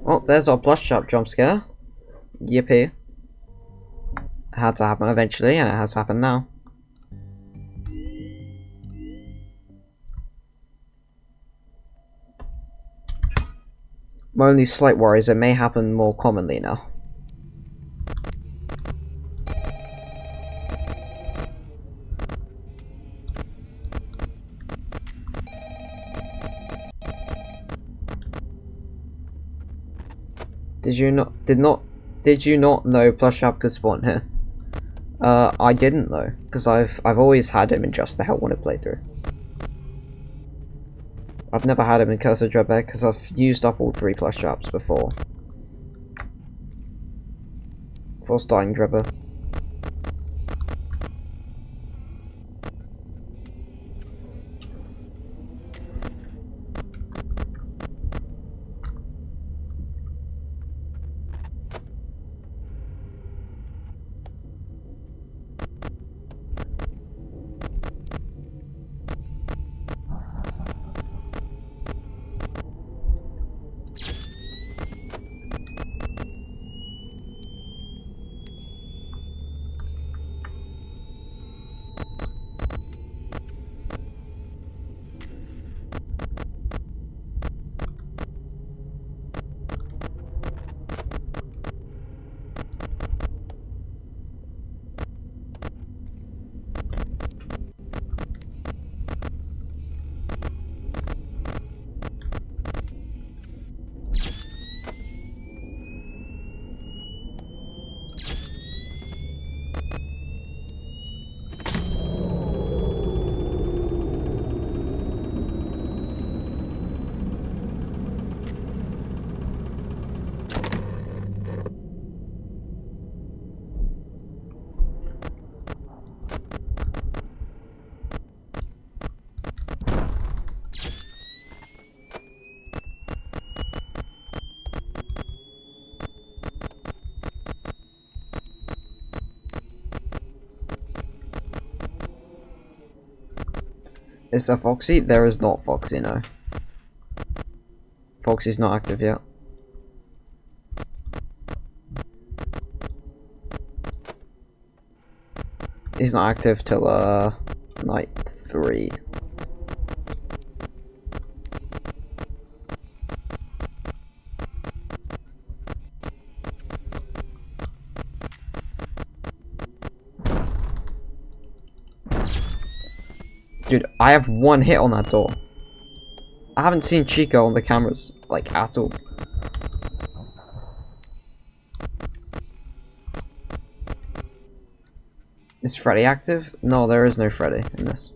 Oh, there's our plush shop jump scare. Yippee. It had to happen eventually, and it has happened now. My only slight worry is it may happen more commonly now. Did you not know Plush Shop could spawn here? I didn't know, because I've always had him in just the Hell Wanted playthrough. I've never had him in Curse of Dreadbear because I've used up all 3 Plush Shops before starting Dreadbear. Is there Foxy? There is not Foxy, no. Foxy's not active yet. He's not active till night 3. Dude, I have 1 hit on that door. I haven't seen Chico on the cameras, like, at all. Is Freddy active? No, there is no Freddy in this.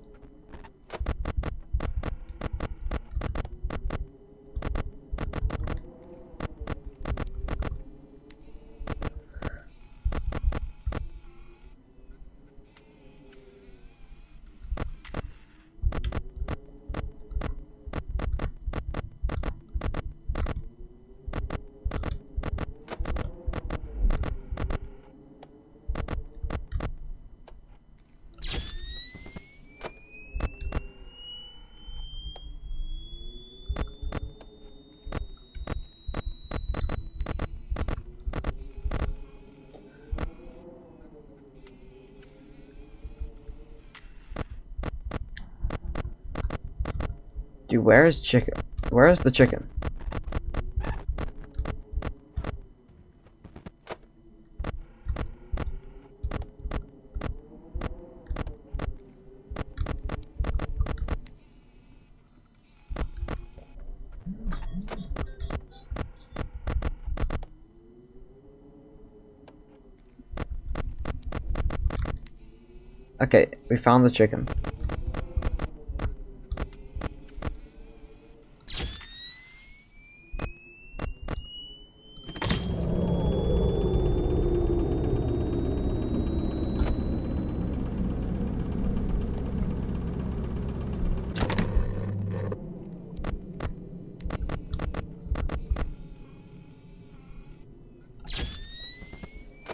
where is chicken? Where is the chicken? Okay, we found the chicken.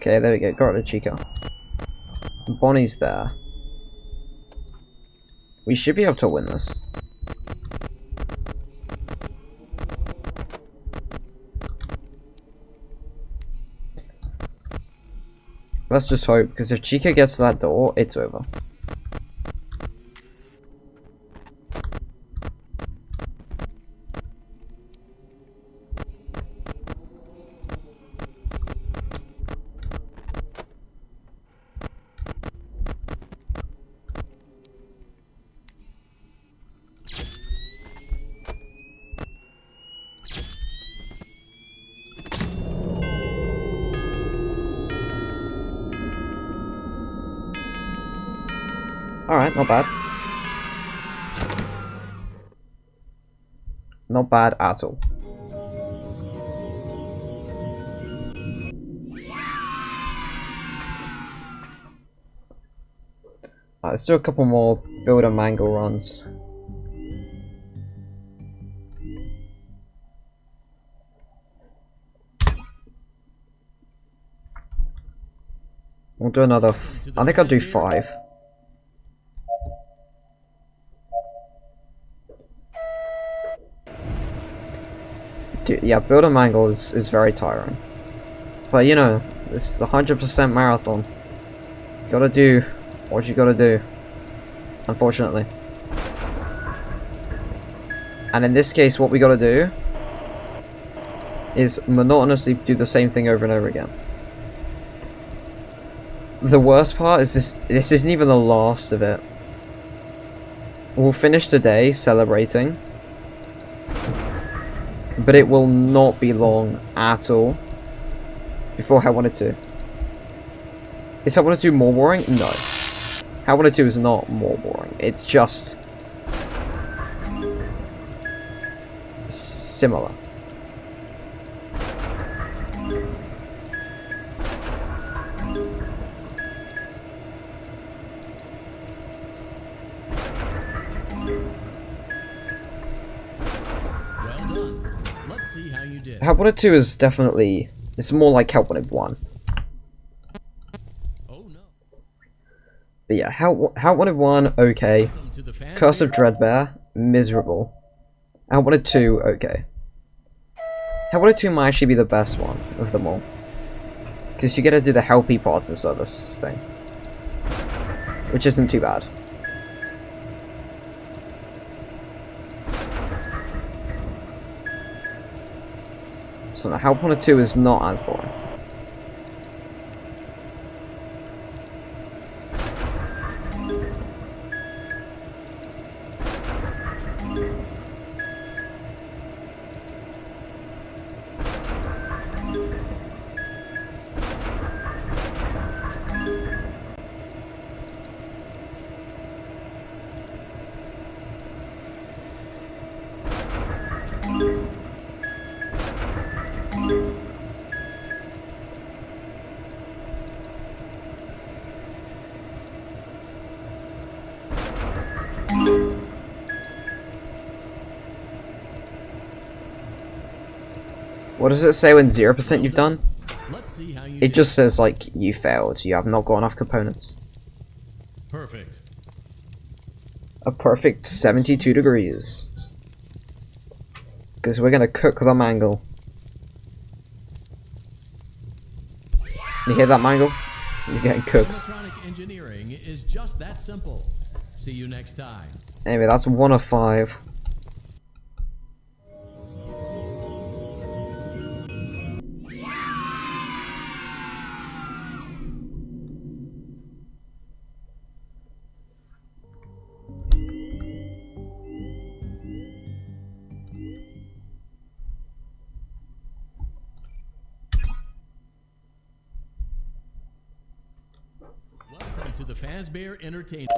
Okay, there we go, got the Chica. Bonnie's there. We should be able to win this. Let's just hope, because if Chica gets to that door, it's over. Alright, not bad. Not bad at all. Let's do a couple more build and mangle runs. We'll do another. I think I'll do 5. Yeah, build a mangle is very tiring. But you know, this is a 100% marathon. You gotta do what you gotta do. Unfortunately. And in this case, what we gotta do is monotonously do the same thing over and over again. The worst part is this isn't even the last of it. We'll finish today celebrating. But it will not be long at all before Hell 1 and 2. Is Hell 1 and 2 more boring? No. Hell 1 and 2 is not more boring. It's just similar. Hell 1 and 2 is definitely, it's more like Hell 1 and 1. Oh no. But yeah, Hell 1 and 1, okay. Curse of Dreadbear, miserable. Hell 1 and 2, okay. Hell 1 and 2 might actually be the best one of them all. Because you get to do the helpy parts and service thing. Which isn't too bad. So the Hell 1 and 2 is not as boring. What does it say when 0% you've done? Let's see how you It did. just says like you failed, you have not got enough components. Perfect. A perfect 72 degrees. Because we're gonna cook the mangle. You hear that mangle? You're getting cooked. Animatronic engineering is just that simple. See you next time. Anyway, that's 1 of 5. to the Fazbear Entertainment.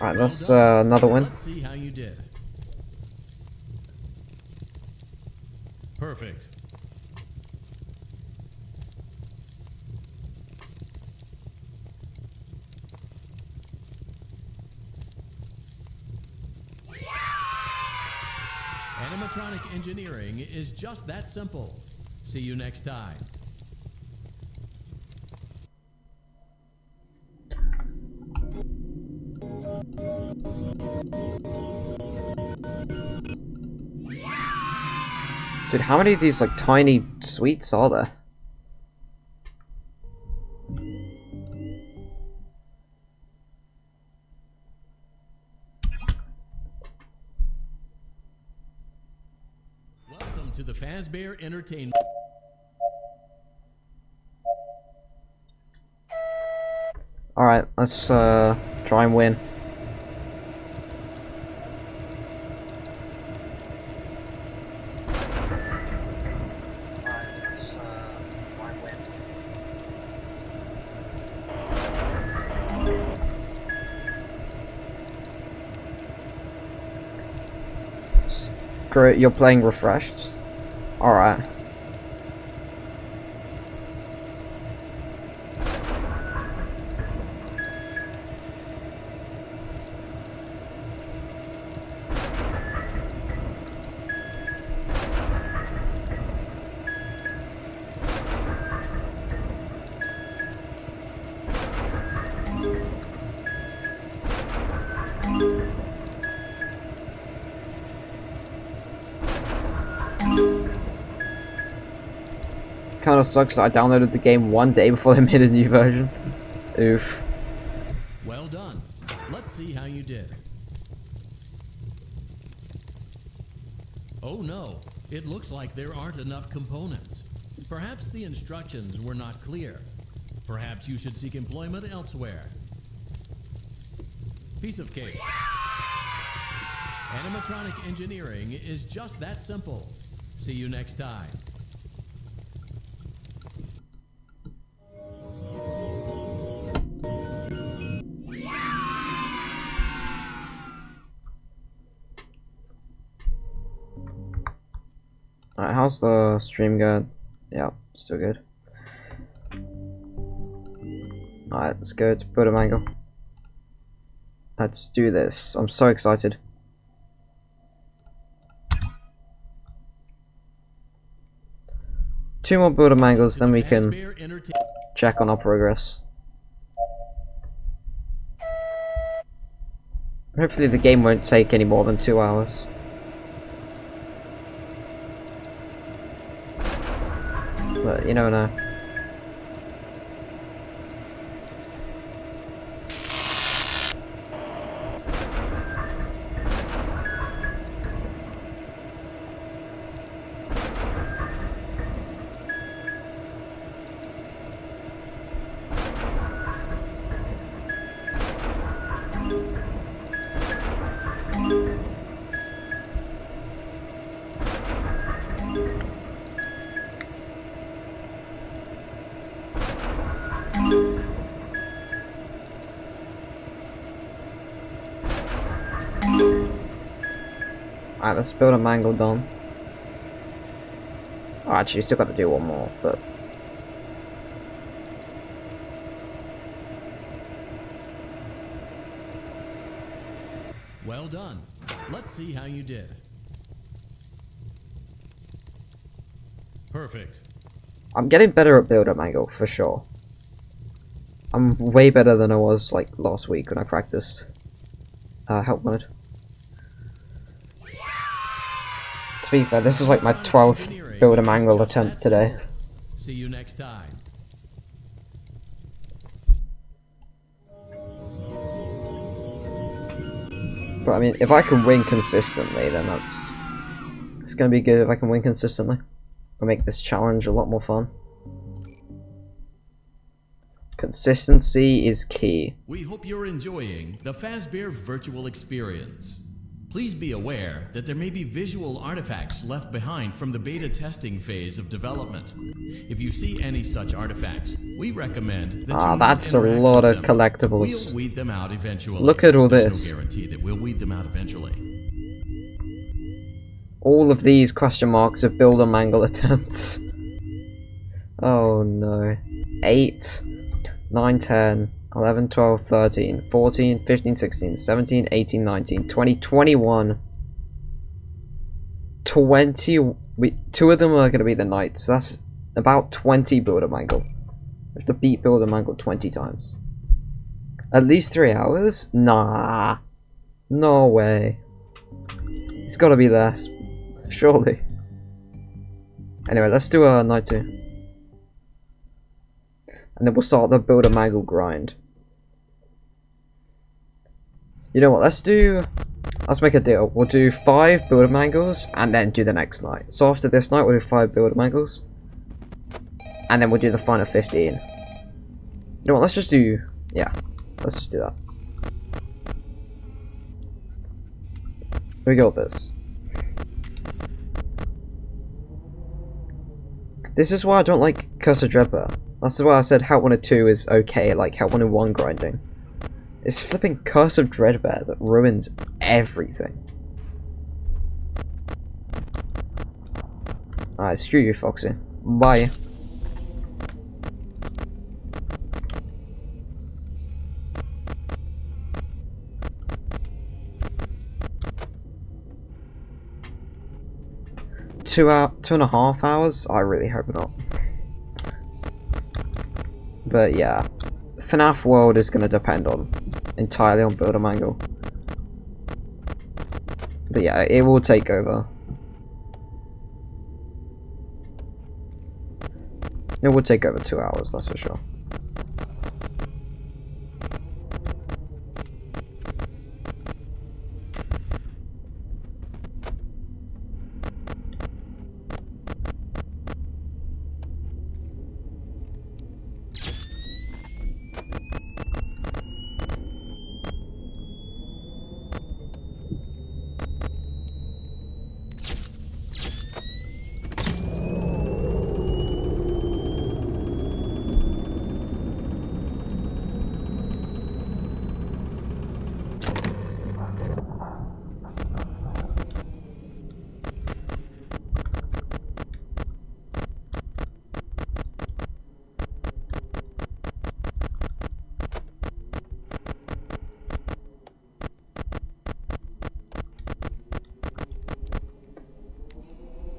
Alright, that's another win. Let's see how you did. Perfect. Animatronic engineering is just that simple. See you next time. Dude, how many of these like tiny sweets are there? Welcome to the Fazbear Entertainment. Alright, let's try and win. Great, you're playing refreshed? Alright. Kind of sucks that I downloaded the game one day before they made a new version. Oof. Well done. Let's see how you did. Oh no, it looks like there aren't enough components. Perhaps the instructions were not clear. Perhaps you should seek employment elsewhere. Piece of cake. Animatronic engineering is just that simple. See you next time. Alright, how's the stream going? Yeah, still good. Alright, let's go to Buddha Mango. Let's do this. I'm so excited. Two more Buddha Mangoes, then we can check on our progress. Hopefully the game won't take any more than 2 hours. But you never know. Alright, let's build a mango dome. Oh, actually, we still got to do one more, but... Well done. Let's see how you did. Perfect. I'm getting better at build-up angle, for sure. I'm way better than I was, like, last week when I practiced help mode. To be fair, this is like my 12th build-up angle attempt today. See you next time. But I mean, if I can win consistently, then it's gonna be good if I can win consistently. It'll make this challenge a lot more fun. Consistency is key. We hope you're enjoying the Fazbear virtual experience. Please be aware that there may be visual artifacts left behind from the beta testing phase of development. If you see any such artifacts, we recommend that you not that's a interact lot with of them. collectibles. We'll weed them out eventually. Look at all There's this. no guarantee that we'll weed them out eventually. All of these question marks are build-up angle attempts. Oh no. 8, 9, 10, 11, 12, 13, 14, 15, 16, 17, 18, 19, 20, 21. 20. Two of them are going to be the knights. So that's about 20 build-up angle. We have to beat build-up angle 20 times. At least 3 hours? Nah. No way. It's got to be less. Surely. Anyway, let's do a night 2. And then we'll start the build-up angle grind. You know what, let's make a deal. We'll do 5 build-up angles and then do the next night. So after this night we'll do 5 build-up angles. And then we'll do the final 15. You know what, let's just do that. Here we go with this. This is why I don't like Curse of Dreadbear. That's why I said Help 1 and 2 is okay, like Help 1 and 1 grinding. It's flipping Curse of Dreadbear that ruins everything. Alright, screw you, Foxy. Bye. Two and a half hours? I really hope not. But yeah, Fnaf World is going to depend entirely on build-up angle. But yeah, it will take over. It will take over 2 hours, that's for sure.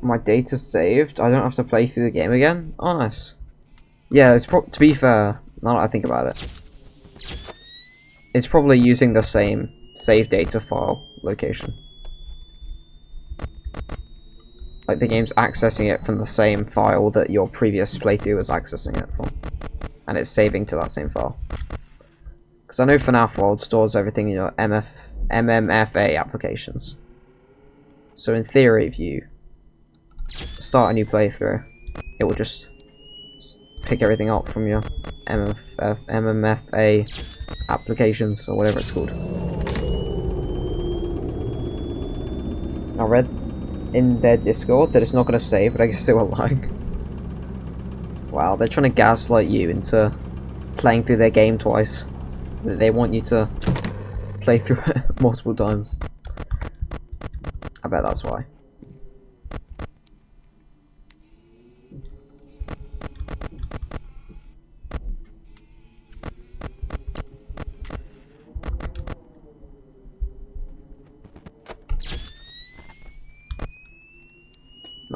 My data's saved. I don't have to play through the game again. Oh, nice. Yeah, it's to be fair, now that I think about it, it's probably using the same save data file location. Like the game's accessing it from the same file that your previous playthrough was accessing it from, and it's saving to that same file. Because I know FNAF World stores everything in your MMFA applications. So in theory, if you start a new playthrough, it will just pick everything up from your MMFA applications, or whatever it's called. I read in their Discord that it's not going to save, but I guess they were lying. Wow, they're trying to gaslight you into playing through their game twice. They want you to play through it multiple times. I bet that's why.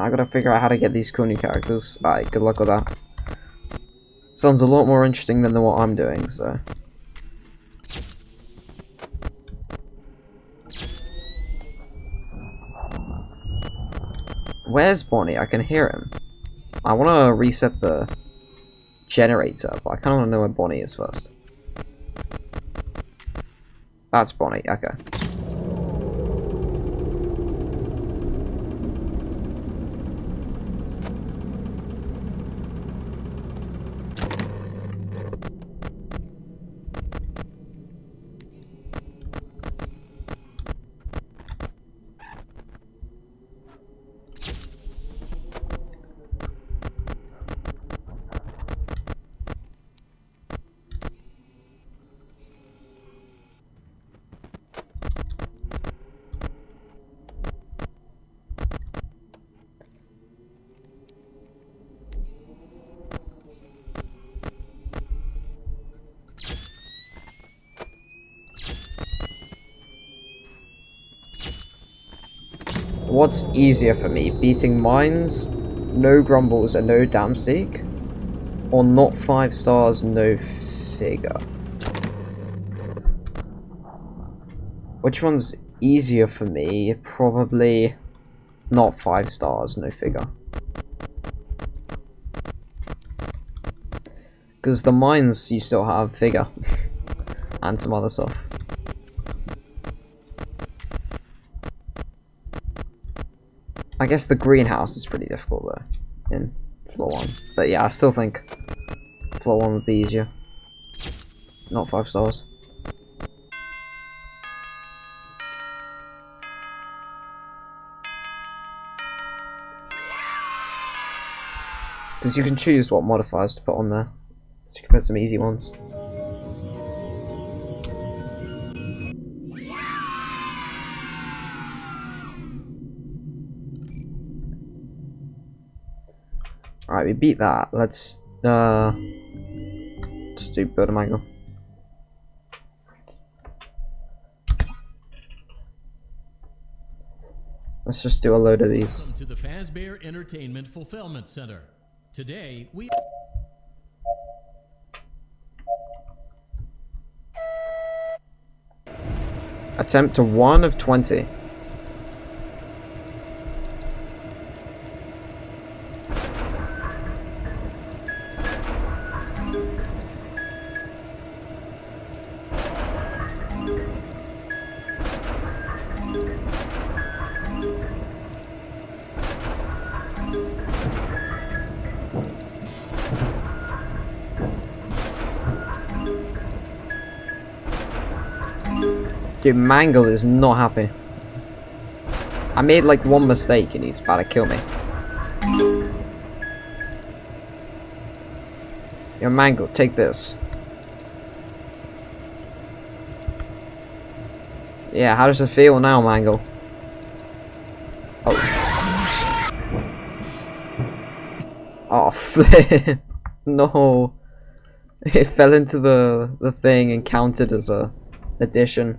Now I gotta figure out how to get these cool new characters. Alright, good luck with that. Sounds a lot more interesting than what I'm doing, so. Where's Bonnie? I can hear him. I wanna reset the generator, but I kinda wanna know where Bonnie is first. That's Bonnie, okay. What's easier for me, beating mines, no grumbles and no damseek, or not 5 stars, no figure? Which one's easier for me? Probably not 5 stars, no figure. Because the mines you still have figure and some other stuff. I guess the greenhouse is pretty difficult though, in floor 1. But yeah, I still think floor 1 would be easier. Not 5 stars. Because you can choose what modifiers to put on there. So you can put some easy ones. Alright, we beat that. Let's just do build a mangle. Let's just do a load of these. Welcome to the Fazbear Entertainment Fulfillment Center. Today we Attempt to 1 of 20. Dude, Mangle is not happy. I made like one mistake and he's about to kill me. Yo, Mangle, take this. Yeah, how does it feel now, Mangle? Oh. Oh, flip. No. It fell into the thing and counted as a addition.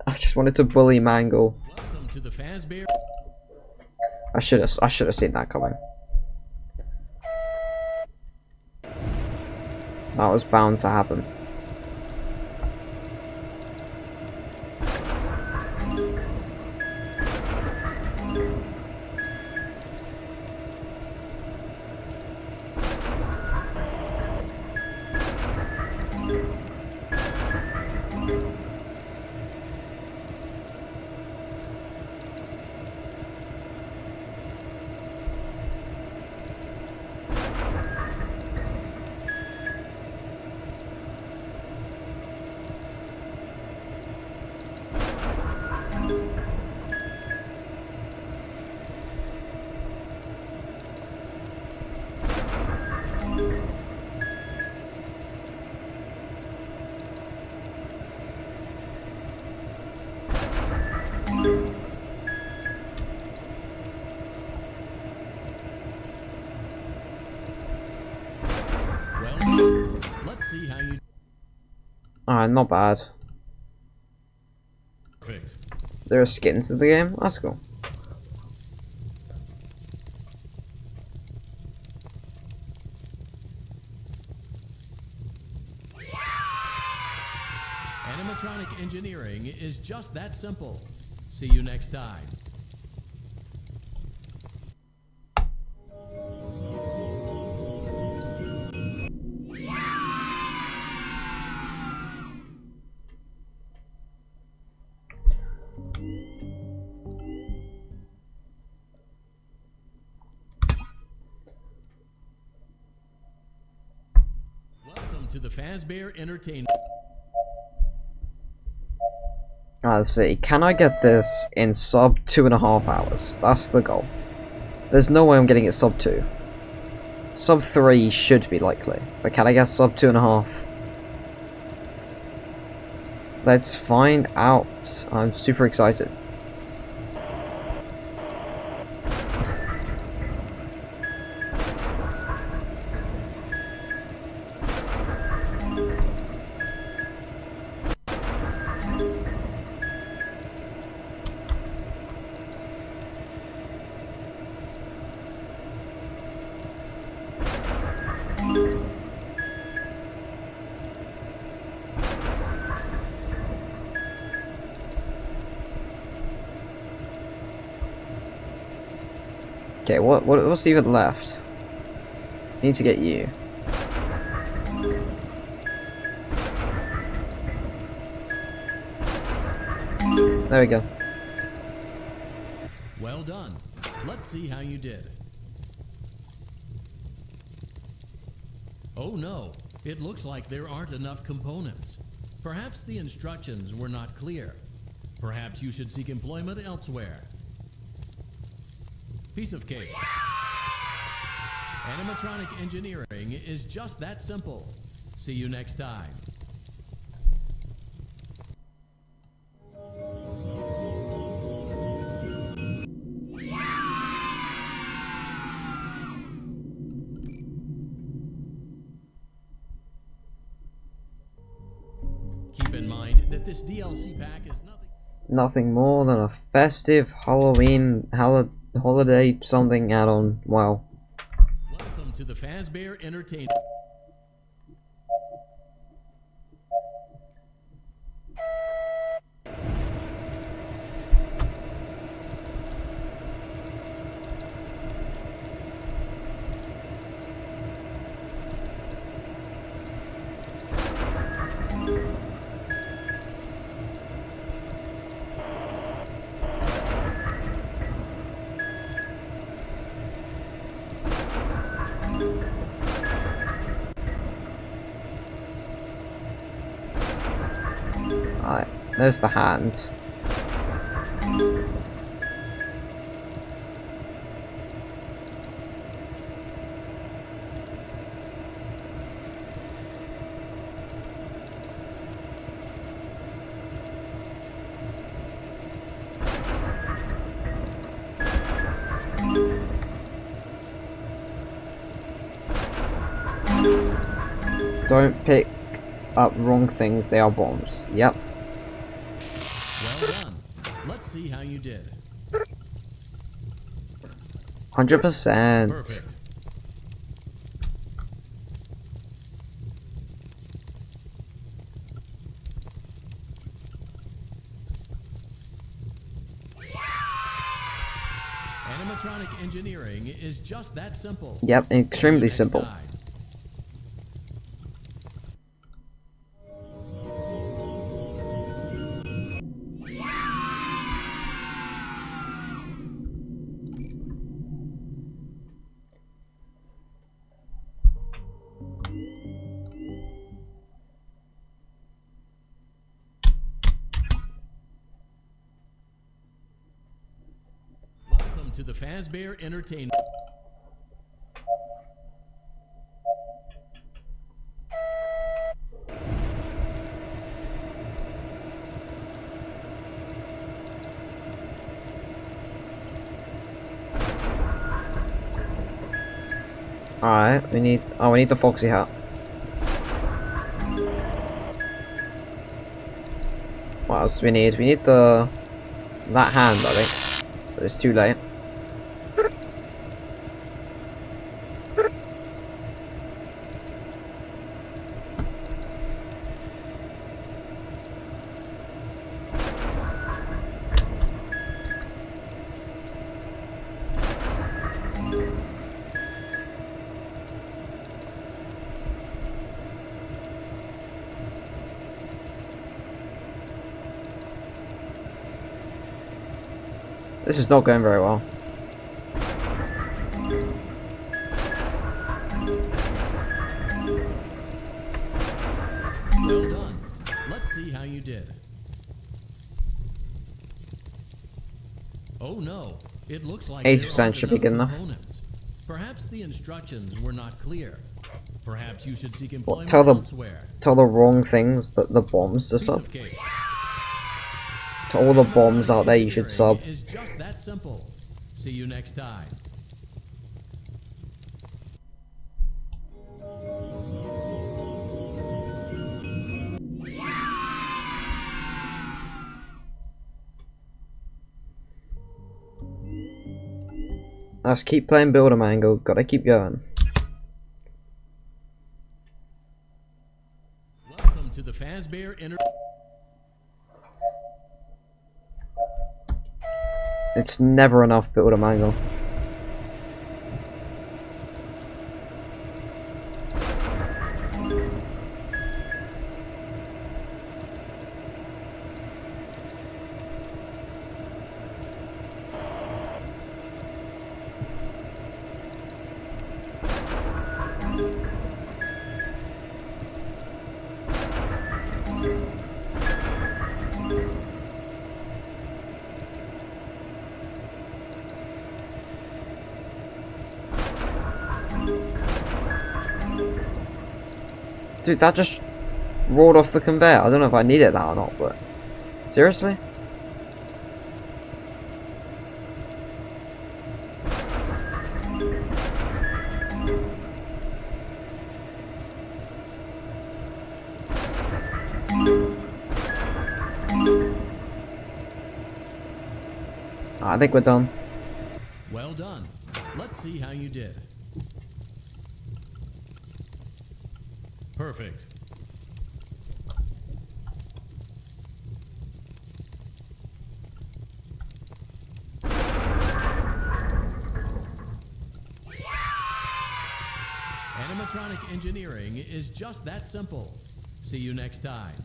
I just wanted to bully Mangle. welcome to the Fazbear. I should have seen that coming. That was bound to happen. Well done. Let's see how you Alright, not bad. perfect. There are skins in the game? That's cool. engineering is just that simple. See you next time. Welcome to the Fazbear Entertainment. Let's see, can I get this in sub 2.5 hours? That's the goal. There's no way I'm getting it sub 2. Sub 3 should be likely, but can I get sub 2.5? Let's find out. I'm super excited. Okay, what's even left? Need to get you. There we go. Well done. Let's see how you did. Oh no, it looks like there aren't enough components. Perhaps the instructions were not clear. Perhaps you should seek employment elsewhere. Piece of cake. Animatronic engineering is just that simple. See you next time. Keep in mind that this DLC pack is Nothing more than a festive Halloween holiday something add-on. Wow. Welcome to the Fazbear Entertainment. Alright, there's the hand. Don't pick up wrong things, they are bombs. Yep. Well done. Let's see how you did. 100%. Perfect. Animatronic engineering is just that simple. Yep, extremely See you next simple. time. Welcome to the Fazbear Entertainment. Alright, we need the Foxy hat. What else do we need? We need that hand, I think. But it's too late. This is not going very well. Well done. Let's see how you did. Oh no, it looks like 80% should be good enough. components. Perhaps the instructions were not clear. Perhaps you should seek What, employment tell elsewhere. the wrong things that the bombs to Piece sub. of cake. To all the bombs out there, you should sub. Is just that simple. See you next time. Let's keep playing Builder Mango. Gotta keep going. Welcome to the Fazbear Inter. It's never enough Builder Mango. Dude, that just rolled off the conveyor. I don't know if I needed that or not, but seriously? I think we're done. Well done. Let's see how you did. Perfect. Animatronic engineering is just that simple. See you next time.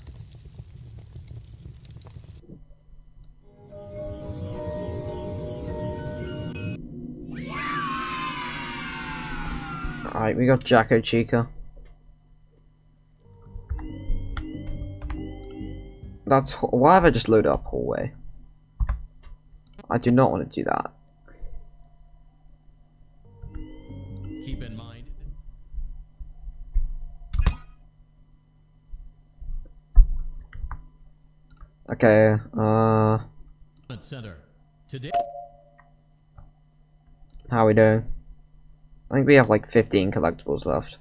Alright, we got Jacko Chica. That's why have I just loaded up hallway? I do not want to do that. Keep in mind. Okay, Center. Today. how are we doing? I think we have like 15 collectibles left.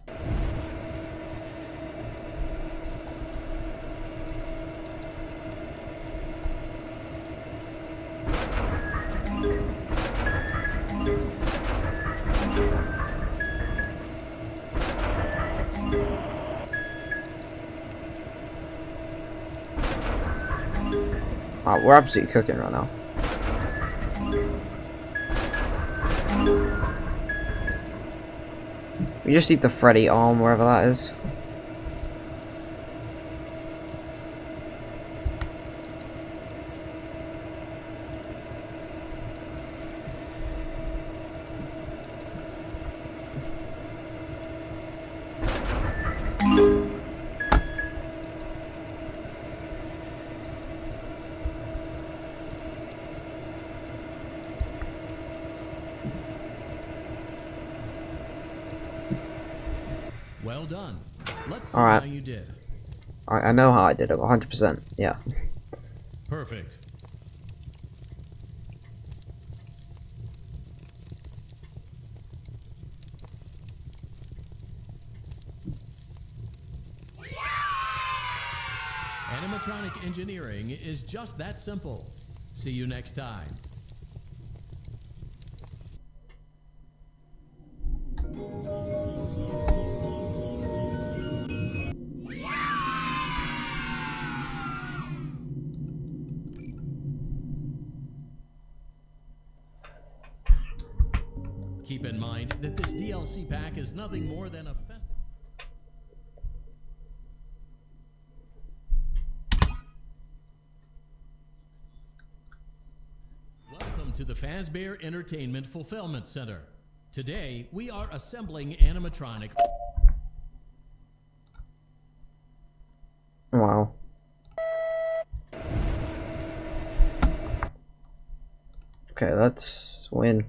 Alright, we're absolutely cooking right now. We just need the Freddy arm, wherever that is. Well done. Let's see Alright. how you did. I know how I did it, 100%. Yeah. Perfect. Animatronic engineering is just that simple. See you next time. Keep in mind that this DLC pack is nothing more than a festive. Welcome to the Fazbear Entertainment Fulfillment Center. Today, we are assembling animatronic. Wow. Okay, let's win.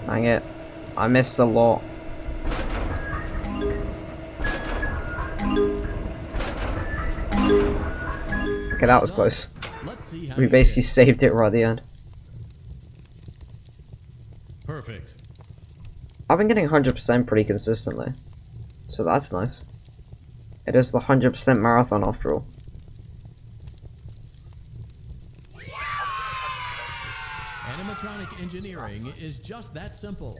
Dang it. I missed a lot. Okay, that was close. Let's see how We you basically did. saved it right at the end. Perfect. I've been getting 100% pretty consistently. So that's nice. It is the 100% marathon after all. Animatronic engineering is just that simple.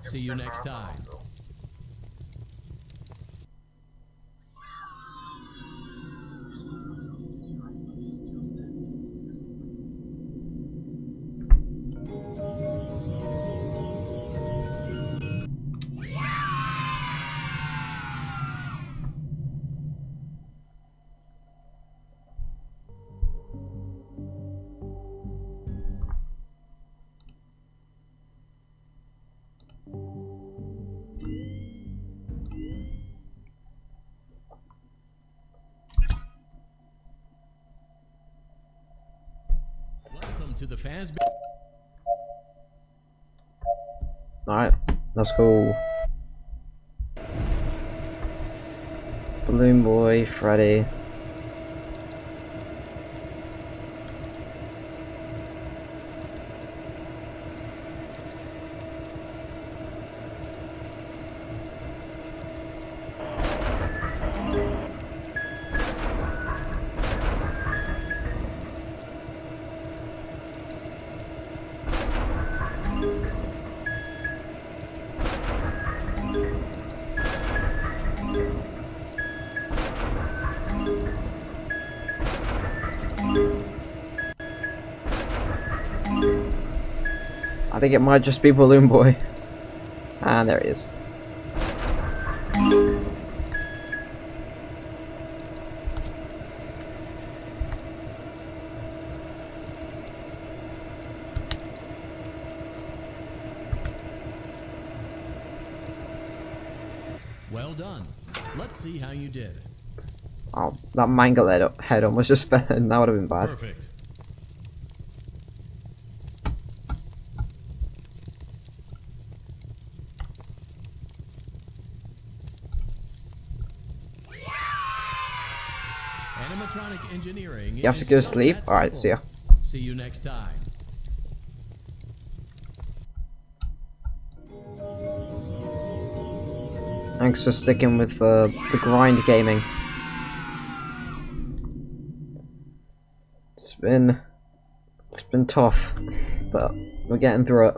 See you next time. Welcome to the Fazbear. Alright, let's go. Balloon Boy, Freddy. I think it might just be Balloon Boy. Ah, there he is. Well done. Let's see how you did. Oh, that mangle head on was just spinning. That would have been bad. Perfect. Animatronic engineering. You have to is go to just sleep? that Alright, see ya. simple. See you next time. Thanks for sticking with the grind gaming. It's been tough, but we're getting through it.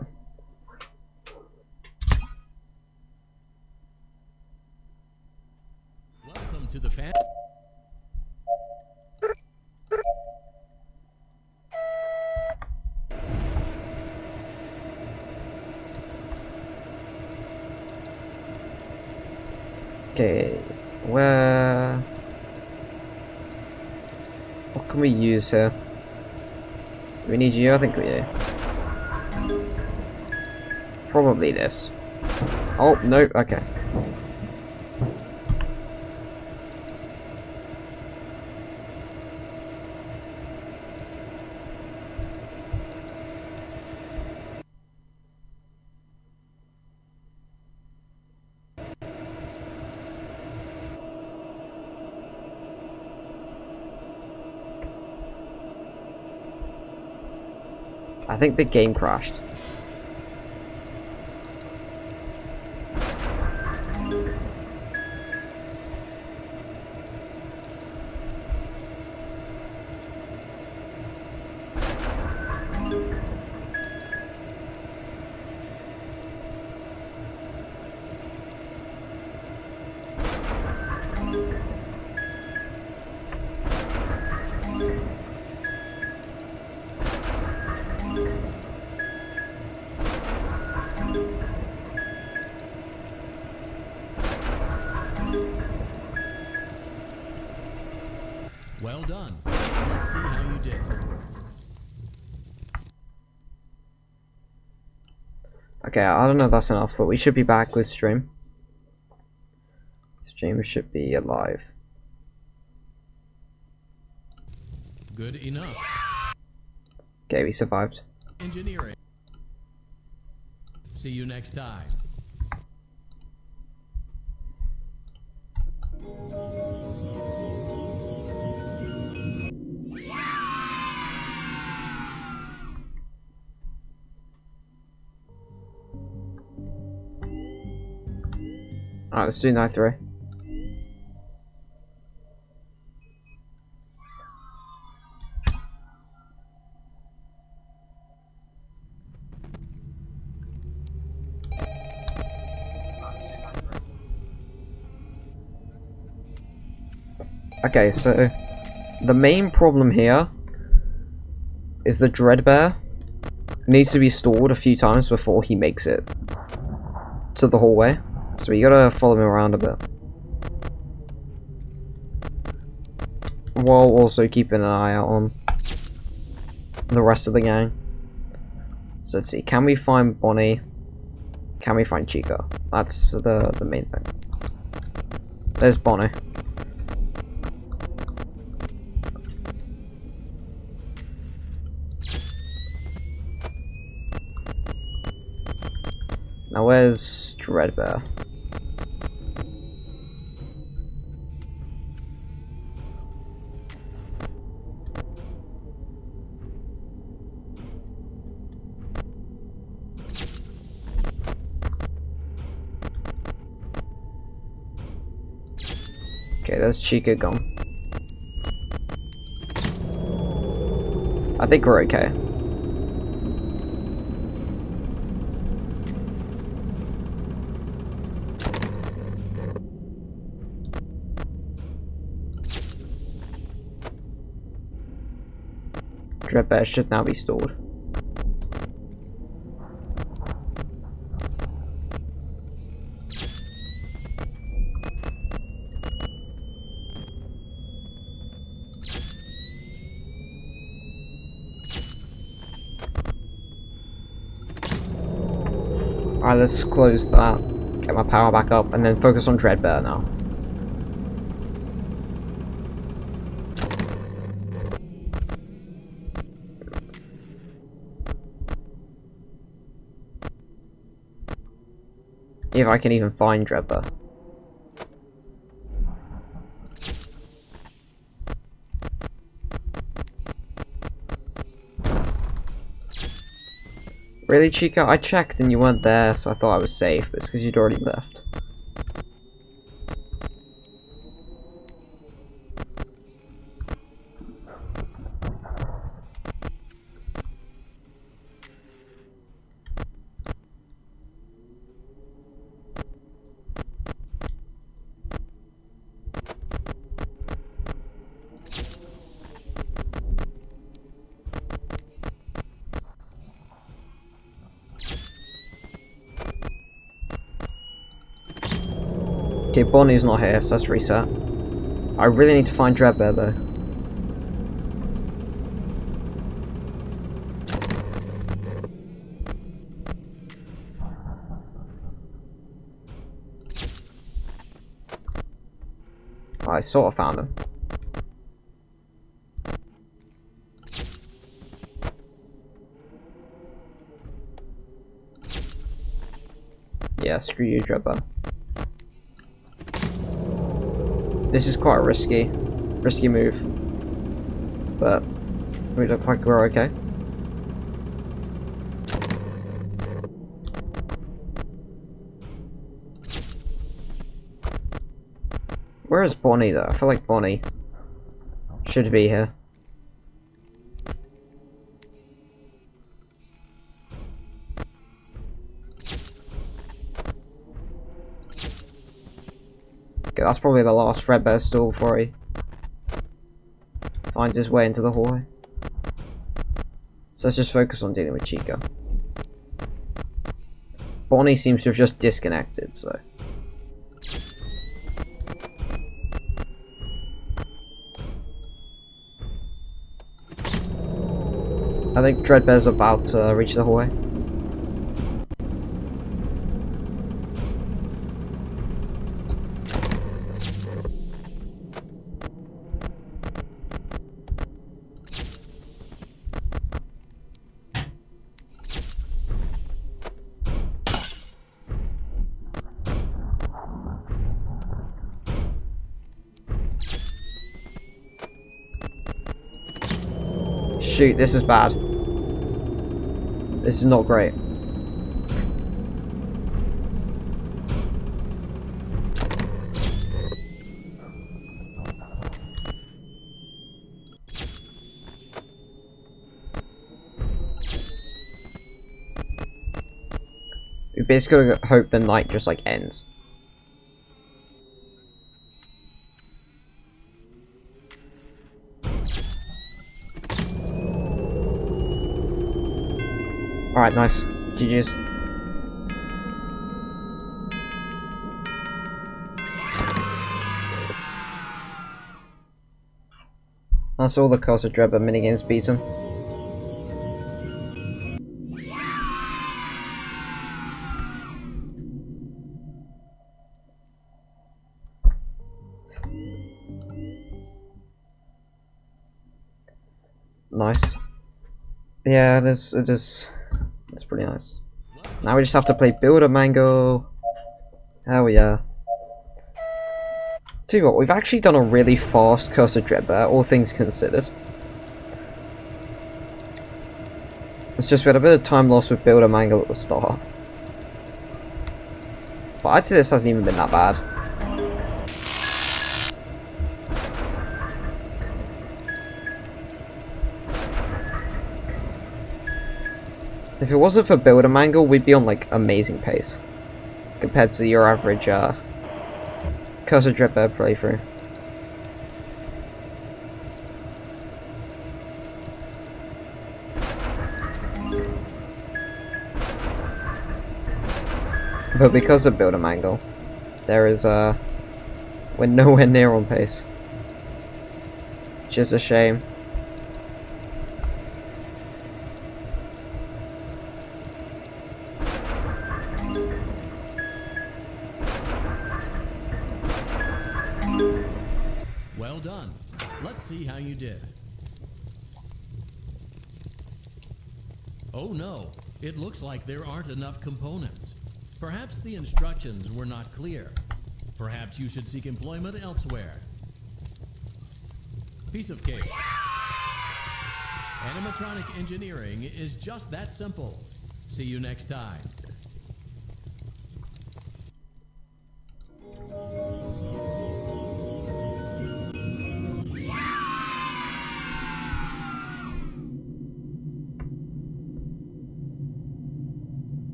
Welcome to the fan. Okay, where... what can we use here? Do we need you? I think we do. Probably this. Oh, no, okay. I think the game crashed. Well done. Let's see how you did. Okay, I don't know if that's enough, but we should be back with stream. Stream should be alive. Good enough. Okay, we survived. Engineering. See you next time. Alright, let's do night 3. Okay, so the main problem here is the Dreadbear needs to be stored a few times before he makes it to the hallway. So we gotta follow him around a bit, while also keeping an eye out on the rest of the gang. So let's see, can we find Bonnie? Can we find Chica? That's the main thing. There's Bonnie. Now where's Dreadbear? Okay, there's Chica gone. I think we're okay. Dreadbear should now be stored. Alright, let's close that, get my power back up, and then focus on Dreadbear now. If I can even find Dreadbear. Really, Chica? I checked and you weren't there, so I thought I was safe, but it's because you'd already left. Okay, Bonnie's not here, so let's reset. I really need to find Dreadbear though. I sort of found him. Yeah, screw you, Dreadbear. This is quite a risky move, but we look like we're okay. Where is Bonnie though? I feel like Bonnie should be here. Okay, that's probably the last Fredbear stall before he finds his way into the hallway. So let's just focus on dealing with Chica. Bonnie seems to have just disconnected, so... I think Dreadbear's about to reach the hallway. Shoot, this is bad. This is not great. We basically gotta hope the night just like ends. Alright, nice. GG's. That's all the Curse of Dreadbear minigames beaten. Nice. Yeah, it is. It's pretty nice. Now we just have to play Builder Mango. Hell yeah. Tell you what, we've actually done a really fast Curse of Dreadbear, all things considered. It's just we had a bit of time loss with Builder Mango at the start. But I'd say this hasn't even been that bad. If it wasn't for Builder Mangle, we'd be on like amazing pace compared to your average Curse of Dreadbear playthrough. But because of Builder Mangle, there is we're nowhere near on pace, which is a shame. Well done. Let's see how you did. Oh no, it looks like there aren't enough components. Perhaps the instructions were not clear. Perhaps you should seek employment elsewhere. Piece of cake. Animatronic engineering is just that simple. See you next time.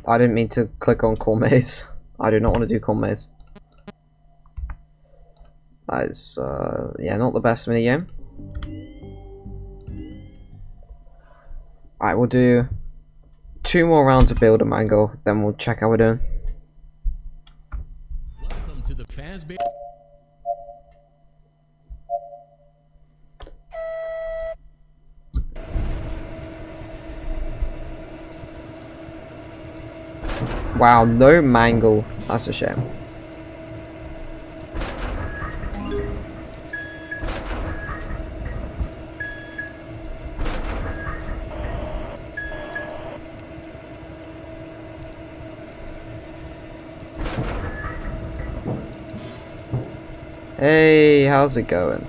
I didn't mean to click on Core Maze. I do not want to do Core Maze. That is, yeah, not the best minigame. Alright, we'll do 2 more rounds of Builder Mango, then we'll check how we're doing. Welcome to the Fazbear. Wow, no Mangle. That's a shame. Hey, how's it going?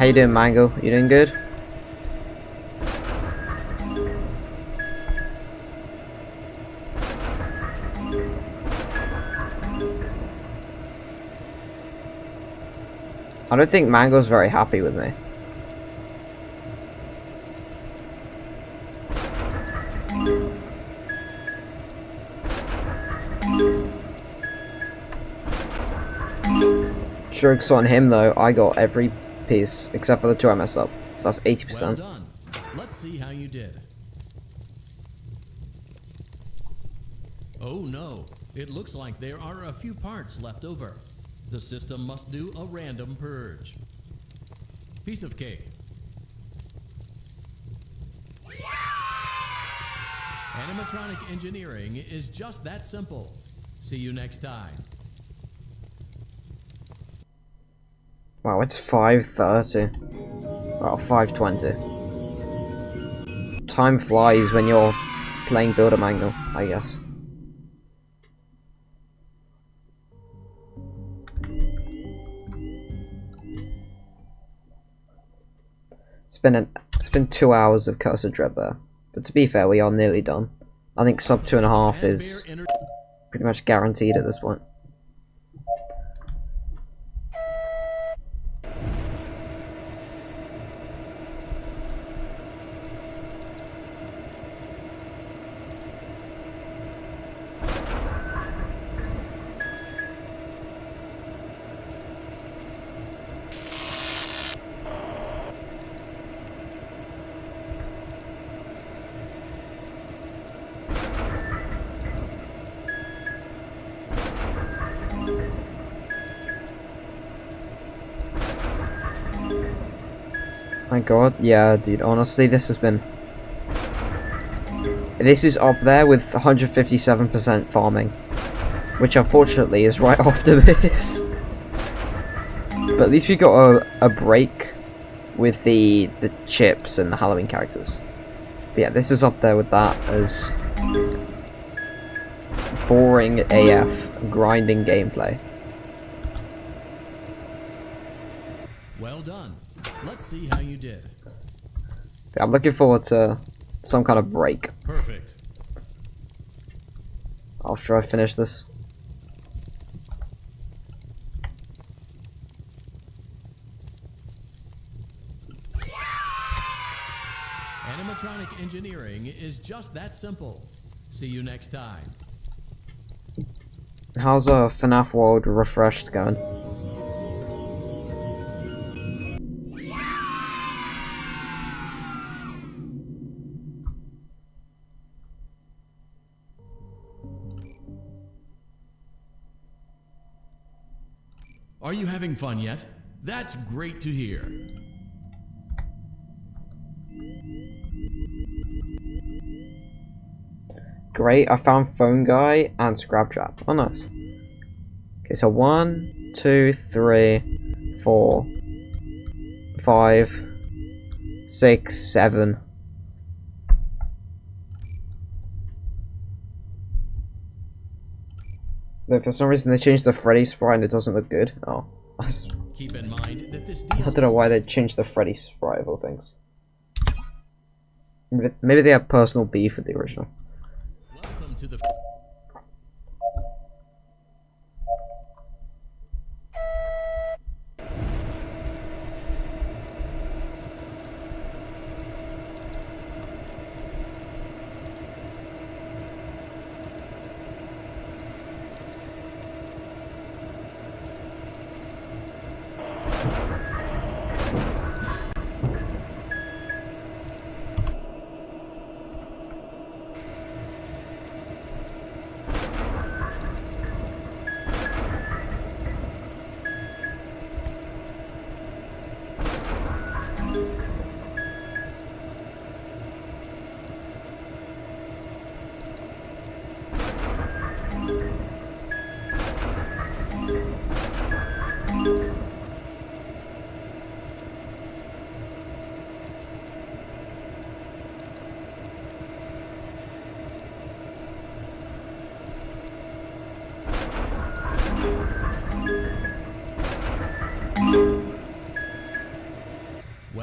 How you doing, Mango? You doing good? I don't think Mango's very happy with me. Joke's on him though, I got every piece except for the two I messed up. So that's 80%. Well done. Let's see how you did. Oh no, it looks like there are a few parts left over. The system must do a random purge. Piece of cake. Animatronic engineering is just that simple. See you next time. Wow, it's 5:30. Well, 5:20. Time flies when you're playing Builder Mango, I guess. It's been 2 hours of Curse of Dread there, but to be fair, we are nearly done. I think sub 2.5 is pretty much guaranteed at this point. My god, yeah, dude, honestly, this is up there with 157% farming, which unfortunately is right after this. But at least we got a break with the chips and the Halloween characters. But yeah, this is up there with that as boring AF, grinding gameplay. Well done. Let's see how you did. I'm looking forward to some kind of break. Perfect. After I finish this. Animatronic engineering is just that simple. See you next time. How's FNAF World Refreshed going? Are you having fun yet? That's great to hear. Great, I found Phone Guy and Scrap Trap. Oh, nice. Okay, so 1, 2, 3, 4, 5, 6, 7. But for some reason they changed the Freddy sprite and it doesn't look good. Oh. Keep in mind that this I don't know why they changed the Freddy sprite of all things. Maybe they have personal beef with the original. Welcome to the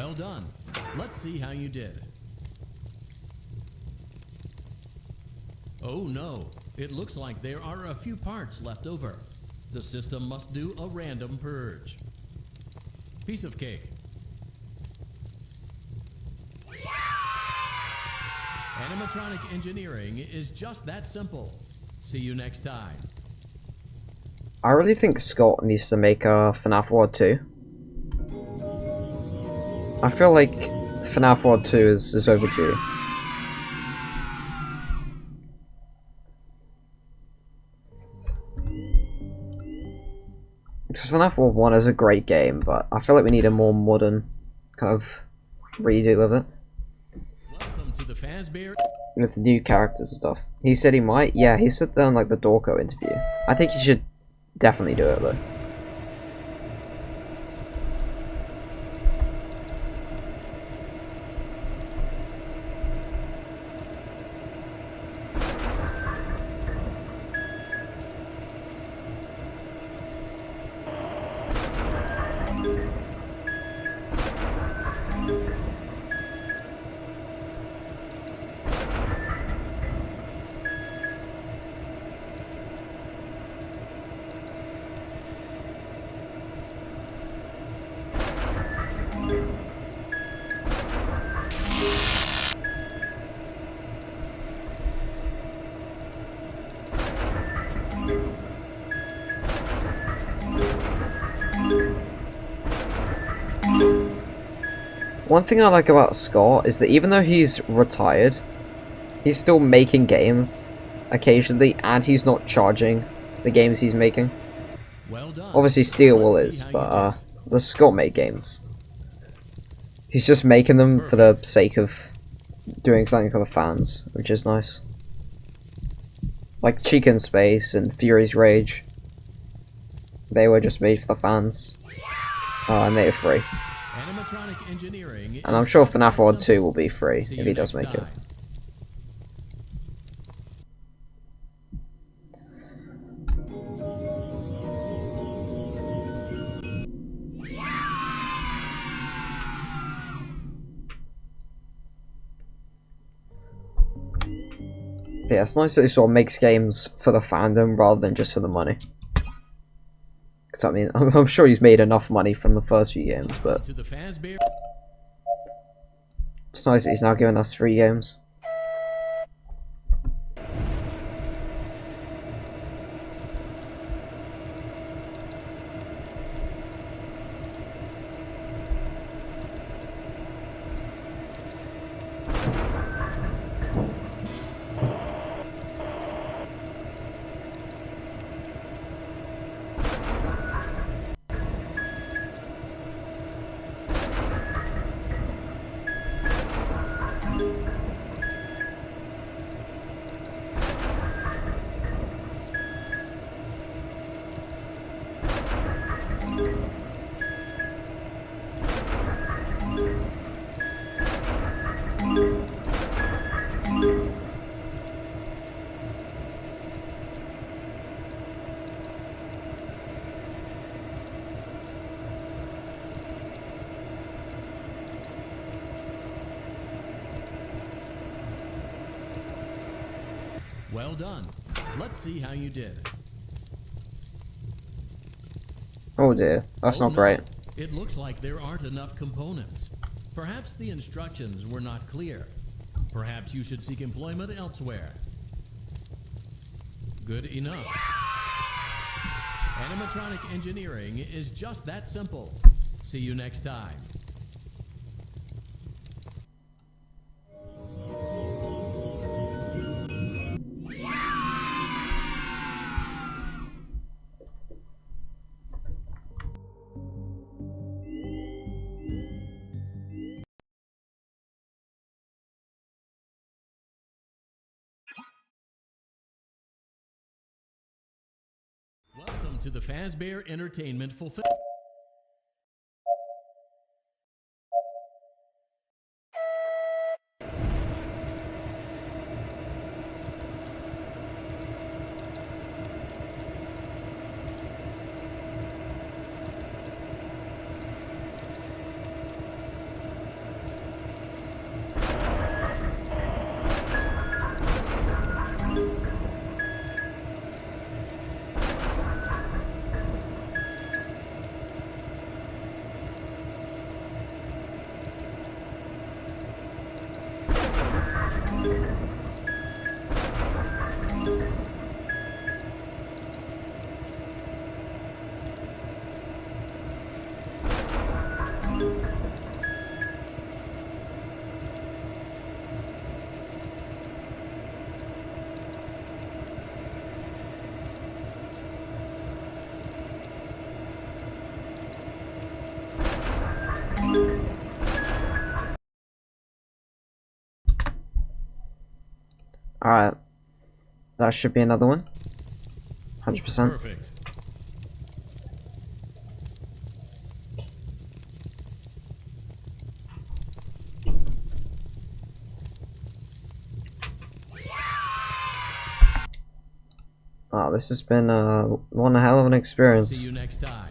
Well done. Let's see how you did. Oh no, it looks like there are a few parts left over. The system must do a random purge. Piece of cake. Animatronic engineering is just that simple. See you next time. I really think Scott needs to make a FNAF World 2. I feel like FNAF World 2 is overdue. Because FNAF World 1 is a great game, but I feel like we need a more modern kind of redo of it. Welcome to the Fazbear. With new characters and stuff. He said he might. Yeah, he said that on like the Dorco interview. I think he should definitely do it though. One thing I like about Scott is that even though he's retired, he's still making games occasionally, and he's not charging the games he's making. Well done. Obviously Steelwool Let's is, see how but you did. the Scott made games. He's just making them for the sake of doing something for the fans, which is nice. Like Chica in Space and Fury's Rage. They were just made for the fans. And they are free. Animatronic engineering And I'm is sure just FNAF that World 2 simple. will be free See if you he does next make it. time. But yeah, it's nice that he sort of makes games for the fandom rather than just for the money. Because I mean, I'm sure he's made enough money from the first few games, but To the Fazbear. it's nice that he's now giving us 3 games. Well done. Let's see how you did. Oh dear, that's Oh, not no. great. It looks like there aren't enough components. Perhaps the instructions were not clear. Perhaps you should seek employment elsewhere. Good enough. Animatronic engineering is just that simple. See you next time. Welcome to the Fazbear Entertainment Fulfill. Alright. That should be another one. 100%. Perfect. Oh, this has been one hell of an experience. See you next time.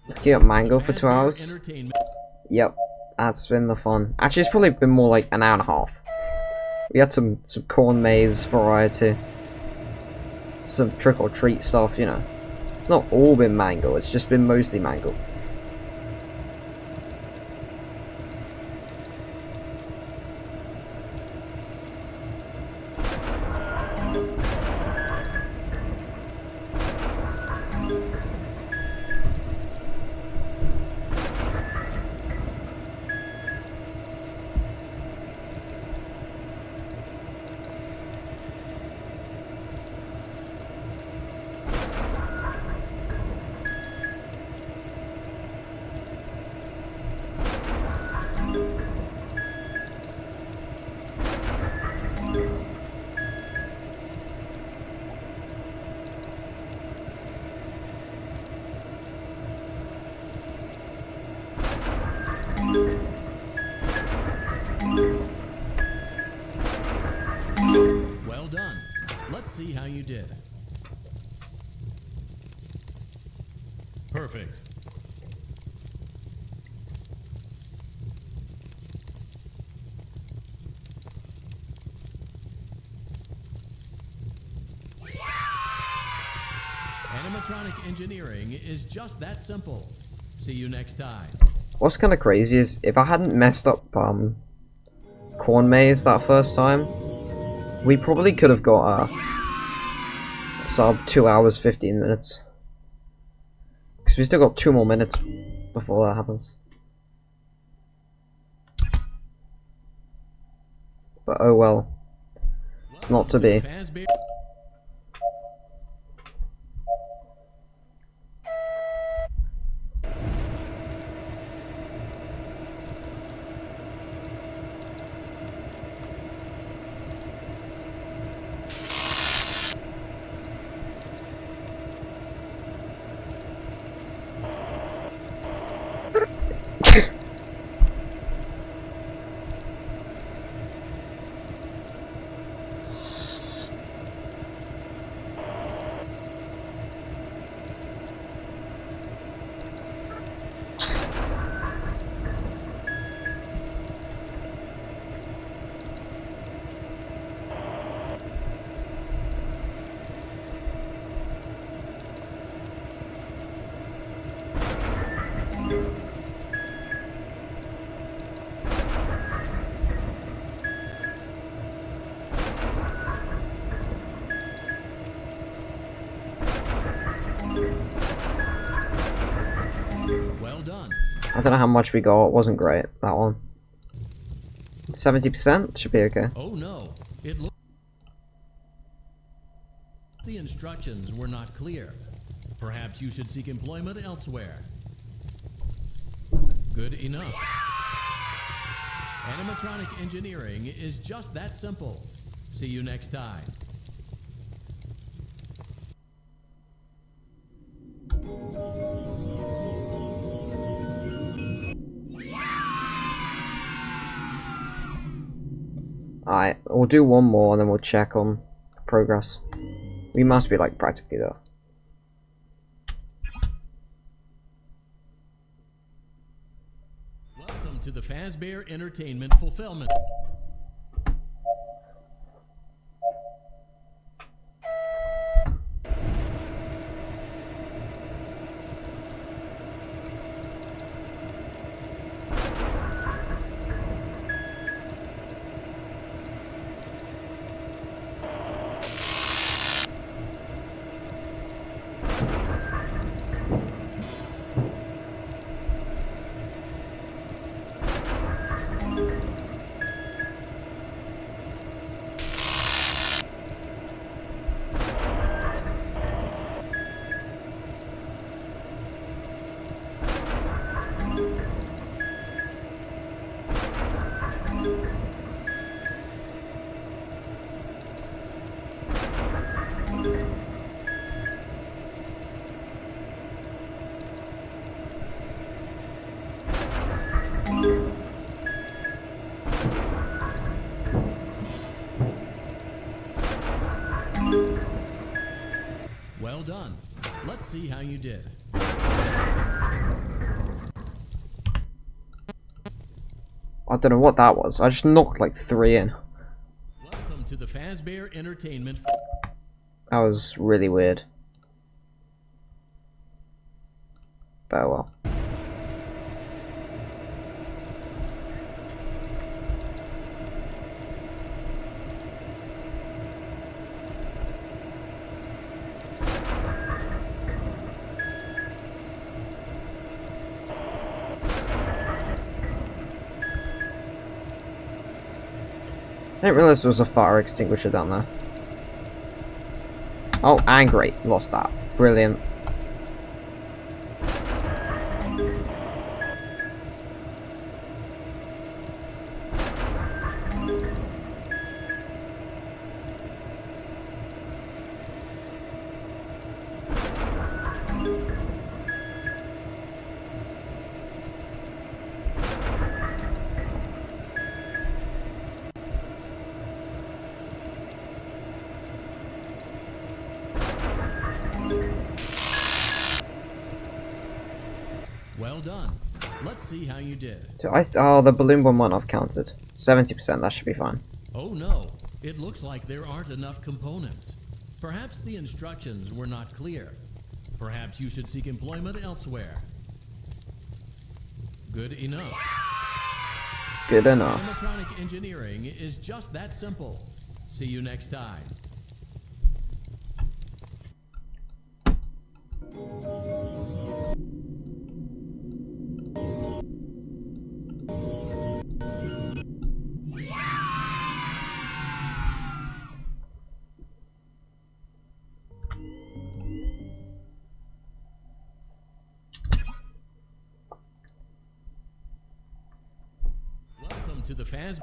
Looking at Mango for 2 hours. Entertainment. Yep, that's been the fun. Actually, it's probably been more like an hour and a half. We had some corn maze variety. Some trick or treat stuff, you know. It's not all been Mango, it's just been mostly Mango. Well done. Let's see how you did. Perfect. Animatronic engineering is just that simple. See you next time. What's kind of crazy is if I hadn't messed up corn maze that first time, we probably could have got a sub 2 hours 15 minutes. Because we still got 2 more minutes before that happens. But oh well. It's not to be. Well done. I don't know how much we got. It wasn't great, that one. 70% should be okay. Oh no. It looks the instructions were not clear. Perhaps you should seek employment elsewhere. Good enough. Animatronic engineering is just that simple. See you next time. Alright, we'll do one more and then we'll check on progress. We must be like practically there. Welcome to the Fazbear Entertainment Fulfillment. see how you did. I don't know what that was. I just knocked like 3 in. Welcome to the Fazbear Entertainment. That was really weird. But oh well. I didn't realize there was a fire extinguisher down there. Oh, and great. Lost that. Brilliant. Well done. Let's see how you did. So oh, the balloon one might not have counted. 70%, that should be fine. Oh no, it looks like there aren't enough components. Perhaps the instructions were not clear. Perhaps you should seek employment elsewhere. Good enough. Good enough. Animatronic engineering is just that simple. See you next time. Welcome to the Faz.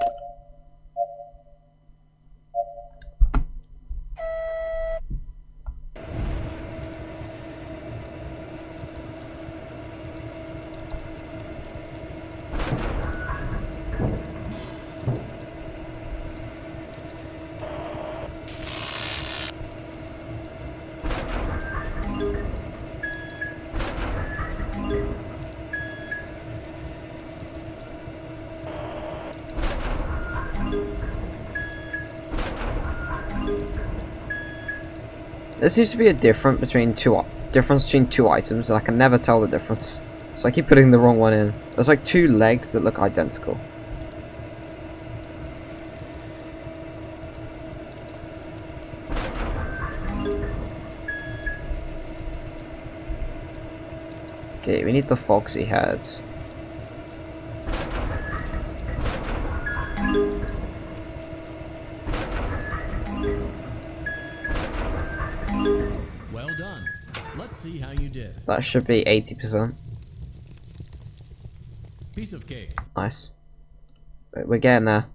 There seems to be a difference between two items, and I can never tell the difference. So I keep putting the wrong one in. There's like 2 legs that look identical. Okay, we need the foxy heads. Well done. Let's see how you did. That should be 80%. Piece of cake. Nice. But we're getting there.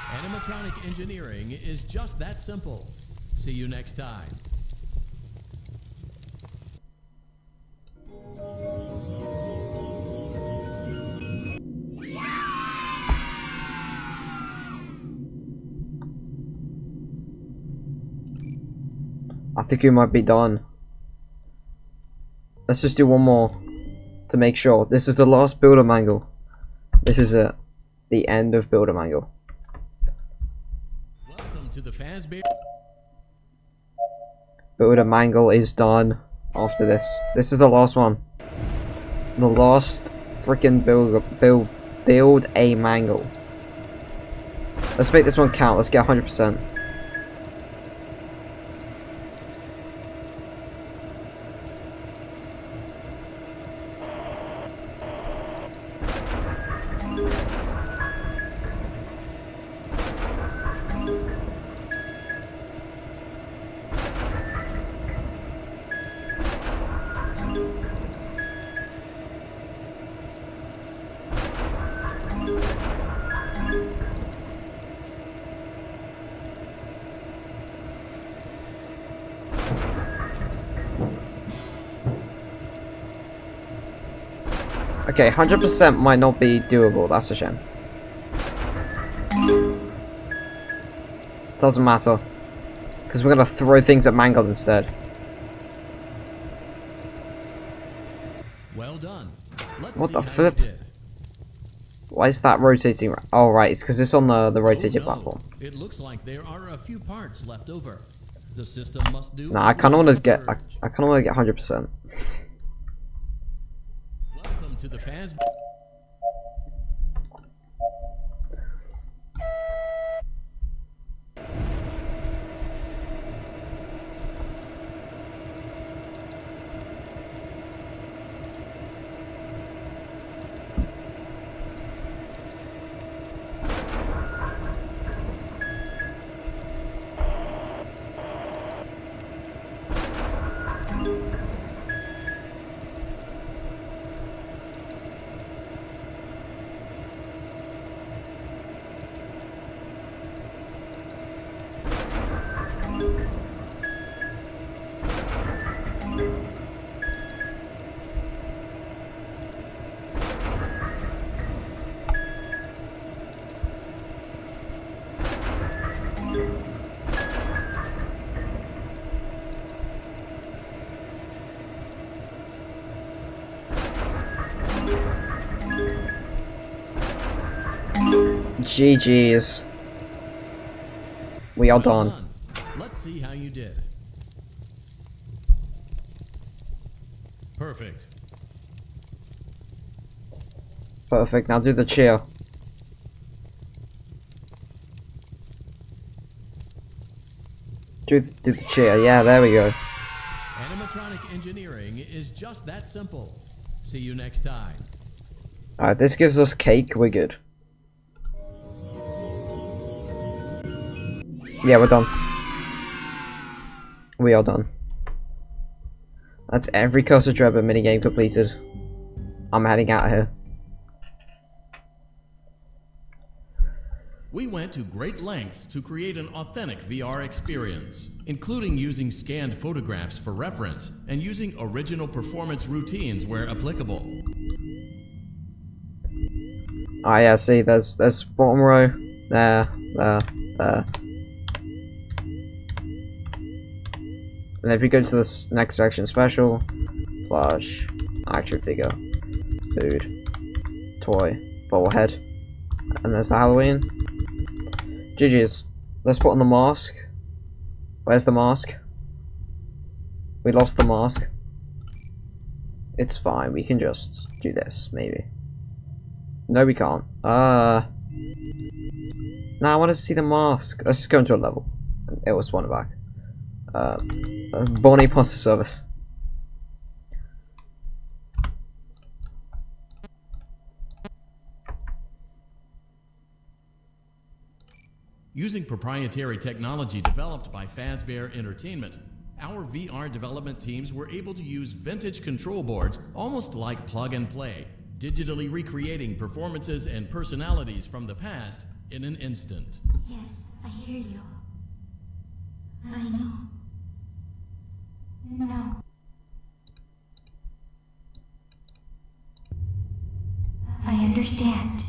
Animatronic engineering is just that simple. See you next time. I think we might be done. Let's just do one more to make sure. This is the last Builder Mangle. This is it. The end of Builder Mangle. Welcome to the Fazbear. Builder Mangle is done after this. This is the last one. The last freaking build a mangle. Let's make this one count. Let's get 100%. Okay, 100% might not be doable, that's a shame. Doesn't matter. Because we're gonna throw things at Mangle instead. Well done. Let's What see the how flip? you did. Why is that rotating? Oh, right, it's because it's on the rotating Oh, no. platform. It looks like there are a few parts left over. The system must do. Nah, I kind of want to get. I kind of want to get 100%. Welcome to the Faz. GG's. We are done. Let's see how you did. Perfect. Perfect. Now do the cheer. Do the cheer. Yeah, there we go. Animatronic engineering is just that simple. See you next time. Alright, this gives us cake. We're good. Yeah, we're done. We are done. That's every Curse of Drebber minigame completed. I'm heading out of here. We went to great lengths to create an authentic VR experience, including using scanned photographs for reference and using original performance routines where applicable. Ah, yeah, see, there's bottom row. There. And if you go to this next section, special, flash, action figure, food, toy, bobblehead, and there's the Halloween. GG's. Let's put on the mask. Where's the mask? We lost the mask. It's fine, we can just do this, maybe. No, we can't. Nah, I want to see the mask. Let's just go into a level. It was one back. Bonnie Poster Service. Using proprietary technology developed by Fazbear Entertainment, our VR development teams were able to use vintage control boards almost like plug and play, digitally recreating performances and personalities from the past in an instant. Yes, I hear you. I know. No. I understand.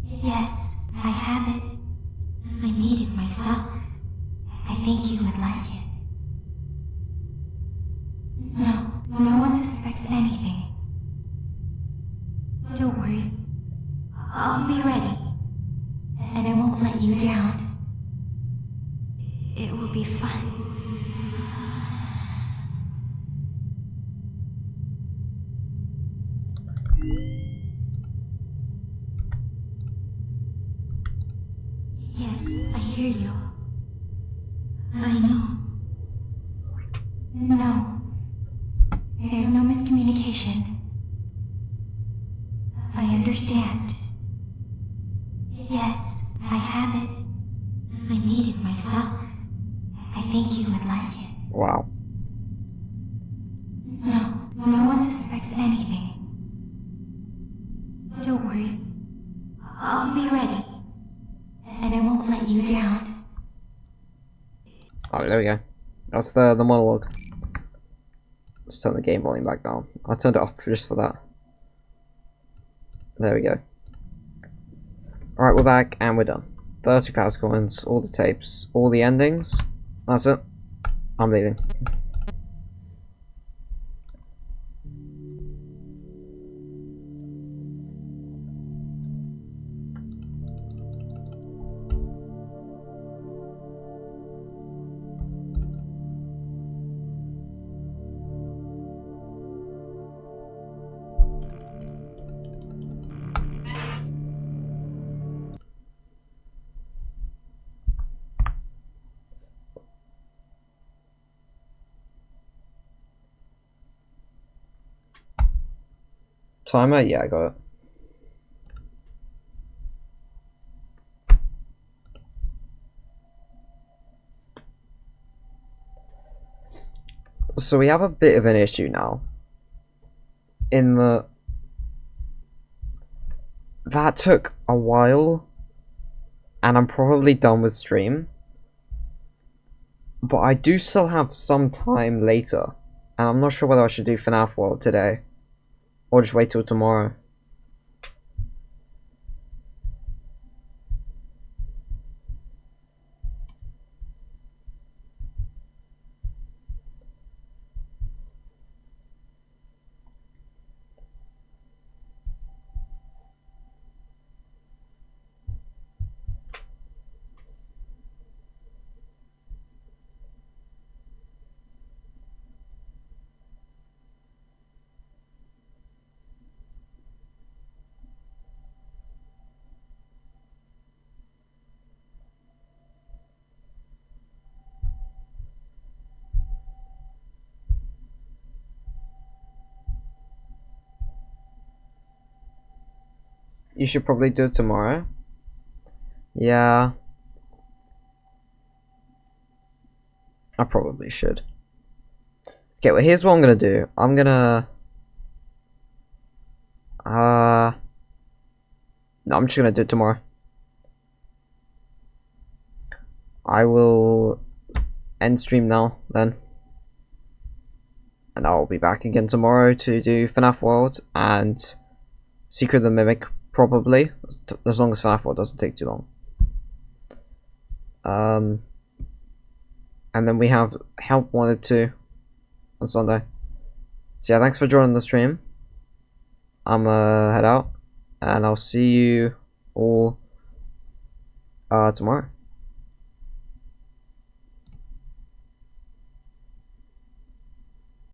Yes, I have it. I made it myself. I think you would like it. No one suspects anything. Don't worry. I'll be ready. And I won't let you down. It will be fun. Yes, I hear you. I know. No. There's no miscommunication. I understand. Yes, I have it. I made it myself. I think you would like it. Wow. No one suspects anything. Don't worry. I'll be ready. And I won't let you down. Oh, there we go. That's the monologue. Let's turn the game volume back down. I turned it off just for that. There we go. Alright, we're back and we're done. 30,000 coins, all the tapes, all the endings. That's it. I'm leaving. Timer? Yeah, I got it. So we have a bit of an issue now. In the... That took a while. And I'm probably done with stream. But I do still have some time later. And I'm not sure whether I should do Fnaf World today. Or just wait till tomorrow. You should probably do it tomorrow. Yeah. I probably should. Okay, well here's what I'm gonna do. I'm gonna... No, I'm just gonna do it tomorrow. I will end stream now, then. And I'll be back again tomorrow to do Fnaf World and Secret of the Mimic, probably. As long as Fnaf World doesn't take too long. And then we have Help Wanted 2 on Sunday. So yeah, thanks for joining the stream. I'm head out, and I'll see you all tomorrow.